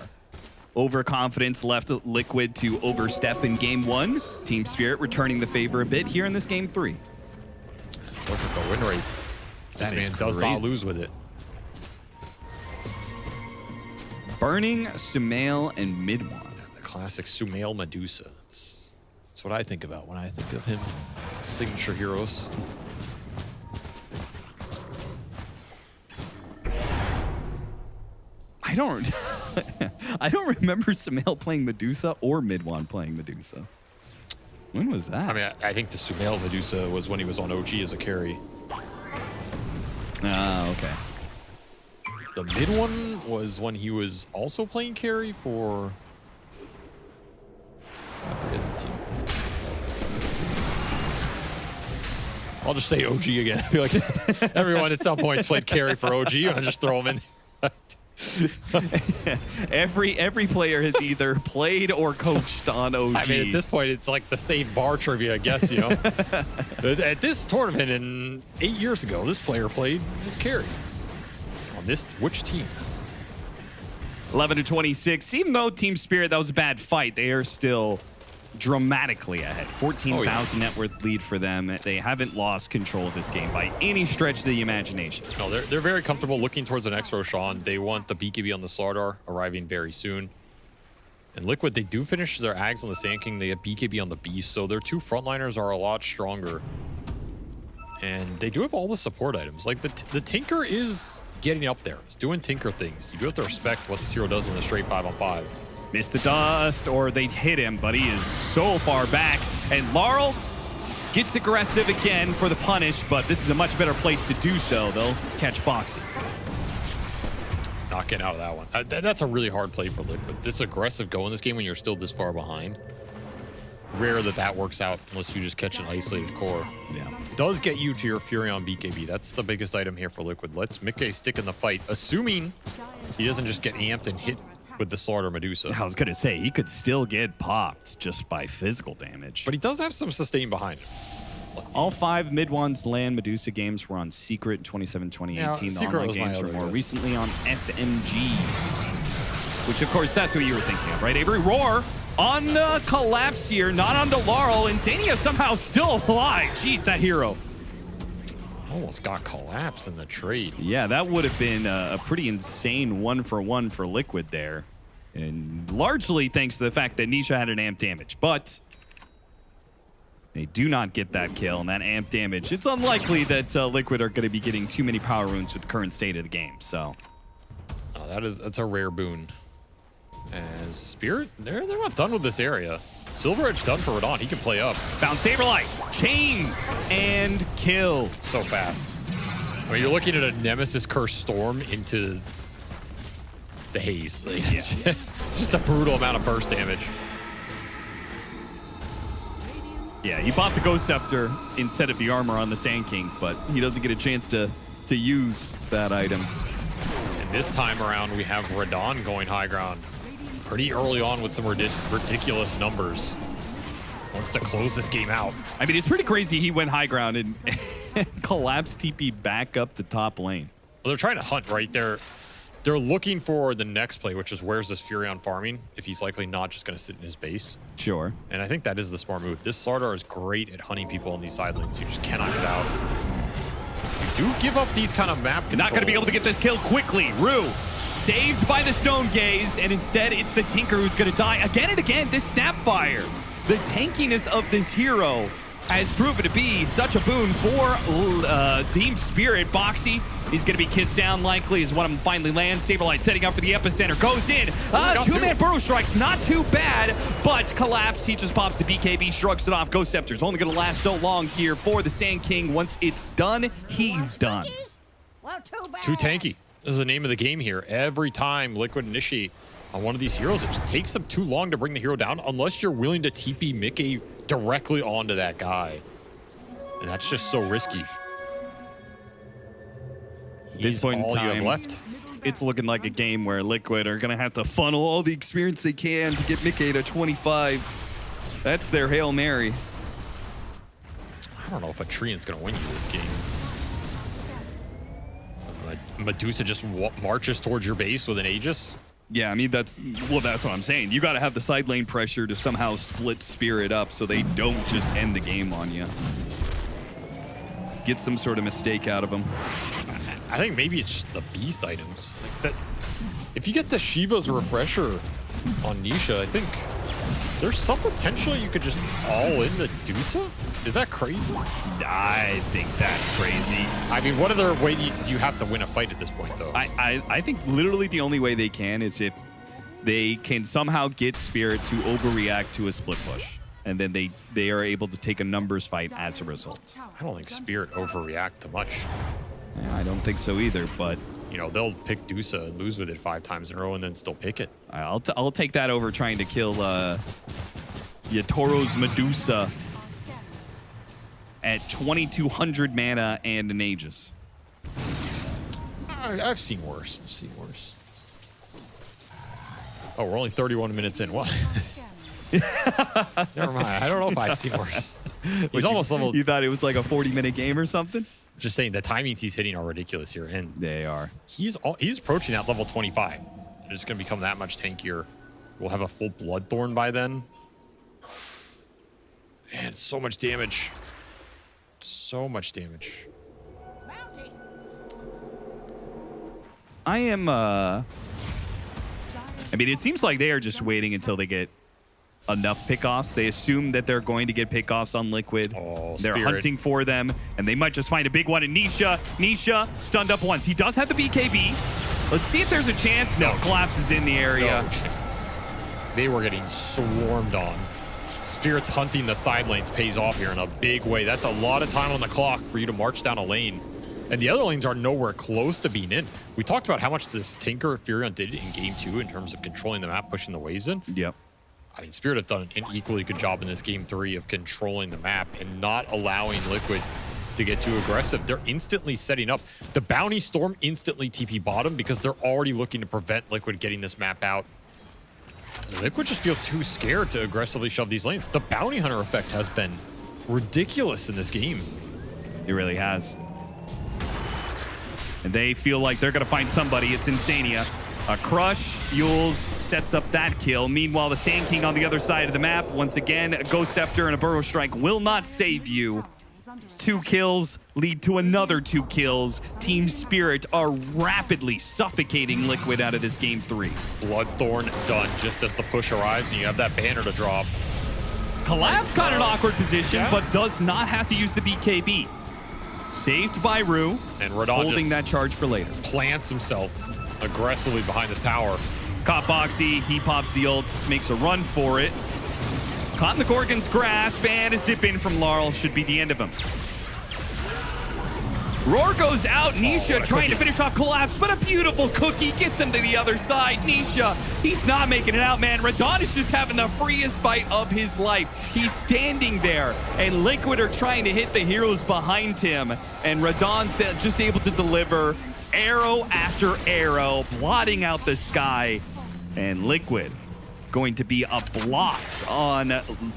Speaker 15: Overconfidence left Liquid to overstep in game 1. Team Spirit returning the favor a bit here in this game 3.
Speaker 14: Look at the win rate. This man does not lose with it.
Speaker 15: Burning, Sumail, and Midwan.
Speaker 14: Yeah, the classic Sumail Medusa. That's what I think about when I think of him. Signature heroes.
Speaker 15: I don't remember Sumail playing Medusa or Midwan playing Medusa. When was that?
Speaker 14: I mean, I think the Sumail Medusa was when he was on OG as a carry.
Speaker 15: Ah, okay.
Speaker 14: The mid one was when he was also playing carry for... I'll just say OG again. I feel like everyone at some point played carry for OG. I'll just throw them in.
Speaker 15: every player has either played or coached on OG.
Speaker 14: I mean, at this point, it's like the same bar trivia, I guess, you know. At this tournament, 8 years ago, this player played his carry. On this, which team?
Speaker 15: 11-26. Even though Team Spirit, that was a bad fight, they are still dramatically ahead. 14,000 net worth lead for them. They haven't lost control of this game by any stretch of the imagination.
Speaker 14: No, they're very comfortable looking towards the next Roshan. They want the BKB on the Slardar arriving very soon. And Liquid, they do finish their Ags on the Sand King. They have BKB on the Beast, so their 2 frontliners are a lot stronger. And they do have all the support items. Like, the Tinker is getting up there. It's doing Tinker things. You do have to respect what this hero does in a straight 5-on-5.
Speaker 15: Missed the dust, or they'd hit him, but he is so far back. And Laurel gets aggressive again for the punish, but this is a much better place to do so. They'll catch Boxy.
Speaker 14: Not getting out of that one. That's a really hard play for Liquid. This aggressive go in this game when you're still this far behind. Rare that works out unless you just catch an isolated core.
Speaker 15: Yeah.
Speaker 14: Does get you to your Furion BKB. That's the biggest item here for Liquid. Lets Mickey stick in the fight, assuming he doesn't just get amped and hit with the Slaughter Medusa.
Speaker 15: I was going to say, he could still get popped just by physical damage.
Speaker 14: But he does have some sustain behind him.
Speaker 15: All 5 mid-ones land Medusa games were on Secret in 2017, 2018.
Speaker 14: Yeah,
Speaker 15: the
Speaker 14: Secret
Speaker 15: online
Speaker 14: was my
Speaker 15: games were
Speaker 14: other
Speaker 15: more
Speaker 14: guess.
Speaker 15: recently on SMG. Which, of course, that's what you were thinking of, right? Avery Roar on Collapse here, not onto Laurel. Insania somehow still alive. Jeez, that hero.
Speaker 14: Almost got Collapse in the trade.
Speaker 15: Yeah, that would have been a pretty insane 1-for-1 for Liquid there. And largely thanks to the fact that Nisha had an amp damage. But they do not get that kill and that amp damage. It's unlikely that Liquid are going to be getting too many power runes with the current state of the game. So
Speaker 14: that's a rare boon. As Spirit, they're not done with this area. Silver Edge done for Radon. He can play up.
Speaker 15: Found Saberlight, chained, and kill.
Speaker 14: So fast. I mean, you're looking at a Nemesis Curse Storm into the haze. Yeah. Just a brutal amount of burst damage.
Speaker 15: Yeah, he bought the Ghost Scepter instead of the armor on the Sand King, but he doesn't get a chance to use that item.
Speaker 14: And this time around, we have Radon going high ground pretty early on with some ridiculous numbers. Wants to close this game out.
Speaker 15: I mean, it's pretty crazy he went high ground and collapsed TP back up to top lane.
Speaker 14: Well, they're trying to hunt, right? They're looking for the next play, which is where's this Furion farming if he's likely not just going to sit in his base.
Speaker 15: Sure.
Speaker 14: And I think that is the smart move. This Slardar is great at hunting people on these side lanes. You just cannot get out. You do give up these kind of map control.
Speaker 15: Not going to be able to get this kill quickly. Rue saved by the Stone Gaze, and instead it's the Tinker who's going to die. Again and again, this Snapfire. The tankiness of this hero has proven to be such a boon for Team Spirit. Boxy is going to be kissed down likely as one of them finally lands. Saberlight setting up for the epicenter. Goes in. Two-man burrow strikes. Not too bad, but Collapse. He just pops the BKB, shrugs it off. Ghost Scepter's only going to last so long here for the Sand King. Once it's done, he's done.
Speaker 14: Too tanky. This is the name of the game here. Every time Liquid initiate on one of these heroes, it just takes them too long to bring the hero down unless you're willing to TP Mickey directly onto that guy. And that's just so risky.
Speaker 15: At this point in time, it's looking like a game where Liquid are going to have to funnel all the experience they can to get Mickey to 25. That's their Hail Mary.
Speaker 14: I don't know if a Treant's going to win you this game. If Medusa just marches towards your base with an Aegis.
Speaker 15: Yeah, I mean, that's what I'm saying. You got to have the side lane pressure to somehow split Spirit up so they don't just end the game on you. Get some sort of mistake out of them.
Speaker 14: I think maybe it's just the beast items. Like that, if you get the Shiva's refresher on Nisha, I think there's some potential you could just all in the Medusa. Is that crazy?
Speaker 15: I think that's crazy.
Speaker 14: I mean, what other way do you have to win a fight at this point, though?
Speaker 15: I think literally the only way they can is if they can somehow get Spirit to overreact to a split push. And then they are able to take a numbers fight as a result.
Speaker 14: I don't think Spirit overreact to much.
Speaker 15: Yeah, I don't think so either, but...
Speaker 14: You know, they'll pick Dusa and lose with it 5 times in a row and then still pick it.
Speaker 15: I'll take that over trying to kill Yatoro's Medusa. at 2,200 mana and an Aegis.
Speaker 14: I've seen worse. Oh, we're only 31 minutes in. What? Never mind. I don't know if I've seen worse. He's almost leveled.
Speaker 15: You thought it was like a 40-minute game or something?
Speaker 14: Just saying, the timings he's hitting are ridiculous here, and
Speaker 15: they are.
Speaker 14: He's approaching that level 25. It's going to become that much tankier. We'll have a full Bloodthorn by then. Man, so much damage. So much damage.
Speaker 15: I mean, it seems like they are just waiting until they get enough pickoffs. They assume that they're going to get pickoffs on Liquid.
Speaker 14: Oh,
Speaker 15: they're
Speaker 14: Spirit.
Speaker 15: hunting for them, and they might just find a big one in Nisha. Nisha stunned up once. He does have the BKB. Let's see if there's a chance. No, collapses in the area.
Speaker 14: No chance. They were getting swarmed on. Spirit's hunting the side lanes pays off here in a big way. That's a lot of time on the clock for you to march down a lane. And the other lanes are nowhere close to being in. We talked about how much this Tinker Furion did in game 2 in terms of controlling the map, pushing the waves in.
Speaker 15: Yep.
Speaker 14: I mean, Spirit have done an equally good job in this game 3 of controlling the map and not allowing Liquid to get too aggressive. They're instantly setting up. The Bounty Storm instantly TP bottom because they're already looking to prevent Liquid getting this map out. Liquid just feel too scared to aggressively shove these lanes. The Bounty Hunter effect has been ridiculous in this game.
Speaker 15: It really has. And they feel like they're going to find somebody. It's Insania. A Crush, Yules sets up that kill. Meanwhile, the Sand King on the other side of the map. Once again, a Ghost Scepter and a Burrow Strike will not save you. 2 kills lead to another 2 kills. Team Spirit are rapidly suffocating Liquid out of this game 3.
Speaker 14: Bloodthorn done just as the push arrives, and you have that banner to drop.
Speaker 15: Collapse got an awkward position, but does not have to use the BKB. Saved by Rue,
Speaker 14: and Radon
Speaker 15: holding that charge for later.
Speaker 14: Plants himself aggressively behind this tower.
Speaker 15: Caught Boxy, he pops the ult, makes a run for it. Caught in the Gorgon's grasp, and a zip in from Larl should be the end of him. Roar goes out, Nisha trying to finish off Collapse, but a beautiful cookie gets him to the other side. Nisha, he's not making it out, man. Radon is just having the freest fight of his life. He's standing there, and Liquid are trying to hit the heroes behind him, and Radon's just able to deliver arrow after arrow, blotting out the sky, and Liquid going to be a blot on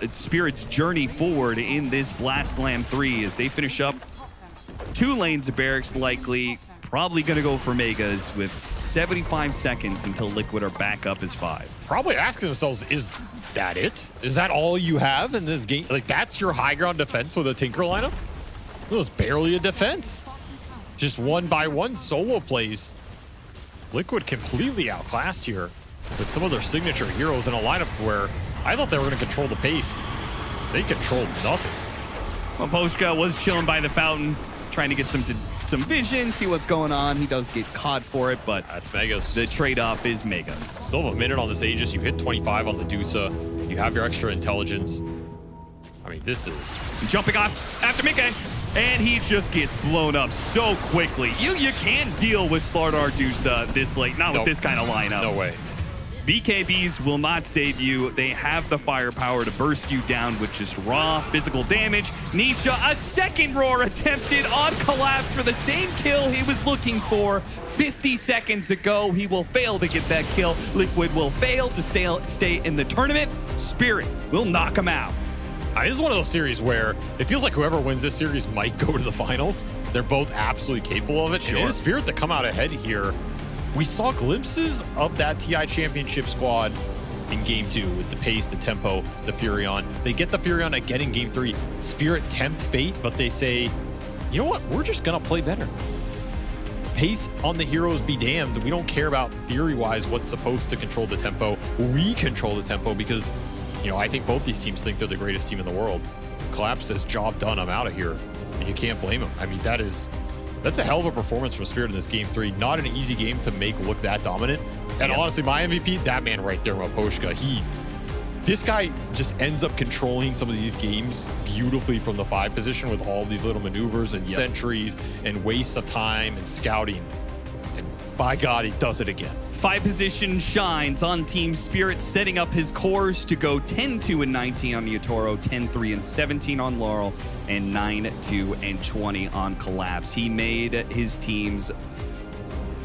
Speaker 15: Spirit's journey forward in this Blast Slam 3 as they finish up 2 lanes of barracks, likely probably going to go for Megas with 75 seconds until Liquid are back up as 5.
Speaker 14: Probably asking themselves, is that it? Is that all you have in this game? Like, that's your high ground defense with a Tinker lineup? It was barely a defense. Just 1-by-1 solo plays. Liquid completely outclassed here with some of their signature heroes in a lineup where I thought they were going to control the pace. They controlled nothing.
Speaker 15: Well, Poshka was chilling by the fountain, trying to get some vision, see what's going on. He does get caught for it, but
Speaker 14: that's Megas.
Speaker 15: The trade-off is Megas.
Speaker 14: Still have a minute on this Aegis. You hit 25 on the Dusa. You have your extra intelligence. I mean, this is...
Speaker 15: Jumping off after Mickey, and he just gets blown up so quickly. You can't deal with Slardar Dusa this late, not with this kind of lineup.
Speaker 14: No way.
Speaker 15: BKBs will not save you. They have the firepower to burst you down with just raw physical damage. Nisha, a second roar attempted on Collapse for the same kill he was looking for 50 seconds ago. He will fail to get that kill. Liquid will fail to stay in the tournament. Spirit will knock him out.
Speaker 14: This is one of those series where it feels like whoever wins this series might go to the finals. They're both absolutely capable of it.
Speaker 15: Sure.
Speaker 14: And it is Spirit to come out ahead here. We saw glimpses of that TI Championship squad in Game 2 with the pace, the tempo, the Furion. They get the Furion again in Game 3. Spirit tempt fate, but they say, you know what? We're just going to play better. Pace on the heroes be damned. We don't care about theory-wise what's supposed to control the tempo. We control the tempo because, you know, I think both these teams think they're the greatest team in the world. Collapse says, job done, I'm out of here. And you can't blame him. I mean, that's a hell of a performance from Spirit in this Game 3. Not an easy game to make look that dominant. And honestly, my MVP, that man right there, Maposhka, this guy just ends up controlling some of these games beautifully from the 5 position with all these little maneuvers and sentries and wastes of time and scouting. And by God, he does it again.
Speaker 15: 5 position shines on Team Spirit, setting up his cores to go 10-2-19 on Neotoro, 10-3-17 on Laurel, and 9-2-20 on Collapse. He made his team's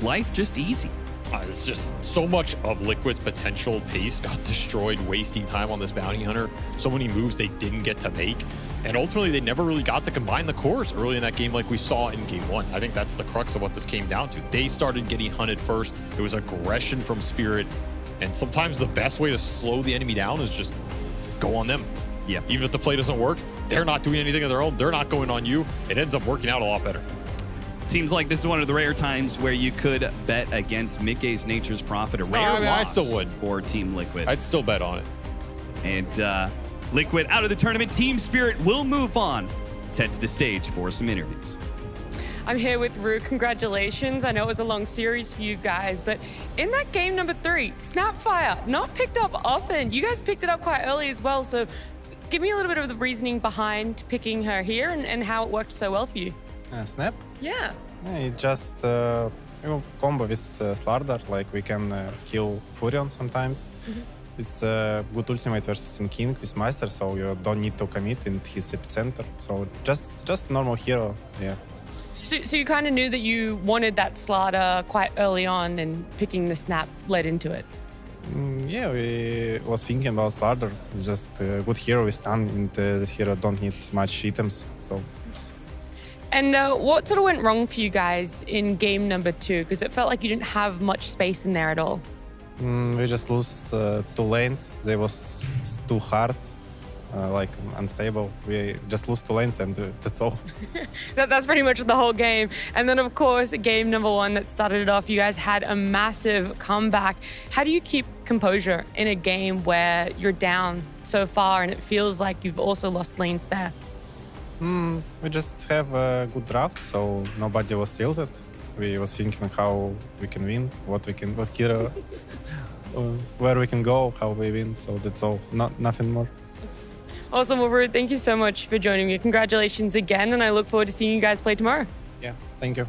Speaker 15: life just easy.
Speaker 14: It's just so much of Liquid's potential pace got destroyed, wasting time on this bounty hunter. So many moves they didn't get to make. And ultimately, they never really got to combine the cores early in that game like we saw in game 1. I think that's the crux of what this came down to. They started getting hunted first. It was aggression from Spirit. And sometimes the best way to slow the enemy down is just go on them.
Speaker 15: Yeah.
Speaker 14: Even if the play doesn't work, they're not doing anything of their own. They're not going on you. It ends up working out a lot better.
Speaker 15: Seems like this is one of the rare times where you could bet against Mickey's Nature's Prophet. A rare loss
Speaker 14: I still would.
Speaker 15: For Team Liquid.
Speaker 14: I'd still bet on it.
Speaker 15: And Liquid out of the tournament. Team Spirit will move on. Let's head to the stage for some interviews.
Speaker 1: I'm here with Rue. Congratulations. I know it was a long series for you guys, but in that game number 3, Snapfire, not picked up often. You guys picked it up quite early as well, so give me a little bit of the reasoning behind picking her here and how it worked so well for you.
Speaker 19: Snap?
Speaker 1: Yeah.
Speaker 19: It just combo with Slardar, like we can kill Furion sometimes. It's a good ultimate versus in King with Master, so you don't need to commit in his epicenter. So just a normal hero, yeah.
Speaker 1: So you kind of knew that you wanted that Slaughter quite early on, and picking the Snap led into it.
Speaker 19: Yeah, we was thinking about Slardar. It's just a good hero with stun, and this hero don't need much items, so.
Speaker 1: And what sort of went wrong for you guys in game number 2? Because it felt like you didn't have much space in there at all.
Speaker 19: We just lost 2 lanes. They was too hard, like unstable. We just lost 2 lanes and that's all.
Speaker 1: That's pretty much the whole game. And then, of course, game number 1 that started it off, you guys had a massive comeback. How do you keep composure in a game where you're down so far and it feels like you've also lost lanes there?
Speaker 19: We just have a good draft, so nobody was tilted. We was thinking how we can win, what hero, where we can go, how we win. So that's all, nothing more.
Speaker 1: Awesome, well, Ruud, thank you so much for joining me. Congratulations again, and I look forward to seeing you guys play tomorrow.
Speaker 19: Yeah, thank you.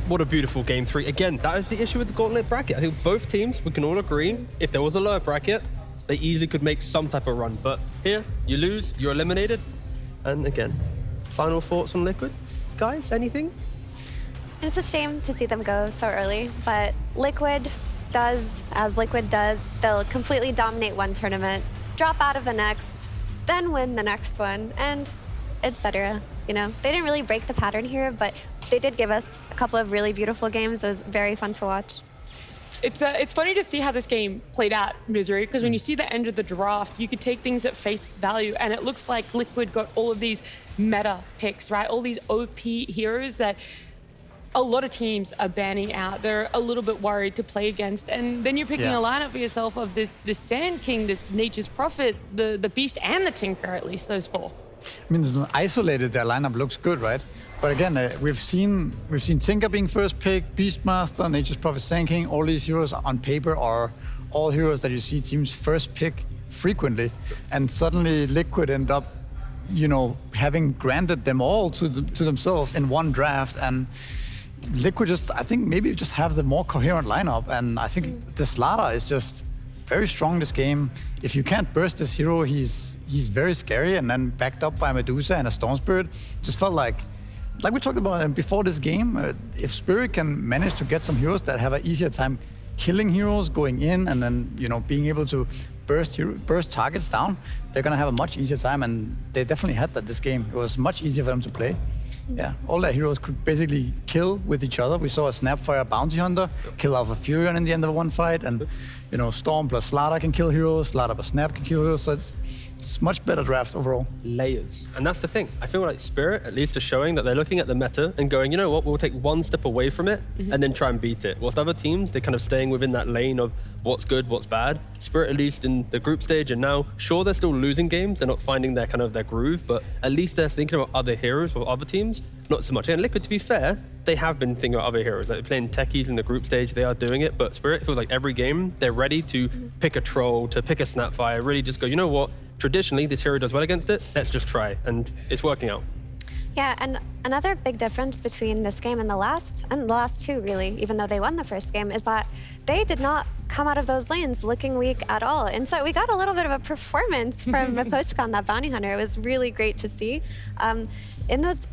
Speaker 4: What a beautiful game 3. Again, that is the issue with the Gauntlet bracket. I think both teams, we can all agree, if there was a lower bracket, they easily could make some type of run. But here, you lose, you're eliminated. And again, final thoughts on Liquid? Guys, anything?
Speaker 3: It's a shame to see them go so early, but Liquid does as Liquid does. They'll completely dominate one tournament, drop out of the next, then win the next one, and etc. You know, they didn't really break the pattern here, but they did give us a couple of really beautiful games. It was very fun to watch.
Speaker 1: It's funny to see how this game played out, Misery, because when you see the end of the draft, you could take things at face value, and it looks like Liquid got all of these meta picks, right? All these OP heroes that a lot of teams are banning out. They're a little bit worried to play against, and then you're picking a lineup for yourself of this Sand King, this Nature's Prophet, the Beast, and the Tinker, at least those 4.
Speaker 2: I mean, isolated, their lineup looks good, right? But again, we've seen Tinker being first pick, Beastmaster, Nature's Prophet, Sand King. All these heroes on paper are all heroes that you see teams first pick frequently, and suddenly Liquid end up, you know, having granted them all to themselves in one draft. And Liquid just, I think, maybe just have the more coherent lineup. And I think the Slaughter is just very strong this game. If you can't burst this hero, he's very scary. And then backed up by Medusa and a Storm Spirit, just felt like we talked about before this game, if Spirit can manage to get some heroes that have an easier time killing heroes, going in, and then, you know, being able to burst targets down, they're gonna have a much easier time, and they definitely had that this game. It was much easier for them to play. Yeah, all their heroes could basically kill with each other. We saw a Snapfire Bounty Hunter kill off a Furion in the end of one fight, and, you know, Storm plus Slaughter can kill heroes, Slaughter plus Snap can kill heroes, so it's much better draft overall.
Speaker 4: Layers. And that's the thing. I feel like Spirit at least is showing that they're looking at the meta and going, you know what, we'll take one step away from it and then try and beat it. Whilst other teams, they're kind of staying within that lane of what's good, what's bad. Spirit, at least in the group stage, and now, sure, they're still losing games. They're not finding their kind of their groove, but at least they're thinking about other heroes or other teams. Not so much. And Liquid, to be fair, they have been thinking about other heroes. Like, they're playing techies in the group stage, they are doing it. But Spirit feels like every game, they're ready to pick a troll, to pick a Snapfire, really just go, you know what? Traditionally, this hero does well against it. Let's just try. And it's working out.
Speaker 3: Yeah, and another big difference between this game and the last two really, even though they won the first game, is that they did not come out of those lanes looking weak at all. And so we got a little bit of a performance from Miposhka on that bounty hunter. It was really great to see. In those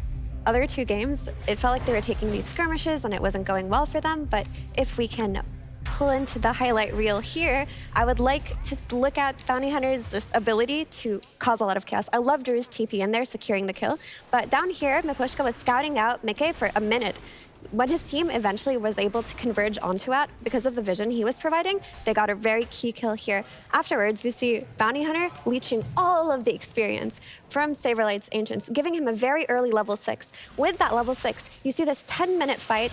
Speaker 3: other two games, it felt like they were taking these skirmishes and it wasn't going well for them. But if we can pull into the highlight reel here, I would like to look at Bounty Hunter's just ability to cause a lot of chaos. I love Drew's TP in there, securing the kill. But down here, Miposhka was scouting out Mike for a minute. When his team eventually was able to converge onto it, because of the vision he was providing, they got a very key kill here. Afterwards, we see Bounty Hunter leeching all of the experience from Saberlight's Ancients, giving him a very early level 6. With that level 6, you see this 10-minute fight.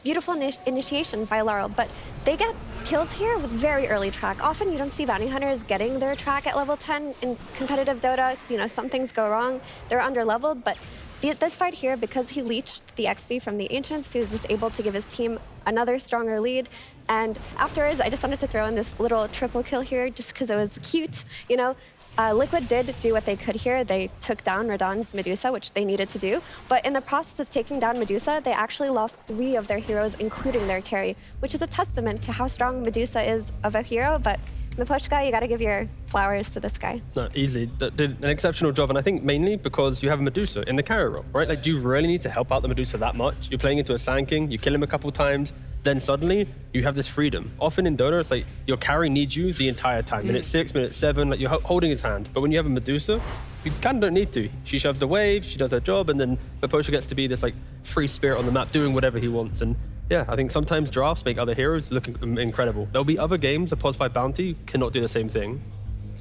Speaker 3: Beautiful initiation by Laurel, but they get kills here with very early track. Often you don't see bounty hunters getting their track at level 10 in competitive Dota. You know, some things go wrong. They're under-leveled, but this fight here, because he leached the XP from the Ancients, he was just able to give his team another stronger lead. And afterwards, I just wanted to throw in this little triple kill here just because it was cute, you know. Liquid did do what they could here. They took down Radon's Medusa, which they needed to do. But in the process of taking down Medusa, they actually lost 3 of their heroes, including their carry, which is a testament to how strong Medusa is of a hero. But Miposhka, you got to give your flowers to this guy.
Speaker 4: No, easily. Did an exceptional job, and I think mainly because you have a Medusa in the carry role, right? Like, do you really need to help out the Medusa that much? You're playing into a Sand King, you kill him a couple times, then suddenly you have this freedom. Often in Dota, it's like your carry needs you the entire time. Minute 6, minute 7, like you're holding his hand. But when you have a Medusa, you kind of don't need to. She shoves the wave, she does her job, and then Miposhka gets to be this like free spirit on the map doing whatever he wants. And yeah, I think sometimes drafts make other heroes look incredible. There'll be other games, a pos 5 bounty cannot do the same thing.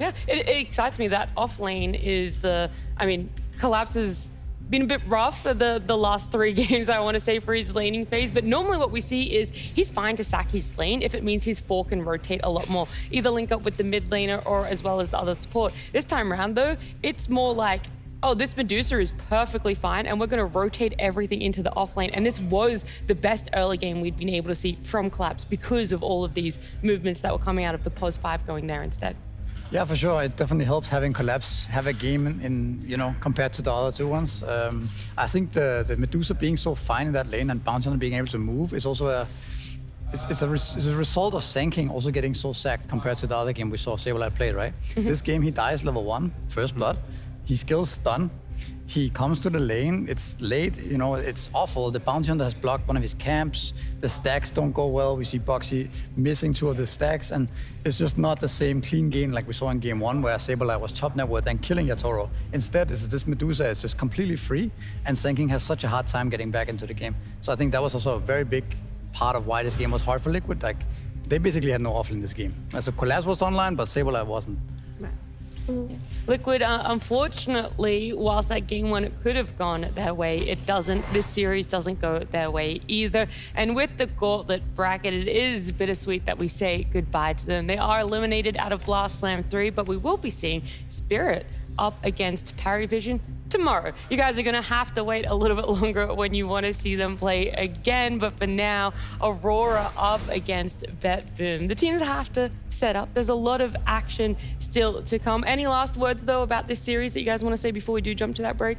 Speaker 1: Yeah, it excites me that off lane is Collapse has been a bit rough the last 3 games, I want to say, for his laning phase. But normally what we see is he's fine to sack his lane if it means his 4 can rotate a lot more, either link up with the mid laner or as well as the other support. This time around, though, it's more like, oh, this Medusa is perfectly fine, and we're going to rotate everything into the off lane. And this was the best early game we'd been able to see from Collapse because of all of these movements that were coming out of the pos 5 going there instead.
Speaker 2: Yeah, for sure. It definitely helps having Collapse have a game in compared to the other 2 ones. I think the Medusa being so fine in that lane and Bounty Hunter being able to move is also it's a result of Sand King also getting so sacked compared to the other game we saw Saberlight play, right? This game he dies level 1, first blood. He skills stun. He comes to the lane, it's late, it's awful. The Bounty Hunter has blocked one of his camps. The stacks don't go well. We see Boxy missing 2 of the stacks, and it's just not the same clean game like we saw in game 1 where Saberlight was top net worth and killing Yatoro. Instead, it's this Medusa is just completely free, and Sand King has such a hard time getting back into the game. So I think that was also a very big part of why this game was hard for Liquid. Like, they basically had no offlane in this game. So Collapse was online, but Saberlight wasn't.
Speaker 1: Liquid, unfortunately, whilst that game 1 it could have gone their way, it doesn't. This series doesn't go their way either. And with the Gauntlet bracket, it is bittersweet that we say goodbye to them. They are eliminated out of Blast Slam 3, but we will be seeing Spirit up against Parivision tomorrow. You guys are going to have to wait a little bit longer when you want to see them play again. But for now, Aurora up against BetBoom. The teams have to set up. There's a lot of action still to come. Any last words, though, about this series that you guys want to say before we do jump to that break?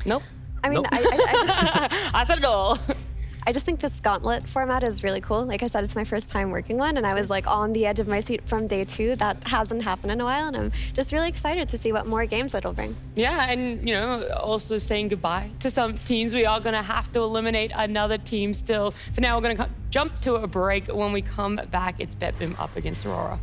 Speaker 1: Nope.
Speaker 3: I mean,
Speaker 1: Nope.
Speaker 3: I
Speaker 1: said it all.
Speaker 3: I just think this Gauntlet format is really cool. Like I said, it's my first time working one, and I was like on the edge of my seat from day 2. That hasn't happened in a while, and I'm just really excited to see what more games it'll bring.
Speaker 1: Yeah, and also saying goodbye to some teams. We are going to have to eliminate another team still. For now, we're going to jump to a break. When we come back, it's BetBoom up against Aurora.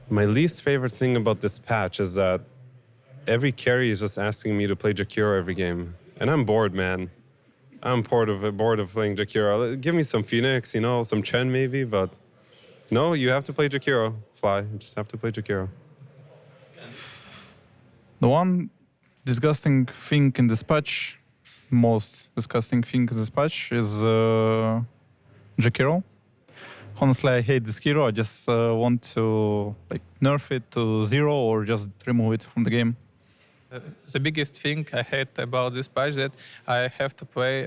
Speaker 20: My least favorite thing about this patch is that every carry is just asking me to play Jakiro every game. And I'm bored, man. I'm bored of playing Jakiro. Give me some Phoenix, you know, some Chen maybe, but no, you have to play Jakiro. Fly, you just have to play Jakiro.
Speaker 13: The one disgusting thing in this patch, most disgusting thing in this patch is Jakiro. Honestly, I hate this hero. I just want to nerf it to 0 or just remove it from the game.
Speaker 16: The biggest thing I hate about this patch that I have to play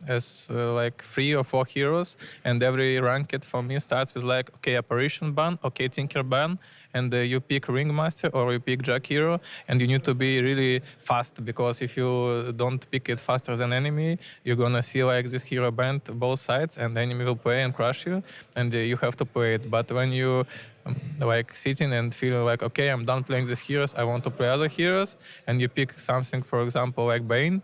Speaker 16: as 3 or 4 heroes, and every ranked for me starts with okay, Apparition ban, okay, Tinker ban, and you pick Ringmaster or you pick Jack Hero, and you need to be really fast, because if you don't pick it faster than enemy, you're gonna see this hero banned both sides, and the enemy will play and crush you, and you have to play it. But when you sitting and feeling okay, I'm done playing these heroes, I want to play other heroes, and you pick something, for example, like Bane,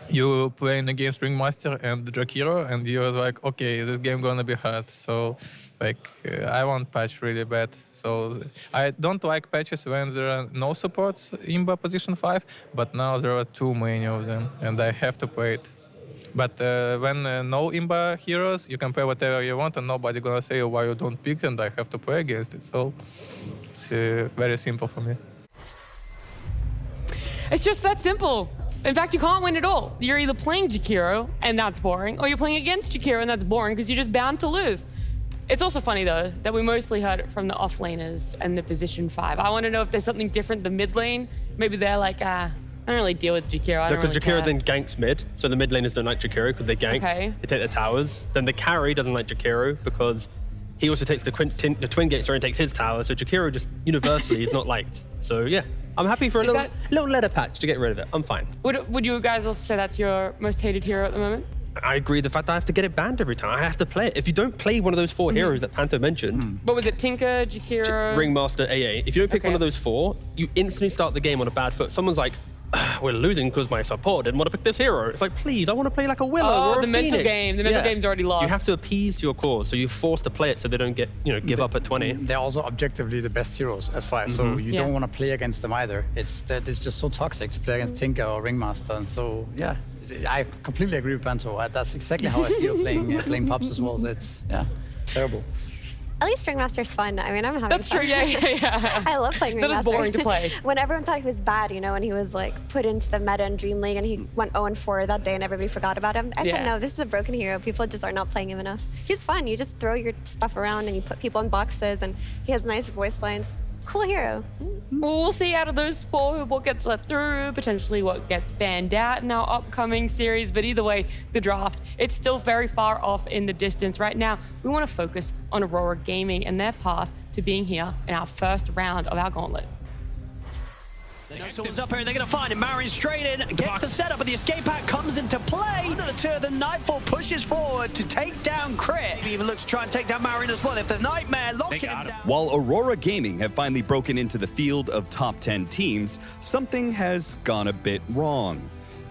Speaker 16: you playing against Ringmaster and Jakiro, and you're okay, this game gonna be hard. So I want patch really bad. So I don't like patches when there are no supports in position 5, but now there are too many of them, and I have to play it. But when no Imba heroes, you can play whatever you want, and nobody gonna say why you don't pick, and I have to play against it. So it's very simple for me.
Speaker 1: It's just that simple. In fact, you can't win at all. You're either playing Jakiro, and that's boring, or you're playing against Jakiro, and that's boring because you're just bound to lose. It's also funny, though, that we mostly heard it from the off-laners and the position 5. I want to know if there's something different the mid lane. Maybe they're I don't really deal with Jakiro.
Speaker 4: No, because Jakiro then ganks mid, so the mid laners don't like Jakiro because they gank.
Speaker 1: Okay.
Speaker 4: They take the towers. Then the carry doesn't like Jakiro because he also takes the twin gate and takes his tower, so Jakiro just universally is not liked. So yeah, I'm happy for a little ladder patch to get rid of it. I'm fine.
Speaker 1: Would you guys also say that's your most hated hero at the moment?
Speaker 4: I agree. The fact that I have to get it banned every time, I have to play it. If you don't play one of those 4 heroes that Panto mentioned,
Speaker 1: What was it? Tinker, Jakiro,
Speaker 4: Ringmaster, AA. If you don't pick one of those 4, you instantly start the game on a bad foot. Someone's we're losing because my support didn't want to pick this hero. It's please, I want to play a Willow or a
Speaker 1: the mental
Speaker 4: Phoenix.
Speaker 1: game. The mental game's already lost.
Speaker 4: You have to appease your cause, so you're forced to play it so they don't get, give up at 20.
Speaker 2: They're also objectively the best heroes as 5, so you don't want to play against them either. It's just so toxic to play against Tinker or Ringmaster, and so yeah, I completely agree with Panto. That's exactly how I feel playing Pops as well. So it's terrible.
Speaker 3: At least Ringmaster's fun. I mean, I'm having
Speaker 1: That's
Speaker 3: fun.
Speaker 1: true, yeah.
Speaker 3: I love playing Ringmaster.
Speaker 1: That is boring to play.
Speaker 3: When everyone thought he was bad, when he was put into the meta in Dream League and he went 0-4 that day and everybody forgot about him. I said, no, this is a broken hero. People just are not playing him enough. He's fun. You just throw your stuff around and you put people in boxes, and he has nice voice lines. Cool hero.
Speaker 1: Well, we'll see out of those 4 what gets let through, potentially what gets banned out in our upcoming series. But either way, the draft, it's still very far off in the distance. Right now, we want to focus on Aurora Gaming and their path to being here in our first round of our gauntlet.
Speaker 5: They know someone's up here, they're going to find him. Marin straight in, gets the setup, but the escape pack comes into play. The Nightfall pushes forward to take down Crit. He even looks to try and take down Marin as well. If the Nightmare locking him down.
Speaker 10: While Aurora Gaming have finally broken into the field of top 10 teams, something has gone a bit wrong.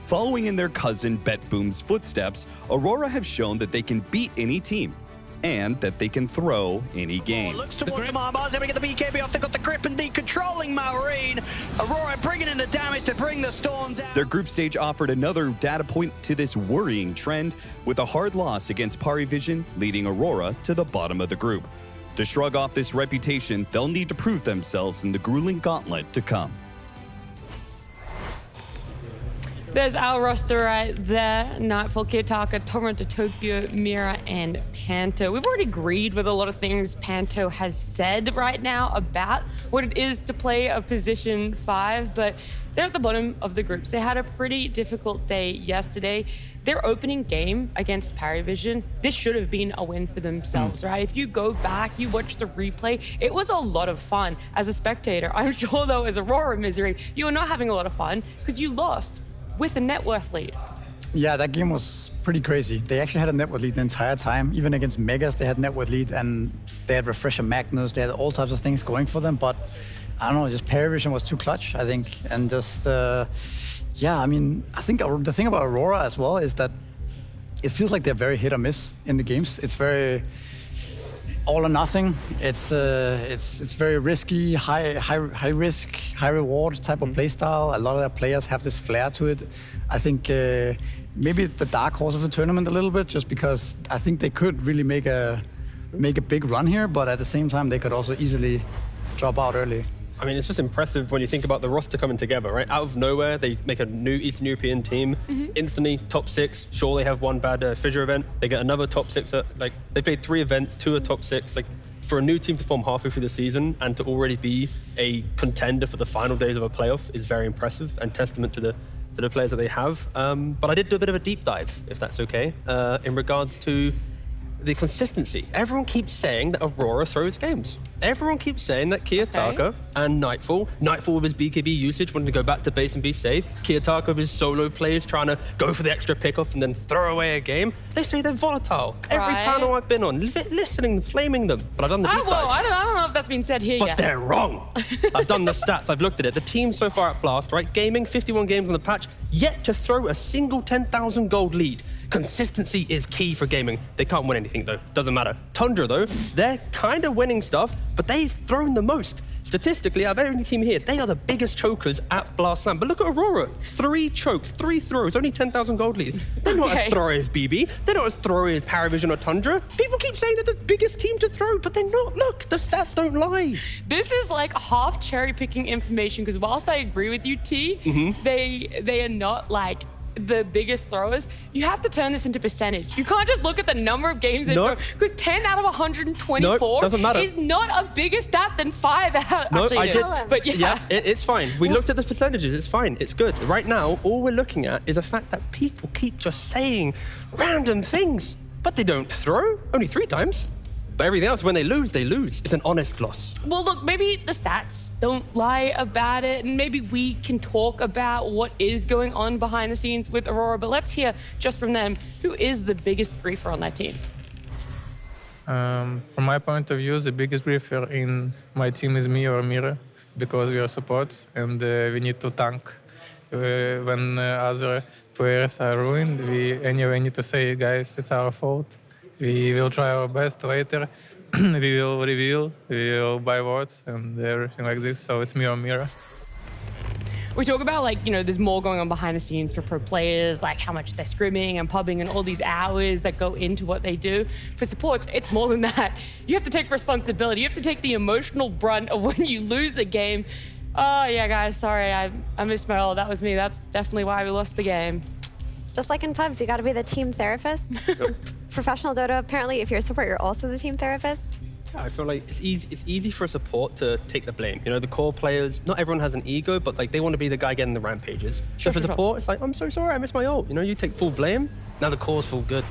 Speaker 10: Following in their cousin BetBoom's footsteps, Aurora have shown that they can beat any team, and that they can throw any game.
Speaker 5: Looks towards the Marbars, they get the BKB off, they got the grip and controlling Marine. Aurora bringing in the damage to bring the storm down.
Speaker 10: Their group stage offered another data point to this worrying trend, with a hard loss against Parivision leading Aurora to the bottom of the group. To shrug off this reputation, they'll need to prove themselves in the grueling gauntlet to come.
Speaker 1: There's our roster right there. Nightfall, Kitaka, Toronto, Tokyo, Mira, and Panto. We've already agreed with a lot of things Panto has said right now about what it is to play a position 5, but they're at the bottom of the groups. They had a pretty difficult day yesterday. Their opening game against Parivision, this should have been a win for themselves, right? If you go back, you watch the replay, it was a lot of fun as a spectator. I'm sure, though, as Aurora Misery, you were not having a lot of fun because you lost with a net worth lead.
Speaker 2: Yeah, that game was pretty crazy. They actually had a net worth lead the entire time. Even against Megas, they had net worth lead, and they had Refresher Magnus. They had all types of things going for them, but I don't know, just Parivision was too clutch, I think. And just, yeah, I mean, I think the thing about Aurora as well is that it feels like they're very hit or miss in the games. It's very, all or nothing. It's very risky, high risk, high reward type of play style. A lot of their players have this flair to it. I think maybe it's the dark horse of the tournament a little bit, just because I think they could really make a big run here, but at the same time they could also easily drop out early.
Speaker 4: I mean, it's just impressive when you think about the roster coming together, right? Out of nowhere, they make a new Eastern European team, instantly top 6. Sure, they have one bad fissure event. They get another top 6. They played 3 events, 2 are top 6. Like, for a new team to form halfway through the season and to already be a contender for the final days of a playoff is very impressive and testament to the players that they have. But I did do a bit of a deep dive, if that's okay, in regards to the consistency. Everyone keeps saying that Aurora throws games. Everyone keeps saying that Kiyotaka and Nightfall with his BKB usage, wanting to go back to base and be safe. Kiyotaka with his solo plays, trying to go for the extra pickoff and then throw away a game. They say they're volatile. Every panel I've been on, listening, flaming them. But I've done the deep dive.
Speaker 1: I don't know if that's been said here
Speaker 4: But
Speaker 1: yet.
Speaker 4: they're wrong. I've done the stats, I've looked at it. The team so far at Blast, right? Gaming, 51 games on the patch, yet to throw a single 10,000 gold lead. Consistency is key for gaming. They can't win anything though, doesn't matter. Tundra though, they're kind of winning stuff, but they've thrown the most. Statistically, out of every team here, they are the biggest chokers at Blast Slam. But look at Aurora, 3 chokes, 3 throws, only 10,000 gold lead. They're not as throwy as BB, they're not as throwy as Paravision or Tundra. People keep saying they're the biggest team to throw, but they're not. Look, the stats don't lie.
Speaker 1: This is like half cherry picking information, because whilst I agree with you, T, they are not like the biggest throwers. You have to turn this into percentage. You can't just look at the number of games they throw, because 10 out of 124
Speaker 4: doesn't matter.
Speaker 1: is not a bigger stat than 5 out.
Speaker 4: No,
Speaker 1: Actually, it is. But yeah.
Speaker 4: It's fine. We looked at the percentages. It's fine. It's good. Right now, all we're looking at is the fact that people keep just saying random things, but they don't throw. Only 3 times. But everything else, when they lose, they lose. It's an honest loss.
Speaker 1: Well, look, maybe the stats don't lie about it, and maybe we can talk about what is going on behind the scenes with Aurora, but let's hear just from them, who is the biggest griefer on that team?
Speaker 17: From my point of view, the biggest griefer in my team is me or Mira, because we are supports and we need to tank. When other players are ruined, we anyway need to say, guys, it's our fault. We will try our best later. We will reveal, we will buy wards and everything like this. So it's me or Mira.
Speaker 1: We talk about, like, you know, there's more going on behind the scenes for pro players, like how much they're scrimming and pubbing and all these hours that go into what they do. For supports, it's more than that. You have to take responsibility. You have to take the emotional brunt of when you lose a game. Oh, yeah, guys, sorry, I missed my role. That was me. That's definitely why we lost the game.
Speaker 3: Just like in pubs, you got to be the team therapist. Professional Dota, apparently, if you're a support, you're also the team therapist.
Speaker 4: I feel like it's easy for a support to take the blame. You know, the core players, not everyone has an ego, but like they want to be the guy getting the rampages. So for support, it's like, I'm so sorry, I missed my ult. You know, you take full blame. Now the core's full good.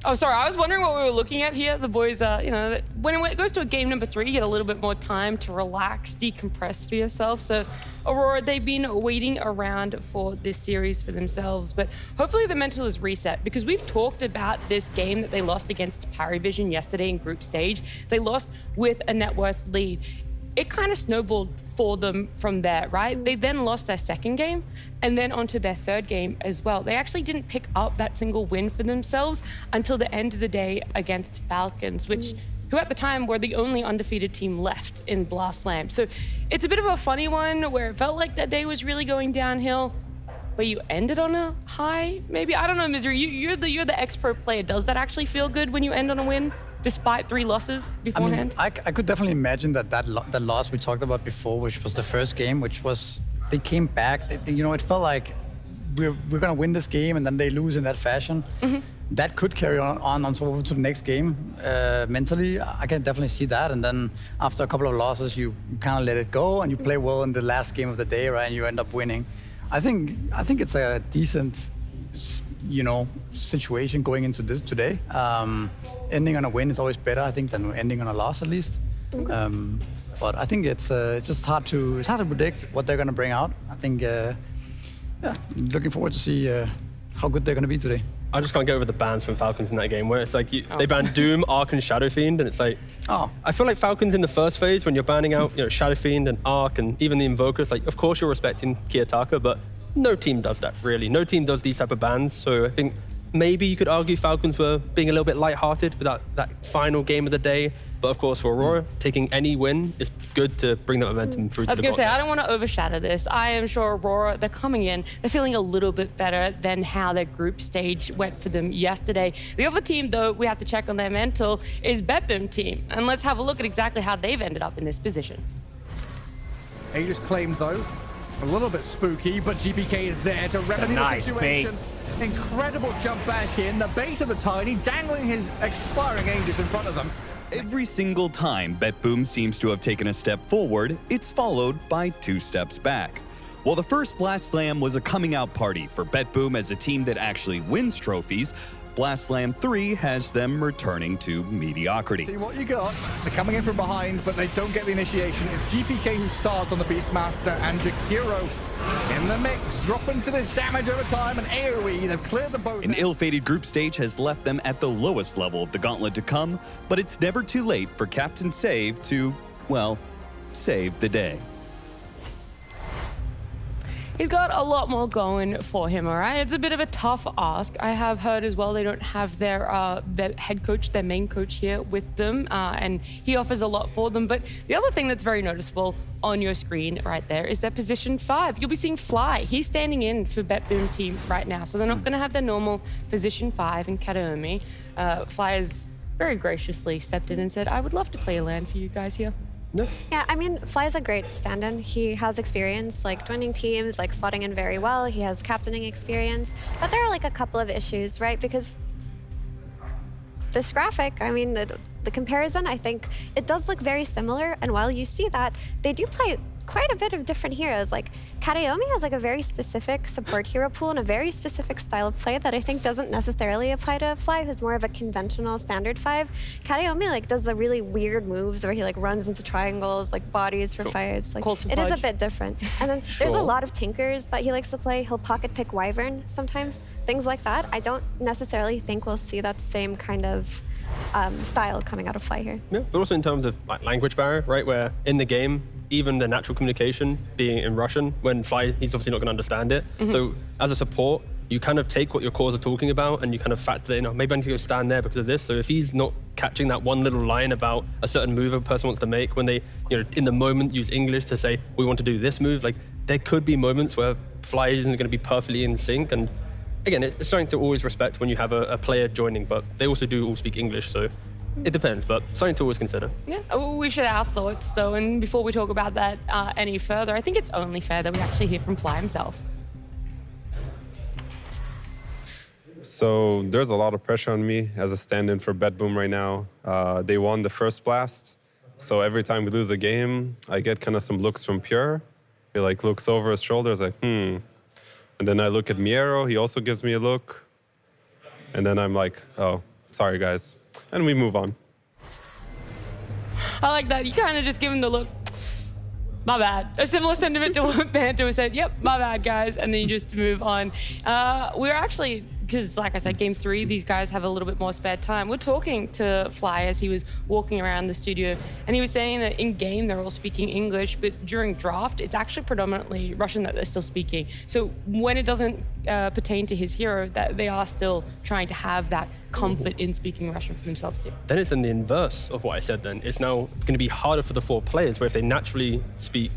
Speaker 1: Oh, sorry, I was wondering what we were looking at here. The boys, you know, when it goes to a game number 3, you get a little bit more time to relax, decompress for yourself. So Aurora, they've been waiting around for this series for themselves, but hopefully the mental is reset, because we've talked about this game that they lost against Paravision yesterday in group stage. They lost with a net worth lead. It kind of snowballed for them from there, right? They then lost their second game and then onto their third game as well. They actually didn't pick up that single win for themselves until the end of the day against Falcons, who at the time were the only undefeated team left in Blast Slam. So it's a bit of a funny one where it felt like that day was really going downhill, but you ended on a high, maybe? I don't know, Misery, you're the ex-pro player. Does that actually feel good when you end on a win, despite 3 losses beforehand?
Speaker 2: I could definitely imagine that loss we talked about before, which was the first game, which was, they came back, you know, it felt like we're gonna win this game and then they lose in that fashion. That could carry on over to the next game. Mentally, I can definitely see that. And then after a couple of losses, you kind of let it go and you play well in the last game of the day, right? And you end up winning. I think it's a decent, you know, situation going into this today. Ending on a win is always better, I think, than ending on a loss at least. But I think it's just hard to predict what they're gonna bring out. I think, yeah, looking forward to see how good they're gonna be today.
Speaker 4: I just can't get over the bans from Falcons in that game, where it's like they banned Doom, Arc, and Shadow Fiend, and it's like, I feel like Falcons in the first phase, when you're banning out, you know, Shadow Fiend and Arc and even the Invokers, like, of course you're respecting Kiyotaka, but no team does that, really. No team does these type of bans, so I think maybe you could argue Falcons were being a little bit lighthearted with that final game of the day. But of course, for Aurora, taking any win is good to bring that momentum through to the
Speaker 1: I was going to say,
Speaker 4: gauntlet.
Speaker 1: I don't want to overshadow this. I am sure Aurora, they're coming in, they're feeling a little bit better than how their group stage went for them yesterday. The other team, though, we have to check on their mental, is BetBoom team. And let's have a look at exactly how they've ended up in this position.
Speaker 7: Aegis claimed, though, a little bit spooky, but GPK is there to remedy the situation. Incredible jump back in, the bait of the Tiny, dangling his expiring Aegis in front of them.
Speaker 10: Every single time BetBoom seems to have taken a step forward, it's followed by 2 steps back. While the first Blast Slam was a coming out party for BetBoom as a team that actually wins trophies, Blast Slam 3 has them returning to mediocrity.
Speaker 7: See what you got. They're coming in from behind, but they don't get the initiation. It's GPK who starts on the Beastmaster, and Jakiro in the mix, dropping to this damage over time, and AoE, they've cleared the boat.
Speaker 10: An ill-fated group stage has left them at the lowest level of the gauntlet to come, but it's never too late for Captain Save to, well, save the day.
Speaker 1: He's got a lot more going for him, all right? It's a bit of a tough ask. I have heard as well they don't have their head coach, their main coach here with them, and he offers a lot for them. But the other thing that's very noticeable on your screen right there is their position 5. You'll be seeing Fly. He's standing in for BetBoom team right now, so they're not going to have their normal position 5 in Kataomi. Fly has very graciously stepped in and said, I would love to play a LAN for you guys here.
Speaker 4: No.
Speaker 3: Yeah, I mean, Fly's a great stand-in. He has experience, like, joining teams, like, slotting in very well. He has captaining experience. But there are, like, a couple of issues, right? Because this graphic, I mean, the comparison, I think, it does look very similar. And while you see that, they do play quite a bit of different heroes. Like, Kataomi has, like, a very specific support hero pool and a very specific style of play that I think doesn't necessarily apply to Fly, who's more of a conventional standard 5. Kataomi, like, does the really weird moves where he, like, runs into triangles, like, bodies for fights. Like, it is a bit different. And then there's a lot of tinkers that he likes to play. He'll pocket pick Wyvern sometimes, things like that. I don't necessarily think we'll see that same kind of style coming out of Fly here.
Speaker 4: Yeah, but also in terms of like language barrier, right? Where in the game, even the natural communication being in Russian, when Fly, he's obviously not going to understand it. So as a support, you kind of take what your cores are talking about and you kind of factor in, oh, maybe I need to go stand there because of this. So if he's not catching that one little line about a certain move a person wants to make, when they, in the moment use English to say, we want to do this move, like there could be moments where Fly isn't going to be perfectly in sync. And again, it's something to always respect when you have a player joining, but they also do all speak English, so it depends, but something to always consider.
Speaker 1: Yeah, we should have our thoughts, though, and before we talk about that any further, I think it's only fair that we actually hear from Fly himself.
Speaker 20: So there's a lot of pressure on me as a stand-in for BetBoom right now. They won the first blast, so every time we lose a game, I get kind of some looks from Pure. He like looks over his shoulders like, And then I look at Miero, he also gives me a look. And then I'm like, oh, sorry guys. And we move on.
Speaker 1: I like that. You kind of just give him the look, my bad. A similar sentiment to what Banter said, yep, my bad, guys. And then you just move on. We're actually, because like I said, game 3, these guys have a little bit more spare time. We're talking to Fly as he was walking around the studio, and he was saying that in game they're all speaking English, but during draft it's actually predominantly Russian that they're still speaking. So when it doesn't pertain to his hero, that they are still trying to have that comfort in speaking Russian for themselves too.
Speaker 4: Then it's in the inverse of what I said then. It's now going to be harder for the 4 players, where if they naturally speak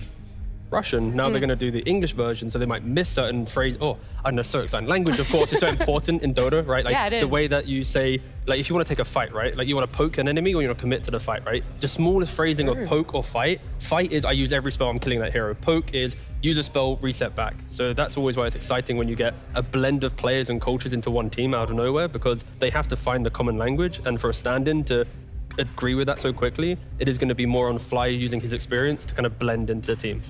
Speaker 4: Russian, now they're going to do the English version, so they might miss certain phrases. Oh, I don't know, so exciting. Language, of course, is so important in Dota, right? Like
Speaker 1: yeah,
Speaker 4: the way that you say, like if you want to take a fight, right? Like you want to poke an enemy or you want to commit to the fight, right? The smallest phrasing of poke or fight. Fight is I use every spell, I'm killing that hero. Poke is use a spell, reset back. So that's always why it's exciting when you get a blend of players and cultures into one team out of nowhere, because they have to find the common language, and for a stand-in to agree with that so quickly, it is going to be more on Fly using his experience to kind of blend into the team.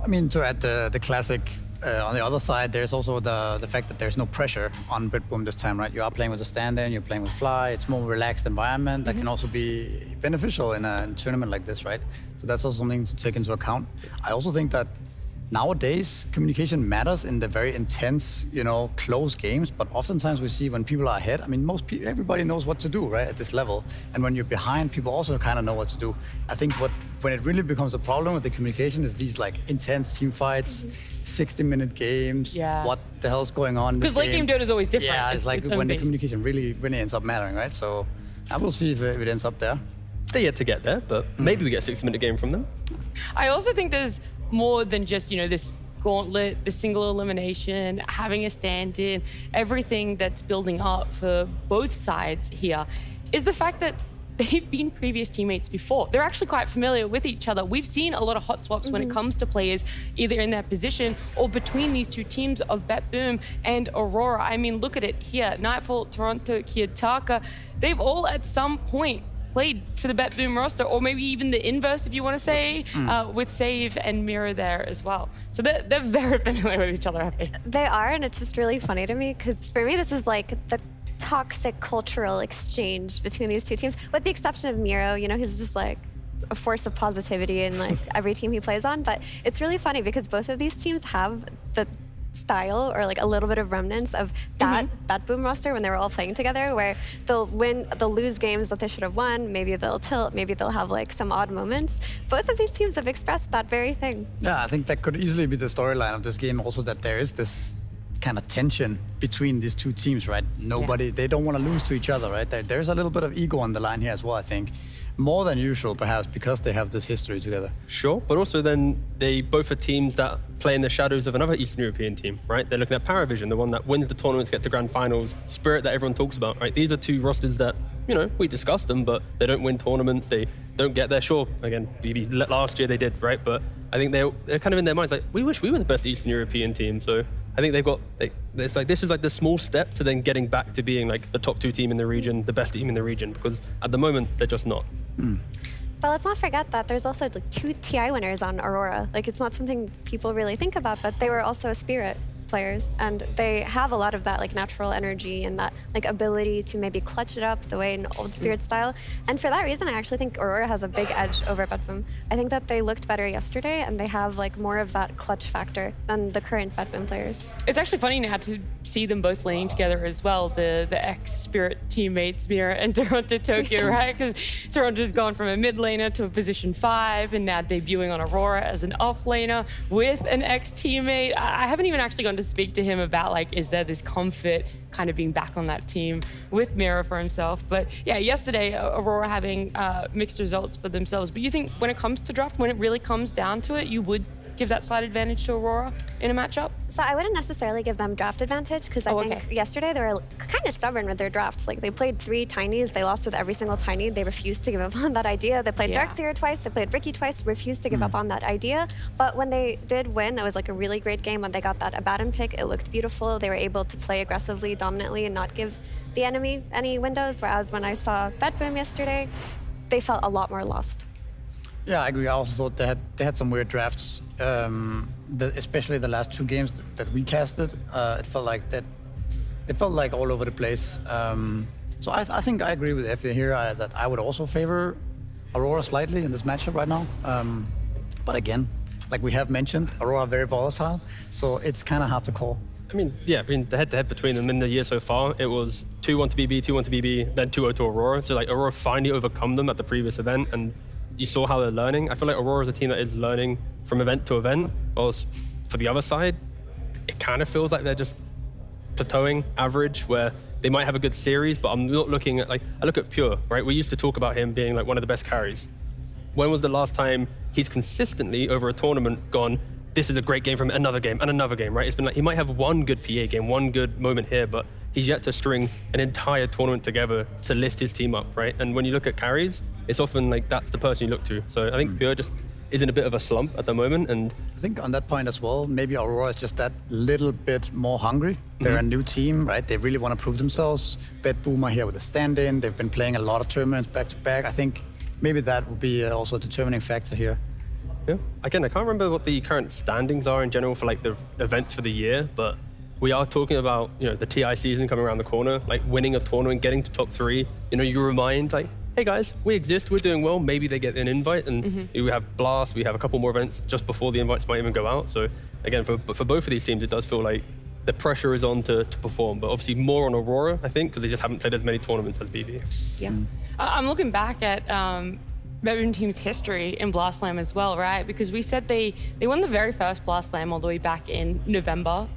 Speaker 2: I mean, to add the classic, on the other side, there's also the fact that there's no pressure on BetBoom this time, right? You are playing with a stand-in, you're playing with Fly, it's more relaxed environment that can also be beneficial in a tournament like this, right? So that's also something to take into account. I also think that nowadays communication matters in the very intense, close games. But oftentimes we see when people are ahead, I mean, everybody knows what to do, right, at this level. And when you're behind, people also kind of know what to do. I think when it really becomes a problem with the communication is these like intense team fights, 60-minute games.
Speaker 1: Yeah.
Speaker 2: What the hell's going on?
Speaker 1: Because late game Dota is always different.
Speaker 2: Yeah, it's like when the
Speaker 1: turn-based.
Speaker 2: communication really ends up mattering, right? So I will see if it ends up there.
Speaker 4: They're yet to get there, but maybe we get a 60-minute game from them.
Speaker 1: I also think there's more than just, this gauntlet, the single elimination, having a stand-in, everything that's building up for both sides here is the fact that they've been previous teammates before. They're actually quite familiar with each other. We've seen a lot of hot swaps when it comes to players, either in their position or between these two teams of BetBoom and Aurora. I mean, look at it here. Nightfall, Toronto, Kiyotaka, they've all at some point played for the BetBoom roster, or maybe even the inverse, if you want to say, with Save and Mira there as well. So they're very familiar with each other, I think.
Speaker 3: They are, and it's just really funny to me, because for me, this is like the toxic cultural exchange between these two teams, with the exception of Miro. He's just like a force of positivity in like every team he plays on. But it's really funny because both of these teams have the style or like a little bit of remnants of that BetBoom roster when they were all playing together, where they'll lose games that they should have won, maybe they'll tilt, maybe they'll have like some odd moments. Both of these teams have expressed that very thing.
Speaker 2: Yeah, I think that could easily be the storyline of this game also, that there is this kind of tension between these two teams, right? They don't want to lose to each other, right? There's a little bit of ego on the line here as well, I think. More than usual, perhaps, because they have this history together.
Speaker 4: Sure, but also then they both are teams that play in the shadows of another Eastern European team, right? They're looking at Paravision, the one that wins the tournaments, get to grand finals, Spirit that everyone talks about, right? These are two rosters that, we discussed them, but they don't win tournaments, they don't get there. Sure, again, maybe last year they did, right? But I think they're kind of in their minds like, we wish we were the best Eastern European team. So I think this is like the small step to then getting back to being like the top two team in the region, the best team in the region, because at the moment they're just not.
Speaker 3: But let's not forget that there's also like 2 TI winners on Aurora. Like, it's not something people really think about, but they were also Spirit players, and they have a lot of that like natural energy and that like ability to maybe clutch it up the way in old Spirit style. And for that reason, I actually think Aurora has a big edge over BetBoom. I think that they looked better yesterday, and they have like more of that clutch factor than the current BetBoom players.
Speaker 1: It's actually funny now to see them both playing together as well, the ex-Spirit teammates, Mira and Toronto Tokyo, right? Because Toronto's gone from a mid laner to a position 5, and now debuting on Aurora as an off laner with an ex-teammate. I haven't even actually gone to speak to him about like, is there this comfort kind of being back on that team with Mira for himself? But yeah, yesterday Aurora having mixed results for themselves. But you think when it comes to draft, when it really comes down to it, you would give that slight advantage to Aurora in a matchup?
Speaker 3: So I wouldn't necessarily give them draft advantage, because I think yesterday they were kind of stubborn with their drafts. Like, they played 3 Tinies, they lost with every single Tiny. They refused to give up on that idea. They played Darkseer twice, they played Ricky twice, refused to give up on that idea. But when they did win, it was like a really great game. When they got that Abaddon pick, it looked beautiful. They were able to play aggressively, dominantly, and not give the enemy any windows. Whereas when I saw BetBoom yesterday, they felt a lot more lost.
Speaker 2: Yeah, I agree. I also thought they had some weird drafts, especially the last 2 games that we casted. It felt like that. It felt like all over the place. So I think I agree with Effie here that I would also favor Aurora slightly in this matchup right now. But again, like we have mentioned, Aurora very volatile, so it's kind of hard to call.
Speaker 4: I mean, the head-to-head between them in the year so far, it was 2-1 to BB, 2-1 to BB, then 2-0 to Aurora. So like Aurora finally overcome them at the previous event, and you saw how they're learning. I feel like Aurora is a team that is learning from event to event. Whereas for the other side, it kind of feels like they're just plateauing average, where they might have a good series, but I'm not looking at, like, I look at Pure, right? We used to talk about him being like one of the best carries. When was the last time he's consistently over a tournament gone, this is a great game from another game and another game, right? It's been like, he might have one good PA game, one good moment here, but he's yet to string an entire tournament together to lift his team up, right? And when you look at carries, it's often like that's the person you look to. So I think Pure just is in a bit of a slump at the moment. And
Speaker 2: I think on that point as well, maybe Aurora is just that little bit more hungry. They're a new team, right? They really want to prove themselves. BetBoom are here with a stand-in. They've been playing a lot of tournaments back to back. I think maybe that would be also a determining factor here.
Speaker 4: Yeah. Again, I can't remember what the current standings are in general for like the events for the year, but we are talking about, the TI season coming around the corner, like winning a tournament, getting to top 3. You remind like hey guys, we exist, we're doing well. Maybe they get an invite, and we have Blast, we have a couple more events just before the invites might even go out. So again, for both of these teams, it does feel like the pressure is on to perform, but obviously more on Aurora, I think, because they just haven't played as many tournaments as BB.
Speaker 1: Yeah. I'm looking back at BetBoom team's history in Blast Slam as well, right? Because we said they won the very first Blast Slam all the way back in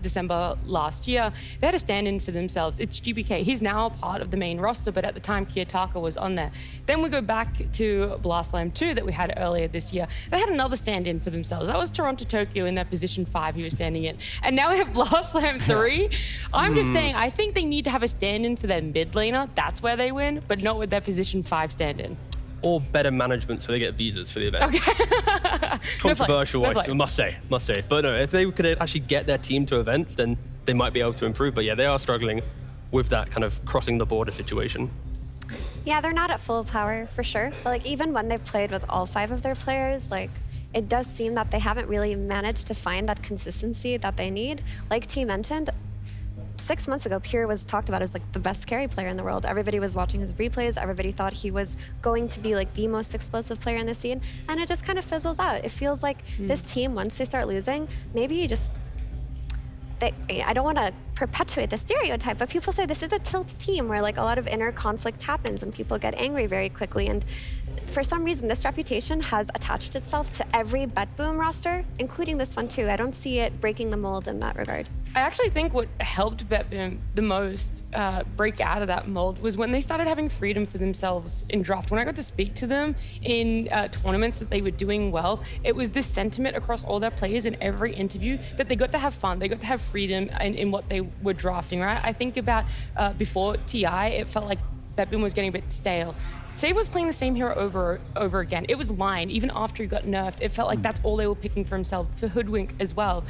Speaker 1: December last year. They had a stand-in for themselves. It's GBK. He's now a part of the main roster, but at the time, Kiyotaka was on there. Then we go back to Blast Slam 2 that we had earlier this year. They had another stand-in for themselves. That was Toronto Tokyo in that position 5 he was standing in. And now we have Blast Slam 3. I'm just saying, I think they need to have a stand-in for their mid laner. That's where they win, but not with their position 5 stand-in.
Speaker 4: Or better management so they get visas for the event.
Speaker 1: Okay.
Speaker 4: Controversial, I must say. But no, if they could actually get their team to events, then they might be able to improve. But yeah, they are struggling with that kind of crossing the border situation.
Speaker 3: Yeah, they're not at full power for sure. But like even when they've played with all 5 of their players, like it does seem that they haven't really managed to find that consistency that they need. Like T mentioned, 6 months ago, Pure was talked about as like the best carry player in the world. Everybody was watching his replays. Everybody thought he was going to be like the most explosive player in the scene. And it just kind of fizzles out. It feels like this team, once they start losing, maybe I don't want to perpetuate the stereotype, but people say this is a tilt team where like a lot of inner conflict happens and people get angry very quickly. And for some reason, this reputation has attached itself to every BetBoom roster, including this one too. I don't see it breaking the mold in that regard.
Speaker 1: I actually think what helped BetBoom the most break out of that mold was when they started having freedom for themselves in draft. When I got to speak to them in tournaments that they were doing well, it was this sentiment across all their players in every interview that they got to have fun, they got to have freedom in what they were drafting, right? I think about before TI, it felt like BetBoom was getting a bit stale. Save was playing the same hero over again. It was Lion, even after he got nerfed. It felt like that's all they were picking for himself, for Hoodwink as well.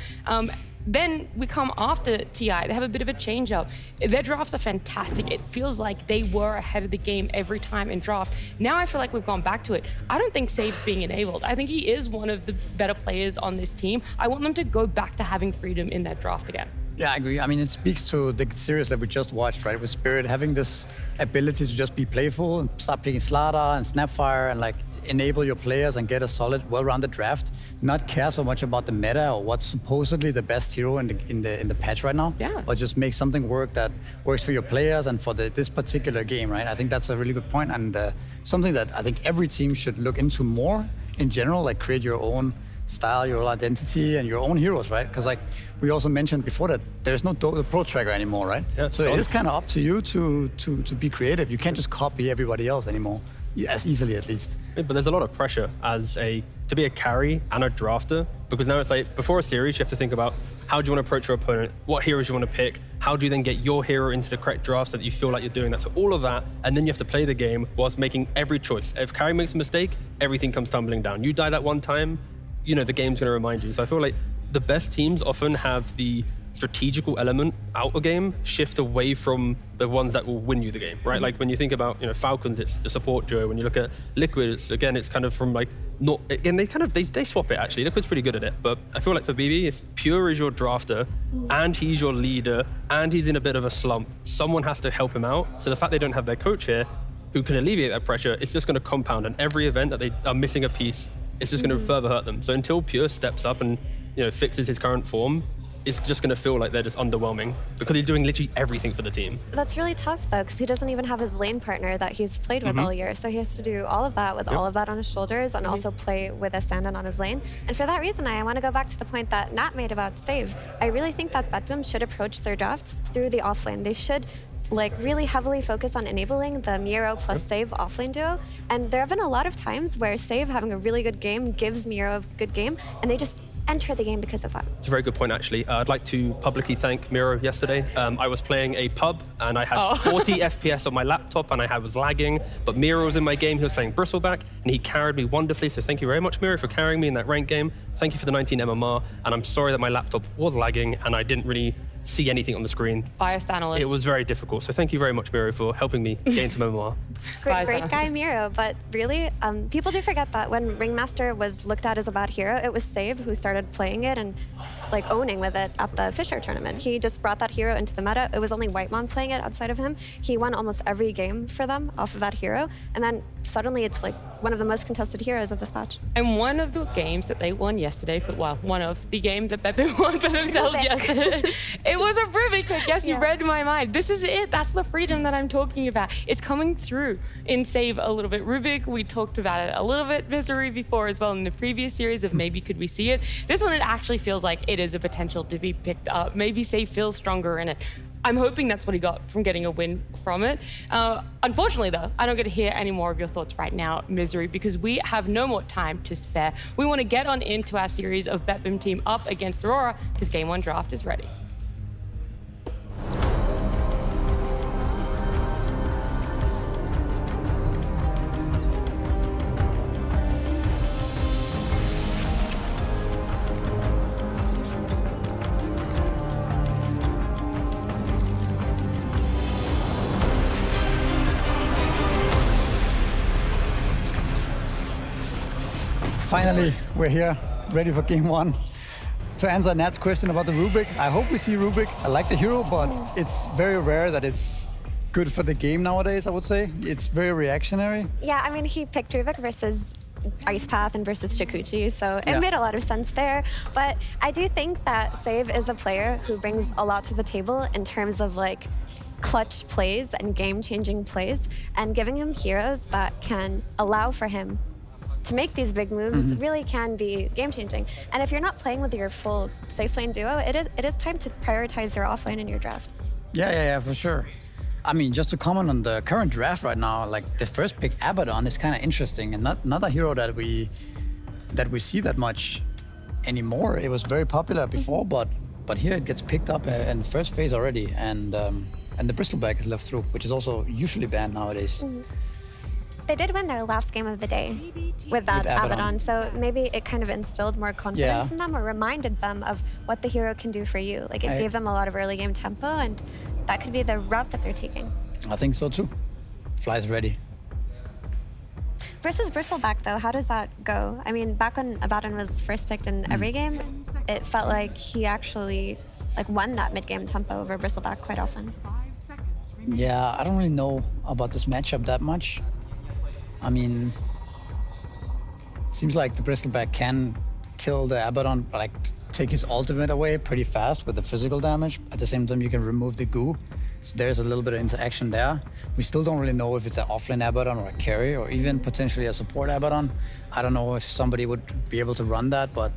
Speaker 1: Then we come after TI, they have a bit of a change up. Their drafts are fantastic. It feels like they were ahead of the game every time in draft. Now I feel like we've gone back to it. I don't think Save's being enabled. I think he is one of the better players on this team. I want them to go back to having freedom in that draft again.
Speaker 2: Yeah, I agree. I mean, it speaks to the series that we just watched, right? With Spirit having this ability to just be playful and start picking Slaughter and Snapfire and like enable your players and get a solid, well-rounded draft. Not care so much about the meta or what's supposedly the best hero in the patch right now.
Speaker 1: Yeah.
Speaker 2: But just make something work that works for your players and for this particular game, right? I think that's a really good point and something that I think every team should look into more in general, like create your own style, your own identity, and your own heroes, right? Because like we also mentioned before that there's no Dota Pro tracker anymore, right?
Speaker 4: Yeah,
Speaker 2: so it is kind of up to you to be creative. You can't just copy everybody else anymore, as easily at least.
Speaker 4: Yeah, but there's a lot of pressure to be a carry and a drafter, because now it's like before a series you have to think about how do you want to approach your opponent, what heroes you want to pick, how do you then get your hero into the correct draft so that you feel like you're doing that. So all of that, and then you have to play the game whilst making every choice. If carry makes a mistake, everything comes tumbling down. You die that one time, you know, the game's going to remind you. So I feel like the best teams often have the strategical element out of game shift away from the ones that will win you the game, right? Like when you think about, you know, Falcons, it's the support duo. When you look at Liquid, it's kind of from like, not, again, they swap it actually. Liquid's pretty good at it, but I feel like for BB, if Pure is your drafter and he's your leader and he's in a bit of a slump, someone has to help him out. So the fact they don't have their coach here who can alleviate that pressure, it's just going to compound, and every event that they are missing a piece, it's just going to further hurt them. So until Pure steps up and, you know, fixes his current form, it's just going to feel like they're just underwhelming because he's doing literally everything for the team.
Speaker 3: That's really tough though, because he doesn't even have his lane partner that he's played with all year. So he has to do all of that with all of that on his shoulders and also play with a stand-in on his lane. And for that reason, I want to go back to the point that Nat made about Save. I really think that BetBoom should approach their drafts through the offlane. They should like really heavily focus on enabling the Miro plus Save offlane duo. And there have been a lot of times where Save having a really good game gives Miro a good game, and they just enter the game because of that.
Speaker 4: It's a very good point, actually. I'd like to publicly thank Miro yesterday. I was playing a pub and I had 40 FPS on my laptop and I was lagging, but Miro was in my game. He was playing Bristleback and he carried me wonderfully. So thank you very much, Miro, for carrying me in that ranked game. Thank you for the 19 MMR. And I'm sorry that my laptop was lagging and I didn't really see anything on the screen.
Speaker 1: Biased analyst.
Speaker 4: It was very difficult. So thank you very much, Miro, for helping me gain some MMR.
Speaker 3: Great guy, Miro. But really, people do forget that when Ringmaster was looked at as a bad hero, it was Save who started playing it and like owning with it at the Fisher tournament. He just brought that hero into the meta. It was only Whitemon playing it outside of him. He won almost every game for them off of that hero. And then suddenly it's like one of the most contested heroes of this patch.
Speaker 1: And one of the games that they won yesterday, one of the games that BetBoom won for themselves yesterday, it was a Rubik. I guess you read my mind. This is it. That's the freedom that I'm talking about. It's coming through in Save a little bit. Rubik, we talked about it a little bit, Misery before as well in the previous series of maybe could we see it. This one, it actually feels like it is a potential to be picked up. Maybe Save feels stronger in it. I'm hoping that's what he got from getting a win from it. Unfortunately, though, I don't get to hear any more of your thoughts right now, Misery, because we have no more time to spare. We want to get on into our series of BetBoom team up against Aurora, because Game 1 draft is ready.
Speaker 2: Finally, we're here, ready for game 1. To answer Nat's question about the Rubik, I hope we see Rubik. I like the hero, but it's very rare that it's good for the game nowadays, I would say. It's very reactionary.
Speaker 3: Yeah, I mean, he picked Rubik versus Ice Path and versus Chikuchi, so it made a lot of sense there. But I do think that Save is a player who brings a lot to the table in terms of like clutch plays and game-changing plays, and giving him heroes that can allow for him to make these big moves really can be game-changing. And if you're not playing with your full safe lane duo, it is time to prioritize your offlane in your draft.
Speaker 2: Yeah, for sure. I mean, just to comment on the current draft right now, like the first pick Abaddon is kind of interesting and not a hero that we see that much anymore. It was very popular before, but here it gets picked up in first phase already, and the Bristleback is left through, which is also usually banned nowadays.
Speaker 3: They did win their last game of the day with that Abaddon, so maybe it kind of instilled more confidence in them or reminded them of what the hero can do for you. Like it gave them a lot of early game tempo, and that could be the route that they're taking.
Speaker 2: I think so too. Fly's ready.
Speaker 3: Versus Bristleback though, how does that go? I mean, back when Abaddon was first picked in every game, it felt like he actually won that mid-game tempo over Bristleback quite often.
Speaker 2: Yeah, I don't really know about this matchup that much. I mean, seems like the Bristleback can kill the Abaddon, like take his ultimate away pretty fast with the physical damage. At the same time, you can remove the goo. So there's a little bit of interaction there. We still don't really know if it's an offlane Abaddon or a carry or even potentially a support Abaddon. I don't know if somebody would be able to run that, but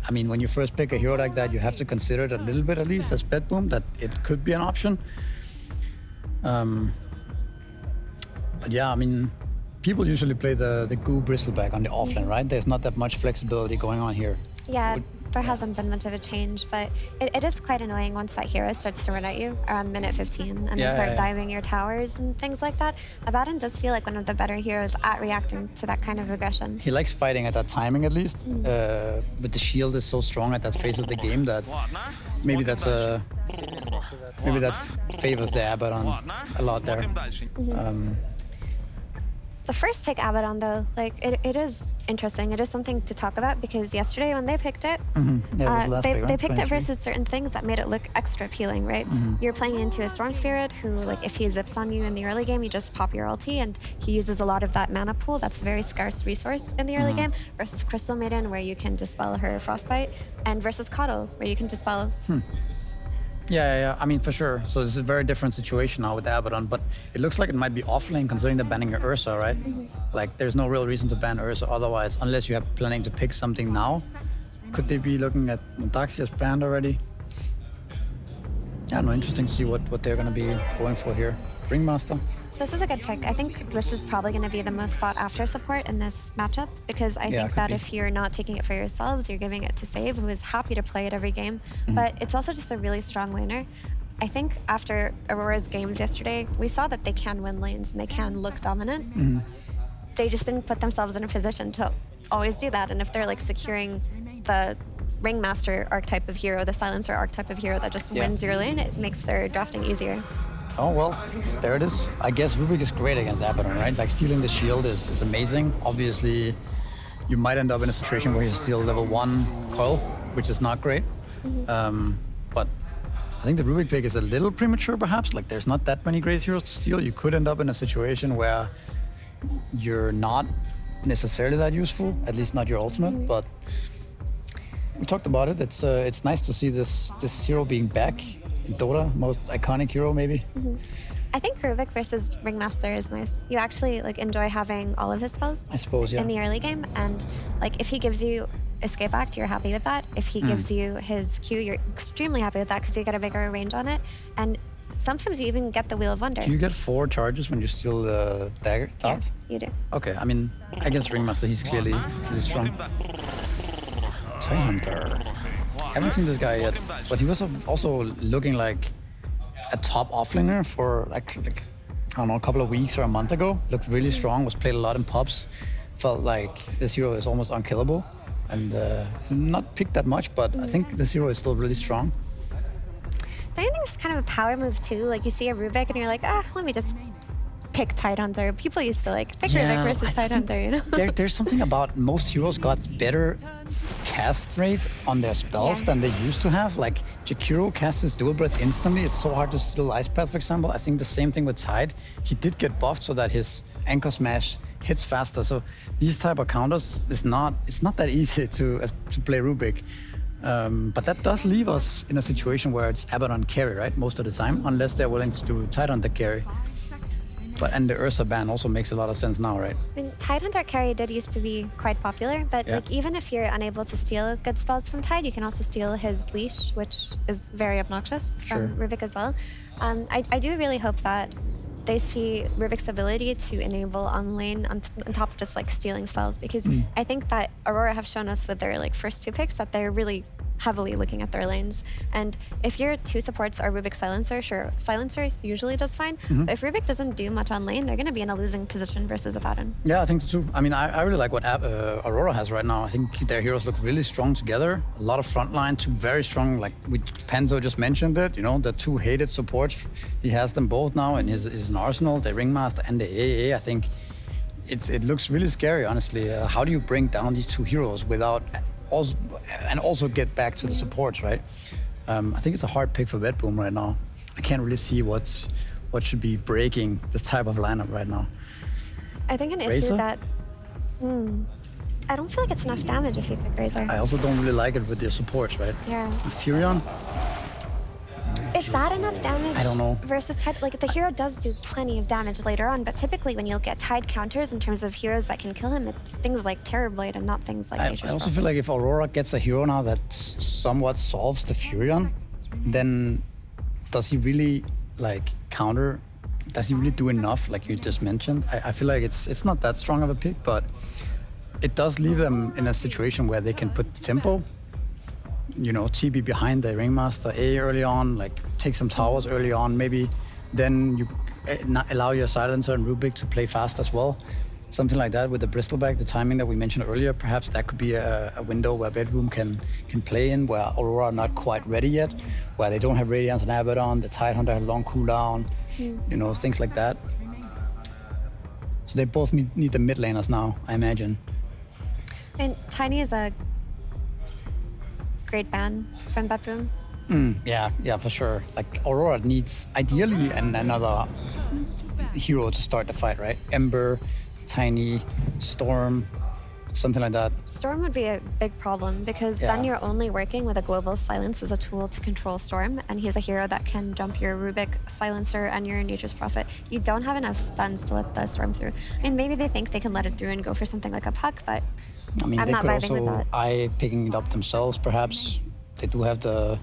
Speaker 2: I mean, when you first pick a hero like that, you have to consider it a little bit at least as BetBoom, that it could be an option. But yeah, I mean, people usually play the goo Bristleback on the offlane, right? There's not that much flexibility going on here.
Speaker 3: Yeah, there hasn't been much of a change, but it is quite annoying once that hero starts to run at you around minute 15 and they start diving your towers and things like that. Abaddon does feel like one of the better heroes at reacting to that kind of aggression.
Speaker 2: He likes fighting at that timing at least, but the shield is so strong at that phase of the game that maybe that favors the Abaddon a lot there.
Speaker 3: The first pick Abaddon though, it is interesting. It is something to talk about because yesterday when they picked it, they picked it versus certain things that made it look extra appealing, right? You're playing into a Storm Spirit who, if he zips on you in the early game, you just pop your ulti, and he uses a lot of that mana pool. That's a very scarce resource in the early game. Versus Crystal Maiden, where you can dispel her Frostbite, and versus Coddle, where you can dispel.
Speaker 2: Yeah, I mean, for sure. So this is a very different situation now with the Abaddon, but it looks like it might be offlane considering they're banning Ursa, right? Like, there's no real reason to ban Ursa otherwise, unless you have planning to pick something now. Could they be looking at Daxia's banned already? Yeah, no, interesting to see what they're going to be going for here. Ringmaster.
Speaker 3: This is a good pick. I think this is probably going to be the most sought after support in this matchup because I think that if you're not taking it for yourselves, you're giving it to Save, who is happy to play it every game. But it's also just a really strong laner. I think after Aurora's games yesterday, we saw that they can win lanes and they can look dominant. They just didn't put themselves in a position to always do that. And if they're securing the Ringmaster archetype of hero, the Silencer archetype of hero that just wins your lane, it makes their drafting easier.
Speaker 2: Oh, well, there it is. I guess Rubik is great against Abaddon, right? Like, stealing the shield is amazing. Obviously, you might end up in a situation where you steal level 1 coil, which is not great. But I think the Rubik pick is a little premature, perhaps. Like, there's not that many great heroes to steal. You could end up in a situation where you're not necessarily that useful, at least not your ultimate, but we talked about it. It's nice to see this hero being back in Dota, most iconic hero maybe.
Speaker 3: I think Rubik versus Ringmaster is nice. You actually like enjoy having all of his spells.
Speaker 2: I suppose, yeah.
Speaker 3: In the early game, and like if he gives you Escape Act, you're happy with that. If he gives you his Q, you're extremely happy with that because you get a bigger range on it. And sometimes you even get the Wheel of Wonder.
Speaker 2: Do you get 4 charges when you steal the dagger dots?
Speaker 3: Yeah, you do.
Speaker 2: Okay, I mean, against Ringmaster, he's clearly strong. Tidehunter. I haven't seen this guy yet, but he was also looking like a top offlaner for like I don't know, a couple of weeks or a month ago. Looked really strong, was played a lot in pubs. Felt like this hero is almost unkillable, and not picked that much, but I think this hero is still really strong.
Speaker 3: Don't you think it's kind of a power move too? Like you see a Rubik and you're like, let me just pick Tidehunter. People used to like pick Rubik versus Tidehunter, you know?
Speaker 2: There's something about most heroes got better cast rate on their spells than they used to have. Like Jakiro casts his dual breath instantly. It's so hard to steal Ice Path, for example. I think the same thing with Tide. He did get buffed so that his Anchor Smash hits faster. So these type of counters it's not that easy to play Rubik. But that does leave us in a situation where it's Abaddon carry, right? Most of the time, unless they're willing to do Tidehunter carry. And the Ursa ban also makes a lot of sense now, right?
Speaker 3: I mean, Tidehunter carry did used to be quite popular, but like even if you're unable to steal good spells from Tide, you can also steal his leash, which is very obnoxious from Rubik as well. I do really hope that they see Rubik's ability to enable on lane on top of just like stealing spells, because I think that Aurora have shown us with their like first 2 picks that they're really heavily looking at their lanes. And if your 2 supports are Rubik Silencer, sure, Silencer usually does fine. But if Rubik doesn't do much on lane, they're going to be in a losing position versus Abaddon.
Speaker 2: Yeah, I think so too. I mean, I really like what Aurora has right now. I think their heroes look really strong together. A lot of frontline, 2 very strong, like Penzo just mentioned it, you know, the 2 hated supports. He has them both now in his arsenal, the Ringmaster and the AA. I think it looks really scary, honestly. How do you bring down these 2 heroes without also get back to the supports, right? I think it's a hard pick for BetBoom right now. I can't really see what should be breaking this type of lineup right now.
Speaker 3: I think an issue that I don't feel like it's enough damage if you pick Razor.
Speaker 2: I also don't really like it with their supports, right?
Speaker 3: Yeah.
Speaker 2: Furion?
Speaker 3: Is that enough damage?
Speaker 2: I don't know.
Speaker 3: Versus Tide, like the hero does do plenty of damage later on, but typically when you'll get Tide counters in terms of heroes that can kill him, it's things like Terrorblade and not things like Nature's
Speaker 2: I also
Speaker 3: Prophet.
Speaker 2: feel like if Aurora gets a hero now that somewhat solves the Furion, then does he really like counter? Does he really do enough, like you just mentioned? I feel like it's not that strong of a pick, but it does leave them in a situation where they can put tempo, you know, TB behind the Ringmaster A early on, like take some towers early on, maybe then you allow your Silencer and Rubik to play fast as well. Something like that with the Bristleback, the timing that we mentioned earlier, perhaps that could be a window where BetBoom can play in, where Aurora are not quite ready yet, where they don't have Radiance and Abaddon, the Tidehunter had a long cooldown, you know, things like that. So they both need the mid laners now, I imagine.
Speaker 3: And Tiny is a great ban from BetBoom.
Speaker 2: Yeah, for sure. Like Aurora needs ideally another hero to start the fight, right? Ember, Tiny, Storm, something like that.
Speaker 3: Storm would be a big problem because then you're only working with a global silence as a tool to control Storm, and he's a hero that can jump your Rubik Silencer and your Nature's Prophet. You don't have enough stuns to let the Storm through. And maybe they think they can let it through and go for something like a Puck, but
Speaker 2: I mean,
Speaker 3: I'm
Speaker 2: they
Speaker 3: not
Speaker 2: could
Speaker 3: vibing with
Speaker 2: also
Speaker 3: that.
Speaker 2: eye picking it up themselves, perhaps. They do have the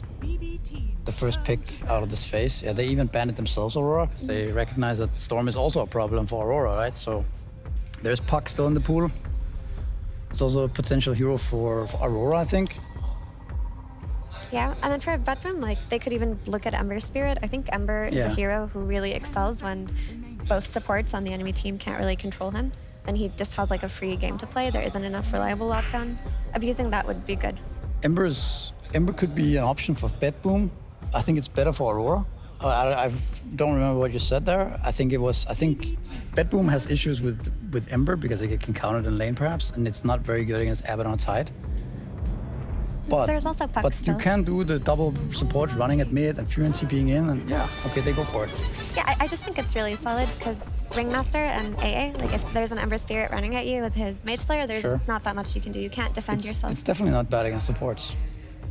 Speaker 2: first pick out of this phase. Yeah, they even banned it themselves, Aurora, because they recognize that Storm is also a problem for Aurora, right? So there's Puck still in the pool. It's also a potential hero for Aurora, I think.
Speaker 3: Yeah, and then for BetBoom, like they could even look at Ember Spirit. I think Ember is a hero who really excels when both supports on the enemy team can't really control him. Then he just has like a free game to play. There isn't enough reliable lockdown. Abusing that would be good.
Speaker 2: Ember could be an option for BetBoom. I think it's better for Aurora. I don't remember what you said there. I think BetBoom has issues with Ember because it can counter it in lane perhaps, and it's not very good against Abaddon Tide. But
Speaker 3: there's also Puck
Speaker 2: But
Speaker 3: still.
Speaker 2: you can do the double support running at mid and Fluency being in, and yeah, okay, they go for it.
Speaker 3: Yeah, I just think it's really solid because Ringmaster and AA, like if there's an Ember Spirit running at you with his Mage Slayer, there's
Speaker 2: Sure.
Speaker 3: not that much you can do. You can't defend yourself.
Speaker 2: It's definitely not bad against supports.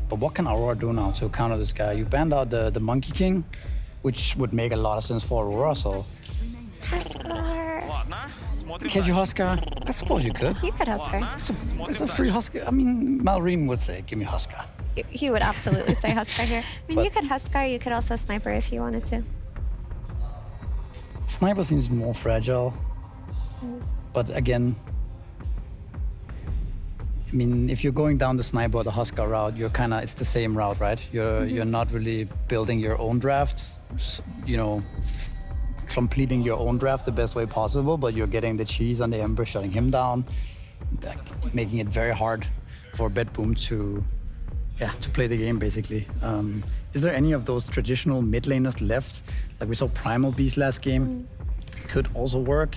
Speaker 2: But what can Aurora do now to counter this guy? You banned out the Monkey King, which would make a lot of sense for Aurora, so... Can't you Huskar? I suppose you could.
Speaker 3: You could Huskar.
Speaker 2: It's a free Huskar. I mean, Malrine would say, give me Huskar.
Speaker 3: He would absolutely say Huskar here. I mean, you could Huskar, you could also Sniper if you wanted to.
Speaker 2: Sniper seems more fragile. But again, I mean, if you're going down the Sniper or the Huskar route, it's the same route, right? You're not really building your own drafts, you know, completing your own draft the best way possible, but you're getting the cheese on the Ember, shutting him down, making it very hard for BetBoom to play the game, basically. Is there any of those traditional mid laners left? Like we saw Primal Beast last game, could also work.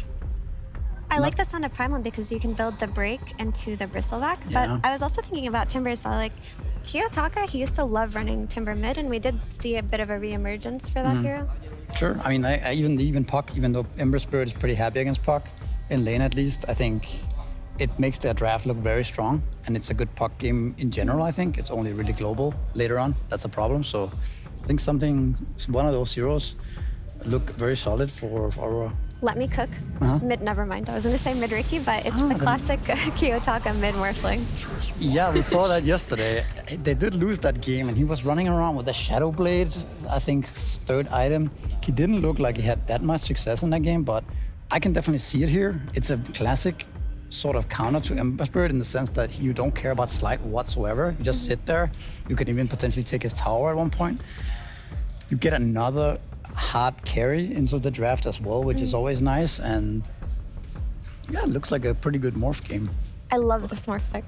Speaker 3: I like the sound of Primal because you can build the break into the Bristleback,
Speaker 2: Yeah.
Speaker 3: but I was also thinking about Timber, so like Kiyotaka, he used to love running Timber mid, and we did see a bit of a re-emergence for that hero.
Speaker 2: Sure. I mean, I even Puck, even though Ember Spirit is pretty happy against Puck, in lane at least, I think it makes their draft look very strong, and it's a good Puck game in general, I think. It's only really global later on. That's a problem. So I think one of those heroes look very solid for Aurora.
Speaker 3: Let me cook. Mid, never mind. I was going to say mid Ricky, but it's the
Speaker 2: then-
Speaker 3: classic Kiyotaka mid Morphling.
Speaker 2: Yeah, we saw that yesterday. They did lose that game, and he was running around with a Shadow Blade, I think third item. He didn't look like he had that much success in that game, but I can definitely see it here. It's a classic sort of counter to Ember Spirit in the sense that you don't care about Slight whatsoever. You just sit there. You could even potentially take his tower at one point. You get another hard carry into the draft as well, which is always nice, and yeah, it looks like a pretty good morph game.
Speaker 3: I love this morph pick.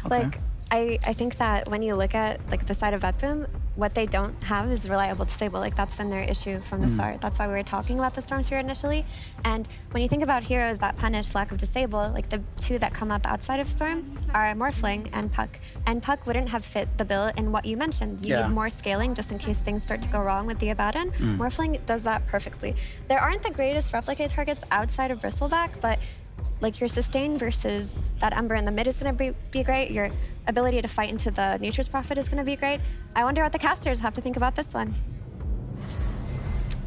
Speaker 3: Like, I think that when you look at like the side of BetBoom, what they don't have is reliable disable. Like that's been their issue from the start. That's why we were talking about the Storm Spirit initially. And when you think about heroes that punish lack of disable, like the two that come up outside of Storm are Morphling and Puck. And Puck wouldn't have fit the bill in what you mentioned. You need more scaling just in case things start to go wrong with the Abaddon. Morphling does that perfectly. There aren't the greatest replicate targets outside of Bristleback, but like your sustain versus that Ember in the mid is going to be great. Your ability to fight into the Nature's Prophet is going to be great. I wonder what the casters have to think about this one.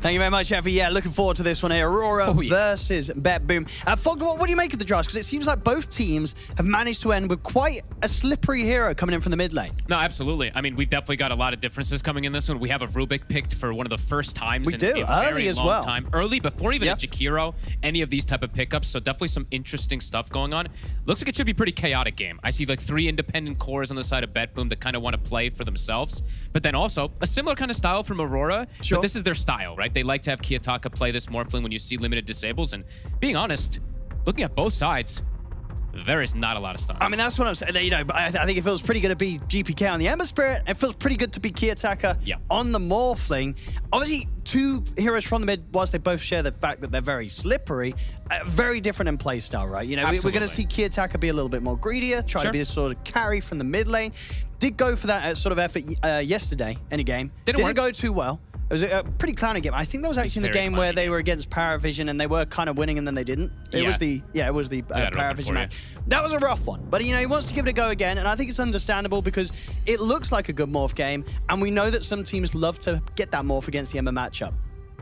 Speaker 5: Thank you very much, Effie. Yeah, looking forward to this one here. Aurora versus BetBoom. Fog, what do you make of the draft? Because it seems like both teams have managed to end with quite a slippery hero coming in from the mid lane.
Speaker 6: No, absolutely. I mean, we've definitely got a lot of differences coming in this one. We have a Rubik picked for one of the first times in a very long time. Early, before even a Jakiro, any of these type of pickups. So definitely some interesting stuff going on. Looks like it should be a pretty chaotic game. I see like 3 independent cores on the side of BetBoom that kind of want to play for themselves. But then also a similar kind of style from Aurora. But this is their style, right? They like to have Kiyotaka play this Morphling when you see limited disables. And being honest, looking at both sides, there is not a lot of stuns.
Speaker 5: I mean, that's what I'm saying. You know, I think it feels pretty good to be GPK on the Ember Spirit. It feels pretty good to be Kiyotaka on the Morphling. Obviously, two heroes from the mid, whilst they both share the fact that they're very slippery, very different in playstyle, right? You know, we're going to see Kiyotaka be a little bit more greedier, try to be this sort of carry from the mid lane. Did go for that sort of effort yesterday in a game. Didn't go too well. It was a pretty clowny game. I think that was actually in the game where they were against Paravision and they were kind of winning and then they didn't. It was the Paravision match. That was a rough one, but you know, he wants to give it a go again, and I think it's understandable because it looks like a good morph game, and we know that some teams love to get that morph against the Ember matchup.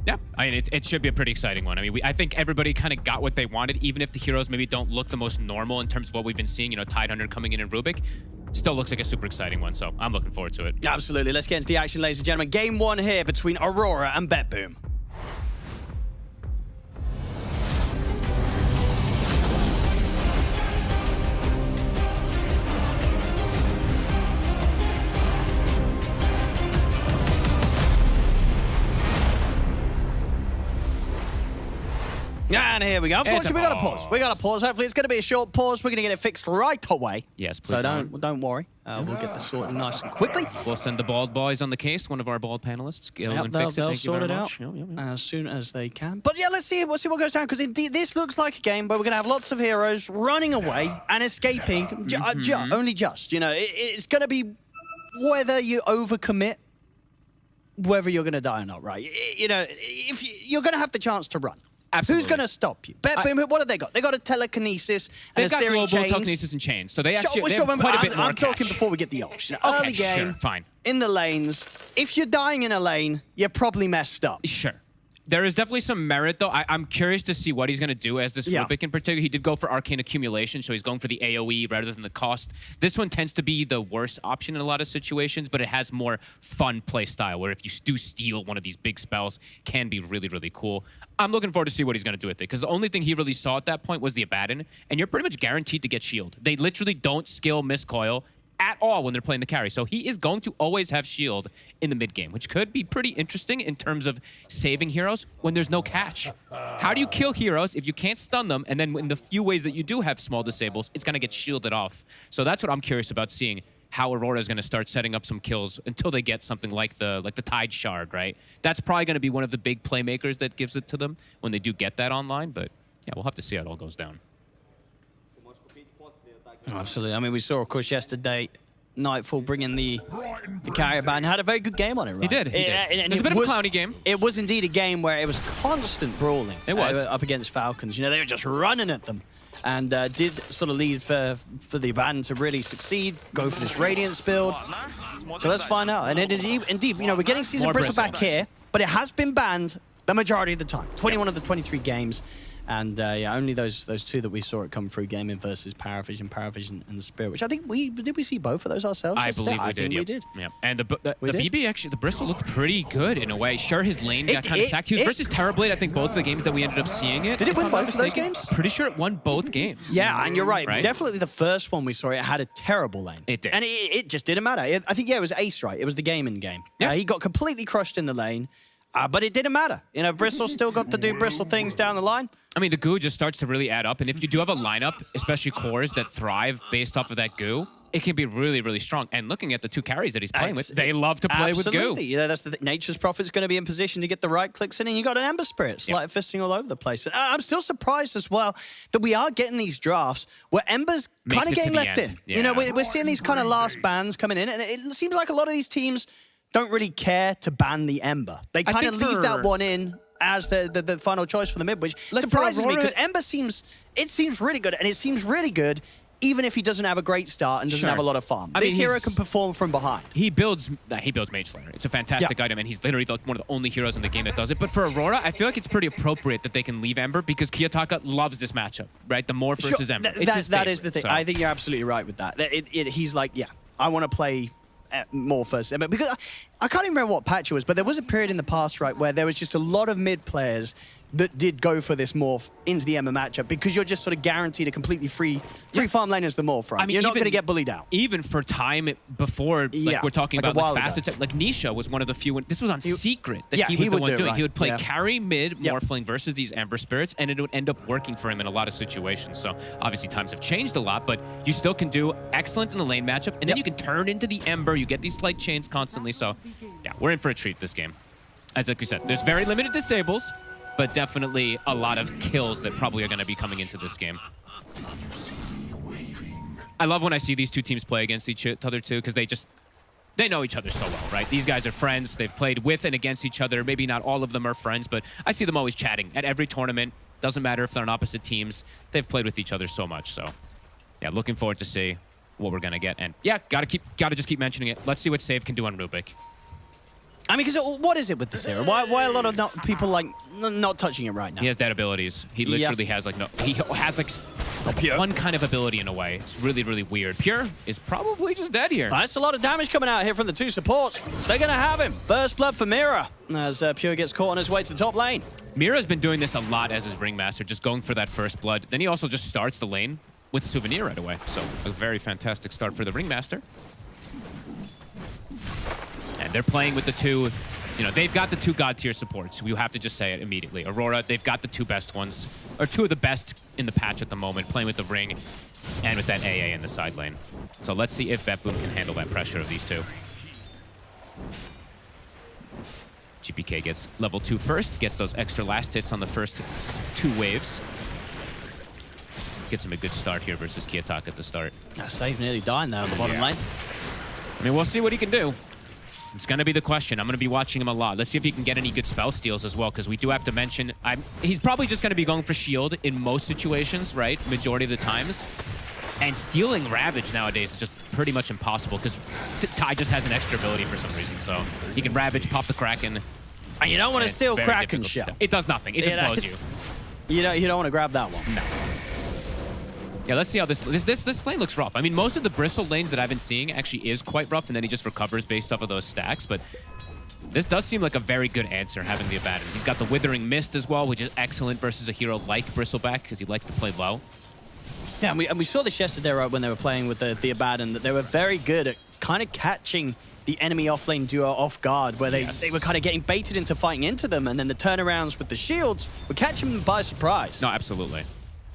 Speaker 6: Yeah, I mean, it should be a pretty exciting one. I mean, I think everybody kind of got what they wanted, even if the heroes maybe don't look the most normal in terms of what we've been seeing. You know, Tidehunter coming in Rubik. Still looks like a super exciting one, so I'm looking forward to it.
Speaker 5: Absolutely. Let's get into the action, ladies and gentlemen. Game 1 here between Aurora and BetBoom. And here we go. Unfortunately, we got to pause. We got to pause. Hopefully, it's going to be a short pause. We're going to get it fixed right away.
Speaker 6: Yes, please.
Speaker 5: So don't worry. We'll get this sorted nice and quickly.
Speaker 6: We'll send the bald boys on the case, one of our bald panelists. Go and fix it.
Speaker 5: They'll
Speaker 6: Thank you
Speaker 5: sort
Speaker 6: very
Speaker 5: it
Speaker 6: much.
Speaker 5: out as soon as they can. But yeah, let's see what goes down, because indeed this looks like a game where we're going to have lots of heroes running away and escaping. Only just, you know, it's going to be whether you overcommit, whether you're going to die or not, right? You know, if you're going to have the chance to run.
Speaker 6: Absolutely.
Speaker 5: Who's going to stop you? BetBoom, what have they got? They got a telekinesis and
Speaker 6: They've
Speaker 5: a
Speaker 6: got
Speaker 5: searing
Speaker 6: global
Speaker 5: chains.
Speaker 6: telekinesis and chains, so they actually they have
Speaker 5: but
Speaker 6: quite a bit more
Speaker 5: I'm talking
Speaker 6: cash.
Speaker 5: before we get the ults. You know,
Speaker 6: Okay,
Speaker 5: early game,
Speaker 6: sure, fine.
Speaker 5: in the lanes. If you're dying in a lane, you're probably messed up.
Speaker 6: Sure. There is definitely some merit, though. I'm curious to see what he's going to do as this Rubik in particular. He did go for Arcane Accumulation, so he's going for the AoE rather than the cost. This one tends to be the worst option in a lot of situations, but it has more fun play style, where if you do steal one of these big spells, can be really, really cool. I'm looking forward to see what he's going to do with it, because the only thing he really saw at that point was the Abaddon, and you're pretty much guaranteed to get shield. They literally don't skill miscoil at all when they're playing the carry. So he is going to always have shield in the mid game, which could be pretty interesting in terms of saving heroes when there's no catch. How do you kill heroes if you can't stun them, and then in the few ways that you do have small disables, it's going to get shielded off? So that's what I'm curious about seeing, how Aurora is going to start setting up some kills until they get something like the Tide Shard, right? That's probably going to be one of the big playmakers that gives it to them when they do get that online, but yeah, we'll have to see how it all goes down.
Speaker 5: Absolutely. I mean, we saw, of course, yesterday, Nightfall bringing the carrier ban, had a very good game on it, right?
Speaker 6: He did.
Speaker 5: And
Speaker 6: it was a bit of a clowny game.
Speaker 5: It was indeed a game where it was constant brawling.
Speaker 6: It was.
Speaker 5: Up against Falcons. You know, they were just running at them. And did sort of lead for the Abaddon to really succeed, go for this Radiance build. So let's find out. And indeed, you know, we're getting Season Bristle back here, but it has been banned the majority of the time. 21 of the 23 games. And yeah, only those two that we saw it come through gaming versus Paravision and the Spirit, which I think did we see both of those ourselves?
Speaker 6: I believe we did.
Speaker 5: We did.
Speaker 6: Yeah. And the BB actually, the Bristle looked pretty good in a way. Sure, his lane got kind of sacked. He was versus Terrorblade, I think both of the games that we ended up seeing it.
Speaker 5: Did it win both of those games?
Speaker 6: Pretty sure it won both games.
Speaker 5: Yeah, and you're right. Definitely the first one we saw, it had a terrible lane.
Speaker 6: It did.
Speaker 5: And it just didn't matter. I think, yeah, it was Ace, right? It was the gaming game. Yeah. He got completely crushed in the lane. But it didn't matter. You know, Bristle still got to do Bristle things down the line.
Speaker 6: I mean, the goo just starts to really add up. And if you do have a lineup, especially cores that thrive based off of that goo, it can be really, really strong. And looking at the two carries that he's playing with, they love to play with goo.
Speaker 5: Absolutely. You know, that's Nature's Prophet's going to be in position to get the right clicks in, and you got an Ember Spirit slight fisting all over the place. And I'm still surprised as well that we are getting these drafts where Ember's kind of getting left in.
Speaker 6: Yeah.
Speaker 5: You know, we're seeing these kind of last bans coming in, and it seems like a lot of these teams don't really care to ban the Ember. They kind of leave that one in as the final choice for the mid, which surprises me, because Ember seems really good, and it seems really good even if he doesn't have a great start and doesn't have a lot of farm. This hero can perform from behind.
Speaker 6: He builds Mage Slayer. It's a fantastic item, and he's literally like one of the only heroes in the game that does it. But for Aurora, I feel like it's pretty appropriate that they can leave Ember, because Kiyotaka loves this matchup, right? The Morph versus Ember.
Speaker 5: That is the thing. So. I think you're absolutely right with that. He's like, yeah, I want to play more first Ember, because I can't even remember what patch it was, but there was a period in the past, right, where there was just a lot of mid players that did go for this morph into the Ember matchup, because you're just sort of guaranteed a completely free farm lane as the morph, right? I mean, you're not going to get bullied out.
Speaker 6: Even for time before, like we're talking about like facets, like Nisha was one of the few, this was on Secret that he was the one doing. Right. He would play carry mid morphling versus these Ember Spirits, and it would end up working for him in a lot of situations. So obviously times have changed a lot, but you still can do excellent in the lane matchup, and then you can turn into the Ember. You get these slight chains constantly. So yeah, we're in for a treat this game. As like we said, there's very limited disables, but definitely a lot of kills that probably are going to be coming into this game. I love when I see these two teams play against each other too, because they know each other so well, right? These guys are friends. They've played with and against each other. Maybe not all of them are friends, but I see them always chatting at every tournament. Doesn't matter if they're on opposite teams. They've played with each other so much. So yeah, looking forward to see what we're going to get. And yeah, gotta just keep mentioning it. Let's see what Save can do on Rubik.
Speaker 5: I mean, because what is it with this hero? Why a lot of people like not touching it right now?
Speaker 6: He has dead abilities. He literally has like he has like one kind of ability in a way. It's really, really weird. Pure is probably just dead here.
Speaker 5: That's a lot of damage coming out here from the two supports. They're going to have him. First blood for Mira as Pure gets caught on his way to the top lane.
Speaker 6: Mira's been doing this a lot as his Ringmaster, just going for that first blood. Then he also just starts the lane with Souvenir right away. So a very fantastic start for the Ringmaster. And they're playing with the two You know, they've got the 2 god tier supports. You have to just say it immediately. Aurora, they've got the 2 best ones, or 2 of the best in the patch at the moment, playing with the ring and with that AA in the side lane. So let's see if BetBoom can handle that pressure of these 2. GPK gets level 2 first, gets those extra last hits on the first 2 waves. Gets him a good start here versus Kiatak at the start.
Speaker 5: Save nearly dying there on the bottom lane.
Speaker 6: I mean, we'll see what he can do. It's going to be the question. I'm going to be watching him a lot. Let's see if he can get any good spell steals as well, because we do have to mention, he's probably just going to be going for shield in most situations, right? Majority of the times. And stealing Ravage nowadays is just pretty much impossible, because Ty just has an extra ability for some reason. So he can Ravage, pop the Kraken.
Speaker 5: And you don't want to steal Kraken Shell.
Speaker 6: It does nothing. It just slows you.
Speaker 5: You don't want to grab that one.
Speaker 6: No. Yeah, let's see how this lane looks rough. I mean, most of the Bristle lanes that I've been seeing actually is quite rough, and then he just recovers based off of those stacks. But this does seem like a very good answer, having the Abaddon. He's got the Withering Mist as well, which is excellent versus a hero like Bristleback, because he likes to play low.
Speaker 5: Yeah, and we saw this yesterday, right, when they were playing with the Abaddon, that they were very good at kind of catching the enemy offlane duo off guard, where they were kind of getting baited into fighting into them, and then the turnarounds with the shields were catching them by surprise.
Speaker 6: No, absolutely.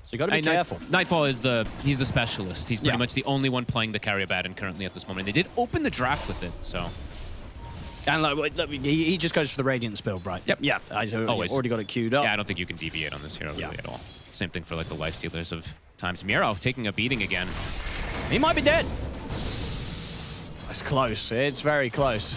Speaker 5: So you got to be careful.
Speaker 6: Nightfall is he's the specialist. He's pretty much the only one playing the carry Abaddon currently at this moment. They did open the draft with it, so.
Speaker 5: And look, he just goes for the Radiance build, right?
Speaker 6: Yep.
Speaker 5: Yeah, he's already got it queued up.
Speaker 6: Yeah, I don't think you can deviate on this hero really at all. Same thing for like the Lifestealers of times. Miro taking a beating again.
Speaker 5: He might be dead. That's close. It's very close.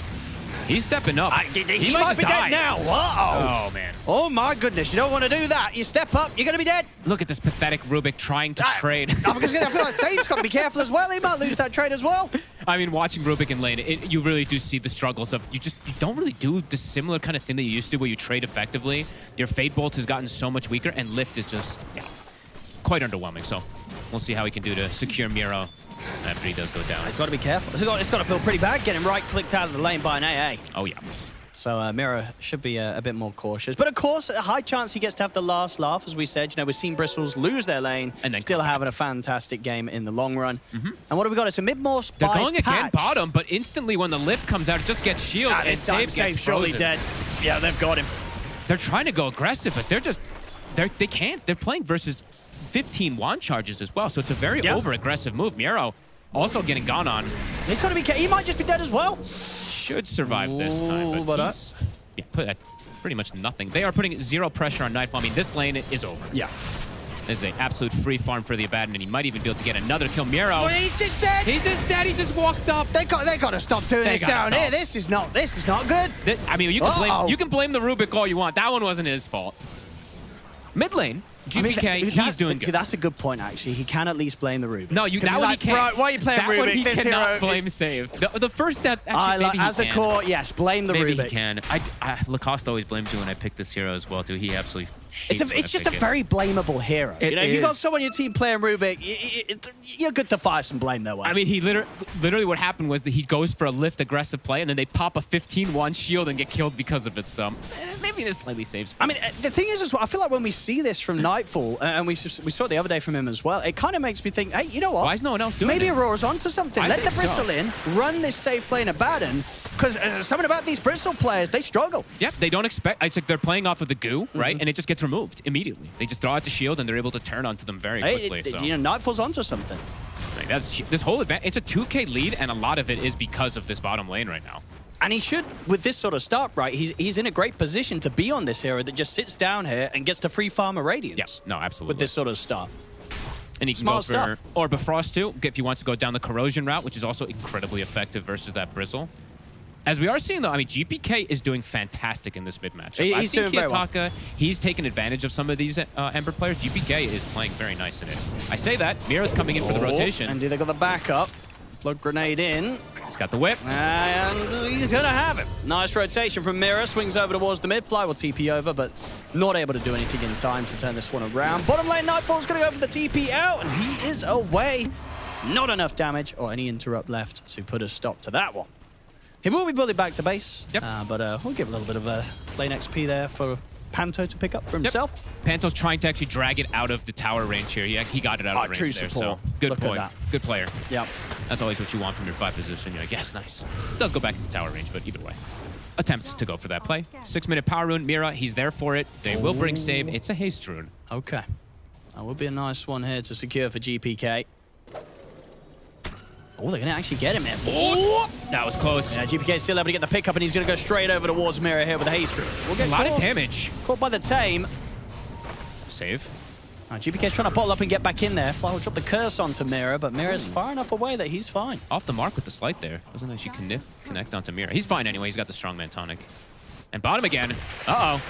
Speaker 6: He's stepping up.
Speaker 5: He might be dead now. Whoa.
Speaker 6: Oh, man.
Speaker 5: Oh, my goodness. You don't want to do that. You step up, you're going to be dead.
Speaker 6: Look at this pathetic Rubik trying to trade.
Speaker 5: I feel like Sage's got to be careful as well. He might lose that trade as well.
Speaker 6: I mean, watching Rubik in lane, you really do see the struggles of you don't really do the similar kind of thing that you used to where you trade effectively. Your Fade Bolt has gotten so much weaker, and Lift is just quite underwhelming. So we'll see how he can do to secure Miro after he does go down.
Speaker 5: He's got to be careful. It's got to feel pretty bad getting right-clicked out of the lane by an AA.
Speaker 6: Oh, yeah.
Speaker 5: So Miro should be a bit more cautious. But of course, a high chance he gets to have the last laugh, as we said. You know, we've seen Bristles lose their lane, and then still having a fantastic game in the long run. And what have we got? It's a mid-morse by
Speaker 6: They're going
Speaker 5: patch.
Speaker 6: again bottom, but instantly when the lift comes out, it just gets shield, and Save gets
Speaker 5: surely
Speaker 6: frozen.
Speaker 5: dead. Yeah, they've got him.
Speaker 6: They're trying to go aggressive, but they can't. They're playing versus 15 wand charges as well, so it's a very over-aggressive move. Miro also getting gone on.
Speaker 5: He's got to be. He might just be dead as well.
Speaker 6: Should survive this time, but he's put at pretty much nothing. They are putting 0 pressure on Nightfall. I mean, this lane is over.
Speaker 5: Yeah.
Speaker 6: This is an absolute free farm for the Abaddon, and he might even be able to get another kill. Miro.
Speaker 5: Oh, he's just dead.
Speaker 6: He's just dead. He just walked up.
Speaker 5: They got to stop doing this down here. This is not good.
Speaker 6: I mean, you can blame the Rubik all you want. That one wasn't his fault. Mid lane, GPK, he's doing good.
Speaker 5: That's a good point, actually. He can at least blame the Rubik.
Speaker 6: No, that one he can't.
Speaker 5: Right, why are you playing
Speaker 6: that
Speaker 5: Rubik?
Speaker 6: One he
Speaker 5: this
Speaker 6: cannot
Speaker 5: hero
Speaker 6: blame Save. The first death, actually, maybe
Speaker 5: as
Speaker 6: he
Speaker 5: a
Speaker 6: can.
Speaker 5: core, yes, blame the
Speaker 6: maybe
Speaker 5: Rubik.
Speaker 6: He can. Lacoste always blames me when I pick this hero as well, too. He absolutely
Speaker 5: It's just a very blamable hero. If you got someone on your team playing Rubik, you're good to fire some blame their way.
Speaker 6: I mean, he literally what happened was that he goes for a lift aggressive play, and then they pop a 15-1 shield and get killed because of it. So maybe this slightly saves.
Speaker 5: I mean, the thing is, I feel like when we see this from Nightfall, and we saw it the other day from him as well, it kind of makes me think, hey, you know what?
Speaker 6: Why is no one else doing
Speaker 5: Maybe
Speaker 6: it?
Speaker 5: Aurora's onto something. Let the Bristle in, run this safe lane Abaddon, because something about these Bristle players, they struggle.
Speaker 6: Yep, they don't expect. It's like they're playing off of the goo, right? And it just gets removed immediately. They just throw out the shield, and they're able to turn onto them very quickly. So.
Speaker 5: You know, Nightfall's onto something.
Speaker 6: Like this whole event, it's a 2K lead, and a lot of it is because of this bottom lane right now.
Speaker 5: And he should, with this sort of start, right, he's in a great position to be on this hero that just sits down here and gets to free farm a Radiance.
Speaker 6: Yes, no, absolutely.
Speaker 5: With this sort of start.
Speaker 6: And he can go for or Bifrost too, if he wants to go down the Corrosion route, which is also incredibly effective versus that Bristle. As we are seeing, though, I mean, GPK is doing fantastic in this mid-matchup. I've seen Kiataka. He's taken advantage of some of these Ember players. GPK is playing very nice in it. I say that. Miro's coming in for the rotation.
Speaker 5: And they got the backup. Plug grenade in.
Speaker 6: He's got the whip.
Speaker 5: And he's going to have it. Nice rotation from Miro. Swings over towards the mid. Fly will TP over, but not able to do anything in time to turn this one around. Bottom lane, Nightfall's going to go for the TP out, and he is away. Not enough damage or any interrupt left to put a stop to that one. He will be bullied back to base, but we'll give a little bit of lane XP there for Panto to pick up for himself.
Speaker 6: Panto's trying to actually drag it out of the tower range here. Yeah, he got it out of the range
Speaker 5: true
Speaker 6: there.
Speaker 5: support.
Speaker 6: So good
Speaker 5: Look at
Speaker 6: point.
Speaker 5: that.
Speaker 6: Good player.
Speaker 5: Yep.
Speaker 6: That's always what you want from your 5 position. You're like, yes, nice. It does go back into tower range, but either way. Attempts to go for that play. 6-minute power rune. Mira, he's there for it. They will bring save. It's a haste rune.
Speaker 5: Okay. That would be a nice one here to secure for GPK. Oh, they're going to actually get him in.
Speaker 6: Oh, that was close.
Speaker 5: Yeah, GPK is still able to get the pickup, and he's going to go straight over towards Mira here with a haste rune. We'll get
Speaker 6: a lot of damage.
Speaker 5: Caught by the tame.
Speaker 6: Save.
Speaker 5: GPK's trying to bottle up and get back in there. Fly will drop the curse onto Mira, but Mira's far enough away that he's fine.
Speaker 6: Off the mark with the slight there. Doesn't actually connect onto Mira. He's fine anyway. He's got the strongman tonic. And bottom again. Uh-oh.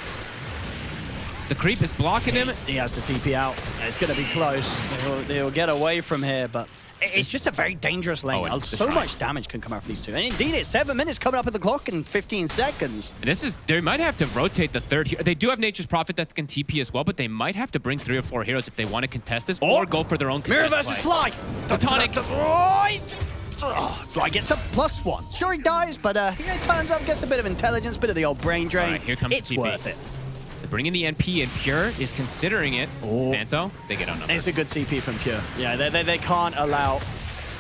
Speaker 6: The creep is blocking him.
Speaker 5: He has to TP out. It's going to be close. They'll get away from here, but it's just a very dangerous lane. So much damage can come out from these two. And indeed, it's 7 minutes coming up at the clock in 15 seconds.
Speaker 6: This is, they might have to rotate the third here. They do have Nature's Prophet that can TP as well, but they might have to bring 3 or 4 heroes if they want to contest this or go for their own
Speaker 5: Mira
Speaker 6: contest
Speaker 5: versus
Speaker 6: play.
Speaker 5: Fly.
Speaker 6: The tonic.
Speaker 5: Fly gets the +1. Sure, he dies, but he turns up, gets a bit of intelligence, bit of the old brain drain.
Speaker 6: Here comes
Speaker 5: it's
Speaker 6: TP.
Speaker 5: worth it.
Speaker 6: They're bringing the NP, and Pure is considering it. Panto, they get outnumbered.
Speaker 5: It's a good TP from Pure. Yeah, they can't allow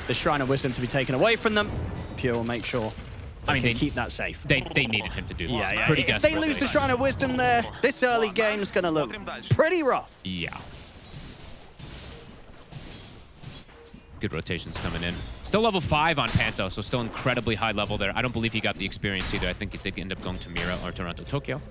Speaker 5: the Shrine of Wisdom to be taken away from them. Pure will make sure they keep that safe.
Speaker 6: They needed him to do this.
Speaker 5: Yeah.
Speaker 6: Pretty
Speaker 5: If they lose the Shrine of Wisdom there, this early game's going to look pretty rough.
Speaker 6: Yeah. Good rotations coming in. Still level 5 on Panto, so still incredibly high level there. I don't believe he got the experience either. I think it did end up going to Mira or Toronto, Tokyo.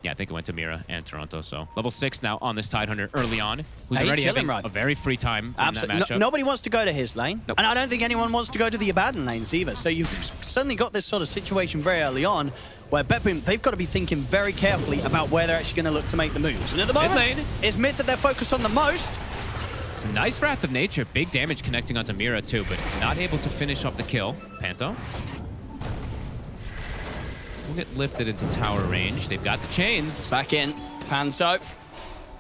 Speaker 6: Yeah, I think it went to Mira and Toronto, so level 6 now on this Tidehunter early on, who's already having a very free time in that matchup.
Speaker 5: Nobody wants to go to his lane, and I don't think anyone wants to go to the Abaddon lanes either, so you've suddenly got this sort of situation very early on where BetBoom, they've got to be thinking very carefully about where they're actually going to look to make the moves. And at the moment, it's mid that they're focused on the most.
Speaker 6: It's a nice Wrath of Nature, big damage connecting onto Mira too, but not able to finish off the kill. Panto will get lifted into tower range. They've got the chains.
Speaker 5: Back in. Panto.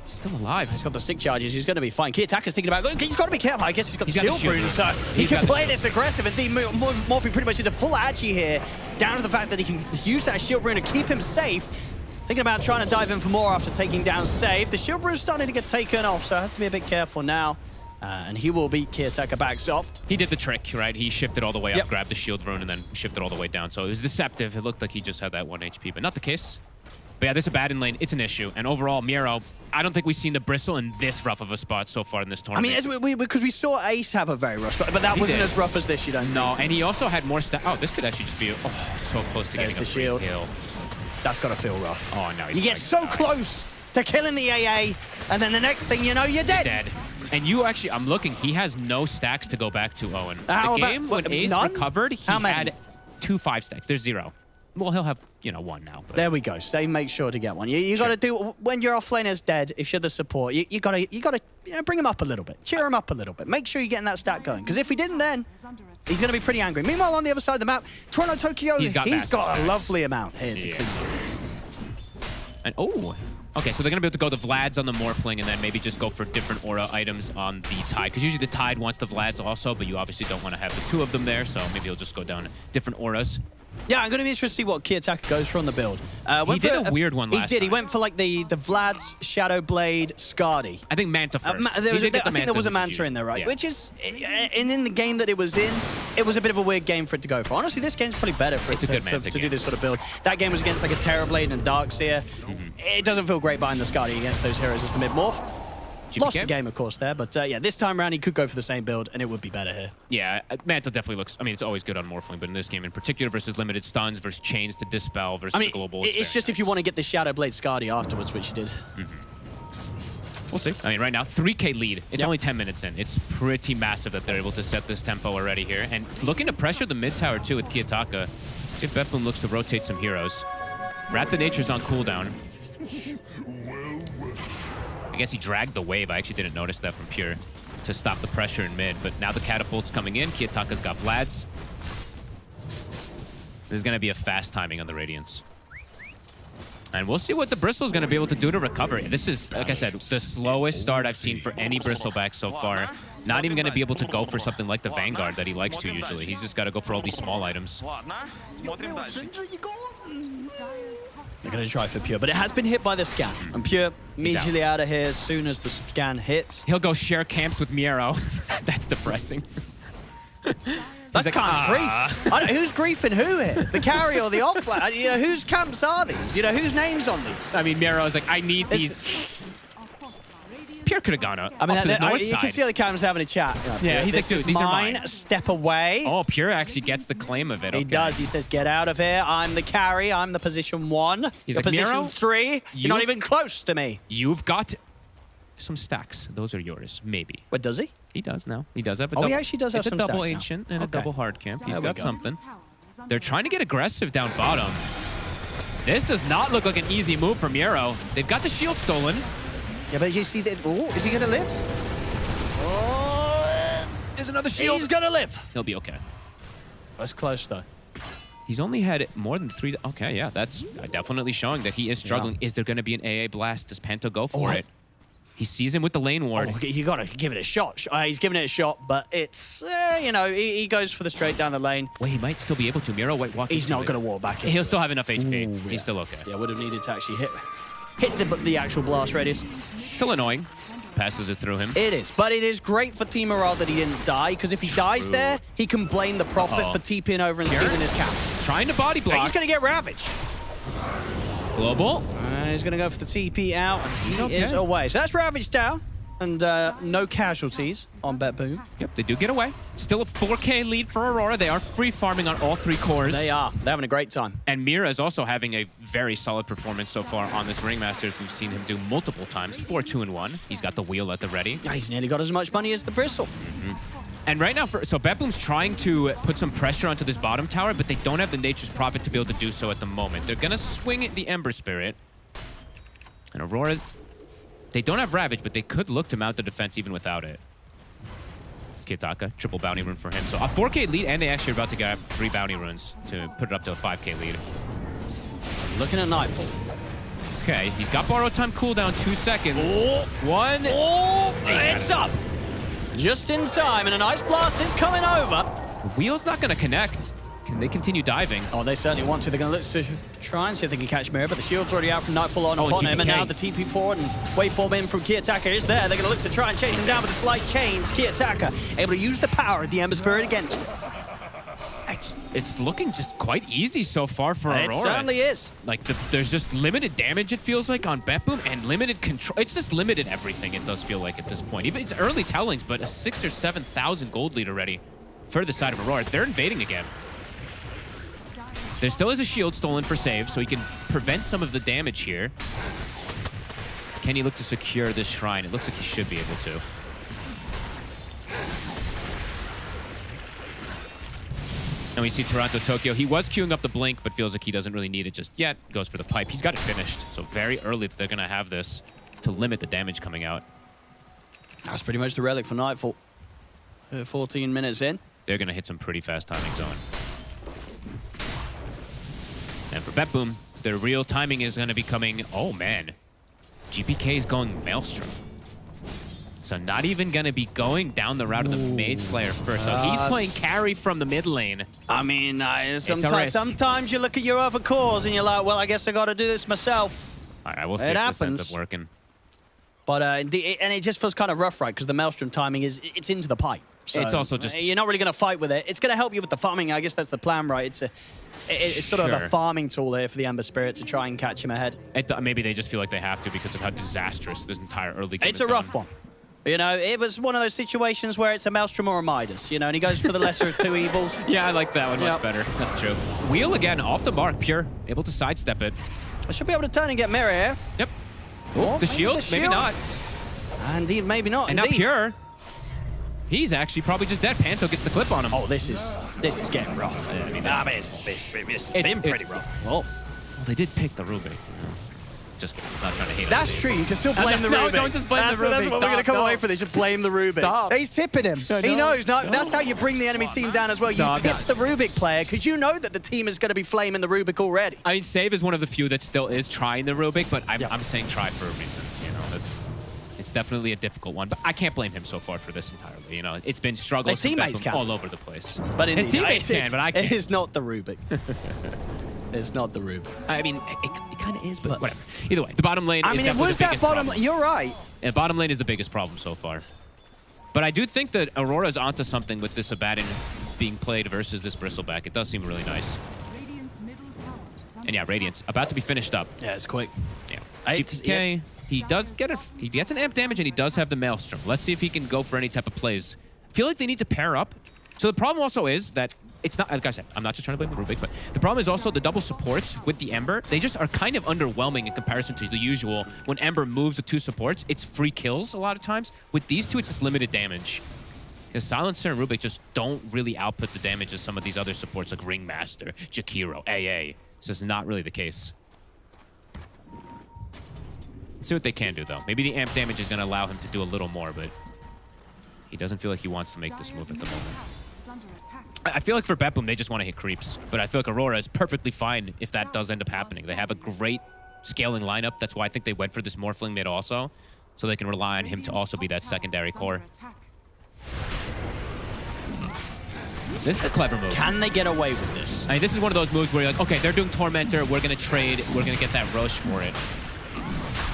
Speaker 6: Still alive.
Speaker 5: He's got the stick charges. He's going to be fine. Key Attacker's thinking about... He's got to be careful. I guess he's got the shield rune, so he can play this aggressive. Indeed, morphing pretty much into full Agi here, down to the fact that he can use that shield rune to keep him safe. Thinking about trying to dive in for more after taking down Save. The shield rune's starting to get taken off, so has to be a bit careful now. And he will beat Key Attacker back soft.
Speaker 6: He did the trick, right? He shifted all the way up, grabbed the shield rune, and then shifted all the way down. So it was deceptive. It looked like he just had that 1 HP, but not the case. But yeah, this Abaddon lane, it's an issue. And overall, Miro, I don't think we've seen the Bristle in this rough of a spot so far in this tournament.
Speaker 5: I mean, because we saw Ace have a very rough spot, but that wasn't as rough as this, you don't think?
Speaker 6: No, and he also had more stats. Oh, this could actually just be so close to getting a free kill.
Speaker 5: That's got to feel rough.
Speaker 6: Oh, no.
Speaker 5: You get so close to killing the AA, and then the next thing you know, you're dead.
Speaker 6: And you actually, I'm looking, he has no stacks to go back to, Owen. The game, when Ace recovered, he had 2 5 stacks. There's 0. Well, he'll have, 1 now. But.
Speaker 5: There we go. Save, make sure to get one. You got to do, when your offlaner's dead, if you're the support, you got to bring him up a little bit. Cheer him up a little bit. Make sure you're getting that stat going. Because if we didn't then, he's going to be pretty angry. Meanwhile, on the other side of the map, Toronto, Tokyo, he's got a lovely amount here to clean.
Speaker 6: And, okay, so they're going to be able to go the Vlads on the Morphling and then maybe just go for different aura items on the Tide. Because usually the Tide wants the Vlads also, but you obviously don't want to have the 2 of them there, so maybe he'll just go down different auras.
Speaker 5: Yeah, I'm going to be interested to see what Key Attacker goes for on the build.
Speaker 6: He did a weird one last time.
Speaker 5: He went for like the Vlad's Shadow Blade Skadi.
Speaker 6: I think Manta first.
Speaker 5: I think there was a Manta in there, right? Yeah. Which is, and in the game that it was in, it was a bit of a weird game for it to go for. Honestly, this game's probably better for it to do this sort of build. That game was against like a Terrorblade and Darkseer. It doesn't feel great behind the Skadi against those heroes as the mid-morph. Lost the game, of course, there, but yeah, this time around he could go for the same build, and it would be better here.
Speaker 6: Yeah, Manta definitely looks, I mean, it's always good on Morphling, but in this game in particular versus limited stuns, versus chains to dispel, versus the global.
Speaker 5: It's just if you want to get the Shadow Blade Skadi afterwards, which you did.
Speaker 6: We'll see. I mean, right now, 3K lead. It's only 10 minutes in. It's pretty massive that they're able to set this tempo already here. And looking to pressure the mid tower, too, with Kiyotaka. See if BetBoom looks to rotate some heroes. Wrath of Nature's on cooldown. I guess he dragged the wave. I actually didn't notice that from Pure to stop the pressure in mid. But now the catapult's coming in. Kiyotaka's got Vlads. This is going to be a fast timing on the Radiance. And we'll see what the Bristle's going to be able to do to recover. This is, like I said, the slowest start I've seen for any Bristleback so far. Not even going to be able to go for something like the Vanguard that he likes to usually. He's just got to go for all these small items.
Speaker 5: They're going to try for Pure, but it has been hit by the scan. And Pure immediately out of here as soon as the scan hits.
Speaker 6: He'll go share camps with Miero. That's depressing.
Speaker 5: That's
Speaker 6: like,
Speaker 5: kind of grief. I don't, who's griefing who here? The carry or the offlane? You know, whose camps are these? You know, whose name's on these?
Speaker 6: I mean, Miero's like, I need these. Pure could have gone up,
Speaker 5: I mean,
Speaker 6: up to the north
Speaker 5: you
Speaker 6: side.
Speaker 5: can see the camps having a chat.
Speaker 6: Yeah, he's like, dude, these are mine.
Speaker 5: Step away.
Speaker 6: Oh, Pure actually gets the claim of it.
Speaker 5: He does. He says, get out of here. I'm the carry. I'm the position 1.
Speaker 6: He's
Speaker 5: You're
Speaker 6: like,
Speaker 5: position
Speaker 6: Miero,
Speaker 5: 3. You're not even close to me.
Speaker 6: You've got some stacks. Those are yours, maybe.
Speaker 5: What, does he?
Speaker 6: He does now. He does have a
Speaker 5: Oh,
Speaker 6: double.
Speaker 5: he actually does have some
Speaker 6: It's a double
Speaker 5: stacks now.
Speaker 6: ancient and a
Speaker 5: Okay.
Speaker 6: double hard camp. He's
Speaker 5: There we
Speaker 6: got
Speaker 5: go.
Speaker 6: something. They're trying to get aggressive down bottom. This does not look like an easy move from Miero. They've got the shield stolen.
Speaker 5: Yeah, but you see that. Oh, is he going to live? Oh,
Speaker 6: there's another shield.
Speaker 5: He's going to live.
Speaker 6: He'll be okay.
Speaker 5: That's close, though.
Speaker 6: He's only had more than 3. Okay, yeah, that's definitely showing that he is struggling. Yeah. Is there going to be an AA blast? Does Panto go for it? He sees him with the lane ward.
Speaker 5: Oh, you got to give it a shot. He's giving it a shot, but it's, you know, he goes for the straight down the lane.
Speaker 6: Wait, he might still be able to. Miero, wait, walk.
Speaker 5: He's not going to walk back in.
Speaker 6: He'll still have enough HP.
Speaker 5: Ooh,
Speaker 6: He's still okay.
Speaker 5: Yeah, would have needed to actually hit the actual blast radius.
Speaker 6: Still annoying. Passes it through him.
Speaker 5: It is, but it is great for Team Morale that he didn't die, because if he dies there, he can blame the Prophet for TPing over and stealing his caps.
Speaker 6: Trying to body block.
Speaker 5: He's going to get ravaged.
Speaker 6: Global.
Speaker 5: He's going to go for the TP out, and he is away. So that's ravaged down, and no casualties on BetBoom.
Speaker 6: Yep, they do get away. Still a 4K lead for Aurora. They are free farming on all 3 cores.
Speaker 5: They are. They're having a great time.
Speaker 6: And Mira is also having a very solid performance so far on this Ringmaster. We've seen him do multiple times. 4-2-1. He's got the wheel at the ready.
Speaker 5: He's nearly got as much money as the Bristle.
Speaker 6: And right now, so BetBoom's trying to put some pressure onto this bottom tower, but they don't have the Nature's Prophet to be able to do so at the moment. They're going to swing the Ember Spirit. And Aurora, they don't have Ravage, but they could look to mount the defense even without it. Kiyotaka, triple bounty rune for him. So a 4K lead, and they actually are about to get 3 bounty runes to put it up to a 5K lead.
Speaker 5: Looking at Nightfall.
Speaker 6: Okay, he's got borrow time cooldown, 2 seconds.
Speaker 5: Oh.
Speaker 6: 1.
Speaker 5: Oh, it's up. Just in time, and an Ice Blast is coming over.
Speaker 6: The wheel's not going to connect. Can they continue diving?
Speaker 5: Oh, they certainly want to. They're going to look to try and see if they can catch Mirror, but the shield's already out from Nightfall on upon him, and now the TP forward and waveform in from Kiyotaka is there. They're going to look to try and chase him down with a slight change. Kiyotaka able to use the power of the Ember Spirit against him.
Speaker 6: It's looking just quite easy so far for Aurora.
Speaker 5: It certainly is.
Speaker 6: Like, there's just limited damage, it feels like, on BetBoom, and limited control. It's just limited everything, it does feel like, at this point. Even it's early tellings, but a 6,000 or 7,000 gold lead already for the side of Aurora. They're invading again. There still is a shield stolen for save, so he can prevent some of the damage here. Can he look to secure this shrine? It looks like he should be able to. And we see Toronto Tokyo. He was queuing up the blink, but feels like he doesn't really need it just yet. Goes for the pipe. He's got it finished. So very early that they're going to have this to limit the damage coming out.
Speaker 5: That's pretty much the relic for Nightfall. 14 minutes in.
Speaker 6: They're going to hit some pretty fast timing zone. And for BetBoom, their real timing is going to be coming... Oh, man. GPK is going Maelstrom. So not even going to be going down the route of the Mage Slayer first. So he's playing carry from the mid lane.
Speaker 5: I mean, sometimes you look at your other cores and you're like, well, I guess I got to do this myself.
Speaker 6: All right, we'll see if this ends up working.
Speaker 5: But and it just feels kind of rough, right? Because the Maelstrom timing it's into the pipe. So
Speaker 6: it's also just...
Speaker 5: You're not really going to fight with it. It's going to help you with the farming. I guess that's the plan, right? It's sort of a farming tool here for the Ember Spirit to try and catch him ahead.
Speaker 6: Maybe they just feel like they have to because of how disastrous this entire early game
Speaker 5: It's a rough one. You know, it was one of those situations where it's a Maelstrom or a Midas, you know, and he goes for the lesser of 2 evils.
Speaker 6: Yeah, I like that one much better. That's true. Wheel again, off the mark, Pure. Able to sidestep it.
Speaker 5: I should be able to turn and get Mirror here.
Speaker 6: Yep. Oh, the shield? Maybe not.
Speaker 5: Indeed, maybe not.
Speaker 6: And now Pure. He's actually probably just dead. Panto gets the clip on him.
Speaker 5: Oh, this is getting rough. I mean, it's been pretty rough. Well,
Speaker 6: they did pick the Rubik. Just kidding. I'm not trying to hate
Speaker 5: That's true. You can still blame the Rubik.
Speaker 6: No, don't just blame the Rubik.
Speaker 5: That's what we're going to come away from this. Just blame the Rubik.
Speaker 6: Stop.
Speaker 5: He's tipping him. He knows. No, that's how you bring the enemy team down as well. You tip the Rubik player because you know that the team is going to be flaming the Rubik already.
Speaker 6: I mean, Save is one of the few that still is trying the Rubik, but I'm saying try for a reason. You know, it's definitely a difficult one, but I can't blame him so far for this entirely. You know, it's been struggles
Speaker 5: His teammates can.
Speaker 6: all over the place.
Speaker 5: But
Speaker 6: his teammates can, but I can't.
Speaker 5: It is not the Rubik. It's not the Rube.
Speaker 6: I mean, it kind of is, but whatever. Either way, the bottom lane.
Speaker 5: I mean,
Speaker 6: is
Speaker 5: it was
Speaker 6: the
Speaker 5: that
Speaker 6: biggest
Speaker 5: bottom.
Speaker 6: problem.
Speaker 5: You're right.
Speaker 6: Yeah, bottom lane is the biggest problem so far. But I do think that Aurora's onto something with this Abaddon being played versus this Bristleback. It does seem really nice. And yeah, Radiance about to be finished up.
Speaker 5: Yeah, it's quick.
Speaker 6: Yeah. GPK, he does get he gets an amp damage and he does have the Maelstrom. Let's see if he can go for any type of plays. I feel like they need to pair up. So the problem also is that it's not, like I said, I'm not just trying to blame the Rubik, but the problem is also the double supports with the Ember. They just are kind of underwhelming in comparison to the usual. When Ember moves the 2 supports, it's free kills a lot of times. With these 2, it's just limited damage. Because Silencer and Rubik just don't really output the damage as some of these other supports like Ringmaster, Jakiro, AA. This is not really the case. Let's see what they can do, though. Maybe the amp damage is going to allow him to do a little more, but he doesn't feel like he wants to make this move at the moment. I feel like for BetBoom, they just want to hit creeps, but I feel like Aurora is perfectly fine if that does end up happening. They have a great scaling lineup. That's why I think they went for this Morphling mid also, so they can rely on him to also be that secondary core. This is a clever move.
Speaker 5: Can they get away with this?
Speaker 6: I mean, this is one of those moves where you're like, okay, they're doing Tormentor. We're going to trade. We're going to get that Roche for it.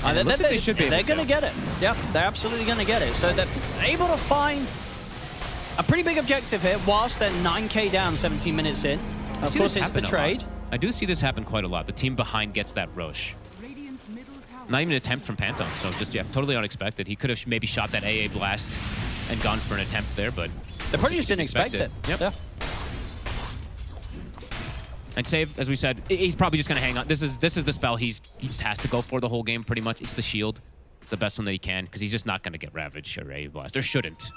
Speaker 6: And it looks like they should be able to.
Speaker 5: They're going to get it. Yep, they're absolutely going to get it. So they're able to find a pretty big objective here whilst they're 9k down 17 minutes in. Of course, it's the trade.
Speaker 6: I do see this happen quite a lot. The team behind gets that Roche. Not even an attempt from Pantom, so just, yeah, totally unexpected. He could have maybe shot that AA blast and gone for an attempt there, but
Speaker 5: they probably just didn't expect it.
Speaker 6: Yep.
Speaker 5: Yeah.
Speaker 6: And Save, as we said, he's probably just going to hang on. This is the spell he just has to go for the whole game, pretty much. It's the shield. It's the best one that he can, because he's just not going to get Ravage or AA blast. Or shouldn't.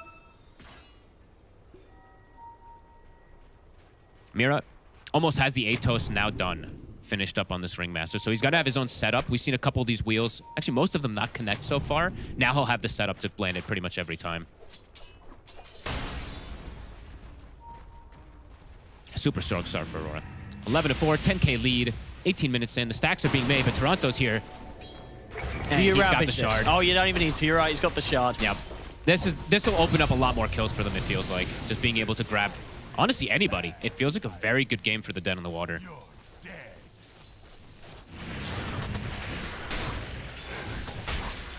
Speaker 6: Mira almost has the Atos now done. Finished up on this Ringmaster. So he's got to have his own setup. We've seen a couple of these wheels. Actually, most of them not connect so far. Now he'll have the setup to land it pretty much every time. Super strong start for Aurora. 11-4, 10k lead, 18 minutes in. The stacks are being made, but Toronto's here. And
Speaker 5: he's
Speaker 6: got the shard.
Speaker 5: Oh, you don't even need to. You're right. He's got the shard.
Speaker 6: Yep. This will open up a lot more kills for them, it feels like. Just being able to grab, honestly, anybody. It feels like a very good game for the Dead on the Water.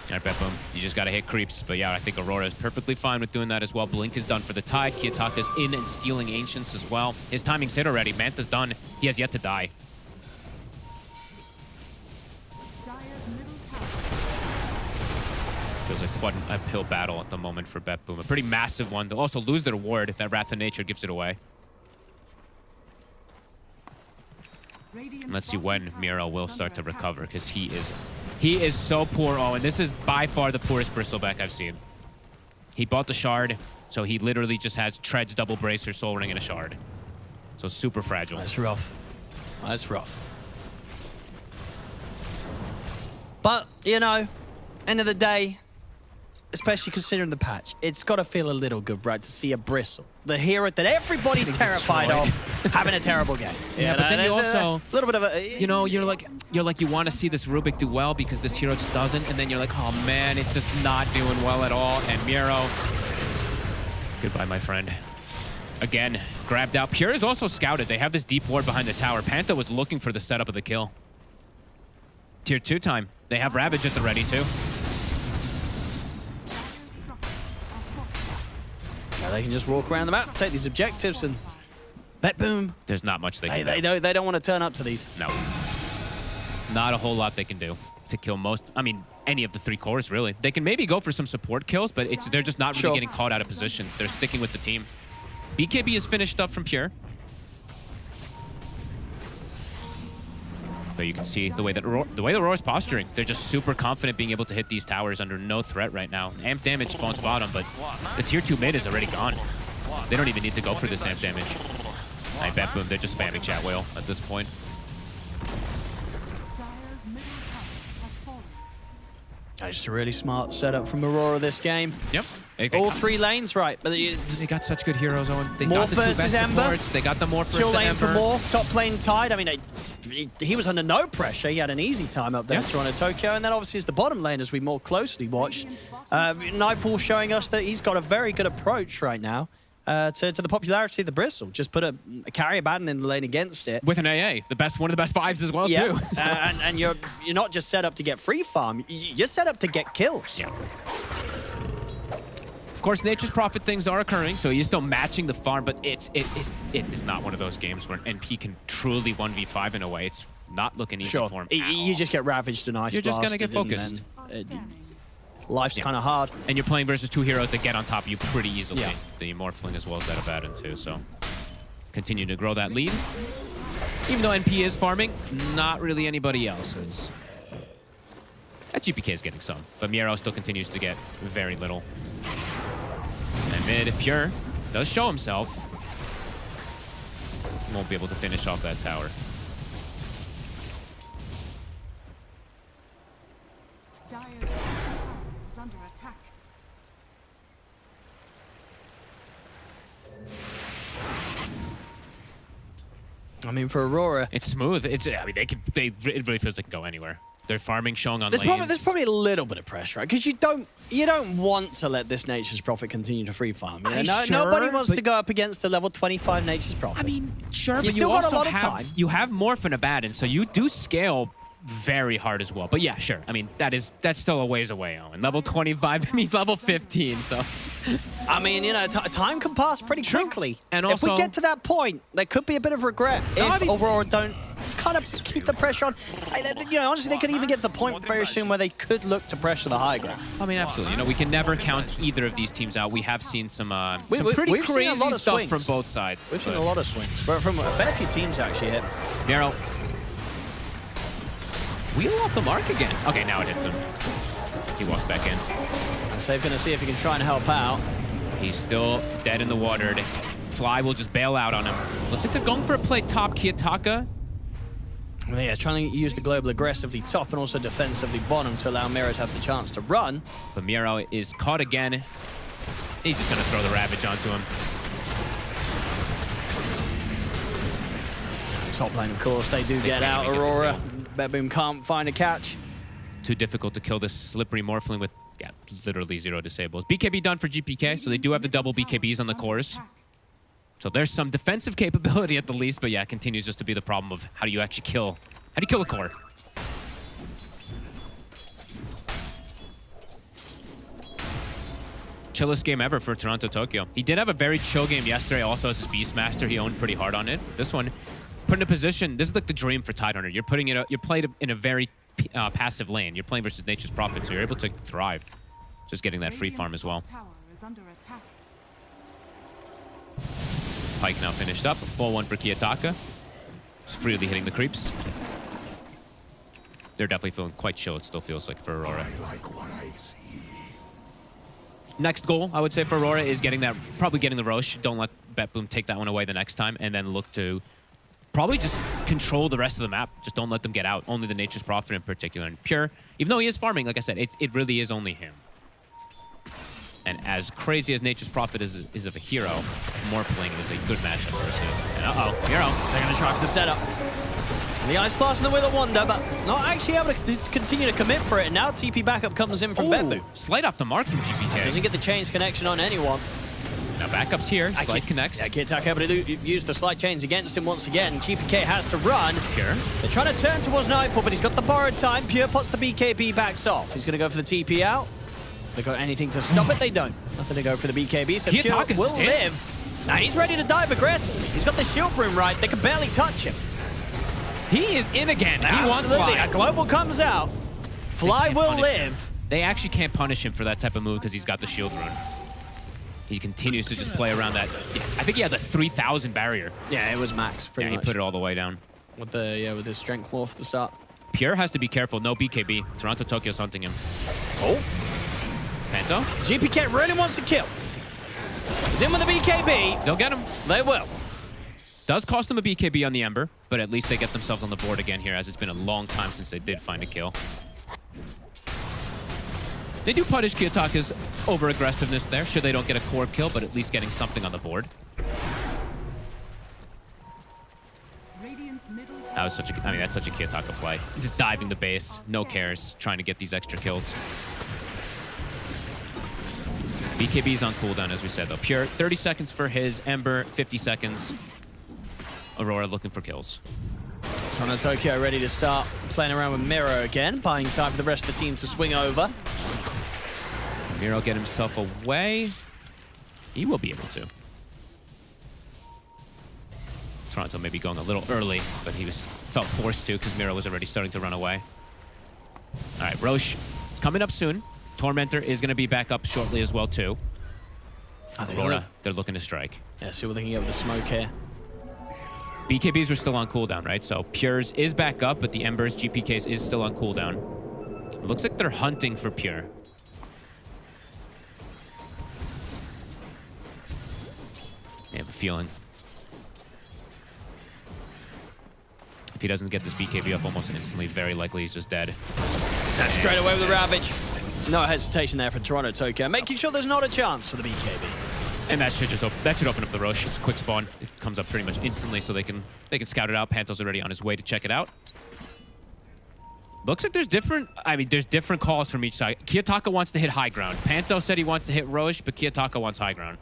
Speaker 6: All right, BetBoom, you just got to hit creeps. But yeah, I think Aurora is perfectly fine with doing that as well. Blink is done for the Tide. Kiyotaka's in and stealing Ancients as well. His timing's hit already. Manta's done. He has yet to die. Feels like quite an uphill battle at the moment for BetBoom. A pretty massive one. They'll also lose their ward if that Wrath of Nature gives it away. And let's see when Miro will start to recover, because he is so poor. Oh, and this is by far the poorest Bristleback I've seen. He bought the shard, so he literally just has Treads, Double Bracer, Soul Ring, and a shard. So super fragile.
Speaker 5: That's rough. That's rough. But, you know, end of the day, especially considering the patch, it's got to feel a little good, right, to see a Bristle, the hero that everybody's terrified of, having a terrible game.
Speaker 6: Yeah, but then you also
Speaker 5: a little bit of a,
Speaker 6: you know, you're like you want to see this Rubik do well because this hero just doesn't, and then you're like, oh man, it's just not doing well at all. And Miro, goodbye, my friend. Again, grabbed out. Pure is also scouted. They have this deep ward behind the tower. Panta was looking for the setup of the kill. Tier 2 time. They have Ravage at the ready too.
Speaker 5: Now they can just walk around the map, take these objectives, and BetBoom.
Speaker 6: There's not much they can do.
Speaker 5: They don't want to turn up to these.
Speaker 6: No. Not a whole lot they can do to kill most. I mean, any of the 3 cores, really. They can maybe go for some support kills, but they're just not really getting caught out of position. They're sticking with the team. BKB is finished up from Pure. But you can see the way that Aurora's posturing. They're just super confident being able to hit these towers under no threat right now. Amp damage spawns bottom, but the tier 2 mid is already gone. They don't even need to go for this amp damage. I BetBoom, they're just spamming chat whale at this point.
Speaker 5: That's just a really smart setup from Aurora this game.
Speaker 6: Yep.
Speaker 5: All 3 lanes, right. But
Speaker 6: they got such good heroes, Owen. They
Speaker 5: Morph
Speaker 6: got the 2
Speaker 5: versus
Speaker 6: best
Speaker 5: Ember.
Speaker 6: supports. They got the Morph versus
Speaker 5: Chill lane
Speaker 6: Ember.
Speaker 5: for Morph, top lane Tide. I mean, he was under no pressure. He had an easy time up there in Toronto, Tokyo. And then obviously is the bottom lane as we more closely watch. Nightfall showing us that he's got a very good approach right now. to the popularity of the Bristle. Just put a carry Abaddon in the lane against it.
Speaker 6: With an AA, one of the best 5s as well, too.
Speaker 5: And you're not just set up to get free farm, you're set up to get kills.
Speaker 6: Yeah. Of course, Nature's Prophet things are occurring, so he's still matching the farm, but it is not one of those games where NP can truly 1v5 in a way. It's not looking easy for him.
Speaker 5: You just get ravaged and ice
Speaker 6: You're just going to get
Speaker 5: blasted,
Speaker 6: focused.
Speaker 5: Life's kind of hard.
Speaker 6: And you're playing versus 2 heroes that get on top of you pretty easily. The Morphling as well as that Abaddon too, so continue to grow that lead. Even though NP is farming, not really anybody else is. That GPK is getting some, but Miero still continues to get very little. And mid, Pure does show himself. Won't be able to finish off that tower.
Speaker 18: Dire's tower is under attack.
Speaker 5: I mean, for Aurora,
Speaker 6: it's smooth. I mean, it really feels they can go anywhere. They're farming, showing on lanes.
Speaker 5: There's probably a little bit of pressure, right? Because you don't want to let this Nature's Prophet continue to free farm. You know? Nobody wants to go up against the level 25 Nature's Prophet.
Speaker 6: I mean, sure, but
Speaker 5: still
Speaker 6: you
Speaker 5: got
Speaker 6: also
Speaker 5: a lot of
Speaker 6: have
Speaker 5: time.
Speaker 6: You have Morph and Abaddon, so you do scale very hard as well. But yeah, sure. I mean, that's still a ways away, Owen. Level 25, he's level 15, so.
Speaker 5: I mean, you know, time can pass pretty quickly.
Speaker 6: And also,
Speaker 5: if we get to that point, there could be a bit of regret if Aurora don't kind of keep the pressure on. You know, honestly, they could even get to the point very soon where they could look to pressure the high ground.
Speaker 6: I mean, absolutely. You know, we can never count either of these teams out. We have seen some pretty crazy stuff from both sides.
Speaker 5: We've seen a lot of swings from a fair few teams actually hit.
Speaker 6: Miero. Wheel off the mark again. Okay, now it hits him. He walks back in.
Speaker 5: And Save gonna see if he can try and help out.
Speaker 6: He's still dead in the water. Fly will just bail out on him. Looks like they're going for a play top Kiyotaka.
Speaker 5: Yeah, trying to use the global aggressively top and also defensively bottom to allow Miero to have the chance to run.
Speaker 6: But Miero is caught again. He's just gonna throw the Ravage onto him.
Speaker 5: Top lane, of course, they do get out. Aurora, BetBoom can't find a catch.
Speaker 6: Too difficult to kill this slippery Morphling with, yeah, literally 0 disables. BKB done for GPK, so they do have the double BKBs on the cores. So there's some defensive capability at the least, but yeah, it continues just to be the problem of how do you actually kill, how do you kill a core? Chillest game ever for Toronto Tokyo. He did have a very chill game yesterday also as his Beastmaster. He owned pretty hard on it. This one, put in a position, this is like the dream for Tidehunter. You're played in a very passive lane. You're playing versus Nature's Prophet, so you're able to thrive. Just getting that free farm as well. Pike now finished up, a full one for Kiyotaka. Just freely hitting the creeps. They're definitely feeling quite chill, it still feels like, for Aurora. Next goal, I would say, for Aurora is probably getting the Roche. Don't let BetBoom take that one away the next time, and then look to probably just control the rest of the map. Just don't let them get out. Only the Nature's Prophet in particular. And Pure, even though he is farming, like I said, it really is only him. And as crazy as Nature's Prophet is of a hero, Morphling is a good matchup personally. And Miero.
Speaker 5: They're going to try for the setup. The Ice Blast and the Will of Wonder, but not actually able to continue to commit for it. And now TP backup comes in from BetBoom.
Speaker 6: Slight off the mark from GPK.
Speaker 5: Doesn't get the chains connection on anyone.
Speaker 6: Now backup's here, Slight connects.
Speaker 5: Yeah, Kiyotaka able to use the Slight chains against him once again. GPK has to run.
Speaker 6: Pure.
Speaker 5: They're trying to turn towards Nightfall, but he's got the borrowed time. Pure pots the BKB, backs off. He's going to go for the TP out. They got anything to stop it? They don't. Nothing to go for the BKB, so Pure will live. Now he's ready to dive aggressively. He's got the shield broom right. They can barely touch him.
Speaker 6: He is in again. He wants Fly.
Speaker 5: A global comes out. Fly will live.
Speaker 6: They actually can't punish him for that type of move because he's got the shield rune. He continues to just play around that. I think he had the 3,000 barrier.
Speaker 5: Yeah, it was max, pretty much.
Speaker 6: He put it all the way down.
Speaker 5: With his strength morph at the start.
Speaker 6: Pure has to be careful. No BKB. Toronto Tokyo's hunting him. Oh. Panto.
Speaker 5: GPK really wants to kill. He's in with the BKB.
Speaker 6: They'll get him.
Speaker 5: They will.
Speaker 6: Does cost them a BKB on the Ember, but at least they get themselves on the board again here, as it's been a long time since they did find a kill. They do punish Kiyotaka's over-aggressiveness there, sure they don't get a core kill, but at least getting something on the board. That was such a, I mean, that's such a Kiyotaka play. Just diving the base, no cares, trying to get these extra kills. BKB's on cooldown, as we said, though. Pure, 30 seconds for his. Ember, 50 seconds. Aurora looking for kills.
Speaker 5: Toronto Tokyo ready to start playing around with Miro again, buying time for the rest of the team to swing over.
Speaker 6: Miro get himself away. He will be able to. Toronto maybe going a little early, but he felt forced to because Miro was already starting to run away. All right, Roche, it's coming up soon. Tormentor is going to be back up shortly as well, too. Aurora, they're looking to strike.
Speaker 5: Yeah, see what they can get with the smoke here.
Speaker 6: BKBs were still on cooldown, right? So Pure's is back up, but the Ember's GPK's is still on cooldown. It looks like they're hunting for Pure. I have a feeling. If he doesn't get this BKB off almost instantly, very likely he's just dead.
Speaker 5: That's straight away with the Ravage. No hesitation there for Toronto Tokyo, making sure there's not a chance for the BKB.
Speaker 6: And that should open up the Roche. It's a quick spawn. It comes up pretty much instantly, so they can scout it out. Panto's already on his way to check it out. Looks like there's different calls from each side. Kiyotaka wants to hit high ground. Panto said he wants to hit Roche, but Kiyotaka wants high ground.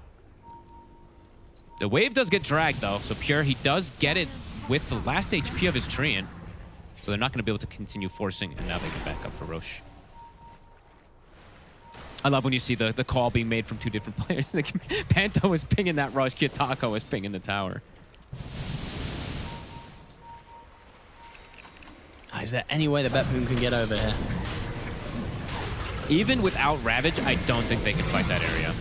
Speaker 6: The wave does get dragged though, so Pure, he does get it with the last HP of his Treant. So they're not going to be able to continue forcing, and now they can back up for Roche. I love when you see the call being made from two different players. Like, Panto is pinging that Roche, Kiyotaka is pinging the tower.
Speaker 5: Is there any way that BetBoom can get over here?
Speaker 6: Even without Ravage, I don't think they can fight that area.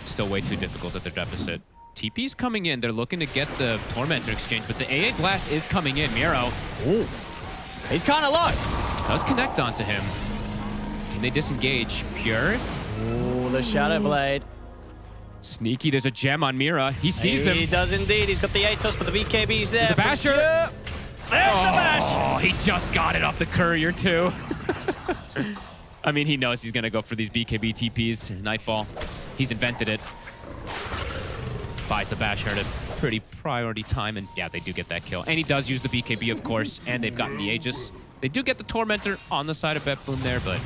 Speaker 6: Still way too difficult at their deficit. TP's coming in. They're looking to get the Tormentor exchange, but the AA Blast is coming in. Miro.
Speaker 5: Ooh. He's kind of low.
Speaker 6: Does connect onto him. Can they disengage? Pure.
Speaker 5: Ooh, the Shadow Blade.
Speaker 6: Sneaky. There's a gem on Mira. He sees him.
Speaker 5: He does indeed. He's got the Atos, but the BKB's there.
Speaker 6: There's a basher.
Speaker 5: There's the bash.
Speaker 6: Oh, he just got it off the courier, too. I mean, he knows he's going to go for these BKB TPs. Nightfall. He's invented it. Buys the bash, heard it. Pretty priority time, and yeah, they do get that kill. And he does use the BKB, of course, and they've gotten the Aegis. They do get the Tormentor on the side of BetBoom there, but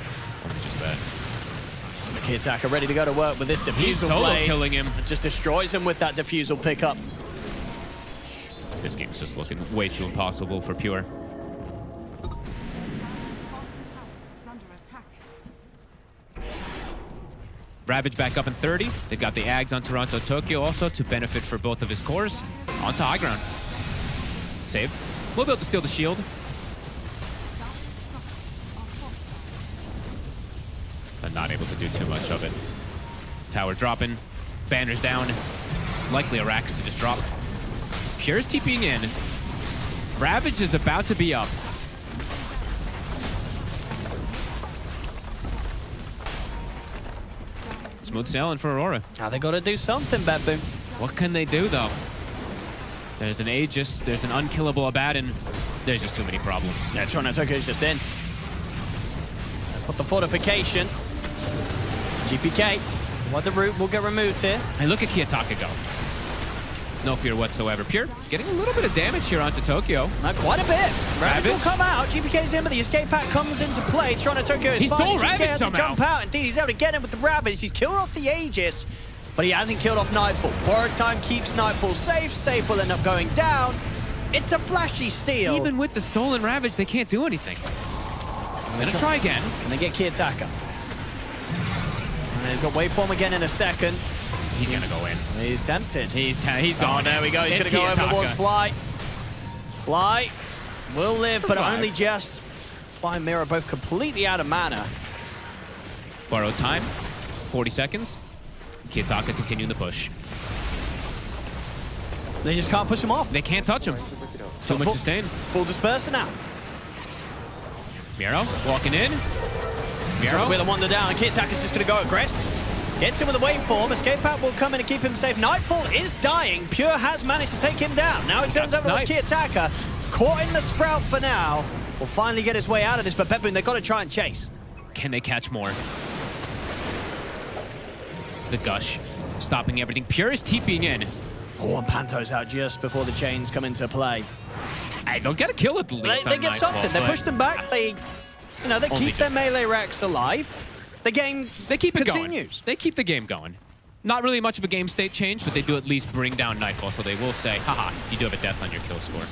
Speaker 6: only just that.
Speaker 5: Kiyotaka ready to go to work with this Diffusal
Speaker 6: He's solo
Speaker 5: Blade.
Speaker 6: killing him.
Speaker 5: It just destroys him with that Diffusal pickup.
Speaker 6: This game's just looking way too impossible for Pure. Ravage back up in 30. They've got the Ags on Toronto Tokyo also to benefit for both of his cores. Onto high ground. Save. We'll be able to steal the shield. But not able to do too much of it. Tower dropping. Banners down. Likely a Rax to just drop. Pure's TPing in. Ravage is about to be up. Smooth sailing for Aurora.
Speaker 5: Now they got to do something, BetBoom.
Speaker 6: What can they do, though? There's an Aegis, there's an unkillable Abaddon. There's just too many problems.
Speaker 5: Yeah, Toronto Tokyo's just in. Put the fortification. GPK. What the root will get removed here.
Speaker 6: Hey, look at Kiyotaka go. No fear whatsoever. Pure getting a little bit of damage here onto Tokyo.
Speaker 5: Quite a bit. Ravage will come out. GPK's in, but the escape pack comes into play. Toronto Tokyo is fine.
Speaker 6: He stole Ravage somehow.
Speaker 5: To jump out. Indeed, he's able to get him with the Ravage. He's killed off the Aegis, but he hasn't killed off Nightfall. Borrowed time keeps Nightfall safe. Safe will end up going down. It's a flashy steal.
Speaker 6: Even with the stolen Ravage, they can't do anything. He's gonna try again.
Speaker 5: And they get Kiyotaka. And he's got waveform again in a second.
Speaker 6: He's gonna go in.
Speaker 5: He's tempted.
Speaker 6: He's gone.
Speaker 5: Oh, there we go. He's gonna go over towards Fly. Fly will live, but only just. Fly and Mira both completely out of mana.
Speaker 6: Borrowed time. 40 seconds. Kiyotaka continuing the push.
Speaker 5: They just can't push him off.
Speaker 6: They can't touch him. Too much sustain.
Speaker 5: Full disperser now.
Speaker 6: Miro walking in. Miro
Speaker 5: with a wonder down, and Kiyotaka's just gonna go aggressive. Gets him with a waveform. Escape Pack will come in and keep him safe. Nightfall is dying. Pure has managed to take him down. Now it turns over towards Kiyotaka. Caught in the Sprout for now. Will finally get his way out of this, but BetBoom, they've got to try and chase.
Speaker 6: Can they catch more? The Gush. Stopping everything. Pure is TPing in.
Speaker 5: Oh, and Panto's out just before the chains come into play.
Speaker 6: Hey, they'll get a kill at least.
Speaker 5: They get something. They push them back. They You know, they
Speaker 6: Only
Speaker 5: keep their
Speaker 6: just
Speaker 5: melee racks alive. The game
Speaker 6: They keep it
Speaker 5: continues.
Speaker 6: going. They keep the game going. Not really much of a game state change, but they do at least bring down Nightfall, so they will say, haha, you do have a death on your kill score.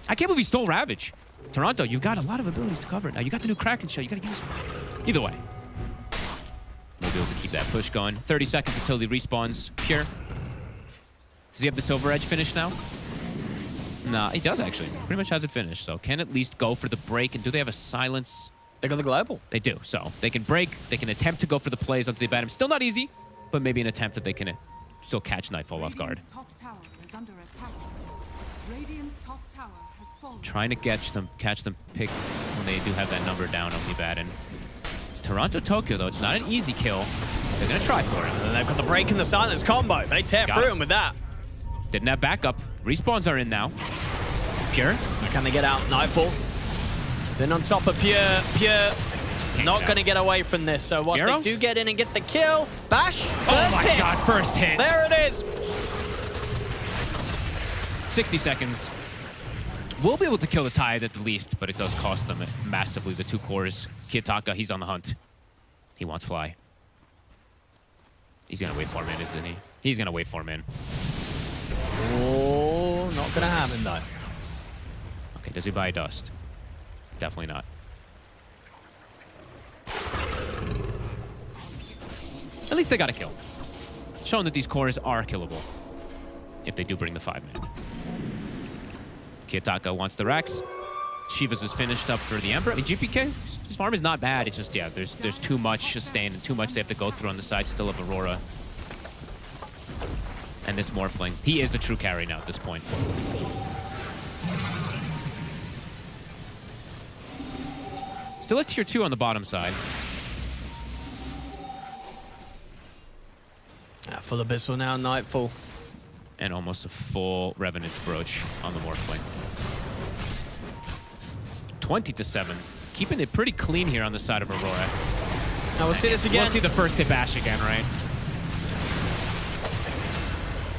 Speaker 6: I can't believe he stole Ravage. Toronto, you've got a lot of abilities to cover it now. You got the new Kraken shell. You got to use them. Either way, we'll be able to keep that push going. 30 seconds until he respawns. Pure. Does he have the Silver Edge finished now? Nah, he does actually. Pretty much has it finished. So can at least go for the break. And do they have a silence?
Speaker 5: They got the global.
Speaker 6: They do. So they can break. They can attempt to go for the plays onto the abandon. Still not easy, but maybe an attempt that they can still catch Nightfall off guard.
Speaker 18: Top tower is under attack. Radiant's top tower has fallen.
Speaker 6: Trying to catch them pick when they do have that number down on the abandon. It's Toronto Tokyo though. It's not an easy kill. They're gonna try for it.
Speaker 5: And they've got the break and the silence combo. They tear through him with that.
Speaker 6: Didn't have backup. Respawns are in now. Pure.
Speaker 5: Can they get out? Nightfall. It's in on top of Pure. Pure not going to get away from this. So once they do get in and get the kill, Bash,
Speaker 6: oh my god, first hit.
Speaker 5: There it is.
Speaker 6: 60 seconds. We'll be able to kill the Tide at the least, but it does cost them massively, the 2 cores. Kiyotaka, he's on the hunt. He wants Fly. He's going to wait for him in, isn't he? He's going to wait for him in.
Speaker 5: Oh, not going to happen though.
Speaker 6: Okay, does he buy Dust? Definitely not. At least they got a kill. Showing that these cores are killable. If they do bring the 5-man. Kiyotaka wants the Rex. Shivas is finished up for the Emperor. I mean, GPK, his farm is not bad. It's just, yeah, there's too much sustain and too much they have to go through on the side still of Aurora. And this Morphling. He is the true carry now at this point. Still a tier 2 on the bottom side.
Speaker 5: Full Abyssal now, Nightfall.
Speaker 6: And almost a full Revenant's Brooch on the Morphling. 20-7. Keeping it pretty clean here on the side of Aurora.
Speaker 5: Now we'll see this again.
Speaker 6: We'll see the first hit bash again, right?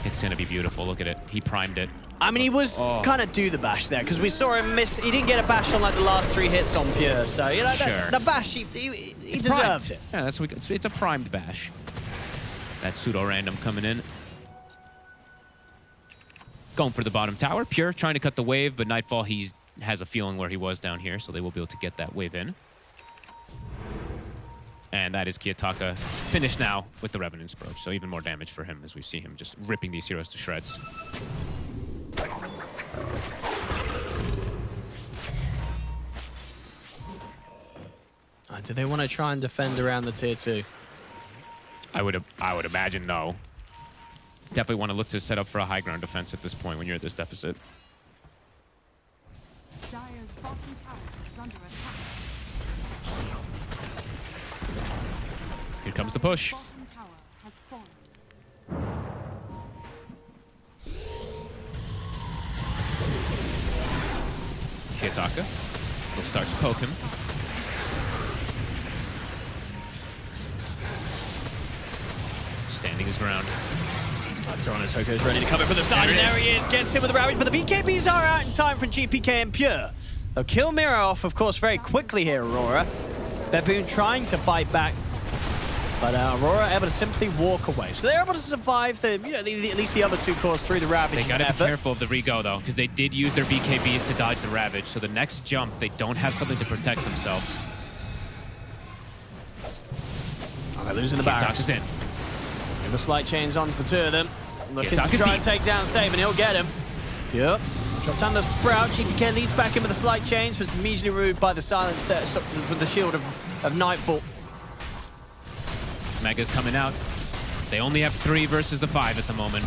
Speaker 6: It's going to be beautiful. Look at it. He primed it.
Speaker 5: I mean, he was kind of do the bash there because we saw him miss. He didn't get a bash on like the last 3 hits on Pure. So, you know, the bash, he deserved it.
Speaker 6: Yeah, that's what it's a primed bash. That pseudo-random coming in. Going for the bottom tower. Pure trying to cut the wave, but Nightfall, he has a feeling where he was down here, so they will be able to get that wave in. And that is Kiyotaka finished now with the Revenant's Brooch, so even more damage for him as we see him just ripping these heroes to shreds.
Speaker 5: Do they want to try and defend around the tier 2?
Speaker 6: I would imagine no. Definitely want to look to set up for a high ground defense at this point when you're at this deficit.
Speaker 18: Dire's bottom tower is under attack.
Speaker 6: Here comes the push.
Speaker 18: Bottom tower has fallen.
Speaker 6: Kiyotaka will start to poke him. Standing his ground.
Speaker 5: Toronto Tokyo is ready to come in from the side, and there he is. Gets hit with the Ravage, but the BKBs are out in time from GPK and Pure. They'll kill Mirror off, of course, very quickly here, Aurora. BetBoom trying to fight back, but Aurora able to simply walk away. So they're able to survive at least the other 2 cores through the Ravage.
Speaker 6: They gotta be careful of the rego though, because they did use their BKBs to dodge the Ravage. So the next jump, they don't have something to protect themselves.
Speaker 5: They're losing the barracks.
Speaker 6: Kiyotaka's in.
Speaker 5: The slight chains onto the 2 of them. Looking to
Speaker 6: Kiyotaka's
Speaker 5: try and take down Save, and he'll get him. Yep. Drop down the Sprout. GPK leads back in with the slight chains, but it's immediately removed by the silence there for the shield of Nightfall.
Speaker 6: Mega's coming out. They only have 3 versus the 5 at the moment.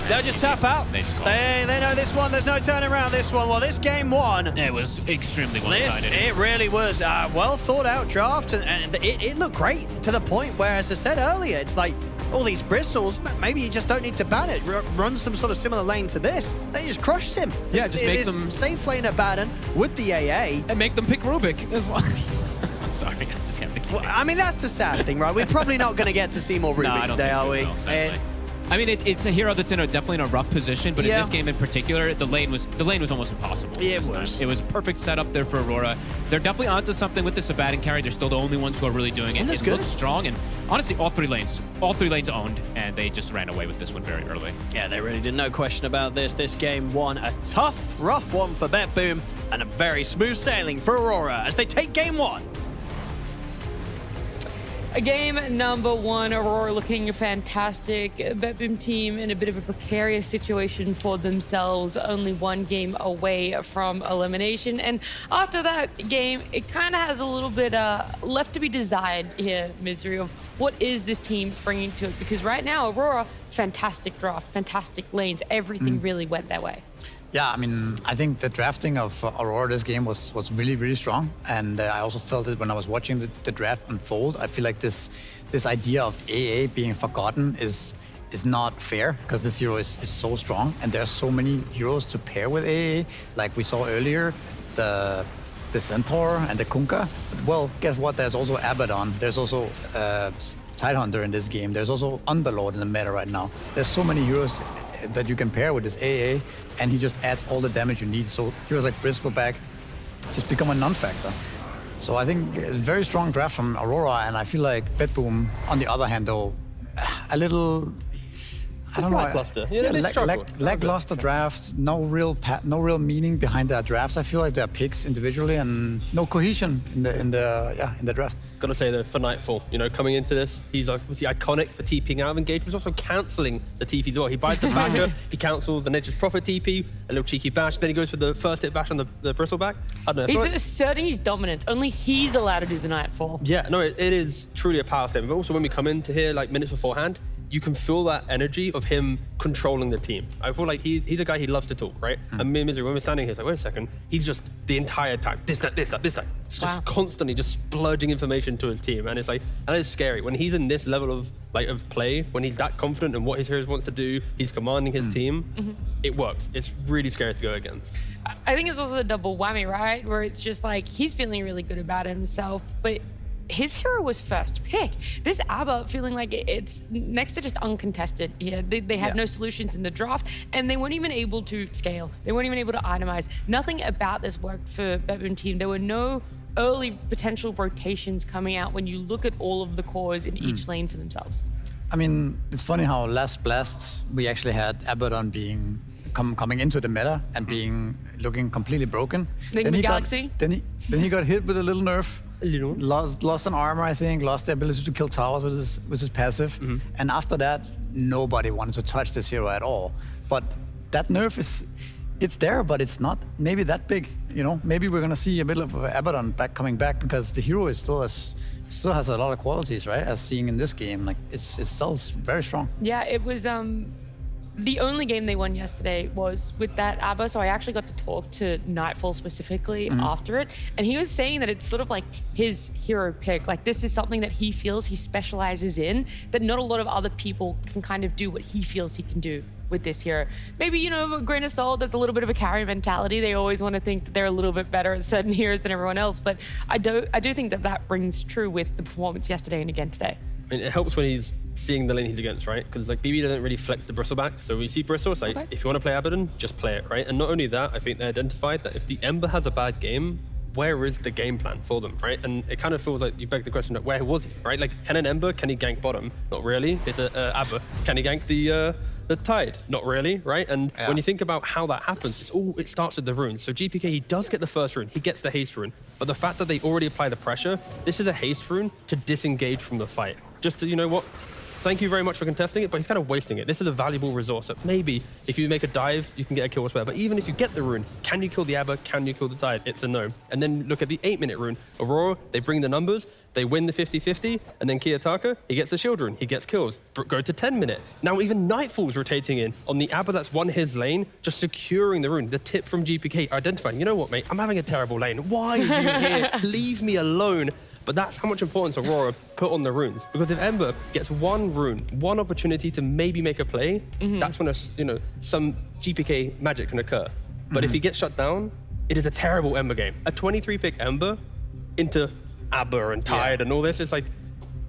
Speaker 5: They'll just tap out.
Speaker 6: They just call
Speaker 5: they know this one. There's no turning around this one. Well, this game 1.
Speaker 6: It was extremely one-sided.
Speaker 5: It really was. Well thought out draft, and it looked great to the point where, as I said earlier, it's like all these bristles, maybe you just don't need to ban it. Run some sort of similar lane to this. They just crushed him.
Speaker 6: Yeah, just make them
Speaker 5: safe lane at Baden with the AA.
Speaker 6: And make them pick Rubik as well. I'm sorry, I just have to keep
Speaker 5: I mean, that's the sad thing, right? We're probably not going to get to see more Rubik today, are we?
Speaker 6: No, I mean, it's a hero that's definitely in a rough position, but in this game in particular, the lane was almost impossible.
Speaker 5: Yeah, it was.
Speaker 6: It was a perfect setup there for Aurora. They're definitely onto something with this abating carry. They're still the only ones who are really doing it. It looks strong, and honestly, all three lanes owned, and they just ran away with this one very early.
Speaker 5: Yeah, they really did. No question about this. This game won a tough, rough one for BetBoom, and a very smooth sailing for Aurora as they take game one.
Speaker 1: Game number one, Aurora looking fantastic. BetBoom team in a bit of a precarious situation for themselves, only one game away from elimination. And after that game, it kind of has a little bit left to be desired here, Misery, of what is this team bringing to it? Because right now, Aurora, fantastic draft, fantastic lanes, everything really went their way.
Speaker 2: Yeah, I mean, I think the drafting of Aurora this game was really, really strong. And I also felt it when I was watching the draft unfold. I feel like this idea of AA being forgotten is not fair, because this hero is so strong. And there are so many heroes to pair with AA. Like we saw earlier, the Centaur and the Kunkka. Well, guess what? There's also Abaddon. There's also Tidehunter in this game. There's also Underlord in the meta right now. There's so many heroes that you can pair with this AA, and he just adds all the damage you need. So heroes like Bristleback just become a non-factor. So I think a very strong draft from Aurora, and I feel like BetBoom, on the other hand, though, a little... I don't know.
Speaker 4: Lackluster. Yeah,
Speaker 2: lackluster drafts. No real meaning behind their drafts. I feel like they're picks individually and no cohesion in the draft.
Speaker 4: Gotta say though, for Nightfall, coming into this, he's obviously iconic for TPing out of engagement. He's also cancelling the TP as well. He buys the Basher, he cancels the Nature's Prophet TP, a little cheeky bash, then he goes for the first hit bash on the Bristleback. I don't know.
Speaker 1: He's asserting his dominance. Only he's allowed to do the Nightfall.
Speaker 4: Yeah, no, it is truly a power statement. But also when we come into here, like minutes beforehand, you can feel that energy of him controlling the team. I feel like he's a guy, he loves to talk, right? And me and Misery, when we're standing here, it's like, wait a second, he's just the entire time, this, that. It's just constantly just splurging information to his team. And it's like, and it's scary. When he's in this level of play, when he's that confident in what his heroes wants to do, he's commanding his team, it works. It's really scary to go against.
Speaker 1: I think it's also a double whammy, right? Where it's just like, he's feeling really good about himself, but his hero was first pick. This ABBA feeling like it's next to just uncontested here. They had no solutions in the draft, and they weren't even able to scale. They weren't even able to itemize. Nothing about this worked for BetBoom team. There were no early potential rotations coming out when you look at all of the cores in each lane for themselves.
Speaker 2: I mean, it's funny how last Blast, we actually had Abaddon being coming into the meta and looking completely broken.
Speaker 1: Then he Galaxy.
Speaker 2: Then he got hit with a little nerf. Lost an armor, I think, lost the ability to kill towers with his passive. And after that, nobody wanted to touch this hero at all. But that nerf it's there, but it's not maybe that big. Maybe we're gonna see a bit of Abaddon coming back, because the hero still has a lot of qualities, right? As seeing in this game, like it's still very strong.
Speaker 1: Yeah, it was the only game they won yesterday was with that ABBA, so I actually got to talk to Nightfall specifically after it, and he was saying that it's sort of like his hero pick. Like, this is something that he feels he specializes in, that not a lot of other people can kind of do what he feels he can do with this hero. Maybe, a grain of salt, there's a little bit of a carry mentality. They always want to think that they're a little bit better at certain heroes than everyone else, but I do think that rings true with the performance yesterday and again today.
Speaker 4: I mean, it helps when he's seeing the lane he's against, right? Because BB doesn't really flex the Bristleback. So when you see Bristle, it's like, if you want to play Abaddon, just play it, right? And not only that, I think they identified that if the Ember has a bad game, where is the game plan for them, right? And it kind of feels like you beg the question, where was he, right? Like, can an Ember, can he gank bottom? Not really. It's a Abba. Can he gank the Tide? Not really, right? And when you think about how that happens, it starts with the runes. So GPK, he does get the first rune, he gets the haste rune, but the fact that they already apply the pressure, this is a haste rune to disengage from the fight. Just to, thank you very much for contesting it, but he's kind of wasting it. This is a valuable resource. So maybe if you make a dive, you can get a kill or whatever. But even if you get the rune, can you kill the Abba? Can you kill the Tide? It's a no. And then look at the 8-minute rune. Aurora, they bring the numbers, they win the 50-50, and then Kiyotaka, he gets the shield rune, he gets kills. Go to 10-minute. Now even Nightfall's rotating in on the Abba that's won his lane, just securing the rune. The tip from GPK, identifying, you know what, mate, I'm having a terrible lane. Why are you here? Leave me alone. But that's how much importance Aurora put on the runes. Because if Ember gets one rune, one opportunity to maybe make a play, that's when some GPK magic can occur. But if he gets shut down, it is a terrible Ember game. A 23-pick Ember into Abba and Tide and all this, it's like,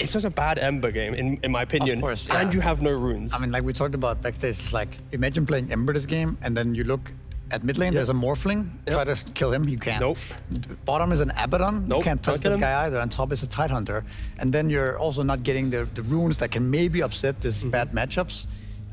Speaker 4: it's just a bad Ember game, in my opinion.
Speaker 2: Of course, yeah.
Speaker 4: And you have no runes.
Speaker 2: I mean, like we talked about backstage, it's like, imagine playing Ember this game, and then you look at mid lane, there's a Morphling, try to kill him, you can't.
Speaker 4: Nope.
Speaker 2: Bottom is an Abaddon, you can't touch this
Speaker 4: him.
Speaker 2: guy either, on top is a Tidehunter. And then you're also not getting the runes that can maybe upset this bad matchups.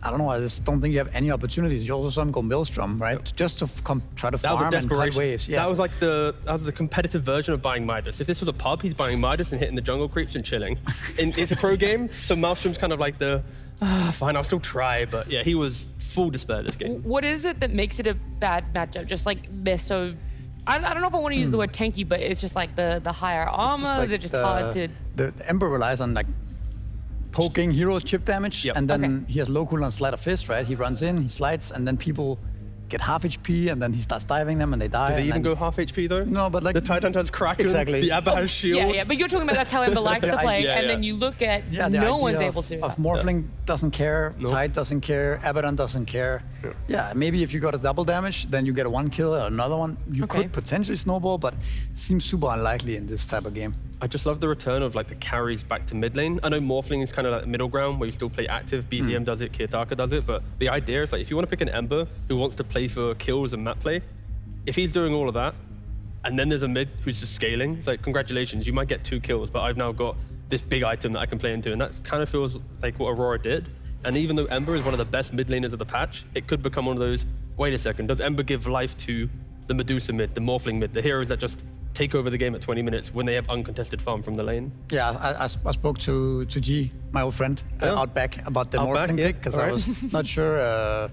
Speaker 2: I don't know, I just don't think you have any opportunities. You also saw him go Maelstrom, right? Just to try to farm and cut waves. Yeah.
Speaker 4: That was like the competitive version of buying Midas. If this was a pub, he's buying Midas and hitting the jungle creeps and chilling. It's a pro game, so Maelstrom's kind of like the, fine, I'll still try. But yeah, he was full despair this game.
Speaker 1: What is it that makes it a bad matchup? Just like they're so, I don't know if I want to use the word tanky, but it's just like the higher armor, they're just hard to...
Speaker 2: The Ember relies on like poking hero chip damage, and then he has low cooldown Sleight of Fist, right? He runs in, he slides, and then people get half HP, and then he starts diving them, and they die.
Speaker 4: Do they even go half HP though?
Speaker 2: No, but like
Speaker 4: the Titan has Kraken,
Speaker 2: exactly.
Speaker 4: the Abba has Shield.
Speaker 1: Yeah, but you're talking about that's how Ember likes to play, and then you look at no one's able to.
Speaker 2: Of Morphling doesn't care, Tide doesn't care, Abaddon doesn't care. Yeah, maybe if you got a double damage, then you get a 1 kill or another one. You could potentially snowball, but it seems super unlikely in this type of game.
Speaker 4: I just love the return of like the carries back to mid lane. I know Morphling is kind of like the middle ground where you still play active. BZM does it, Kiyotaka does it, but the idea is like if you want to pick an Ember who wants to play for kills and map play, if he's doing all of that, and then there's a mid who's just scaling, it's like congratulations, you might get 2 kills, but I've now got this big item that I can play into, and that kind of feels like what Aurora did. And even though Ember is one of the best mid laners of the patch, it could become one of those, wait a second, does Ember give life to the Medusa mid, the Morphling mid, the heroes that just take over the game at 20 minutes when they have uncontested farm from the lane?
Speaker 2: Yeah, I spoke to G, my old friend, out back about the Morphling pick, because I was not sure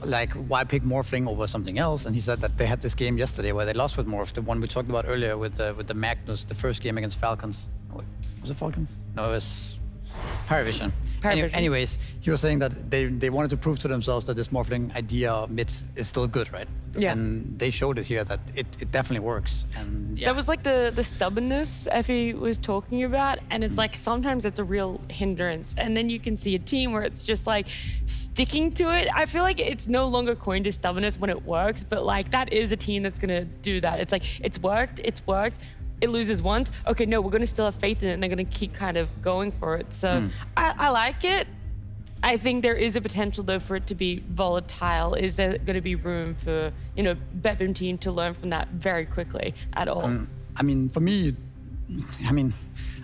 Speaker 2: like why pick Morphling over something else, and he said that they had this game yesterday where they lost with Morph, the one we talked about earlier with the Magnus, the first game against Falcons. Was it Falcons? No, it was Paravision. Anyways, he was saying that they wanted to prove to themselves that this Morphling idea mid is still good, right?
Speaker 1: Yeah.
Speaker 2: And they showed it here that it definitely works. And
Speaker 1: That was like the stubbornness Effie was talking about, and it's like sometimes it's a real hindrance, and then you can see a team where it's just like sticking to it. I feel like it's no longer coined as stubbornness when it works, but like that is a team that's gonna do that. It's like it's worked. It loses once. Okay, no, we're gonna still have faith in it, and they're gonna keep kind of going for it. So I like it. I think there is a potential though for it to be volatile. Is there going to be room for BetBoom team to learn from that very quickly at all?
Speaker 2: I mean, for me,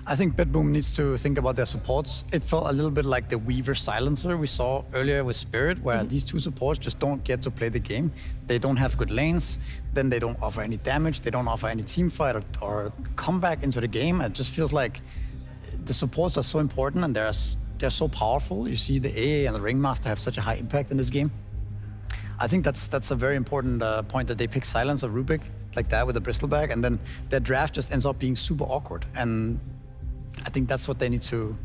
Speaker 2: I think BetBoom needs to think about their supports. It felt a little bit like the Weaver Silencer we saw earlier with Spirit, where these 2 supports just don't get to play the game. They don't have good lanes, then they don't offer any damage, they don't offer any team fight or comeback into the game. It just feels like the supports are so important, and they're so powerful. You see the AA and the Ringmaster have such a high impact in this game. I think that's a very important point that they pick Silence or Rubik like that with the Bristleback, and then their draft just ends up being super awkward. And I think that's what they need to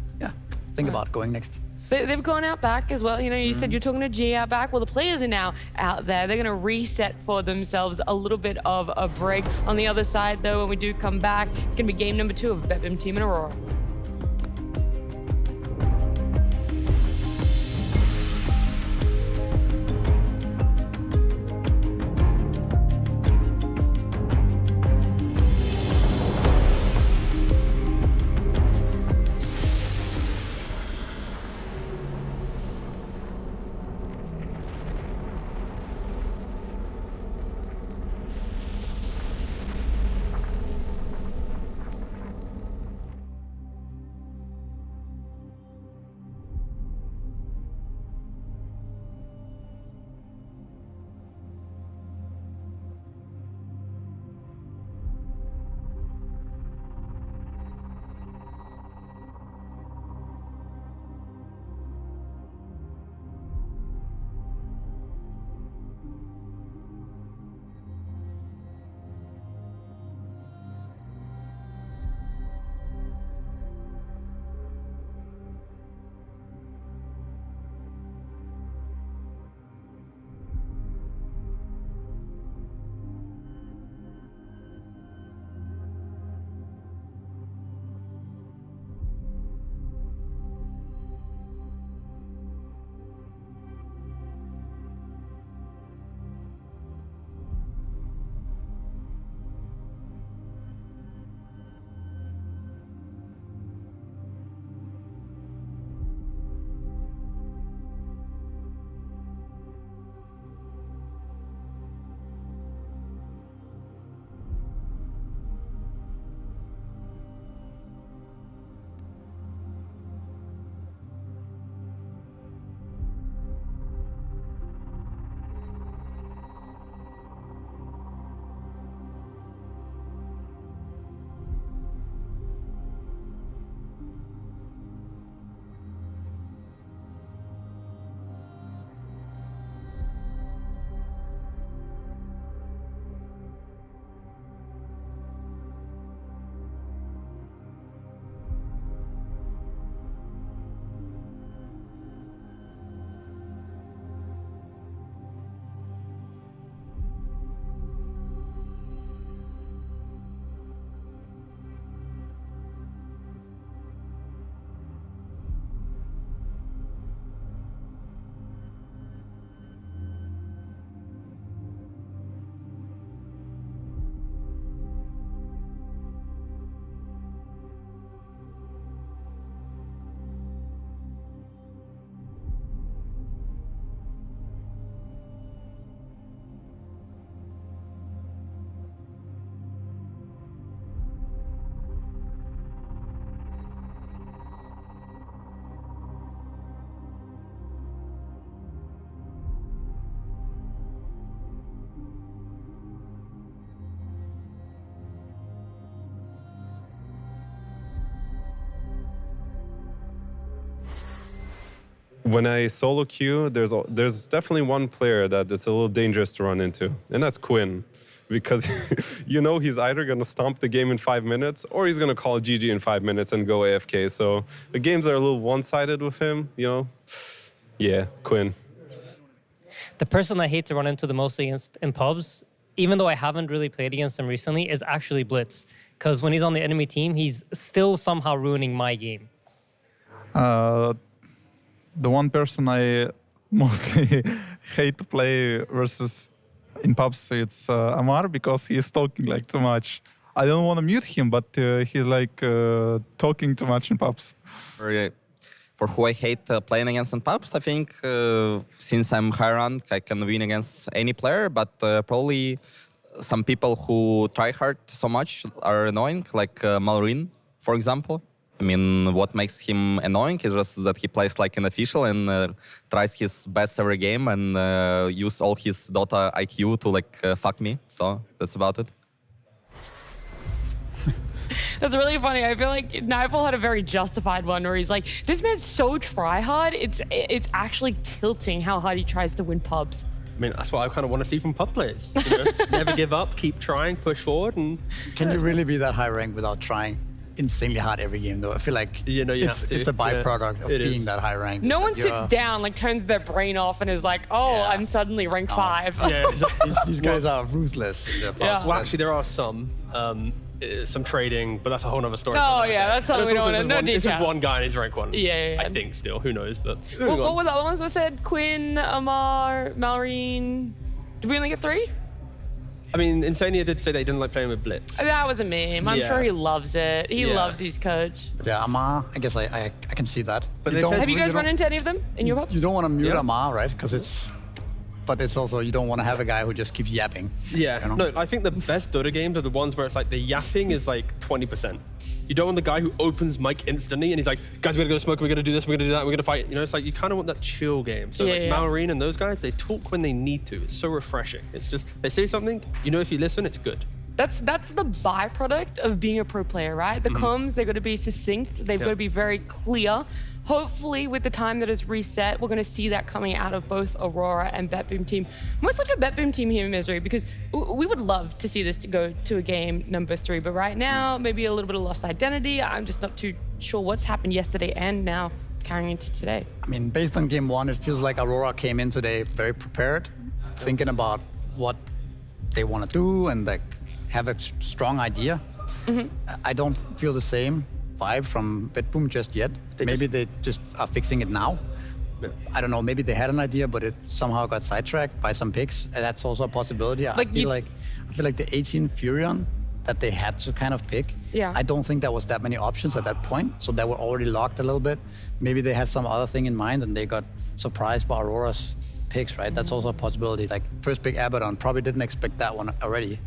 Speaker 2: think about going next.
Speaker 1: They've gone out back as well. You said you're talking to G out back. Well, the players are now out there. They're going to reset for themselves a little bit of a break. On the other side, though, when we do come back, it's going to be game number 2 of BetBoom Team and Aurora.
Speaker 20: when I solo queue, there's definitely one player that it's a little dangerous to run into, and that's Quinn. Because you know he's either going to stomp the game in 5 minutes or he's going to call GG in 5 minutes and go AFK. So the games are a little one-sided with him, you know? Yeah, Quinn.
Speaker 11: The person I hate to run into the most against in pubs, even though I haven't really played against him recently, is actually Blitz. Because when he's on the enemy team, he's still somehow ruining my game.
Speaker 13: The one person I mostly hate to play versus in pubs, it's Amar, because he's talking like too much. I don't want to mute him, but he's like talking too much in pubs.
Speaker 21: For who I hate playing against in pubs, I think since I'm high rank, I can win against any player, but probably some people who try hard so much are annoying, like Malrin, for example. I mean, what makes him annoying is just that he plays like an official and tries his best every game and use all his Dota IQ to like fuck me. So that's about it.
Speaker 1: That's really funny. I feel like Nightfall had a very justified one where he's like, this man's so try-hard, it's actually tilting how hard he tries to win pubs.
Speaker 4: I mean, that's what I kind of want to see from pub players. You know? Never give up, keep trying, push forward. And
Speaker 2: can you really be that high ranked without trying insanely hard every game, though? I feel like it's a byproduct of being that high ranked.
Speaker 1: No one sits down, like turns their brain off and is like, oh, I'm suddenly rank 5.
Speaker 4: Yeah,
Speaker 2: these guys are ruthless.
Speaker 4: Well, actually, there are some trading, but that's a whole other story.
Speaker 1: Oh, yeah, that's something we don't want to know.
Speaker 4: It's just one guy and he's rank 1.
Speaker 1: Yeah.
Speaker 4: I think still, who knows, but...
Speaker 1: What were the other ones that said? Quinn, Amar, Malrine. Did we only get 3?
Speaker 4: I mean, Insania did say they didn't like playing with Blitz.
Speaker 1: That was a meme. I'm sure he loves it. He loves his coach.
Speaker 2: Yeah, Amar, I guess I can see that.
Speaker 4: But
Speaker 1: have you guys run into any of them in your pubs?
Speaker 2: You don't want to mute Amar, right? Because but it's also, you don't want to have a guy who just keeps yapping.
Speaker 4: Yeah,
Speaker 2: you know?
Speaker 4: No, I think the best Dota games are the ones where it's like the yapping is like 20%. You don't want the guy who opens mic instantly and he's like, guys, we're gonna go smoke, we're gonna do this, we're gonna do that, we're gonna fight. You know, it's like you kind of want that chill game. So Malrine and those guys, they talk when they need to. It's so refreshing. It's just, they say something, you know, if you listen, it's good.
Speaker 1: That's the byproduct of being a pro player, right? The comms, they've got to be succinct. They've got to be very clear. Hopefully, with the time that is reset, we're going to see that coming out of both Aurora and BetBoom team. Mostly for BetBoom team here in Misery, because we would love to see this to go to a game number 3. But right now, maybe a little bit of lost identity. I'm just not too sure what's happened yesterday and now carrying into today.
Speaker 2: I mean, based on game 1, it feels like Aurora came in today very prepared, thinking about what they want to do and like have a strong idea. I don't feel the same vibe from BetBoom just yet. Maybe they just are fixing it now. I don't know, maybe they had an idea, but it somehow got sidetracked by some picks. And that's also a possibility. I feel like the 18 Furion that they had to kind of pick, I don't think there was that many options at that point. So they were already locked a little bit. Maybe they had some other thing in mind and they got surprised by Aurora's picks, right? That's also a possibility. Like first pick Abaddon, probably didn't expect that one already.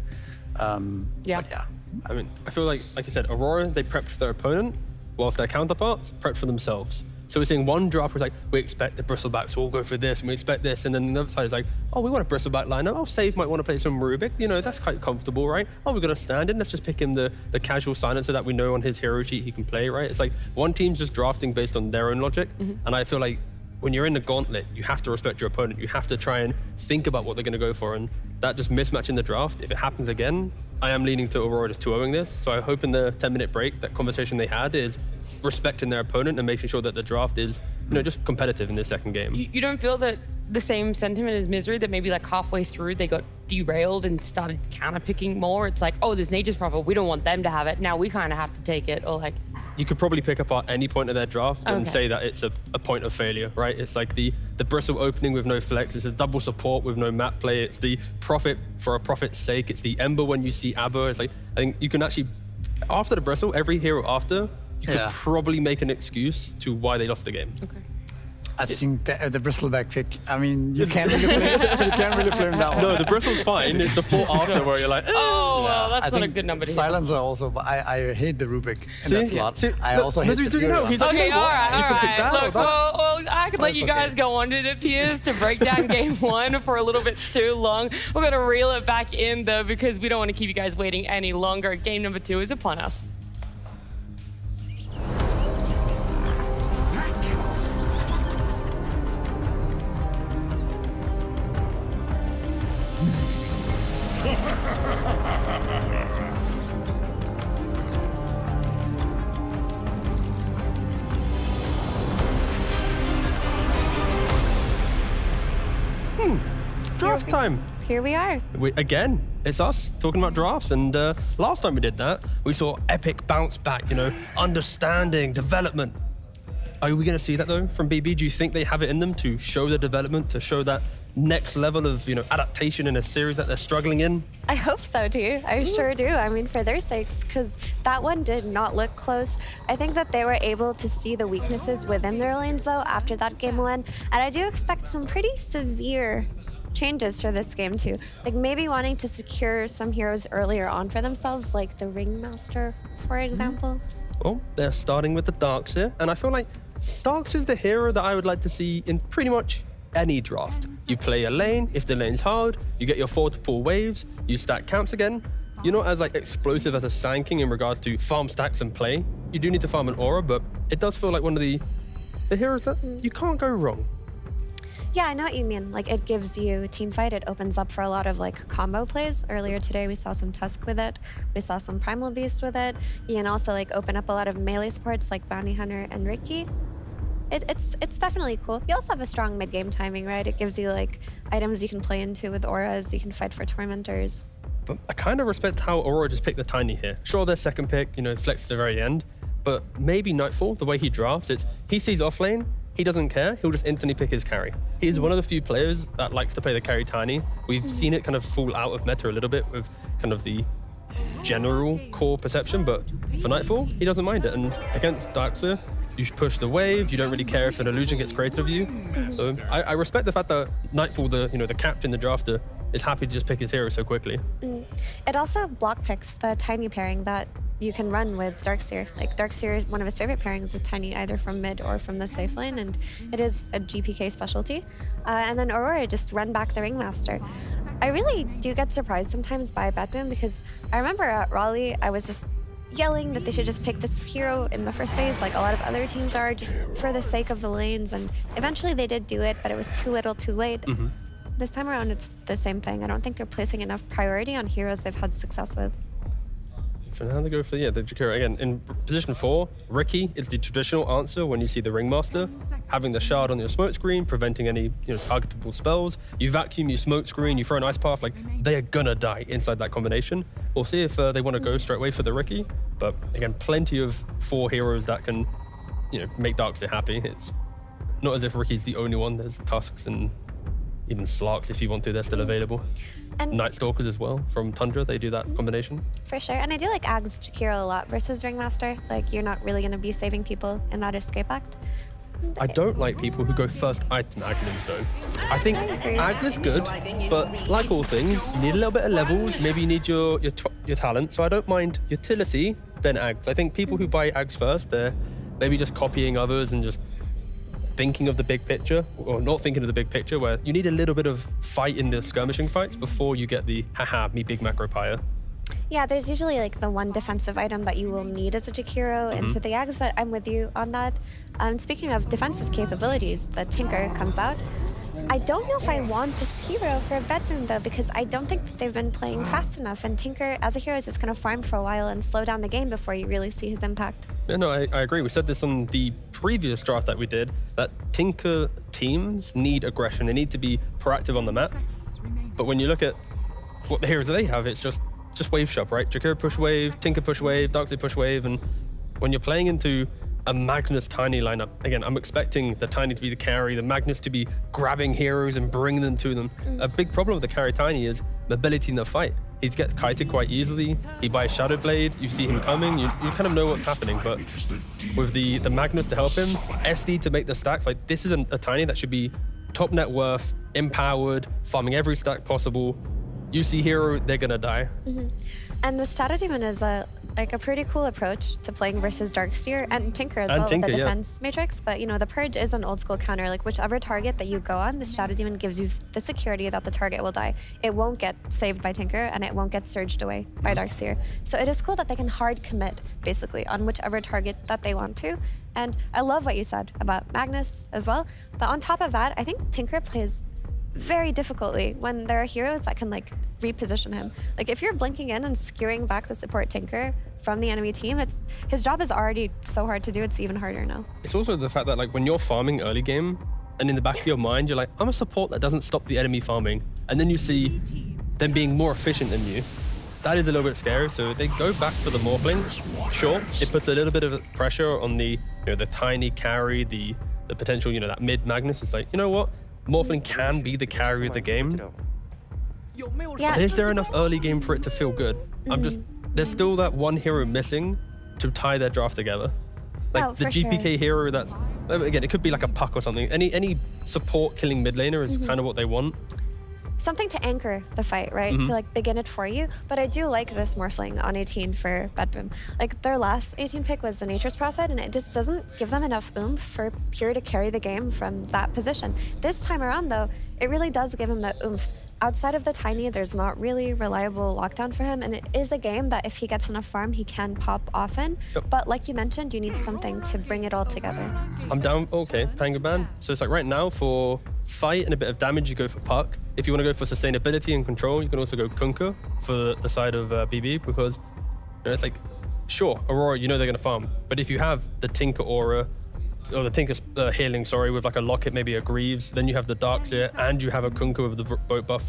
Speaker 2: But yeah.
Speaker 4: I mean, I feel like you said, Aurora, they prepped for their opponent, whilst their counterparts prepped for themselves. So we're seeing one draft where it's like, we expect the Bristlebacks, so we'll go for this, and we expect this. And then the other side is like, oh, we want a Bristleback lineup. Oh, Save might want to play some Rubik. You know, that's quite comfortable, right? Oh, we've got a stand-in. Let's just pick him the casual silencer that we know on his hero sheet he can play, right? It's like one team's just drafting based on their own logic. And I feel like when you're in the gauntlet, you have to respect your opponent. You have to try and think about what they're going to go for. And that just mismatch in the draft, if it happens again, I am leaning to Aurora just 2-0ing this. So I hope in the 10-minute break, that conversation they had is respecting their opponent and making sure that the draft is, you know, just competitive in this second game.
Speaker 1: You don't feel that the same sentiment as Misery, that maybe like halfway through they got derailed and started counter-picking more? It's like, oh, there's Nature's Prophet, we don't want them to have it. Now we kind of have to take it, or like...
Speaker 4: You could probably pick apart any point of their draft and say that it's a point of failure, right? It's like the Bristle opening with no flex. It's a double support with no map play. It's the Prophet for a Prophet's sake. It's the Ember when you see Abba. It's like, I think you can actually, after the Bristle, every hero after, you could probably make an excuse to why they lost the game.
Speaker 1: Okay.
Speaker 2: I think the Bristleback pick, I mean, you can't really flame that one.
Speaker 4: No, the Bristle's fine. It's the 4 after where you're like,
Speaker 1: oh, well, that's not a good number to hit.
Speaker 2: Silencer also, but I hate the Rubik in that slot. I also hate the Furion.
Speaker 1: Okay, all right. Look, well, I could let you guys go on. It appears to break down game 1 for a little bit too long. We're going to reel it back in, though, because we don't want to keep you guys waiting any longer. Game number 2 is upon us.
Speaker 4: Draft time.
Speaker 3: Here we are.
Speaker 4: Again, it's us talking about drafts. And last time we did that, we saw epic bounce back, you know, understanding, development. Are we going to see that though from BB? Do you think they have it in them to show the development, to show that next level of, you know, adaptation in a series that they're struggling in?
Speaker 3: I hope so too. I sure do. I mean, for their sakes, because that one did not look close. I think that they were able to see the weaknesses within their lanes though after that game one, and I do expect some pretty severe changes for this game too. Like maybe wanting to secure some heroes earlier on for themselves, like the Ringmaster, for example.
Speaker 4: Well, they're starting with the Darkseer, and I feel like Darkseer is the hero that I would like to see in pretty much any draft. You play a lane, if the lane's hard, you get your 4 to pull waves, you stack camps again. You're not as like explosive as a Sand King in regards to farm stacks and play. You do need to farm an Aura, but it does feel like one of the heroes that you can't go wrong.
Speaker 3: Yeah, I know what you mean. Like it gives you team fight. It opens up for a lot of like combo plays. Earlier today, we saw some Tusk with it. We saw some Primal Beast with it. You can also like open up a lot of melee supports like Bounty Hunter and Riki. It's definitely cool. You also have a strong mid-game timing, right? It gives you like items you can play into with auras. You can fight for tormentors.
Speaker 4: But I kind of respect how Aurora just picked the Tiny here. Sure, their second pick, you know, flex at the very end. But maybe Nightfall, the way he drafts, he sees off lane, he doesn't care, he'll just instantly pick his carry. He's one of the few players that likes to play the carry Tiny. We've seen it kind of fall out of meta a little bit with kind of the general core perception, but for Nightfall, he doesn't mind it. And against Darkseer, you should push the wave. You don't really care if an illusion gets created of you. So I respect the fact that Nightfall, the captain, the drafter, is happy to just pick his hero so quickly.
Speaker 3: It also block picks the Tiny pairing that you can run with Darkseer. Like Darkseer, one of his favorite pairings is Tiny, either from mid or from the safe lane, and it is a GPK specialty. And then Aurora just run back the Ringmaster. I really do get surprised sometimes by BetBoom because I remember at Raleigh, I was just yelling that they should just pick this hero in the first phase like a lot of other teams are, just for the sake of the lanes, and eventually they did do it, but it was too little too late. This time around it's the same thing. I don't think they're placing enough priority on heroes they've had success with.
Speaker 4: For now they go for the Jakiro. Again, in position 4, Riki is the traditional answer when you see the Ringmaster. Having the shard on your smoke screen, preventing any targetable spells. You vacuum, you smoke screen, you throw an ice path, like they are gonna die inside that combination. We'll see if they want to go straight away for the Riki. But again, plenty of 4 heroes that can make Darkseer happy. It's not as if Riki's the only one. There's Tusks and even Slarks, if you want to, they're still available. And Night Stalkers as well from Tundra, they do that combination. For sure, and I do like Ag's Jakiro a lot versus Ringmaster. Like, you're not really going to be saving people in that escape act. I don't like people who go first item Agnums though. I think Ag is good, but like all things, you need a little bit of levels, maybe you need your talent, so I don't mind utility, then Ags. I think people who buy Ags first, they're maybe just copying others and just thinking of the big picture, or not thinking of the big picture, where you need a little bit of fight in the skirmishing fights before you get the haha, me big macro pyre. Yeah, there's usually like the one defensive item that you will need as a Jakiro into the Ags, but I'm with you on that. Speaking of defensive capabilities, the Tinker comes out. I don't know if I want this hero for BetBoom though, because I don't think that they've been playing fast enough, and Tinker as a hero is just going to farm for a while and slow down the game before you really see his impact. Yeah, no, I agree. We said this on the previous draft that we did, that Tinker teams need aggression. They need to be proactive on the map. But when you look at what the heroes that they have, it's just wave shop, right? Jakiro push wave, Tinker push wave, Darkseer push wave, and when you're playing into a Magnus Tiny lineup, again, I'm expecting the Tiny to be the carry, the Magnus to be grabbing heroes and bringing them to them. A big problem with the carry Tiny is mobility in the fight. He gets kited quite easily. He buys Shadow Blade, you see him coming, you kind of know what's happening, but with the Magnus to help him, SD to make the stacks, like this is a Tiny that should be top net worth, empowered, farming every stack possible. You see hero, they're gonna die. And the Shadow Demon is a pretty cool approach to playing versus Darkseer and Tinker as well, with the defense matrix. But the Purge is an old school counter. Like whichever target that you go on, the Shadow Demon gives you the security that the target will die. It won't get saved by Tinker, and it won't get surged away by Darkseer. So it is cool that they can hard commit basically on whichever target that they want to. And I love what you said about Magnus as well. But on top of that, I think Tinker plays very difficultly when there are heroes that can reposition him. Like if you're blinking in and skewing back the support Tinker from the enemy team, his job is already so hard to do, it's even harder now. It's also the fact that when you're farming early game and in the back of your mind you're like, I'm a support that doesn't stop the enemy farming. and then you see them being more efficient than you. That is a little bit scary. So they go back for the Morphling. Sure, it puts a little bit of pressure on the the tiny carry, the potential that mid Magnus. It's like, you know what, Morphling can be the carry of the game.
Speaker 3: Yeah.
Speaker 4: Is there enough early game for it to feel good? There's still that one hero missing to tie their draft together. Like the GPK hero that's, again, it could be like a Puck or something. Any support killing mid laner is kind of what they want.
Speaker 3: Something to anchor the fight, right? To like begin it for you. But I do like this Morphling on 18 for BetBoom. Like their last 18 pick was the Nature's Prophet, and it just doesn't give them enough oomph for Pure to carry the game from that position. This time around though, it really does give him that oomph. Outside of the Tiny, there's not really reliable lockdown for him, and it is a game that if he gets enough farm, he can pop often. But like you mentioned, you need something to bring it all together.
Speaker 4: I'm down, okay, Pangaban. So it's like right now for fight and a bit of damage, you go for Puck. If you want to go for sustainability and control, you can also go Kunkka for the side of BB, because it's like, sure, Aurora, they're going to farm. But if you have the Tinker Aura, or the Tinker healing, sorry, with like a Locket, maybe a Greaves, then you have the Darkseer, and you have a Kunkka with the boat buff,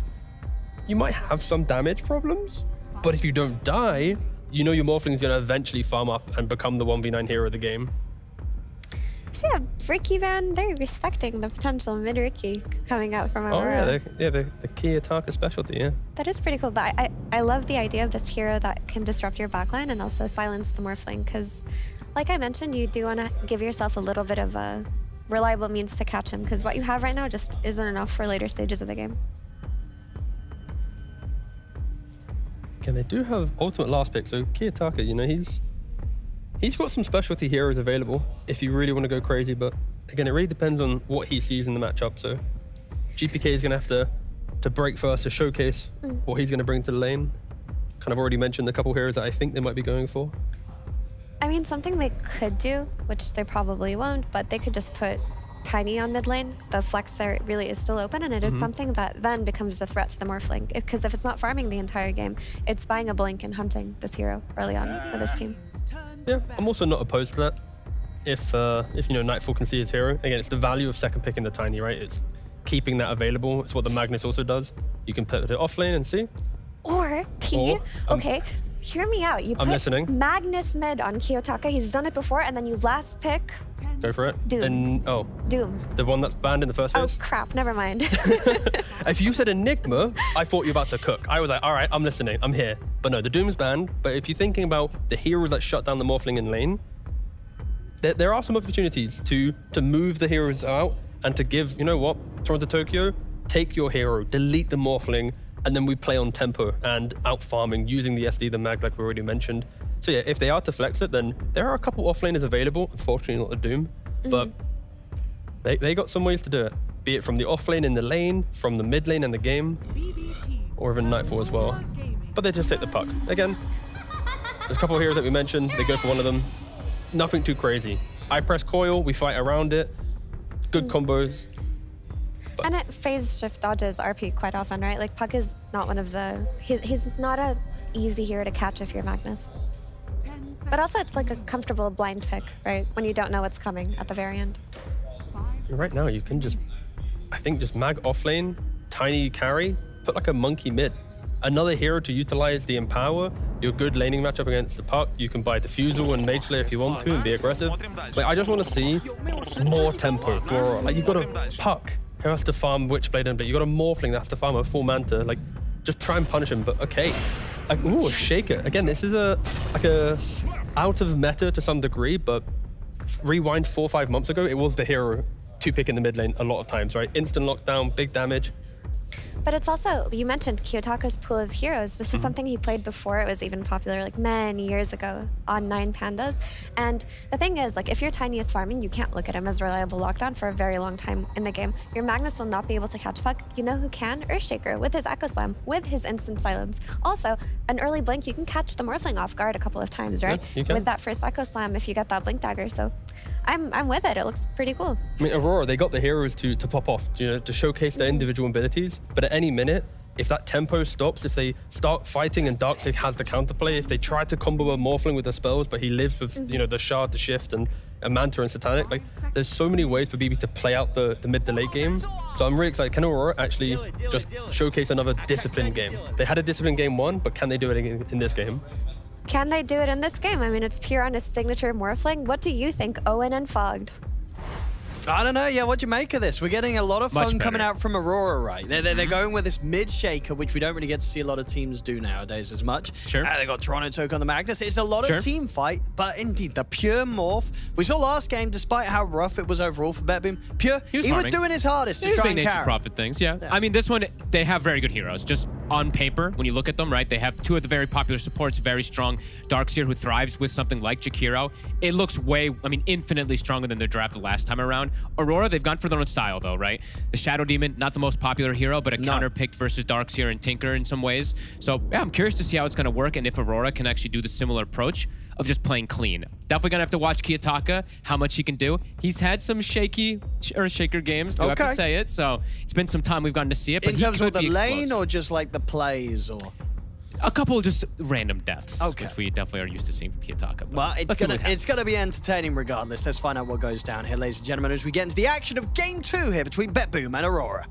Speaker 4: you might have some damage problems. But if you don't die, your Morphling's going to eventually farm up and become the 1v9 hero of the game.
Speaker 3: So yeah, Ricky Van, they're respecting the potential mid-Ricky coming out from Aurora.
Speaker 4: The Kiyotaka specialty, yeah.
Speaker 3: That is pretty cool, but I love the idea of this hero that can disrupt your backline and also silence the Morphling, because like I mentioned, you do want to give yourself a little bit of a reliable means to catch him, because what you have right now just isn't enough for later stages of the game.
Speaker 4: Again, they do have ultimate last pick, so Kiyotaka, he's got some specialty heroes available if you really want to go crazy, but again, it really depends on what he sees in the matchup. So GPK is going to have to break first to showcase what he's going to bring to the lane. Kind of already mentioned a couple heroes that I think they might be going for.
Speaker 3: I mean, something they could do, which they probably won't, but they could just put Tiny on mid lane. The flex there really is still open, and it is something that then becomes a threat to the Morphling. Because if it's not farming the entire game, it's buying a blink and hunting this hero early on with this team.
Speaker 4: Yeah, I'm also not opposed to that. If Nightfall can see his hero. Again, it's the value of second picking the Tiny, right? It's keeping that available. It's what the Magnus also does. You can put it off lane and see.
Speaker 3: Or okay, hear me out. You
Speaker 4: I'm
Speaker 3: put
Speaker 4: listening.
Speaker 3: Magnus mid on Kiyotaka. He's done it before, and then you last pick.
Speaker 4: Go for it.
Speaker 3: Doom. Doom.
Speaker 4: The one that's banned in the first phase?
Speaker 3: Oh crap, never mind.
Speaker 4: If you said Enigma, I thought you were about to cook. I was like, all right, I'm listening, I'm here. But no, the Doom's banned. But if you're thinking about the heroes that shut down the Morphling in lane, there are some opportunities to move the heroes out and to give, Toronto Tokyo, take your hero, delete the Morphling, and then we play on tempo and out farming using the SD, the mag, like we already mentioned. So yeah, if they are to flex it, then there are a couple offlaners available. Unfortunately, not the Doom, but they got some ways to do it. Be it from the off lane in the lane, from the mid lane in the game, or even Nightfall as well. But they just take the Puck. Again, there's a couple of heroes that we mentioned. They go for one of them. Nothing too crazy. I press coil, we fight around it. Good combos.
Speaker 3: And it phase shift dodges RP quite often, right? Like Puck is not one of the, he's not a easy hero to catch if you're Magnus. But also it's like a comfortable blind pick, right? When you don't know what's coming at the very end.
Speaker 4: Right now you can just, I think just mag off lane, Tiny carry, put like a monkey mid. Another hero to utilize the empower, your good laning matchup against the Puck. You can buy Diffusal and Mage Slayer if you want to and be aggressive. Like I just want to see more tempo for Aurora. Like you've got a Puck who has to farm Witchblade and you got a Morphling that has to farm a full Manta. Like just try and punish him, but okay. Like, ooh, a Shaker. Again, this is a out of meta to some degree, but rewind 4 or 5 months ago, it was the hero to pick in the mid lane a lot of times, right? Instant lockdown, big damage.
Speaker 3: But it's also, you mentioned Kiyotaka's pool of heroes. This is something he played before it was even popular, like many years ago on 9 Pandas. And the thing is, like if your Tiny is farming, you can't look at him as reliable lockdown for a very long time in the game. Your Magnus will not be able to catch Puck. You know who can? Earthshaker with his Echo Slam, with his instant silence. Also, an early blink, you can catch the Morphling off guard a couple of times, right?
Speaker 4: Yeah, you can.
Speaker 3: With that first Echo Slam if you get that blink dagger. So I'm with it. It looks pretty cool.
Speaker 4: I mean, Aurora, they got the heroes to pop off, to showcase their individual abilities. But at any minute, if that tempo stops, if they start fighting and Darkseid has the counterplay, if they try to combo a Morphling with the spells, but he lives with, the shard, the shift, and and Manta and Satanic, like there's so many ways for BB to play out the mid to late game. So I'm really excited. Can Aurora actually just showcase another disciplined game? They had a disciplined game 1, but can they do it in this game?
Speaker 3: Can they do it in this game? I mean, it's pure on his signature Morphling. What do you think, Owen and Fogged?
Speaker 5: I don't know. Yeah, what do you make of this? We're getting a lot of fun coming out from Aurora, right? They're going with this mid shaker, which we don't really get to see a lot of teams do nowadays as much.
Speaker 6: Sure.
Speaker 5: They got Toronto Toke on the Magnus. It's a lot of team fight, but indeed, the Pure morph. We saw last game, despite how rough it was overall for BetBoom, Pure, he was doing his hardest to try and carry.
Speaker 6: Profit things, yeah. I mean, this one, they have very good heroes. Just on paper, when you look at them, right, they have 2 of the very popular supports, very strong. Darkseer, who thrives with something like Jakiro. It looks infinitely stronger than their draft the last time around. Aurora, they've gone for their own style, though, right? The Shadow Demon, not the most popular hero, but a counter-picked versus Darkseer and Tinker in some ways. So, yeah, I'm curious to see how it's going to work and if Aurora can actually do the similar approach of just playing clean. Definitely going to have to watch Kiyotaka, how much he can do. He's had some shaker games, do I have to say it? So, it's been some time we've gotten to see it. But
Speaker 5: in terms of the lane or just like the plays or...
Speaker 6: A couple just random deaths, which we definitely are used to seeing from Kiyotaka.
Speaker 5: Well, it's gonna be entertaining regardless. Let's find out what goes down here, ladies and gentlemen, as we get into the action of Game 2 here between BetBoom and Aurora.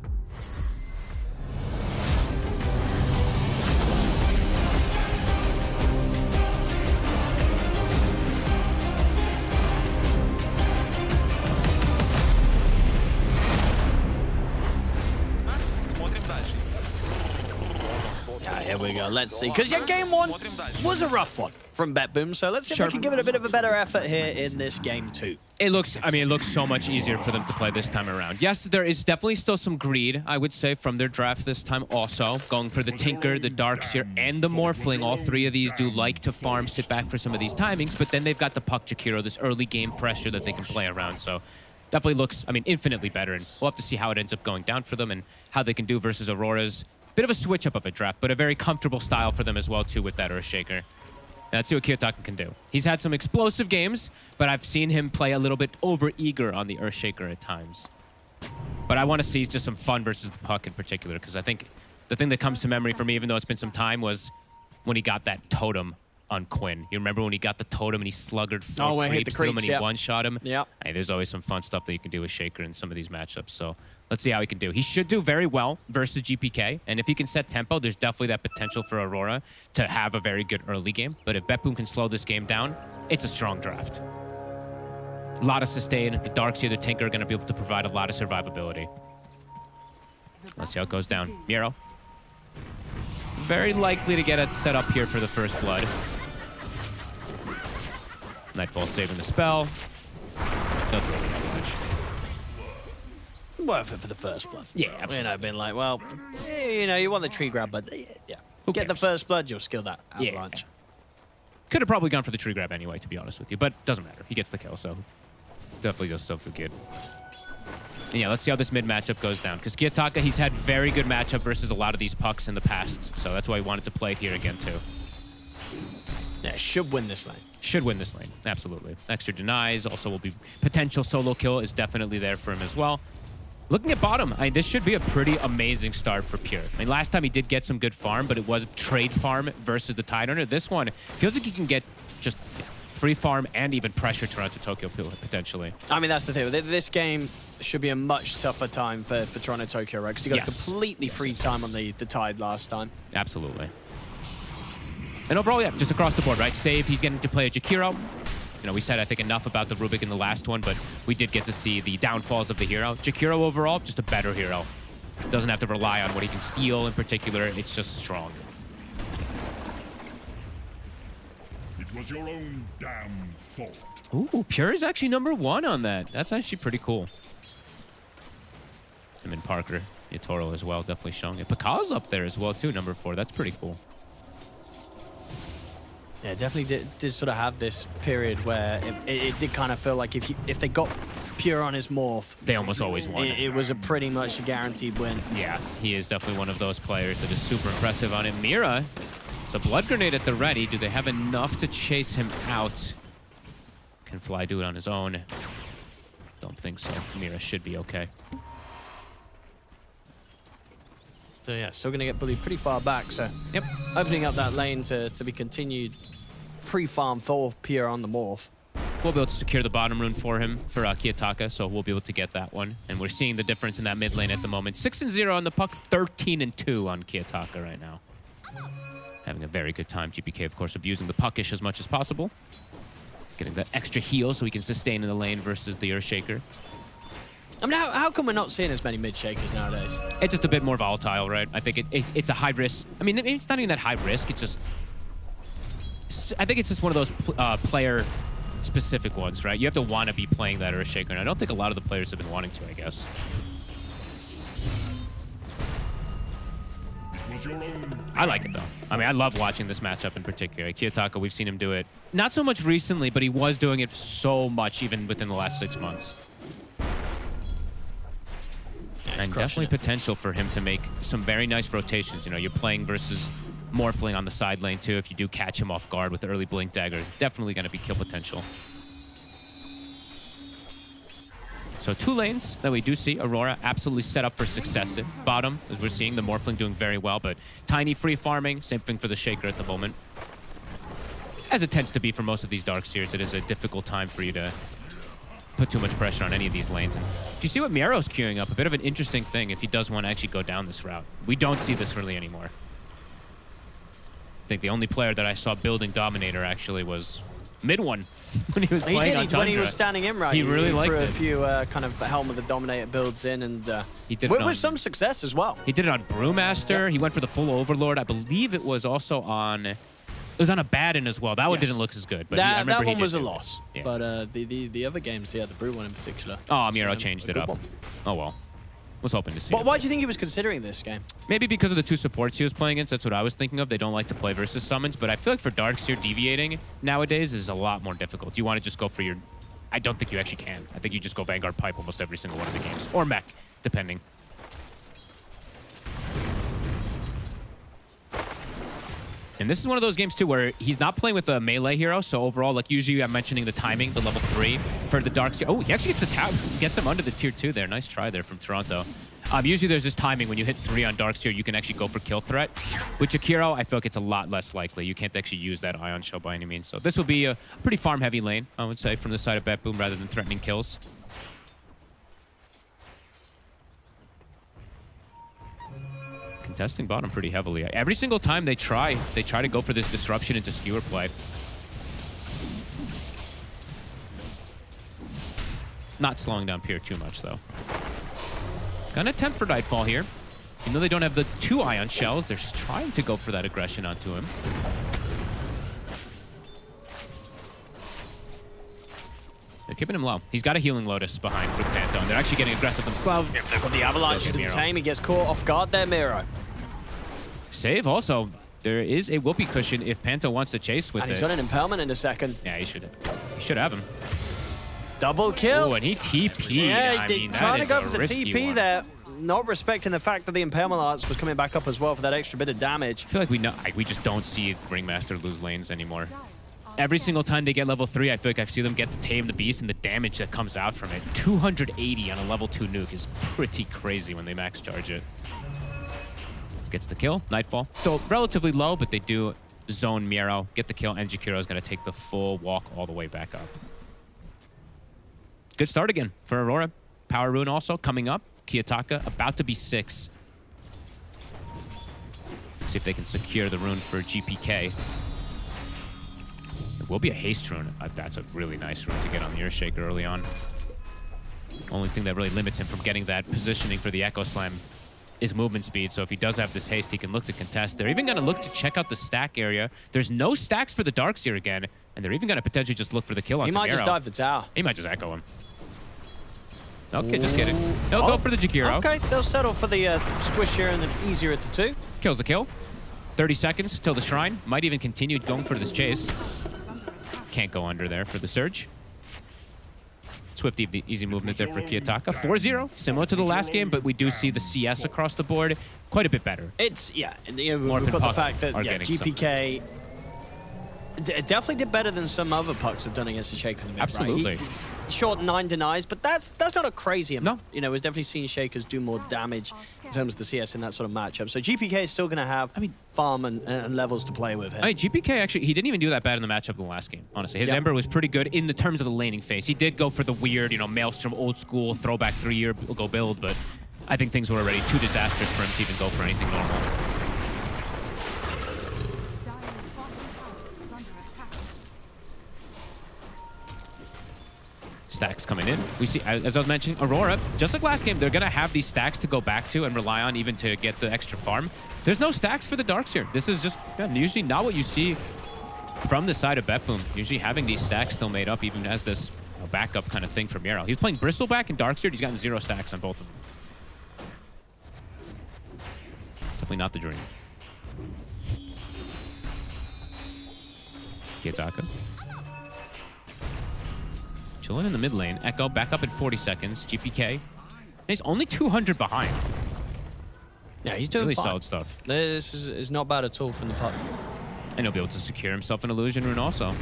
Speaker 5: Here we go, let's see. Because game 1 was a rough one from BetBoom, so let's see if we can give it a bit of a better effort here in this game 2.
Speaker 6: It looks so much easier for them to play this time around. Yes, there is definitely still some greed, I would say, from their draft this time also. Going for the Tinker, the Darkseer, and the Morphling. All 3 of these do like to farm, sit back for some of these timings, but then they've got the Puck Jakiro, this early game pressure that they can play around, so definitely looks, infinitely better, and we'll have to see how it ends up going down for them and how they can do versus Aurora's bit of a switch up of a draft, but a very comfortable style for them as well, too, with that Earthshaker. Let's see what Kiyotaka can do. He's had some explosive games, but I've seen him play a little bit over-eager on the Earthshaker at times. But I want to see just some fun versus the Puck in particular, because I think the thing that comes to memory for me, even though it's been some time, was when he got that totem on Quinn. You remember when he got the totem and he sluggered 4 creeps to him and he one-shot him?
Speaker 5: Yeah.
Speaker 6: Hey, there's always some fun stuff that you can do with Shaker in some of these matchups, so let's see how he can do. He should do very well versus GPK, and if he can set tempo, there's definitely that potential for Aurora to have a very good early game. But if BetBoom can slow this game down, it's a strong draft. A lot of sustain. The Darkseer, the Tinker are going to be able to provide a lot of survivability. Let's see how it goes down. Miro. Very likely to get it set up here for the first blood. Nightfall saving the spell. No throwing damage.
Speaker 5: Worth it for the first blood.
Speaker 6: Yeah, absolutely.
Speaker 5: Been like, well, you want the tree grab, but yeah. Get the first blood, you'll skill that avalanche.
Speaker 6: Could have probably gone for the tree grab anyway, to be honest with you, but doesn't matter. He gets the kill, so definitely does still feel good. And yeah, let's see how this mid matchup goes down, because Kiyotaka, he's had very good matchup versus a lot of these pucks in the past, so that's why he wanted to play here again, too.
Speaker 5: Yeah, should win this lane.
Speaker 6: Should win this lane, absolutely. Extra denies, also will be potential solo kill is definitely there for him as well. Looking at bottom, this should be a pretty amazing start for Pure. Last time he did get some good farm, but it was trade farm versus the Tidehunter. This one feels like he can get just free farm and even pressure Toronto Tokyo potentially.
Speaker 5: That's the thing. This game should be a much tougher time for Toronto Tokyo, right? Because you got completely free time on the Tide last time.
Speaker 6: Absolutely. And overall, yeah, just across the board, right? Save, he's getting to play a Jakiro. We said, I think, enough about the Rubik in the last one, but we did get to see the downfalls of the hero. Jakiro overall, just a better hero. Doesn't have to rely on what he can steal in particular. It's just strong.
Speaker 9: It was your own damn fault.
Speaker 6: Ooh, Pure is actually #1 on that. That's actually pretty cool. Him and Parker, Yatoro as well, definitely showing it. Paka's up there as well, too, #4. That's pretty cool.
Speaker 5: Yeah, definitely did sort of have this period where it did kind of feel like if they got Pure on his morph,
Speaker 6: they almost always won.
Speaker 5: It was a pretty much a guaranteed win.
Speaker 6: Yeah, he is definitely one of those players that is super impressive on him. Mira, it's a blood grenade at the ready. Do they have enough to chase him out? Can Fly do it on his own? Don't think so. Mira should be okay.
Speaker 5: Still going to get bullied pretty far back, so opening up that lane to be continued free farm for Pure on the morph.
Speaker 6: we'll be able to secure the bottom rune for him, for Kiyotaka, so we'll be able to get that one. And we're seeing the difference in that mid lane at the moment. 6-0 on the puck, 13-2 on Kiyotaka right now. Having a very good time. GPK, of course, abusing the puckish as much as possible. Getting that extra heal so he can sustain in the lane versus the Earthshaker.
Speaker 8: I mean, how come we're not seeing as many mid-shakers nowadays?
Speaker 6: It's just a bit more volatile, right? I think it's a high risk. I mean, it's not even that high risk. It's just... I think it's just one of those player-specific ones, right? You have to want to be playing that Earthshaker, and I don't think a lot of the players have been wanting to, I guess. I like it, though. I mean, I love watching this matchup in particular. Kiyotaka, we've seen him do it. Not so much recently, but he was doing it so much even within the last 6 months. And definitely potential for him to make some very nice rotations. You know, you're playing versus Morphling on the side lane, too. If you do catch him off guard with the early Blink Dagger, definitely going to be kill potential. So 2 lanes that we do see. Aurora absolutely set up for success in. Bottom, as we're seeing, the Morphling doing very well, but Tiny free farming. Same thing for the Shaker at the moment. As it tends to be for most of these Dark Seers, it is a difficult time for you to put too much pressure on any of these lanes. And if you see what Miero's queuing up, a bit of an interesting thing if he does want to actually go down this route. We don't see this really anymore. I think the only player that I saw building Dominator actually was Mid-One when he was playing on Tundra.
Speaker 8: When he was standing in, right?
Speaker 6: He really liked it.
Speaker 8: He threw a few kind of Helm of the Dominator builds in, and
Speaker 6: he did
Speaker 8: with some success as well.
Speaker 6: He did it on Brewmaster. Yeah. He went for the full Overlord. I believe it was also on... It was on a Baden as well. That one didn't look as good, but I remember
Speaker 8: that one was a
Speaker 6: it.
Speaker 8: loss.
Speaker 6: Yeah.
Speaker 8: But the other games, the Brew one in particular.
Speaker 6: Oh, Miero changed it up.
Speaker 8: One.
Speaker 6: Oh well. Was hoping to see.
Speaker 8: Why do you think he was considering this game?
Speaker 6: Maybe because of the 2 supports he was playing against. That's what I was thinking of. They don't like to play versus summons, but I feel like for Darkseer, deviating nowadays is a lot more difficult. You want to just go for your... I don't think you actually can. I think you just go Vanguard Pipe almost every single one of the games. Or Mech, depending. And this is one of those games, too, where he's not playing with a melee hero. So overall, like usually I'm mentioning the timing, the level 3 for the Darkseer. Oh, he actually gets the tap, gets him under the tier 2 there. Nice try there from Toronto. Usually there's this timing when you hit 3 on Darkseer, you can actually go for kill threat. With Jakiro, I feel like it's a lot less likely. You can't actually use that Ion Shell by any means. So this will be a pretty farm-heavy lane, I would say, from the side of BetBoom rather than threatening kills. Contesting bottom pretty heavily. Every single time they try to go for this disruption into skewer play. Not slowing down Pierre too much, though. Gonna attempt for Nightfall here. Even though they don't have the 2 Ion Shells, they're trying to go for that aggression onto him. They're keeping him low. He's got a Healing Lotus behind for the Pantone. They're actually getting aggressive themselves.
Speaker 8: They've got the Avalanche into the tame. He gets caught off guard there, Miro.
Speaker 6: Save also. There is a whoopee cushion if Panto wants to chase with it.
Speaker 8: And he's got an Impalement in a second.
Speaker 6: Yeah, he should have him.
Speaker 8: Double kill.
Speaker 6: Oh, and he TP'd.
Speaker 8: Yeah,
Speaker 6: I mean,
Speaker 8: trying to go for the
Speaker 6: risky
Speaker 8: TP
Speaker 6: one.
Speaker 8: there. Not respecting the fact that the Impalement Arts was coming back up as well for that extra bit of damage.
Speaker 6: I feel like we just don't see Ringmaster lose lanes anymore. Every single time they get level 3, I feel like I see them get the Tame the Beast and the damage that comes out from it. 280 on a level 2 nuke is pretty crazy when they max charge it. Gets the kill. Nightfall. Still relatively low, but they do zone Miero, get the kill, and Jakiro is going to take the full walk all the way back up. Good start again for Aurora. Power Rune also coming up. Kiyotaka about to be 6. See if they can secure the rune for GPK. It will be a haste rune. That's a really nice rune to get on the Earthshaker early on. Only thing that really limits him from getting that positioning for the Echo Slam is movement speed. So if he does have this haste, he can look to contest. They're even going to look to check out the stack area. There's no stacks for the Darkseer again, and they're even going to potentially just look for the kill on He
Speaker 8: might just dive the tower.
Speaker 6: He might just echo him. Okay, just kidding. They'll go for the Jakiro.
Speaker 8: Okay, they'll settle for the squish here and then easier at the 2.
Speaker 6: Kills the kill. 30 seconds till the Shrine. Might even continue going for this chase. Can't go under there for the Surge. Swift, easy movement there for Kiyotaka. 4-0, similar to the last game, but we do see the CS across the board quite a bit better.
Speaker 8: It's, we've got the fact that GPK Definitely did better than some other pucks have done against the Shaker in the mid.
Speaker 6: Absolutely.
Speaker 8: Right? Short 9 denies, but that's not a crazy amount. No. You know, we've definitely seen Shakers do more damage in terms of the CS in that sort of matchup. So GPK is still going to have farm and levels to play with here.
Speaker 6: I mean, GPK actually, he didn't even do that bad in the matchup in the last game, honestly. His Ember was pretty good in the terms of the laning phase. He did go for the weird, you know, Maelstrom, old school, throwback 3-year-ago build, but I think things were already too disastrous for him to even go for anything normal. Stacks coming in. We see, as I was mentioning, Aurora, just like last game, they're going to have these stacks to go back to and rely on even to get the extra farm. There's no stacks for the Darks here. This is just usually not what you see from the side of BetBoom. Usually having these stacks still made up even as this backup kind of thing for Miro. He's playing Bristleback and Darkseer. He's gotten 0 stacks on both of them. Definitely not the dream. Kiyotaka. Chilling in the mid lane. Echo back up in 40 seconds. GPK. He's only 200 behind.
Speaker 8: Yeah, he's doing
Speaker 6: really
Speaker 8: fine.
Speaker 6: solid stuff.
Speaker 8: This is not bad at all from the puck.
Speaker 6: And he'll be able to secure himself an illusion rune also.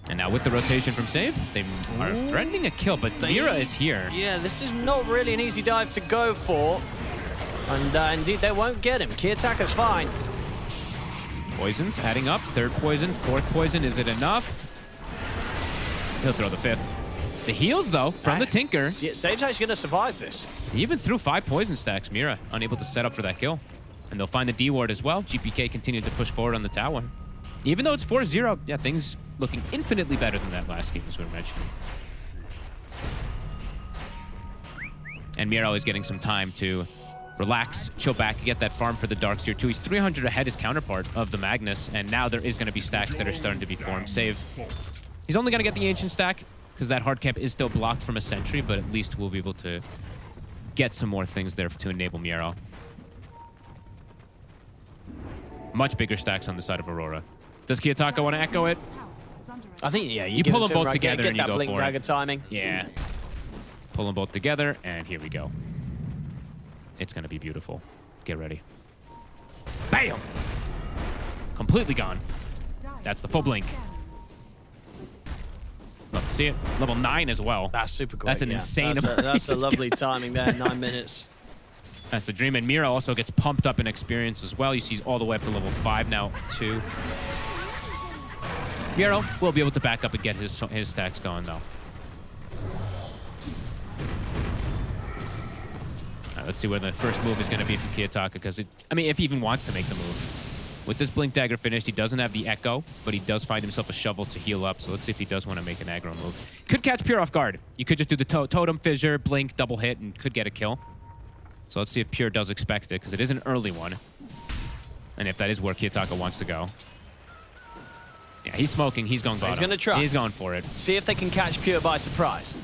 Speaker 6: And now with the rotation from Save, they are threatening a kill, but Mira is here.
Speaker 8: Yeah, this is not really an easy dive to go for. And indeed, they won't get him. Kiyotaka's fine.
Speaker 6: Poisons adding up. 3rd poison, 4th poison. Is it enough? He'll throw the 5th. The heals, though, from the Tinker.
Speaker 8: Yeah, Save's actually going to survive this.
Speaker 6: He even threw 5 poison stacks. Mira unable to set up for that kill. And they'll find the D ward as well. GPK continued to push forward on the tower. Even though it's 4-0, yeah, things looking infinitely better than that last game, as we were mentioning. And Miro is getting some time to relax, chill back, get that farm for the Darkseer too. He's 300 ahead his counterpart of the Magnus, and now there is going to be stacks that are starting to be formed. Save. He's only going to get the Ancient stack, because that hard camp is still blocked from a Sentry, but at least we'll be able to get some more things there to enable Miro. Much bigger stacks on the side of Aurora. Does Kiyotaka want to echo it?
Speaker 8: I think, yeah,
Speaker 6: you pull them both together
Speaker 8: get
Speaker 6: and you
Speaker 8: that
Speaker 6: go
Speaker 8: blink
Speaker 6: for
Speaker 8: dagger
Speaker 6: it.
Speaker 8: timing.
Speaker 6: Yeah. Pull them both together, and here we go. It's going to be beautiful. Get ready. Bam! Completely gone. That's the full blink. Love to see it. Level 9 as well.
Speaker 8: That's super quick.
Speaker 6: That's an insane amount.
Speaker 8: That's a lovely timing there, 9 minutes.
Speaker 6: That's the dream. And Mira also gets pumped up in experience as well. You see he's all the way up to level 5 now, too. Miro will be able to back up and get his stacks going, though. All right, let's see where the first move is going to be from Kiyotaka, because, I mean, if he even wants to make the move. With this Blink Dagger finished, he doesn't have the Echo, but he does find himself a shovel to heal up, so let's see if he does want to make an aggro move. Could catch Pure off guard. You could just do the Totem Fissure, Blink, double hit, and could get a kill. So let's see if Pure does expect it, because it is an early one. And if that is where Kiyotaka wants to go. Yeah, he's smoking. He's going bottom.
Speaker 8: He's going to try.
Speaker 6: He's going for it.
Speaker 8: See if they can catch Pure by surprise.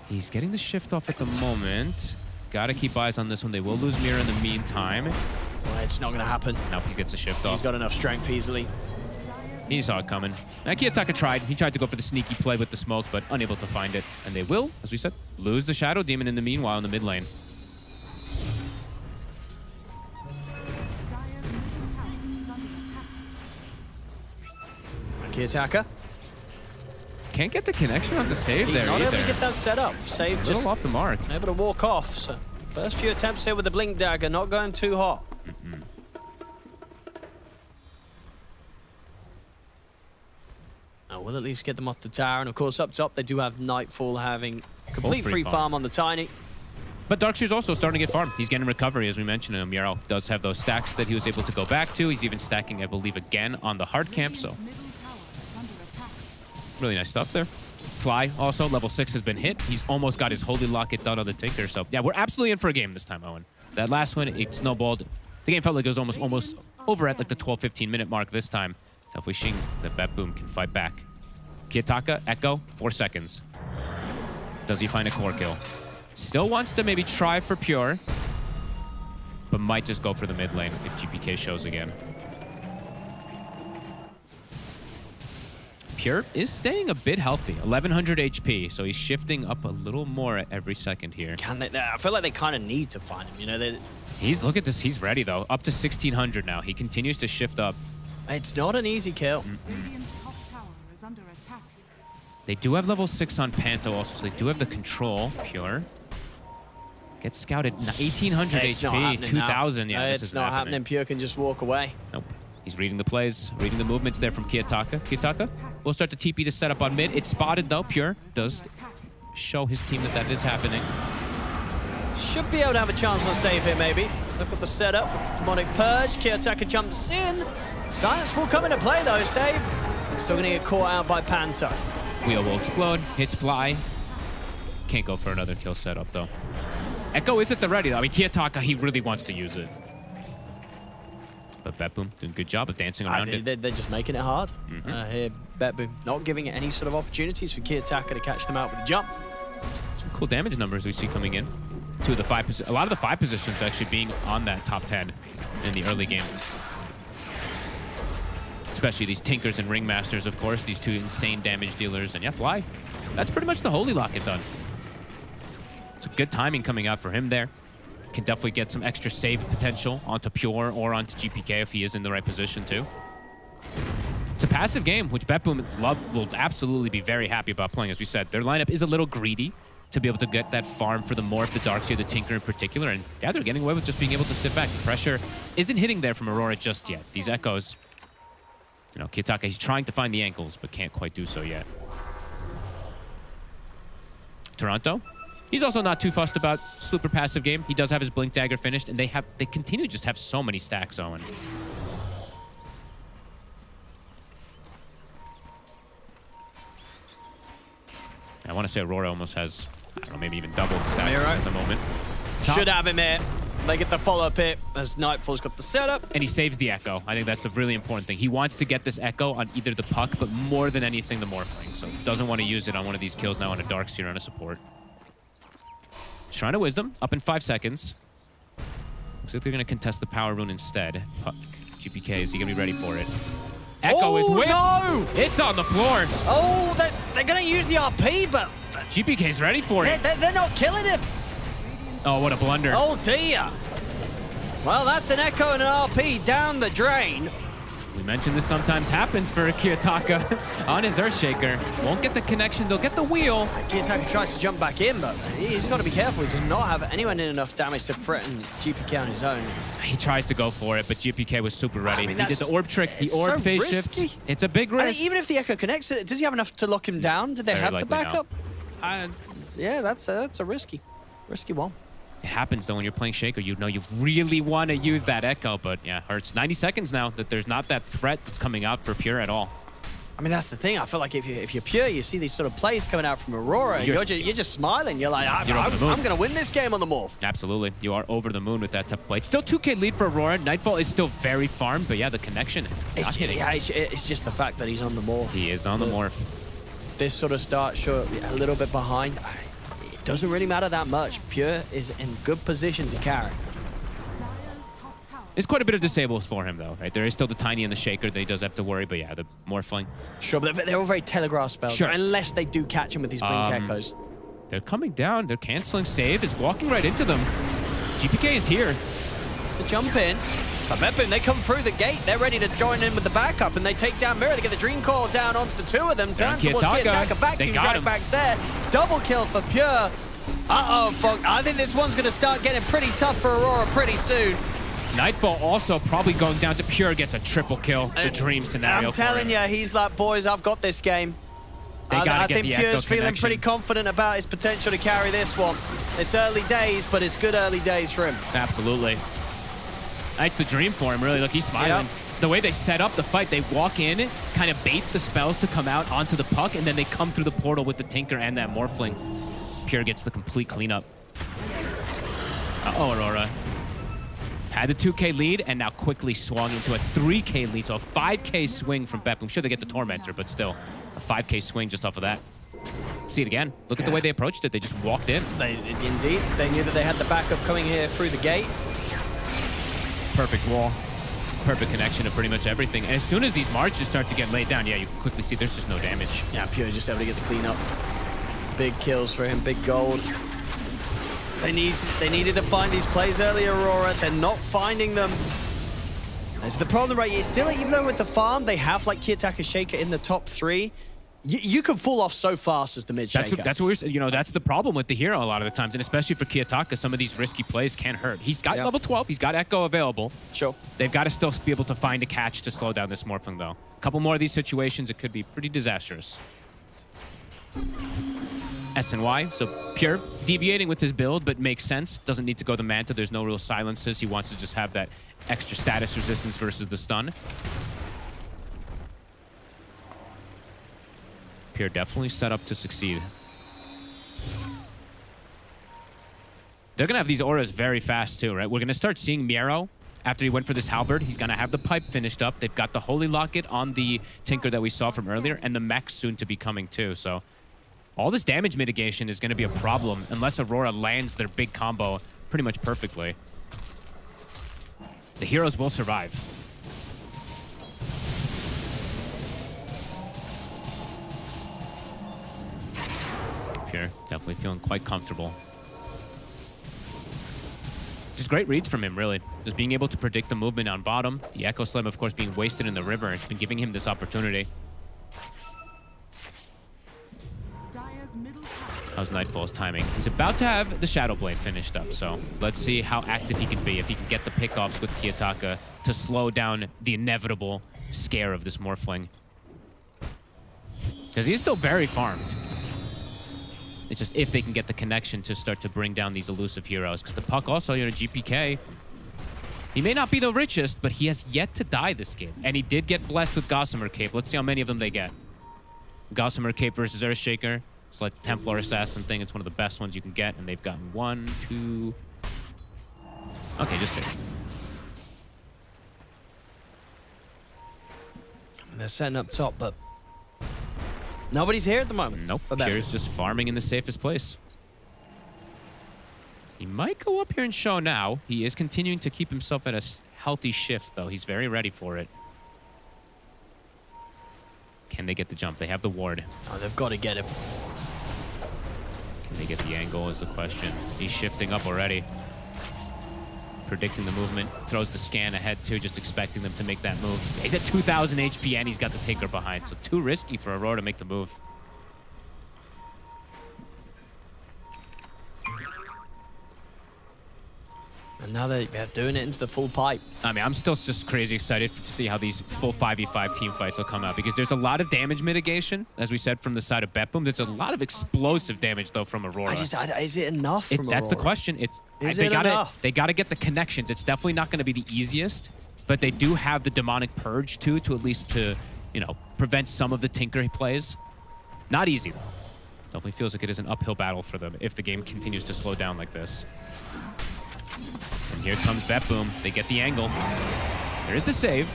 Speaker 6: He's getting the shift off at the moment. Got to keep eyes on this one. They will lose Mira in the meantime.
Speaker 8: Well, it's not going to happen.
Speaker 6: Nope, he gets a shift off.
Speaker 8: He's got enough strength easily.
Speaker 6: He saw it coming. Kiyotaka tried. He tried to go for the sneaky play with the smoke, but unable to find it. And they will, as we said, lose the Shadow Demon in the meanwhile in the mid lane.
Speaker 8: Kiyotaka.
Speaker 6: Can't get the connection on the save there
Speaker 8: Not
Speaker 6: either.
Speaker 8: able to get that set up. Save just
Speaker 6: off the mark.
Speaker 8: Able to walk off. So first few attempts here with the Blink Dagger, not going too hot. We'll at least get them off the tower. And of course, up top, they do have Nightfall having complete free farm on the Tiny.
Speaker 6: But Darkseer's also starting to get farmed. He's getting recovery, as we mentioned, and Miro does have those stacks that he was able to go back to. He's even stacking, I believe, again on the hard camp, so really nice stuff there. Fly also, level 6 has been hit. He's almost got his Holy Locket done on the Tinker, so yeah, we're absolutely in for a game this time, Owen. That last one, it snowballed. The game felt like it was almost over at like the 12-15 minute mark this time. So if we shing, the BetBoom can fight back. Kiyotaka, Echo, 4 seconds. Does he find a core kill? Still wants to maybe try for Pure, but might just go for the mid lane if GPK shows again. Pure is staying a bit healthy, 1100 HP, so he's shifting up a little more at every second here.
Speaker 8: Can they? I feel like they kind of need to find him, you know?
Speaker 6: Look at this, he's ready though, up to 1600 now. He continues to shift up.
Speaker 8: It's not an easy kill.
Speaker 18: Radiant's top tower is under attack.
Speaker 6: They do have level 6 on Panto also, so they do have the control. Pure. Gets scouted 1800
Speaker 8: It's not
Speaker 6: HP,
Speaker 8: happening
Speaker 6: 2000.
Speaker 8: now.
Speaker 6: Yeah, this
Speaker 8: It's
Speaker 6: is
Speaker 8: not happening. Pure can just walk away.
Speaker 6: Nope. He's reading the plays, reading the movements there from Kiyotaka. Kiyotaka will start to TP to set up on mid. It's spotted though. Pure does show his team that that is happening.
Speaker 8: Should be able to have a chance on save here, maybe. Look at the setup with the Demonic Purge. Kiyotaka jumps in. Silence will come into play, though. Save. Still going to get caught out by Panther.
Speaker 6: Wheel will explode. Hits fly. Can't go for another kill setup, though. Echo is at the ready, though. I mean, Kiyotaka, he really wants to use it. But BetBoom doing a good job of dancing around it.
Speaker 8: They're just making it hard. Here, BetBoom not giving it any sort of opportunities for Kiyotaka to catch them out with a jump.
Speaker 6: Some cool damage numbers we see coming in. A lot of the 5 positions actually being on that top 10 in the early game. Especially these Tinkers and Ringmasters, of course, these 2 insane damage dealers. And yeah, Fly, that's pretty much the Holy Locket done. It's a good timing coming out for him there. Can definitely get some extra save potential onto Pure or onto GPK if he is in the right position too. It's a passive game, which BetBoom will absolutely be very happy about playing. As we said, their lineup is a little greedy to be able to get that farm for the Morph, the Darkseer, the Tinker in particular. And yeah, they're getting away with just being able to sit back. The pressure isn't hitting there from Aurora just yet. These Echoes, you know, Kiyotaka, he's trying to find the ankles, but can't quite do so yet. Toronto, he's also not too fussed about super passive game. He does have his Blink Dagger finished, and they continue to just have so many stacks, Owen. I want to say Aurora almost has, I don't know, maybe even double the stacks at the moment.
Speaker 8: Should have him here. They get the follow-up hit as Nightfall's got the setup.
Speaker 6: And he saves the Echo. I think that's a really important thing. He wants to get this Echo on either the puck, but more than anything, the Morphling. So doesn't want to use it on one of these kills now on a Darkseer on a support. Shrine of Wisdom, up in 5 seconds. Looks like they're going to contest the Power Rune instead. Puck. GPK, is he going to be ready for it? Echo is whipped.
Speaker 8: No!
Speaker 6: It's on the floor.
Speaker 8: Oh, they're going to use the RP, but
Speaker 6: GPK's ready for it.
Speaker 8: They're not killing him.
Speaker 6: Oh, what a blunder.
Speaker 8: Oh, dear. Well, that's an Echo and an RP down the drain.
Speaker 6: We mentioned this sometimes happens for Kiyotaka on his Earthshaker. Won't get the connection, they'll get the wheel.
Speaker 8: Kiyotaka tries to jump back in, but he's got to be careful. He does not have anyone in enough damage to threaten GPK on his own.
Speaker 6: He tries to go for it, but GPK was super ready.
Speaker 8: I mean,
Speaker 6: he did the orb trick, the orb
Speaker 8: so
Speaker 6: phase
Speaker 8: risky.
Speaker 6: shift. It's a big risk.
Speaker 8: I mean, even if the Echo connects, does he have enough to lock him down? Did they
Speaker 6: Very
Speaker 8: have the
Speaker 6: likely
Speaker 8: backup? Yeah, that's a risky one.
Speaker 6: It happens, though, when you're playing Shaker. You know you really want to use that Echo, but yeah, hurts. 90 seconds now that there's not that threat that's coming out for Pure at all.
Speaker 8: I mean, that's the thing. I feel like if you're Pure, you see these sort of plays coming out from Aurora, you're just smiling. You're like, I'm going to win this game on the Morph.
Speaker 6: Absolutely. You are over the moon with that type of play. It's still 2K lead for Aurora. Nightfall is still very farmed, but yeah, the connection not hitting.
Speaker 8: Yeah, it's just the fact that he's on the Morph.
Speaker 6: He is on the Morph.
Speaker 8: This sort of start, sure, a little bit behind. It doesn't really matter that much. Pure is in good position to carry.
Speaker 6: There's quite a bit of disables for him, though, right? There is still the Tiny and the Shaker that he does have to worry, but yeah, the Morphling.
Speaker 8: Sure, but they're all very telegraph spells,
Speaker 6: Sure.
Speaker 8: unless they do catch him with these Blink Echoes.
Speaker 6: They're coming down. They're canceling save. Is walking right into them. GPK is here.
Speaker 8: The jump in. But BetBoom, they come through the gate. They're ready to join in with the backup, and they take down Mirror. They get the Dream Coil down onto the 2 of them. Turn towards Kiyotaka. Vacuum drag-backs there. Double kill for Pure. Uh-oh, fuck. I think this one's going to start getting pretty tough for Aurora pretty soon.
Speaker 6: Nightfall also probably going down to Pure, gets a triple kill. The dream scenario.
Speaker 8: I'm telling you, he's like, boys, I've got this game. I think Pure's feeling pretty confident about his potential to carry this one. It's early days, but it's good early days for him.
Speaker 6: Absolutely. It's the dream for him, really. Look, he's smiling. Yep. The way they set up the fight, they walk in, kind of bait the spells to come out onto the puck, and then they come through the portal with the Tinker and that Morphling. Pure gets the complete cleanup. Uh-oh, Aurora. Had the 2K lead, and now quickly swung into a 3K lead, so a 5K swing from BetBoom. Sure, they get the Tormentor, but still, a 5K swing just off of that. See it again. Look at the way they approached it. They just walked in.
Speaker 8: Indeed. They knew that they had the backup coming here through the gate.
Speaker 6: Perfect wall. Perfect connection to pretty much everything. And as soon as these marches start to get laid down, yeah, you quickly see there's just no damage.
Speaker 8: Yeah, Pure just able to get the cleanup. Big kills for him, big gold. They needed to find these plays earlier, Aurora. They're not finding them. That's the problem, right? It's still, even though with the farm, they have like Kiyotaka Shaker in the top 3, you can fall off so fast as the mid shaker.
Speaker 6: That's what we're, that's the problem with the hero a lot of the times, and especially for Kiyotaka, some of these risky plays can hurt. He's got level 12, he's got Echo available.
Speaker 8: Sure.
Speaker 6: They've got to still be able to find a catch to slow down this Morphling, though. A couple more of these situations, it could be pretty disastrous. SNY, so Pure deviating with his build, but makes sense. Doesn't need to go the Manta. There's no real silences. He wants to just have that extra status resistance versus the stun. Pure definitely set up to succeed. They're going to have these auras very fast too, right? We're going to start seeing Miero. After he went for this halberd, he's going to have the pipe finished up. They've got the Holy Locket on the Tinker that we saw from earlier, and the mech soon to be coming too. So all this damage mitigation is going to be a problem unless Aurora lands their big combo pretty much perfectly. The heroes will survive. Pure definitely feeling quite comfortable. Just great reads from him, really. Just being able to predict the movement on bottom. The Echo Slam, of course, being wasted in the river. It's been giving him this opportunity. How's Nightfall's timing? He's about to have the Shadow Blade finished up, so let's see how active he can be, if he can get the pickoffs with Kiyotaka to slow down the inevitable scare of this Morphling. Because he's still very farmed. It's just if they can get the connection to start to bring down these elusive heroes. Because the Puck also, GPK, he may not be the richest, but he has yet to die this game. And he did get blessed with Gossamer Cape. Let's see how many of them they get. Gossamer Cape versus Earthshaker. It's like the Templar Assassin thing. It's one of the best ones you can get. And they've gotten 1, 2... Okay, just 2.
Speaker 8: They're setting up top, but nobody's here at the moment.
Speaker 6: Nope. Pure's just farming in the safest place. He might go up here and show now. He is continuing to keep himself at a healthy shift, though. He's very ready for it. Can they get the jump? They have the ward.
Speaker 8: Oh, they've got to get him.
Speaker 6: Can they get the angle is the question. He's shifting up already. Predicting the movement. Throws the scan ahead, too, just expecting them to make that move. He's at 2,000 HP, and he's got the Tinker behind, so too risky for Aurora to make the move.
Speaker 8: And now they're doing it into the full pipe.
Speaker 6: I mean, I'm still just crazy excited to see how these full 5v5 team fights will come out, because there's a lot of damage mitigation, as we said, from the side of BetBoom. There's a lot of explosive damage, though, from Aurora.
Speaker 8: Is it enough from
Speaker 6: That's
Speaker 8: Aurora?
Speaker 6: the question. They gotta get the connections. It's definitely not going to be the easiest, but they do have the Demonic Purge, too, to at least prevent some of the Tinker plays. Not easy, though. Definitely feels like it is an uphill battle for them if the game continues to slow down like this. And here comes BetBoom. They get the angle. There's the save.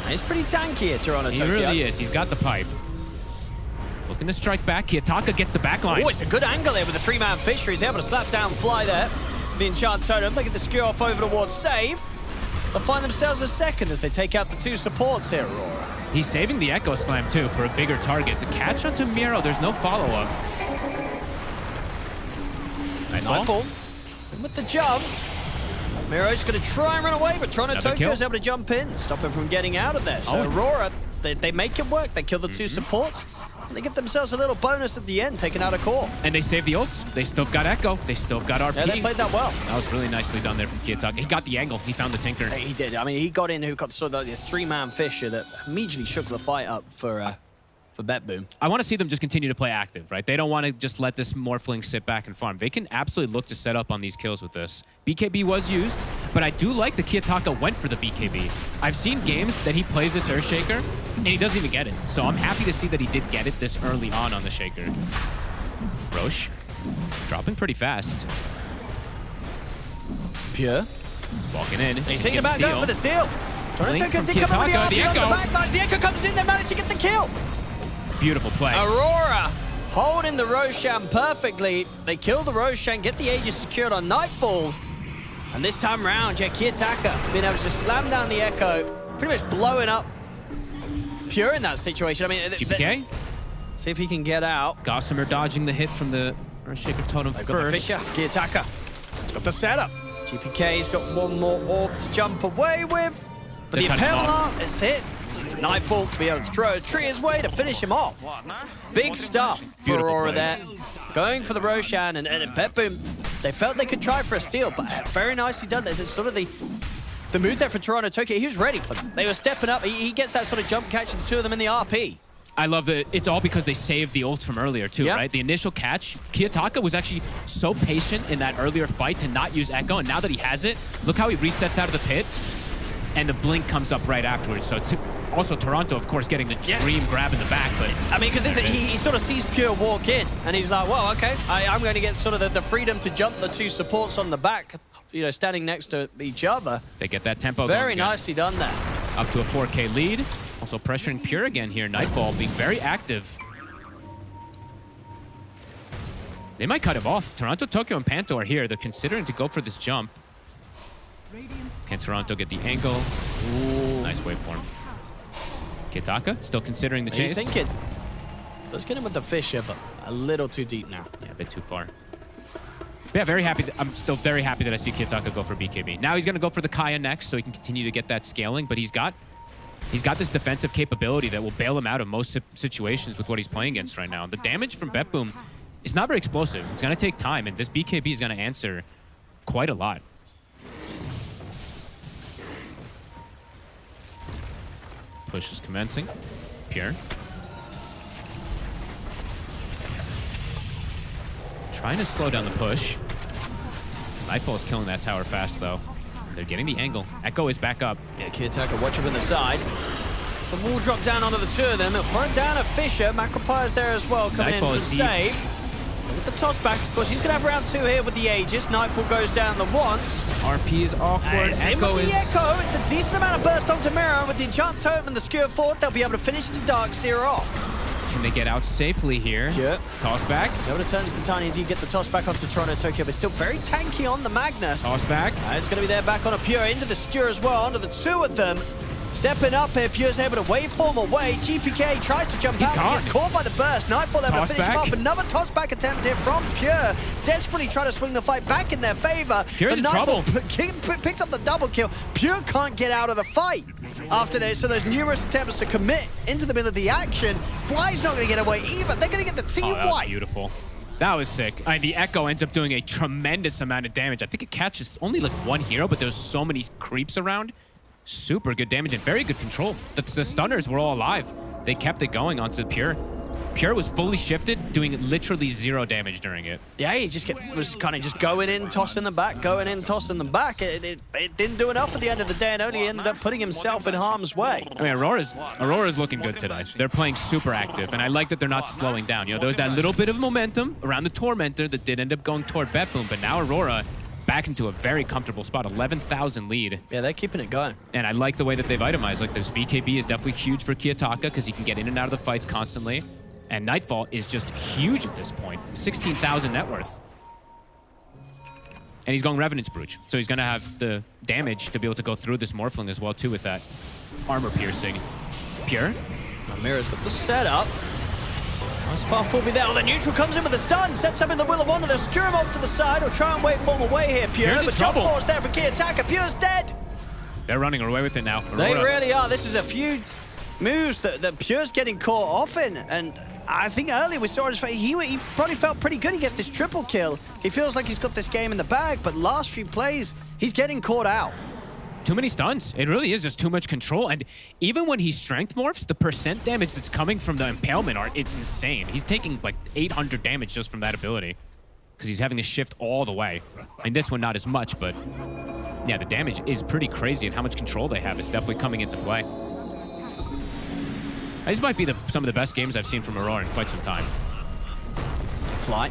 Speaker 8: He's pretty tanky at Toronto.
Speaker 6: He really is. He's got the pipe. Looking to strike back. Kiyotaka gets the back line.
Speaker 8: Oh, it's a good angle there with the 3-man fisher. He's able to slap down Fly there. The Enchanted Totem. They get the skew off over towards save. They'll find themselves a second as they take out the 2 supports here, Aurora.
Speaker 6: He's saving the Echo Slam, too, for a bigger target. The catch onto Miero, there's no follow-up.
Speaker 8: Nightfall. With the jump, Miro's going to try and run away, but Toronto Tokyo's able to jump in, stop him from getting out of there. So Aurora, they make it work. They kill the 2 supports, and they get themselves a little bonus at the end, taking out a core.
Speaker 6: And they save the ults. They still got Echo. They still got RP.
Speaker 8: Yeah, they played that well.
Speaker 6: That was really nicely done there from Kiyotaka. He got the angle. He found the Tinker.
Speaker 8: He did. I mean, he got in, the 3-man fisher that immediately shook the fight up for BetBoom.
Speaker 6: I want to see them just continue to play active, right? They don't want to just let this Morphling sit back and farm. They can absolutely look to set up on these kills with this. BKB was used, but I do like that Kiyotaka went for the BKB. I've seen games that he plays this Earthshaker, and he doesn't even get it. So I'm happy to see that he did get it this early on the Shaker. Roche, dropping pretty fast.
Speaker 8: Pure.
Speaker 6: Walking in.
Speaker 8: He's thinking about going for the steal. Toronto Tokyo did come up with the RP on the back line. The Echo comes in, they managed to get the kill.
Speaker 6: Beautiful play.
Speaker 8: Aurora holding the Roshan perfectly. They kill the Roshan, get the Aegis secured on Nightfall. And this time round, Kiyotaka being able to slam down the Echo, pretty much blowing up Pure in that situation. I mean,
Speaker 6: GPK?
Speaker 8: See if he can get out.
Speaker 6: Gossamer dodging the hit from the Earthshaker Totem
Speaker 8: They've
Speaker 6: first.
Speaker 8: got the Fisher. Kiyotaka got the setup. GPK's got one more orb to jump away with. But the Impalement is hit. Nightfall will be able to throw a tree his way to finish him off. Big stuff for Aurora there. Going for the Roshan and BetBoom. They felt they could try for a steal, but very nicely done. It's sort of the move there for Toronto Tokyo. He was ready for them. They were stepping up. He gets that sort of jump catch of the two of them in the RP.
Speaker 6: I love that it's all because they saved the ult from earlier too, right? The initial catch, Kiyotaka was actually so patient in that earlier fight to not use Echo, and now that he has it, look how he resets out of the pit, and the blink comes up right afterwards. So also Toronto, of course, getting the dream grab in the back, but...
Speaker 8: I mean, because he sort of sees Pure walk in, and he's like, well, okay, I'm going to get sort of the freedom to jump the two supports on the back, you know, standing next to each other.
Speaker 6: They get that tempo
Speaker 8: Very
Speaker 6: going
Speaker 8: nicely done there.
Speaker 6: Up to a 4K lead. Also pressuring Pure again here. Nightfall being very active. They might cut him off. Toronto, Tokyo, and Panto are here. They're considering to go for this jump. Can Toronto get the angle? Ooh. Nice waveform. Kiyotaka still considering the chase.
Speaker 8: He's thinking. Let's get him with the Fisher, but a little too deep now.
Speaker 6: Yeah, a bit too far. But yeah, very happy. I'm still very happy that I see Kiyotaka go for BKB. Now he's going to go for the Kaya next, so he can continue to get that scaling. But he's got this defensive capability that will bail him out of most situations with what he's playing against right now. The damage from BetBoom is not very explosive. It's going to take time, and this BKB is going to answer quite a lot. Push is commencing. Pure. Trying to slow down the push. Nightfall is killing that tower fast, though. They're getting the angle. Echo is back up.
Speaker 8: Yeah, Kiyotaka watch him on the side. The wall drop down onto the two of them. They'll throw down a Fisher. Macropire's there as well, coming
Speaker 6: Nightfall
Speaker 8: in for the save. With the toss backs, of course, he's going to have round two here with the Aegis. Nightfall goes down the once.
Speaker 6: RP is awkward.
Speaker 8: Echo with the Echo. It's a decent amount of burst onto Mirror. With the Enchant Totem and the Skewer Fort, they'll be able to finish the Darkseer off.
Speaker 6: Can they get out safely here?
Speaker 8: Yep.
Speaker 6: Toss back.
Speaker 8: He's able to turn to the Tiny and get the toss back onto Toronto Tokyo, but still very tanky on the Magnus.
Speaker 6: Toss back.
Speaker 8: It's going to be there back on a Pure into the Skewer as well, onto the two of them. Stepping up here, Pure's able to waveform away. GPK tries to jump out, but gets caught by the burst. Nightfall able to finish him off. Another toss back attempt here from Pure. Desperately trying to swing the fight back in their favor.
Speaker 6: Pure's in trouble.
Speaker 8: Picks up the double kill. Pure can't get out of the fight after this, so there's numerous attempts to commit into the middle of the action. Fly's not going to get away either. They're going to get the team wipe.
Speaker 6: Beautiful. That was sick. The Echo ends up doing a tremendous amount of damage. I think it catches only like one hero, but there's so many creeps around. Super good damage and very good control. The stunners were all alive. They kept it going onto Pure. Pure was fully shifted, doing literally 0 damage during it.
Speaker 8: Yeah, he was kind of just going in, tossing them back, going in, tossing them back. It didn't do enough at the end of the day and only ended up putting himself in harm's way.
Speaker 6: I mean, Aurora's looking good today. They're playing super active, and I like that they're not slowing down. You know, there was that little bit of momentum around the Tormentor that did end up going toward BetBoom, but now Aurora back into a very comfortable spot, 11,000 lead.
Speaker 8: Yeah, they're keeping it going.
Speaker 6: And I like the way that they've itemized. Like, this BKB is definitely huge for Kiyotaka because he can get in and out of the fights constantly. And Nightfall is just huge at this point. 16,000 net worth. And he's going Revenant's Brooch. So he's going to have the damage to be able to go through this Morphling as well, too, with that armor piercing. Pure.
Speaker 8: Mirror's got the setup. Spark will be there. The neutral comes in with a stun, sets up in the Will of Wonder. They'll skewer him off to the side or try and waveform away here, Pure. But jump force there for Kiyotaka. Pure's dead.
Speaker 6: They're running away with it now. Aurora.
Speaker 8: They really are. This is a few moves that Pure's getting caught off in. And I think earlier we saw his face. He probably felt pretty good. He gets this triple kill. He feels like he's got this game in the bag, but last few plays, he's getting caught out.
Speaker 6: Too many stuns. It really is just too much control. And even when he strength morphs, the percent damage that's coming from the impalement it's insane. He's taking like 800 damage just from that ability because he's having to shift all the way. I mean, this one not as much, but yeah, the damage is pretty crazy, and how much control they have is definitely coming into play. This might be some of the best games I've seen from Aurora in quite some time.
Speaker 8: Fly.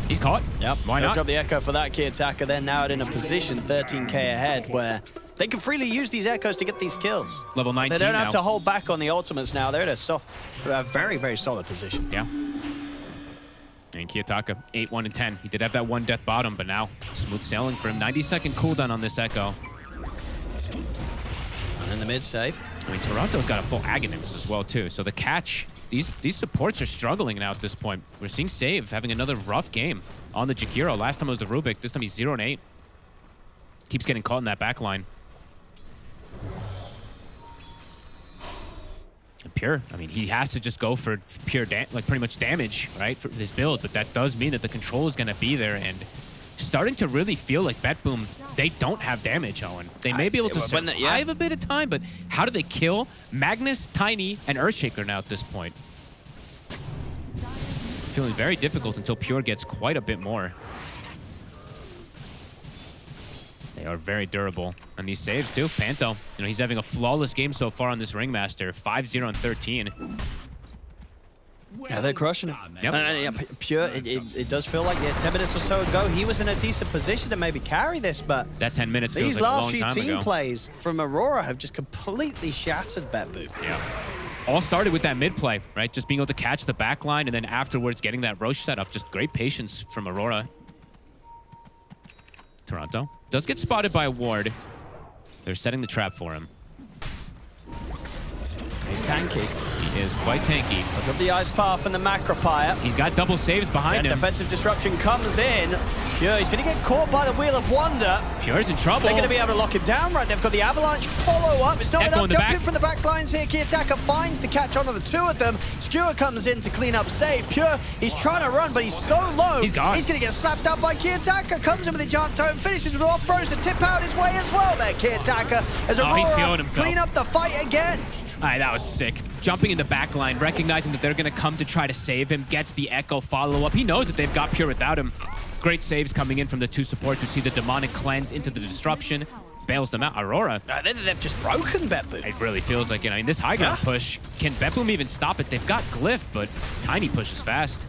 Speaker 6: He's caught.
Speaker 8: Yep.
Speaker 6: Why not?
Speaker 8: Drop the Echo for that Kiyotaka. They're now in a position 13k ahead where they can freely use these Echoes to get these kills.
Speaker 6: Level 19
Speaker 8: They don't
Speaker 6: now.
Speaker 8: have to hold back on the ultimates now. They're in a very, very solid position.
Speaker 6: Yeah. And Kiyotaka, 8, 1, and 10. He did have that one death bottom, but now smooth sailing for him. 90-second cooldown on this Echo.
Speaker 8: And in the mid save.
Speaker 6: I mean, Toronto's got a full Aghanim's as well, too. So the catch, these supports are struggling now at this point. We're seeing Save having another rough game on the Jakiro. Last time it was the Rubik. This time he's 0 and 8. Keeps getting caught in that back line. And Pure, I mean, he has to just go for pure, pretty much damage, right, for his build. But that does mean that the control is going to be there. And starting to really feel like BetBoom, they don't have damage, Owen. They may be able to survive a bit of time, but how do they kill Magnus, Tiny, and Earthshaker now at this point? Feeling very difficult until Pure gets quite a bit more. They are very durable. And these saves, too. Panto, he's having a flawless game so far on this Ringmaster. 5-0 and 13.
Speaker 8: Yeah, they're crushing it.
Speaker 6: Yep.
Speaker 8: Pure, it does feel like 10 minutes or so ago, he was in a decent position to maybe carry this, but
Speaker 6: that 10 minutes feels
Speaker 8: these
Speaker 6: like a long
Speaker 8: last few
Speaker 6: time
Speaker 8: team
Speaker 6: ago.
Speaker 8: plays from Aurora have just completely shattered BetBoom.
Speaker 6: Yeah. All started with that mid play, right? Just being able to catch the back line and then afterwards getting that Roche set up. Just great patience from Aurora. Toronto does get spotted by a ward. They're setting the trap for him.
Speaker 8: He's tanky.
Speaker 6: He is quite tanky.
Speaker 8: Puts up the ice path and the Macropire.
Speaker 6: He's got double saves behind him.
Speaker 8: Defensive disruption comes in. Pure, he's going to get caught by the Wheel of Wonder.
Speaker 6: Pure's in trouble.
Speaker 8: They're going to be able to lock him down, right? They've got the Avalanche follow-up. It's not
Speaker 6: Echo
Speaker 8: enough. Jumping from the back lines here. Kiyotaka finds the catch onto the two of them. Skewer comes in to clean up save. Pure, he's trying to run, but he's so low.
Speaker 6: He's gone.
Speaker 8: He's going to get slapped up by Kiyotaka. Comes in with the Giant Tome, finishes with off, throws a tip out his way as well there, Kiyotaka. As Aurora
Speaker 6: he's feeling himself.
Speaker 8: clean up the fight again.
Speaker 6: All right, that was sick. Jumping in the back line, recognizing that they're going to come to try to save him, gets the Echo follow-up. He knows that they've got Pure without him. Great saves coming in from the two supports who see the Demonic Cleanse into the Disruption. Bails them out. Aurora.
Speaker 8: They've just broken BetBoom.
Speaker 6: It really feels like it. I mean, this high ground push, can BetBoom even stop it? They've got Glyph, but Tiny pushes fast.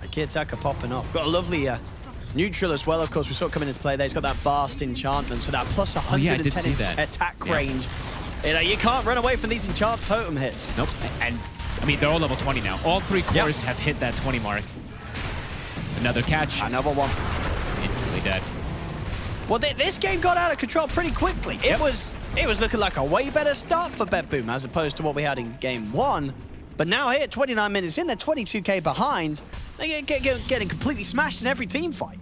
Speaker 8: Kiyotaka popping off. Got a lovely neutral as well, of course. We saw it come into play there. He's got that vast enchantment, so that plus 110 attack range. You can't run away from these enchant totem hits.
Speaker 6: Nope. And I mean, they're all level 20 now. All three cores have hit that 20 mark. Another catch.
Speaker 8: Another one.
Speaker 6: Instantly dead.
Speaker 8: Well, this game got out of control pretty quickly. It was looking like a way better start for BetBoom as opposed to what we had in game one. But now here, 29 minutes in, they're 22k behind. They're getting completely smashed in every team fight.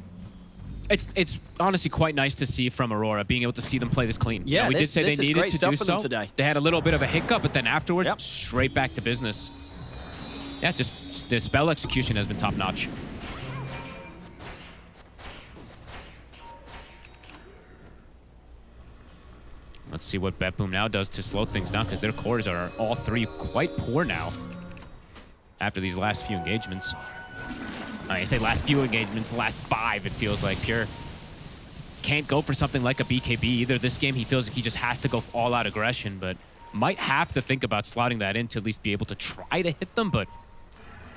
Speaker 6: It's honestly quite nice to see from Aurora, being able to see them play this clean.
Speaker 8: Yeah,
Speaker 6: we did say they needed to do so.
Speaker 8: Today.
Speaker 6: They had a little bit of a hiccup, but then afterwards, straight back to business. Yeah, just the spell execution has been top-notch. Let's see what BetBoom now does to slow things down, because their cores are all three quite poor now after these last few engagements. I say last few engagements, last 5, it feels like. Pure can't go for something like a BKB either. This game, he feels like he just has to go all-out aggression, but might have to think about slotting that in to at least be able to try to hit them, but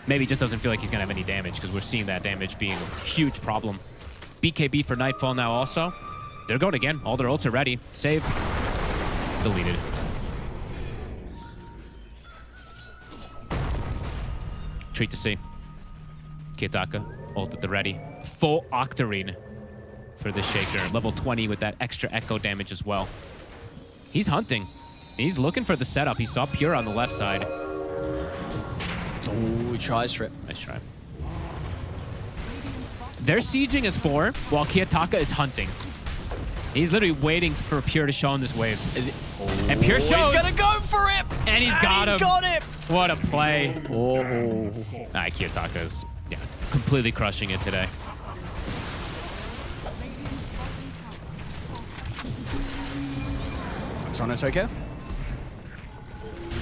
Speaker 6: maybe just doesn't feel like he's going to have any damage, because we're seeing that damage being a huge problem. BKB for Nightfall now also. They're going again. All their ults are ready. Save. Deleted. Treat to see. Kiyotaka, ult at the ready. Full Octarine for the Shaker. Level 20 with that extra echo damage as well. He's hunting. He's looking for the setup. He saw Pure on the left side.
Speaker 8: Oh, he tries for it.
Speaker 6: Nice try. They're sieging as 4, while Kiyotaka is hunting. He's literally waiting for Pure to show him this wave. And Pure shows.
Speaker 8: He's gonna go for it!
Speaker 6: And he's got him.
Speaker 8: Got it!
Speaker 6: What a play. Oh. Alright, Kiyotaka's completely crushing it today.
Speaker 8: Toronto Tokyo.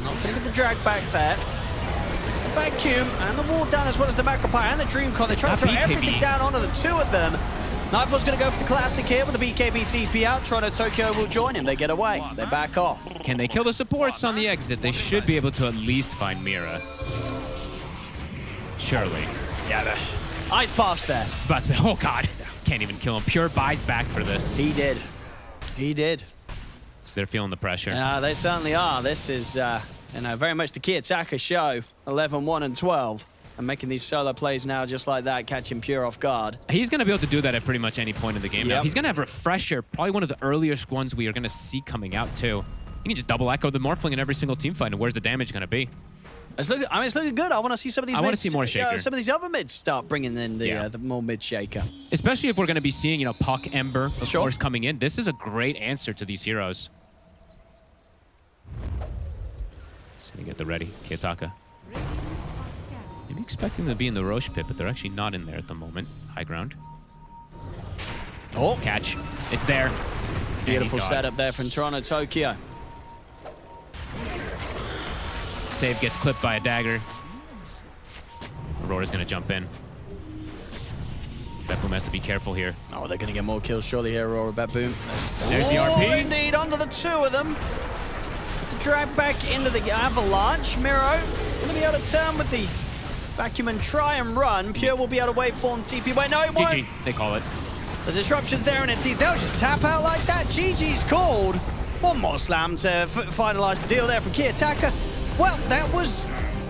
Speaker 8: Not gonna get the drag back there. The vacuum and the wall down as well as the Macropie and the Dreamcon. They try to throw everything down onto the two of them. Nightfall's going to go for the classic here with the BKB TP out. Toronto Tokyo will join him. They get away. They back off.
Speaker 6: Can they kill the supports on the exit? They should be able to at least find Mira. Surely.
Speaker 8: Yeah, the ice pass there.
Speaker 6: It's about to be, oh god. Can't even kill him. Pure buys back for this.
Speaker 8: He did. He did.
Speaker 6: They're feeling the pressure.
Speaker 8: Yeah, they certainly are. This is very much the Kiyotaka show. 11, 1, and 12. And making these solo plays now just like that, catching Pure off guard.
Speaker 6: He's going to be able to do that at pretty much any point in the game now. He's going to have Refresher, probably one of the earliest ones we are going to see coming out too. You can just double echo the Morphling in every single team fight, and where's the damage going to be?
Speaker 8: It's looking good. I want to see some of these.
Speaker 6: I want to see more shaker.
Speaker 8: Some of these other mids start bringing in the more mid shaker.
Speaker 6: Especially if we're going to be seeing, Puck, Ember, of course, coming in. This is a great answer to these heroes. Sitting at the ready, Kiyotaka. Maybe expecting them to be in the Roche pit, but they're actually not in there at the moment. High ground.
Speaker 8: Oh,
Speaker 6: catch! It's there.
Speaker 8: Beautiful setup there from Toronto Tokyo.
Speaker 6: Save gets clipped by a dagger. Aurora's gonna jump in. BetBoom has to be careful here.
Speaker 8: Oh, they're gonna get more kills surely here, Aurora, BetBoom.
Speaker 6: There's the RP.
Speaker 8: Indeed, under the two of them. The drag back into the avalanche. Miro is gonna be able to turn with the vacuum and try and run. Pure will be able to wait for TP. Wait, no, it won't.
Speaker 6: GG, they call it.
Speaker 8: The disruption's there, and indeed they'll just tap out like that. GG's called. One more slam to finalize the deal there from Kiyotaka. Well, that was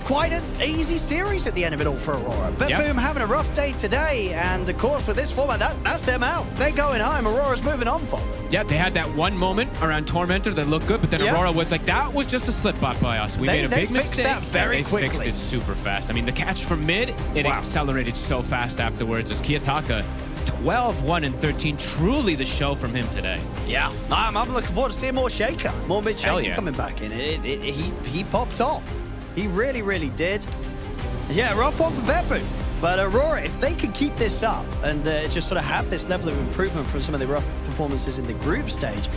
Speaker 8: quite an easy series at the end of it all for Aurora. BetBoom having a rough day today, and of course with this format, that's them out. They're going home. Aurora's moving on for them.
Speaker 6: Yeah, they had that one moment around Tormentor that looked good, but then Aurora was like, that was just a slip-up by us. We made a big mistake.
Speaker 8: That very quickly.
Speaker 6: They fixed it super fast. I mean, the catch from mid, it accelerated so fast afterwards as Kiyotaka 12-1 and 13. Truly the show from him today.
Speaker 8: Yeah, I'm looking forward to seeing more Shaker. More mid-Shaker coming back in. He popped off. He really, really did. Yeah, rough one for BetBoom. But Aurora, if they could keep this up and just sort of have this level of improvement from some of the rough performances in the group stage,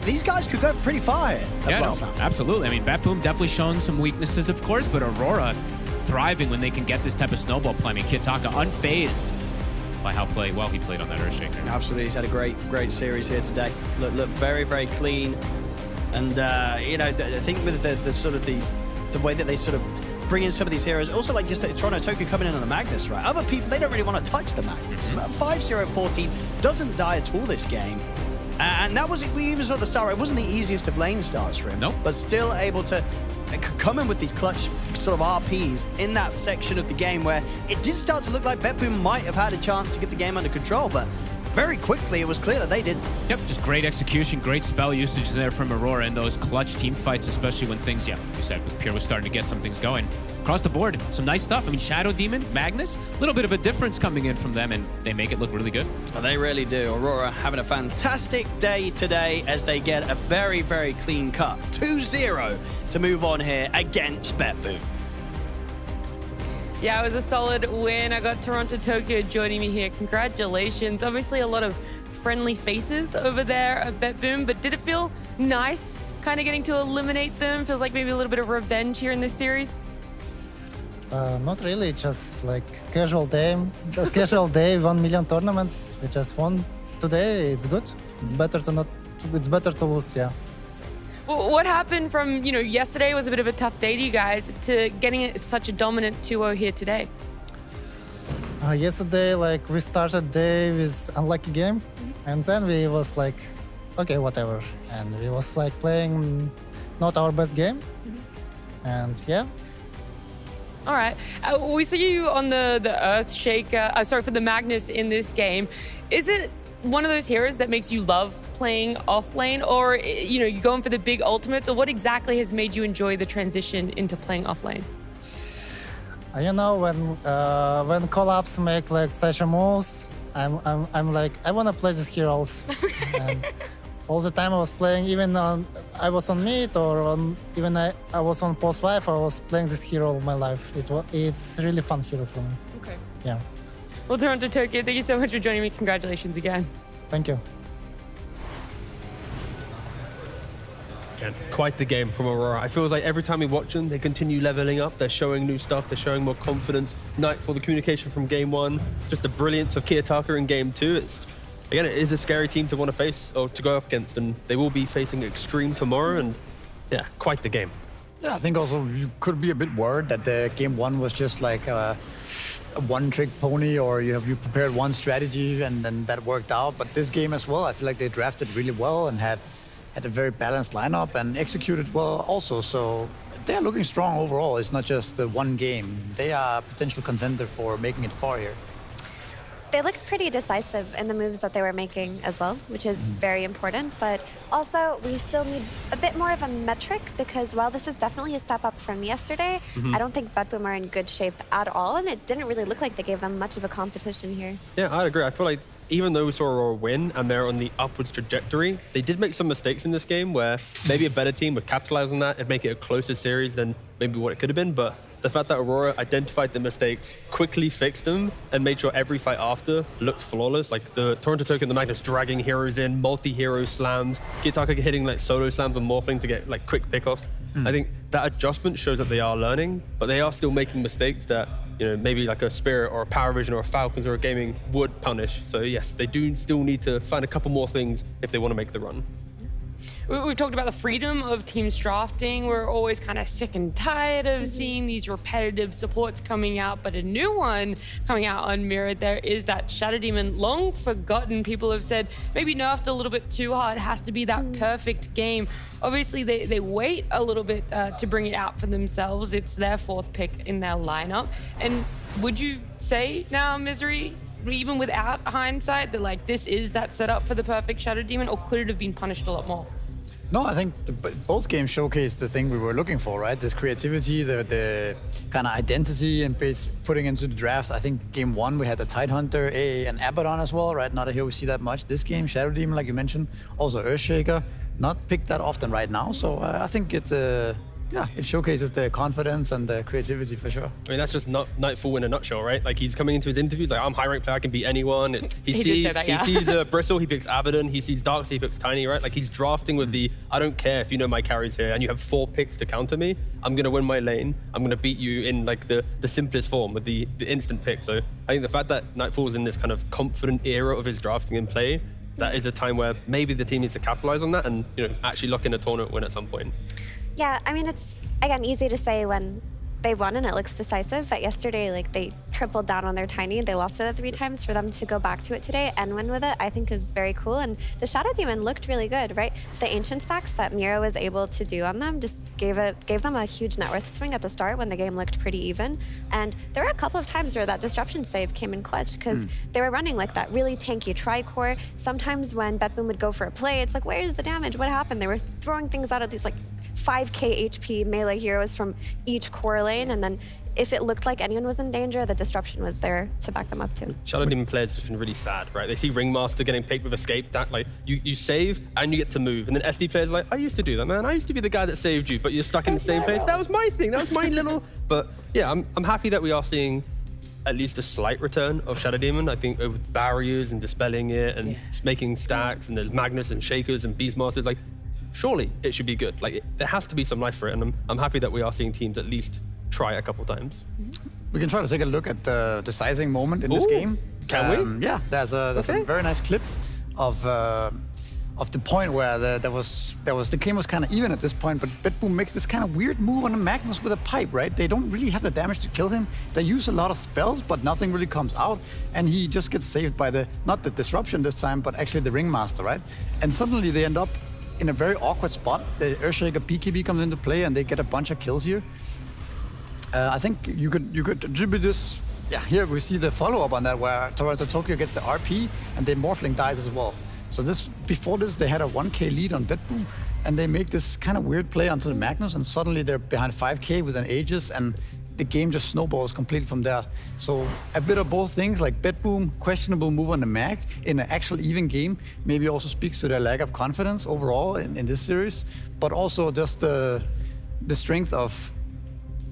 Speaker 8: these guys could go pretty far here.
Speaker 6: Absolutely. I mean, BetBoom definitely showing some weaknesses, of course, but Aurora thriving when they can get this type of snowball play. I mean, Kiyotaka unfazed by how well he played on that Earthshaker.
Speaker 8: Absolutely, he's had a great series here today. Look very, very clean. And, I think with the sort of the way that they sort of bring in some of these heroes, also like just Toronto Tokyo coming in on the Magnus, right? Other people, they don't really want to touch the Magnus. 5-0-14 doesn't die at all this game. And that was, we even saw at the start, it wasn't the easiest of lane starts for him.
Speaker 6: Nope.
Speaker 8: But still able to come in with these clutch sort of RPs in that section of the game where it did start to look like BetBoom might have had a chance to get the game under control, but very quickly it was clear that they didn't.
Speaker 6: Yep, just great execution, great spell usage there from Aurora in those clutch team fights, especially when things, you said, Pure was starting to get some things going. Across the board, some nice stuff. I mean, Shadow Demon, Magnus, a little bit of a difference coming in from them, and they make it look really good.
Speaker 8: Well, they really do. Aurora having a fantastic day today as they get a very, very clean cut. 2-0 to move on here against BetBoom.
Speaker 1: Yeah, it was a solid win. I got Toronto Tokyo joining me here. Congratulations. Obviously a lot of friendly faces over there at BetBoom, but did it feel nice kind of getting to eliminate them? Feels like maybe a little bit of revenge here in this series?
Speaker 12: Not really, just like casual day, 1 million tournaments. We just won today. It's good. It's better to lose, yeah.
Speaker 1: Well, what happened from, yesterday was a bit of a tough day to you guys to getting such a dominant 2-0 here today?
Speaker 12: Yesterday, we started day with unlucky game, and then we was like, okay, whatever. And we was playing not our best game, and yeah.
Speaker 1: All right. We see you on the Earthshaker, for the Magnus in this game. Is it one of those heroes that makes you love playing off lane, or you're going for the big ultimates, or what exactly has made you enjoy the transition into playing off lane?
Speaker 12: When collabs make such a moves, I'm like, I want to play these heroes. And all the time I was playing, I was on mid or I was on post 5, I was playing this hero all my life. It's really fun hero for me.
Speaker 1: Okay.
Speaker 12: Yeah.
Speaker 1: Well, Toronto Tokyo, thank you so much for joining me. Congratulations again.
Speaker 12: Thank you.
Speaker 4: And quite the game from Aurora. I feel like every time we watch them, they continue leveling up. They're showing new stuff. They're showing more confidence. Nightfall, the communication from game 1, just the brilliance of Kiyotaka in game 2. Again, it is a scary team to want to face or to go up against, and they will be facing Extreme tomorrow, and yeah, quite the game.
Speaker 2: Yeah, I think also you could be a bit worried that the game 1 was just like a one-trick pony, or you prepared one strategy and then that worked out. But this game as well, I feel like they drafted really well and had a very balanced lineup and executed well also. So they're looking strong overall. It's not just one game. They are a potential contender for making it far here.
Speaker 3: They looked pretty decisive in the moves that they were making as well, which is very important. But also, we still need a bit more of a metric because while this is definitely a step up from yesterday, I don't think BetBoom are in good shape at all, and it didn't really look like they gave them much of a competition here.
Speaker 4: Yeah, I agree. I feel like even though we saw Aurora win and they're on the upwards trajectory, they did make some mistakes in this game where maybe a better team would capitalize on that and make it a closer series than maybe what it could have been. But the fact that Aurora identified the mistakes, quickly fixed them, and made sure every fight after looked flawless, like the Toronto Token, the Magnus dragging heroes in, multi-hero slams, Gitaka hitting like solo slams and Morphling to get like quick pickoffs. I think that adjustment shows that they are learning, but they are still making mistakes that, you know, maybe like a Spirit or a Power Vision or a Falcons or a Gaming would punish. So yes, they do still need to find a couple more things if they want to make the run.
Speaker 1: We've talked about the freedom of teams drafting. We're always kind of sick and tired of seeing these repetitive supports coming out, but a new one coming out unmirrored there is that Shadow Demon. Long forgotten, people have said maybe nerfed a little bit too hard. It has to be that perfect game. Obviously, they wait a little bit to bring it out for themselves. It's their 4th pick in their lineup. And would you say now, Misery, even without hindsight, that like this is that setup for the perfect Shadow Demon, or could it have been punished a lot more?
Speaker 2: No, I think both games showcased the thing we were looking for, right? This creativity, the kind of identity and putting into the draft. I think game 1 we had the Tidehunter, and Abaddon as well, right? Not here we see that much. This game, Shadow Demon, like you mentioned, also Earthshaker, not picked that often right now. So I think it's yeah, it showcases the confidence and the creativity for sure.
Speaker 4: I mean, that's just Nightfall in a nutshell, right? Like he's coming into his interviews like, I'm high rank player, I can beat anyone. He sees Bristle, he picks Abaddon. He sees Darkseid, he picks Tiny, right? Like he's drafting with the, I don't care if you know my carries here and you have 4 picks to counter me. I'm gonna win my lane. I'm gonna beat you in like the simplest form with the instant pick. So I think the fact that Nightfall's in this kind of confident era of his drafting and play, that is a time where maybe the team needs to capitalize on that and, you know, actually lock in a tournament win at some point.
Speaker 3: Yeah, I mean, it's, again, easy to say when they won and it looks decisive, but yesterday, like, they tripled down on their Tiny. They lost it 3 times. For them to go back to it today and win with it, I think is very cool. And the Shadow Demon looked really good, right? The Ancient stacks that Mira was able to do on them just gave them a huge net worth swing at the start when the game looked pretty even. And there were a couple of times where that disruption save came in clutch because they were running like that really tanky tri-core. Sometimes when BetBoom would go for a play, it's like, where's the damage? What happened? They were throwing things out of these like 5k HP melee heroes from each core lane, and then if it looked like anyone was in danger, the disruption was there to back them up too.
Speaker 4: Shadow Demon players have just been really sad, right? They see Ringmaster getting picked with escape, that like you save and you get to move, and then SD players are like, I used to do that, man. I used to be the guy that saved you, but you're stuck in the same place. That was my thing. That was my little. But yeah, I'm happy that we are seeing at least a slight return of Shadow Demon. I think with barriers and dispelling it and making stacks, and there's Magnus and Shakers and Beastmasters, like surely it should be good. Like there has to be some life for it, and I'm happy that we are seeing teams at least try a couple times.
Speaker 2: We can try to take a look at the sizing moment in this game.
Speaker 4: Can we?
Speaker 2: Yeah, there's a very nice clip of the point where the game was kind of even at this point, but BetBoom makes this kind of weird move on the Magnus with a pipe, right? They don't really have the damage to kill him. They use a lot of spells, but nothing really comes out, and he just gets saved by not the disruption this time, but actually the Ringmaster, right? And suddenly they end up in a very awkward spot. The Earthshaker BKB comes into play, and they get a bunch of kills here. I think you could attribute this. Yeah, here we see the follow-up on that where Toronto Tokyo gets the RP and then Morphling dies as well. So before this they had a 1k lead on BetBoom, and they make this kind of weird play onto the Magnus, and suddenly they're behind 5k with an Aegis, and the game just snowballs completely from there. So a bit of both things, like BetBoom, questionable move on the Mag in an actual even game, maybe also speaks to their lack of confidence overall in this series, but also just the strength of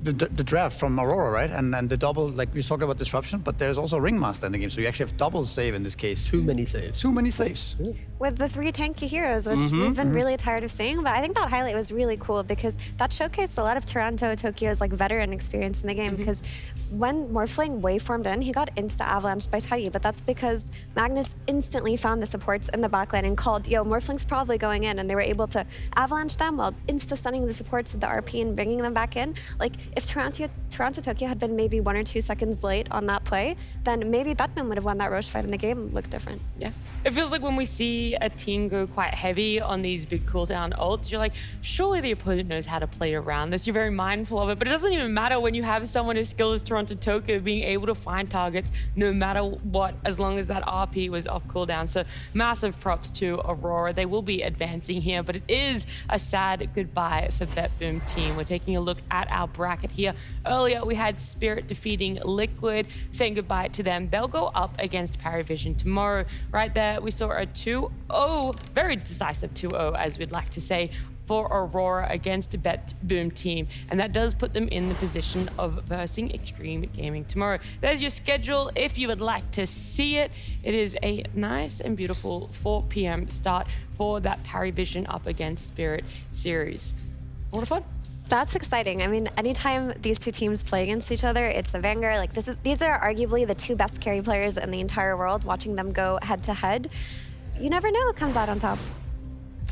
Speaker 2: the draft from Aurora, right? And the double, like we talked about disruption, but there's also Ringmaster in the game, so you actually have double save in this case.
Speaker 4: Too many saves.
Speaker 2: Too many saves.
Speaker 3: With the 3 tanky heroes, which we've been really tired of seeing, but I think that highlight was really cool because that showcased a lot of Toronto Tokyo's like veteran experience in the game, because when Morphling waveformed in, he got insta-avalanched by Tiny, but that's because Magnus instantly found the supports in the backline and called, yo, Morphling's probably going in, and they were able to avalanche them while insta-stunning the supports with the RP and bringing them back in. Like, if Toronto Tokyo had been maybe 1 or 2 seconds late on that play, then maybe BetBoom would have won that Roche fight and the game looked different.
Speaker 1: Yeah. It feels like when we see a team go quite heavy on these big cooldown ults, you're like, surely the opponent knows how to play around this. You're very mindful of it, but it doesn't even matter when you have someone as skilled as Toronto Tokyo being able to find targets no matter what, as long as that RP was off cooldown. So massive props to Aurora. They will be advancing here, but it is a sad goodbye for BetBoom team. We're taking a look at our bracket here. Earlier, we had Spirit defeating Liquid, saying goodbye to them. They'll go up against Parivision tomorrow. Right there, we saw a 2-0, very decisive 2-0, as we'd like to say, for Aurora against the BetBoom team. And that does put them in the position of versing Extreme Gaming tomorrow. There's your schedule if you would like to see it. It is a nice and beautiful 4 p.m. start for that Parivision up against Spirit series. A lot of fun.
Speaker 3: That's exciting. I mean, anytime these two teams play against each other, it's the Vanguard. Like these are arguably the 2 best carry players in the entire world. Watching them go head to head, you never know what comes out on top.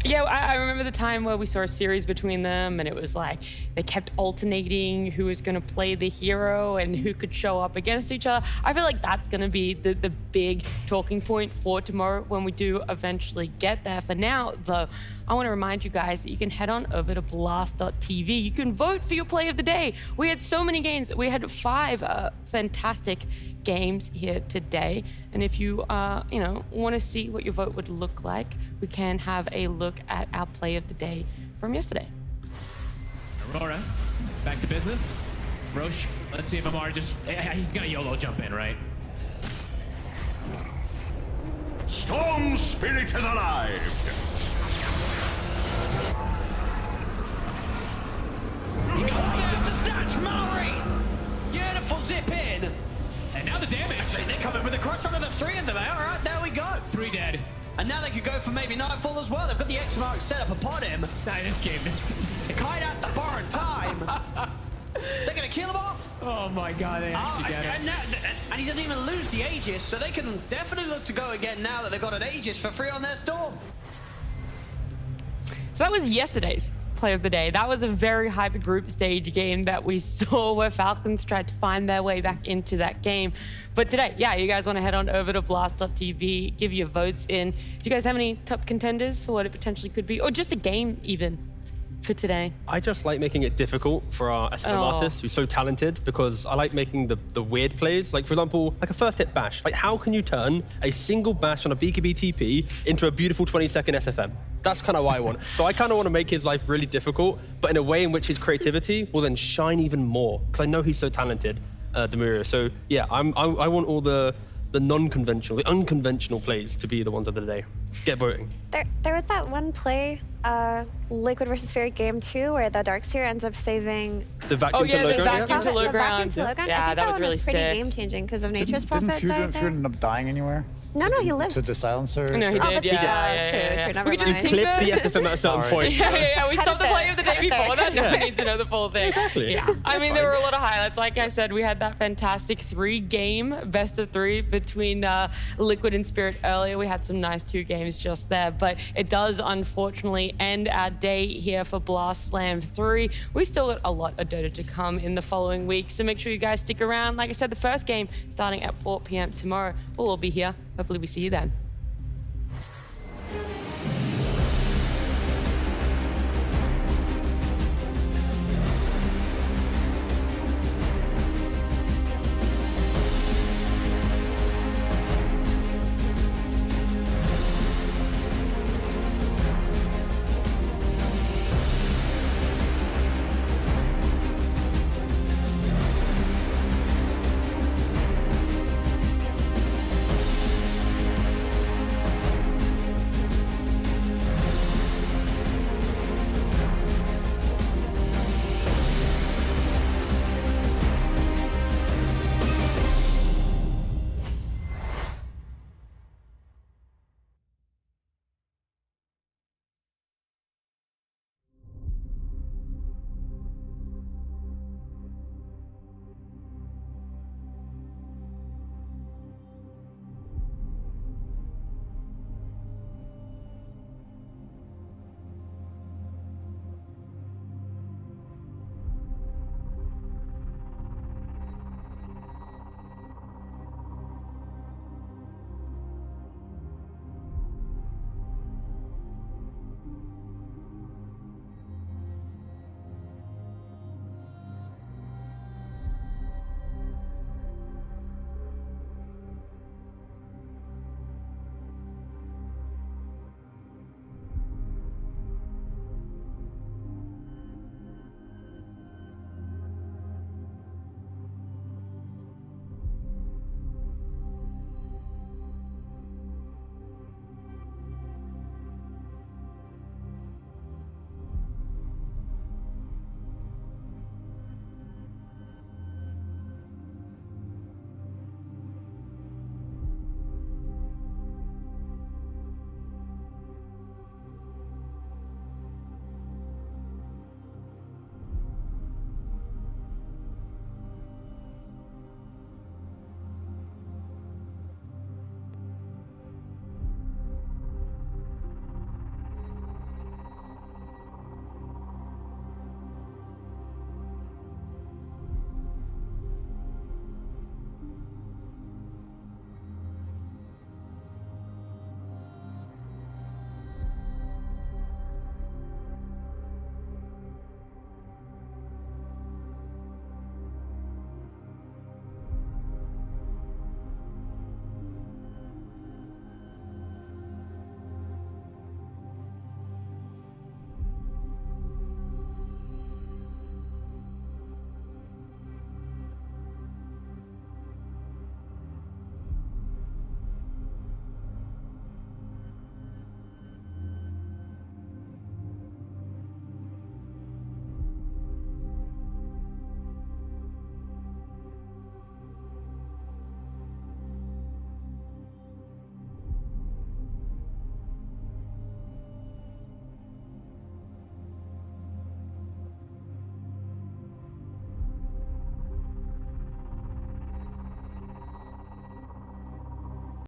Speaker 1: Yeah, I remember the time where we saw a series between them and it was like they kept alternating who was going to play the hero and who could show up against each other. I feel like that's going to be the big talking point for tomorrow when we do eventually get there. For now, though, I want to remind you guys that you can head on over to blast.tv. You can vote for your play of the day. We had so many games. We had 5 fantastic games here today. And if you want to see what your vote would look like, we can have a look at our play of the day from yesterday.
Speaker 6: Aurora, back to business. Roche, let's see if Amar he's gonna YOLO jump in, right?
Speaker 9: Storm Spirit is alive!
Speaker 5: You got to snatch Maori! Beautiful zip in!
Speaker 6: And now the damage.
Speaker 5: Actually, they're coming with a crush under the 3 into there. All right, there we go.
Speaker 6: 3 dead.
Speaker 5: And now they could go for maybe Nightfall as well. They've got the X mark set up upon him.
Speaker 6: Nah, this game is
Speaker 5: Kite at the borrowed time. They're going to kill him off.
Speaker 6: Oh my god, they actually get it.
Speaker 5: And he doesn't even lose the Aegis, so they can definitely look to go again now that they've got an Aegis for free on their Storm.
Speaker 1: So that was yesterday's play of the day. That was a very hyper group stage game that we saw where Falcons tried to find their way back into that game. But today, yeah, you guys want to head on over to blast.tv, give your votes in. Do you guys have any top contenders for what it potentially could be? Or just a game even for today?
Speaker 4: I just like making it difficult for our SFM artist who's so talented, because I like making the weird plays. Like, for example, like a first hit bash. Like, how can you turn a single bash on a BKB TP into a beautiful 20-second SFM? That's kind of what I want. So I kind of want to make his life really difficult, but in a way in which his creativity will then shine even more, because I know he's so talented, Demuria. So yeah, I want all the non-conventional, the unconventional plays to be the ones of the day. Get voting.
Speaker 3: There was that one play, Liquid versus Spirit game 2, where the Darkseer ends up saving
Speaker 4: the vacuum to low ground.
Speaker 1: Vacuum to low ground.
Speaker 3: Yeah, I think that was really pretty game-changing because of Nature's Prophet.
Speaker 2: Didn't Fury end up dying anywhere?
Speaker 3: No, he lived.
Speaker 2: To the silencer?
Speaker 1: No, he did,
Speaker 3: True, never
Speaker 1: We
Speaker 3: mind.
Speaker 1: did
Speaker 4: Clip the SFM at a certain point.
Speaker 1: Yeah, we stopped the play of the day before that. No one needs to know the full thing.
Speaker 4: Exactly.
Speaker 1: Yeah, I mean, there were a lot of highlights. Like I said, we had that fantastic 3-game best of 3 between Liquid and Spirit earlier. We had some nice 2 games just there, but it does unfortunately end our day here for Blast Slam 3. We still got a lot of Dota to come in the following week, so make sure you guys stick around. Like I said, the first game starting at 4 p.m. tomorrow. We'll all be here. Hopefully we see you then.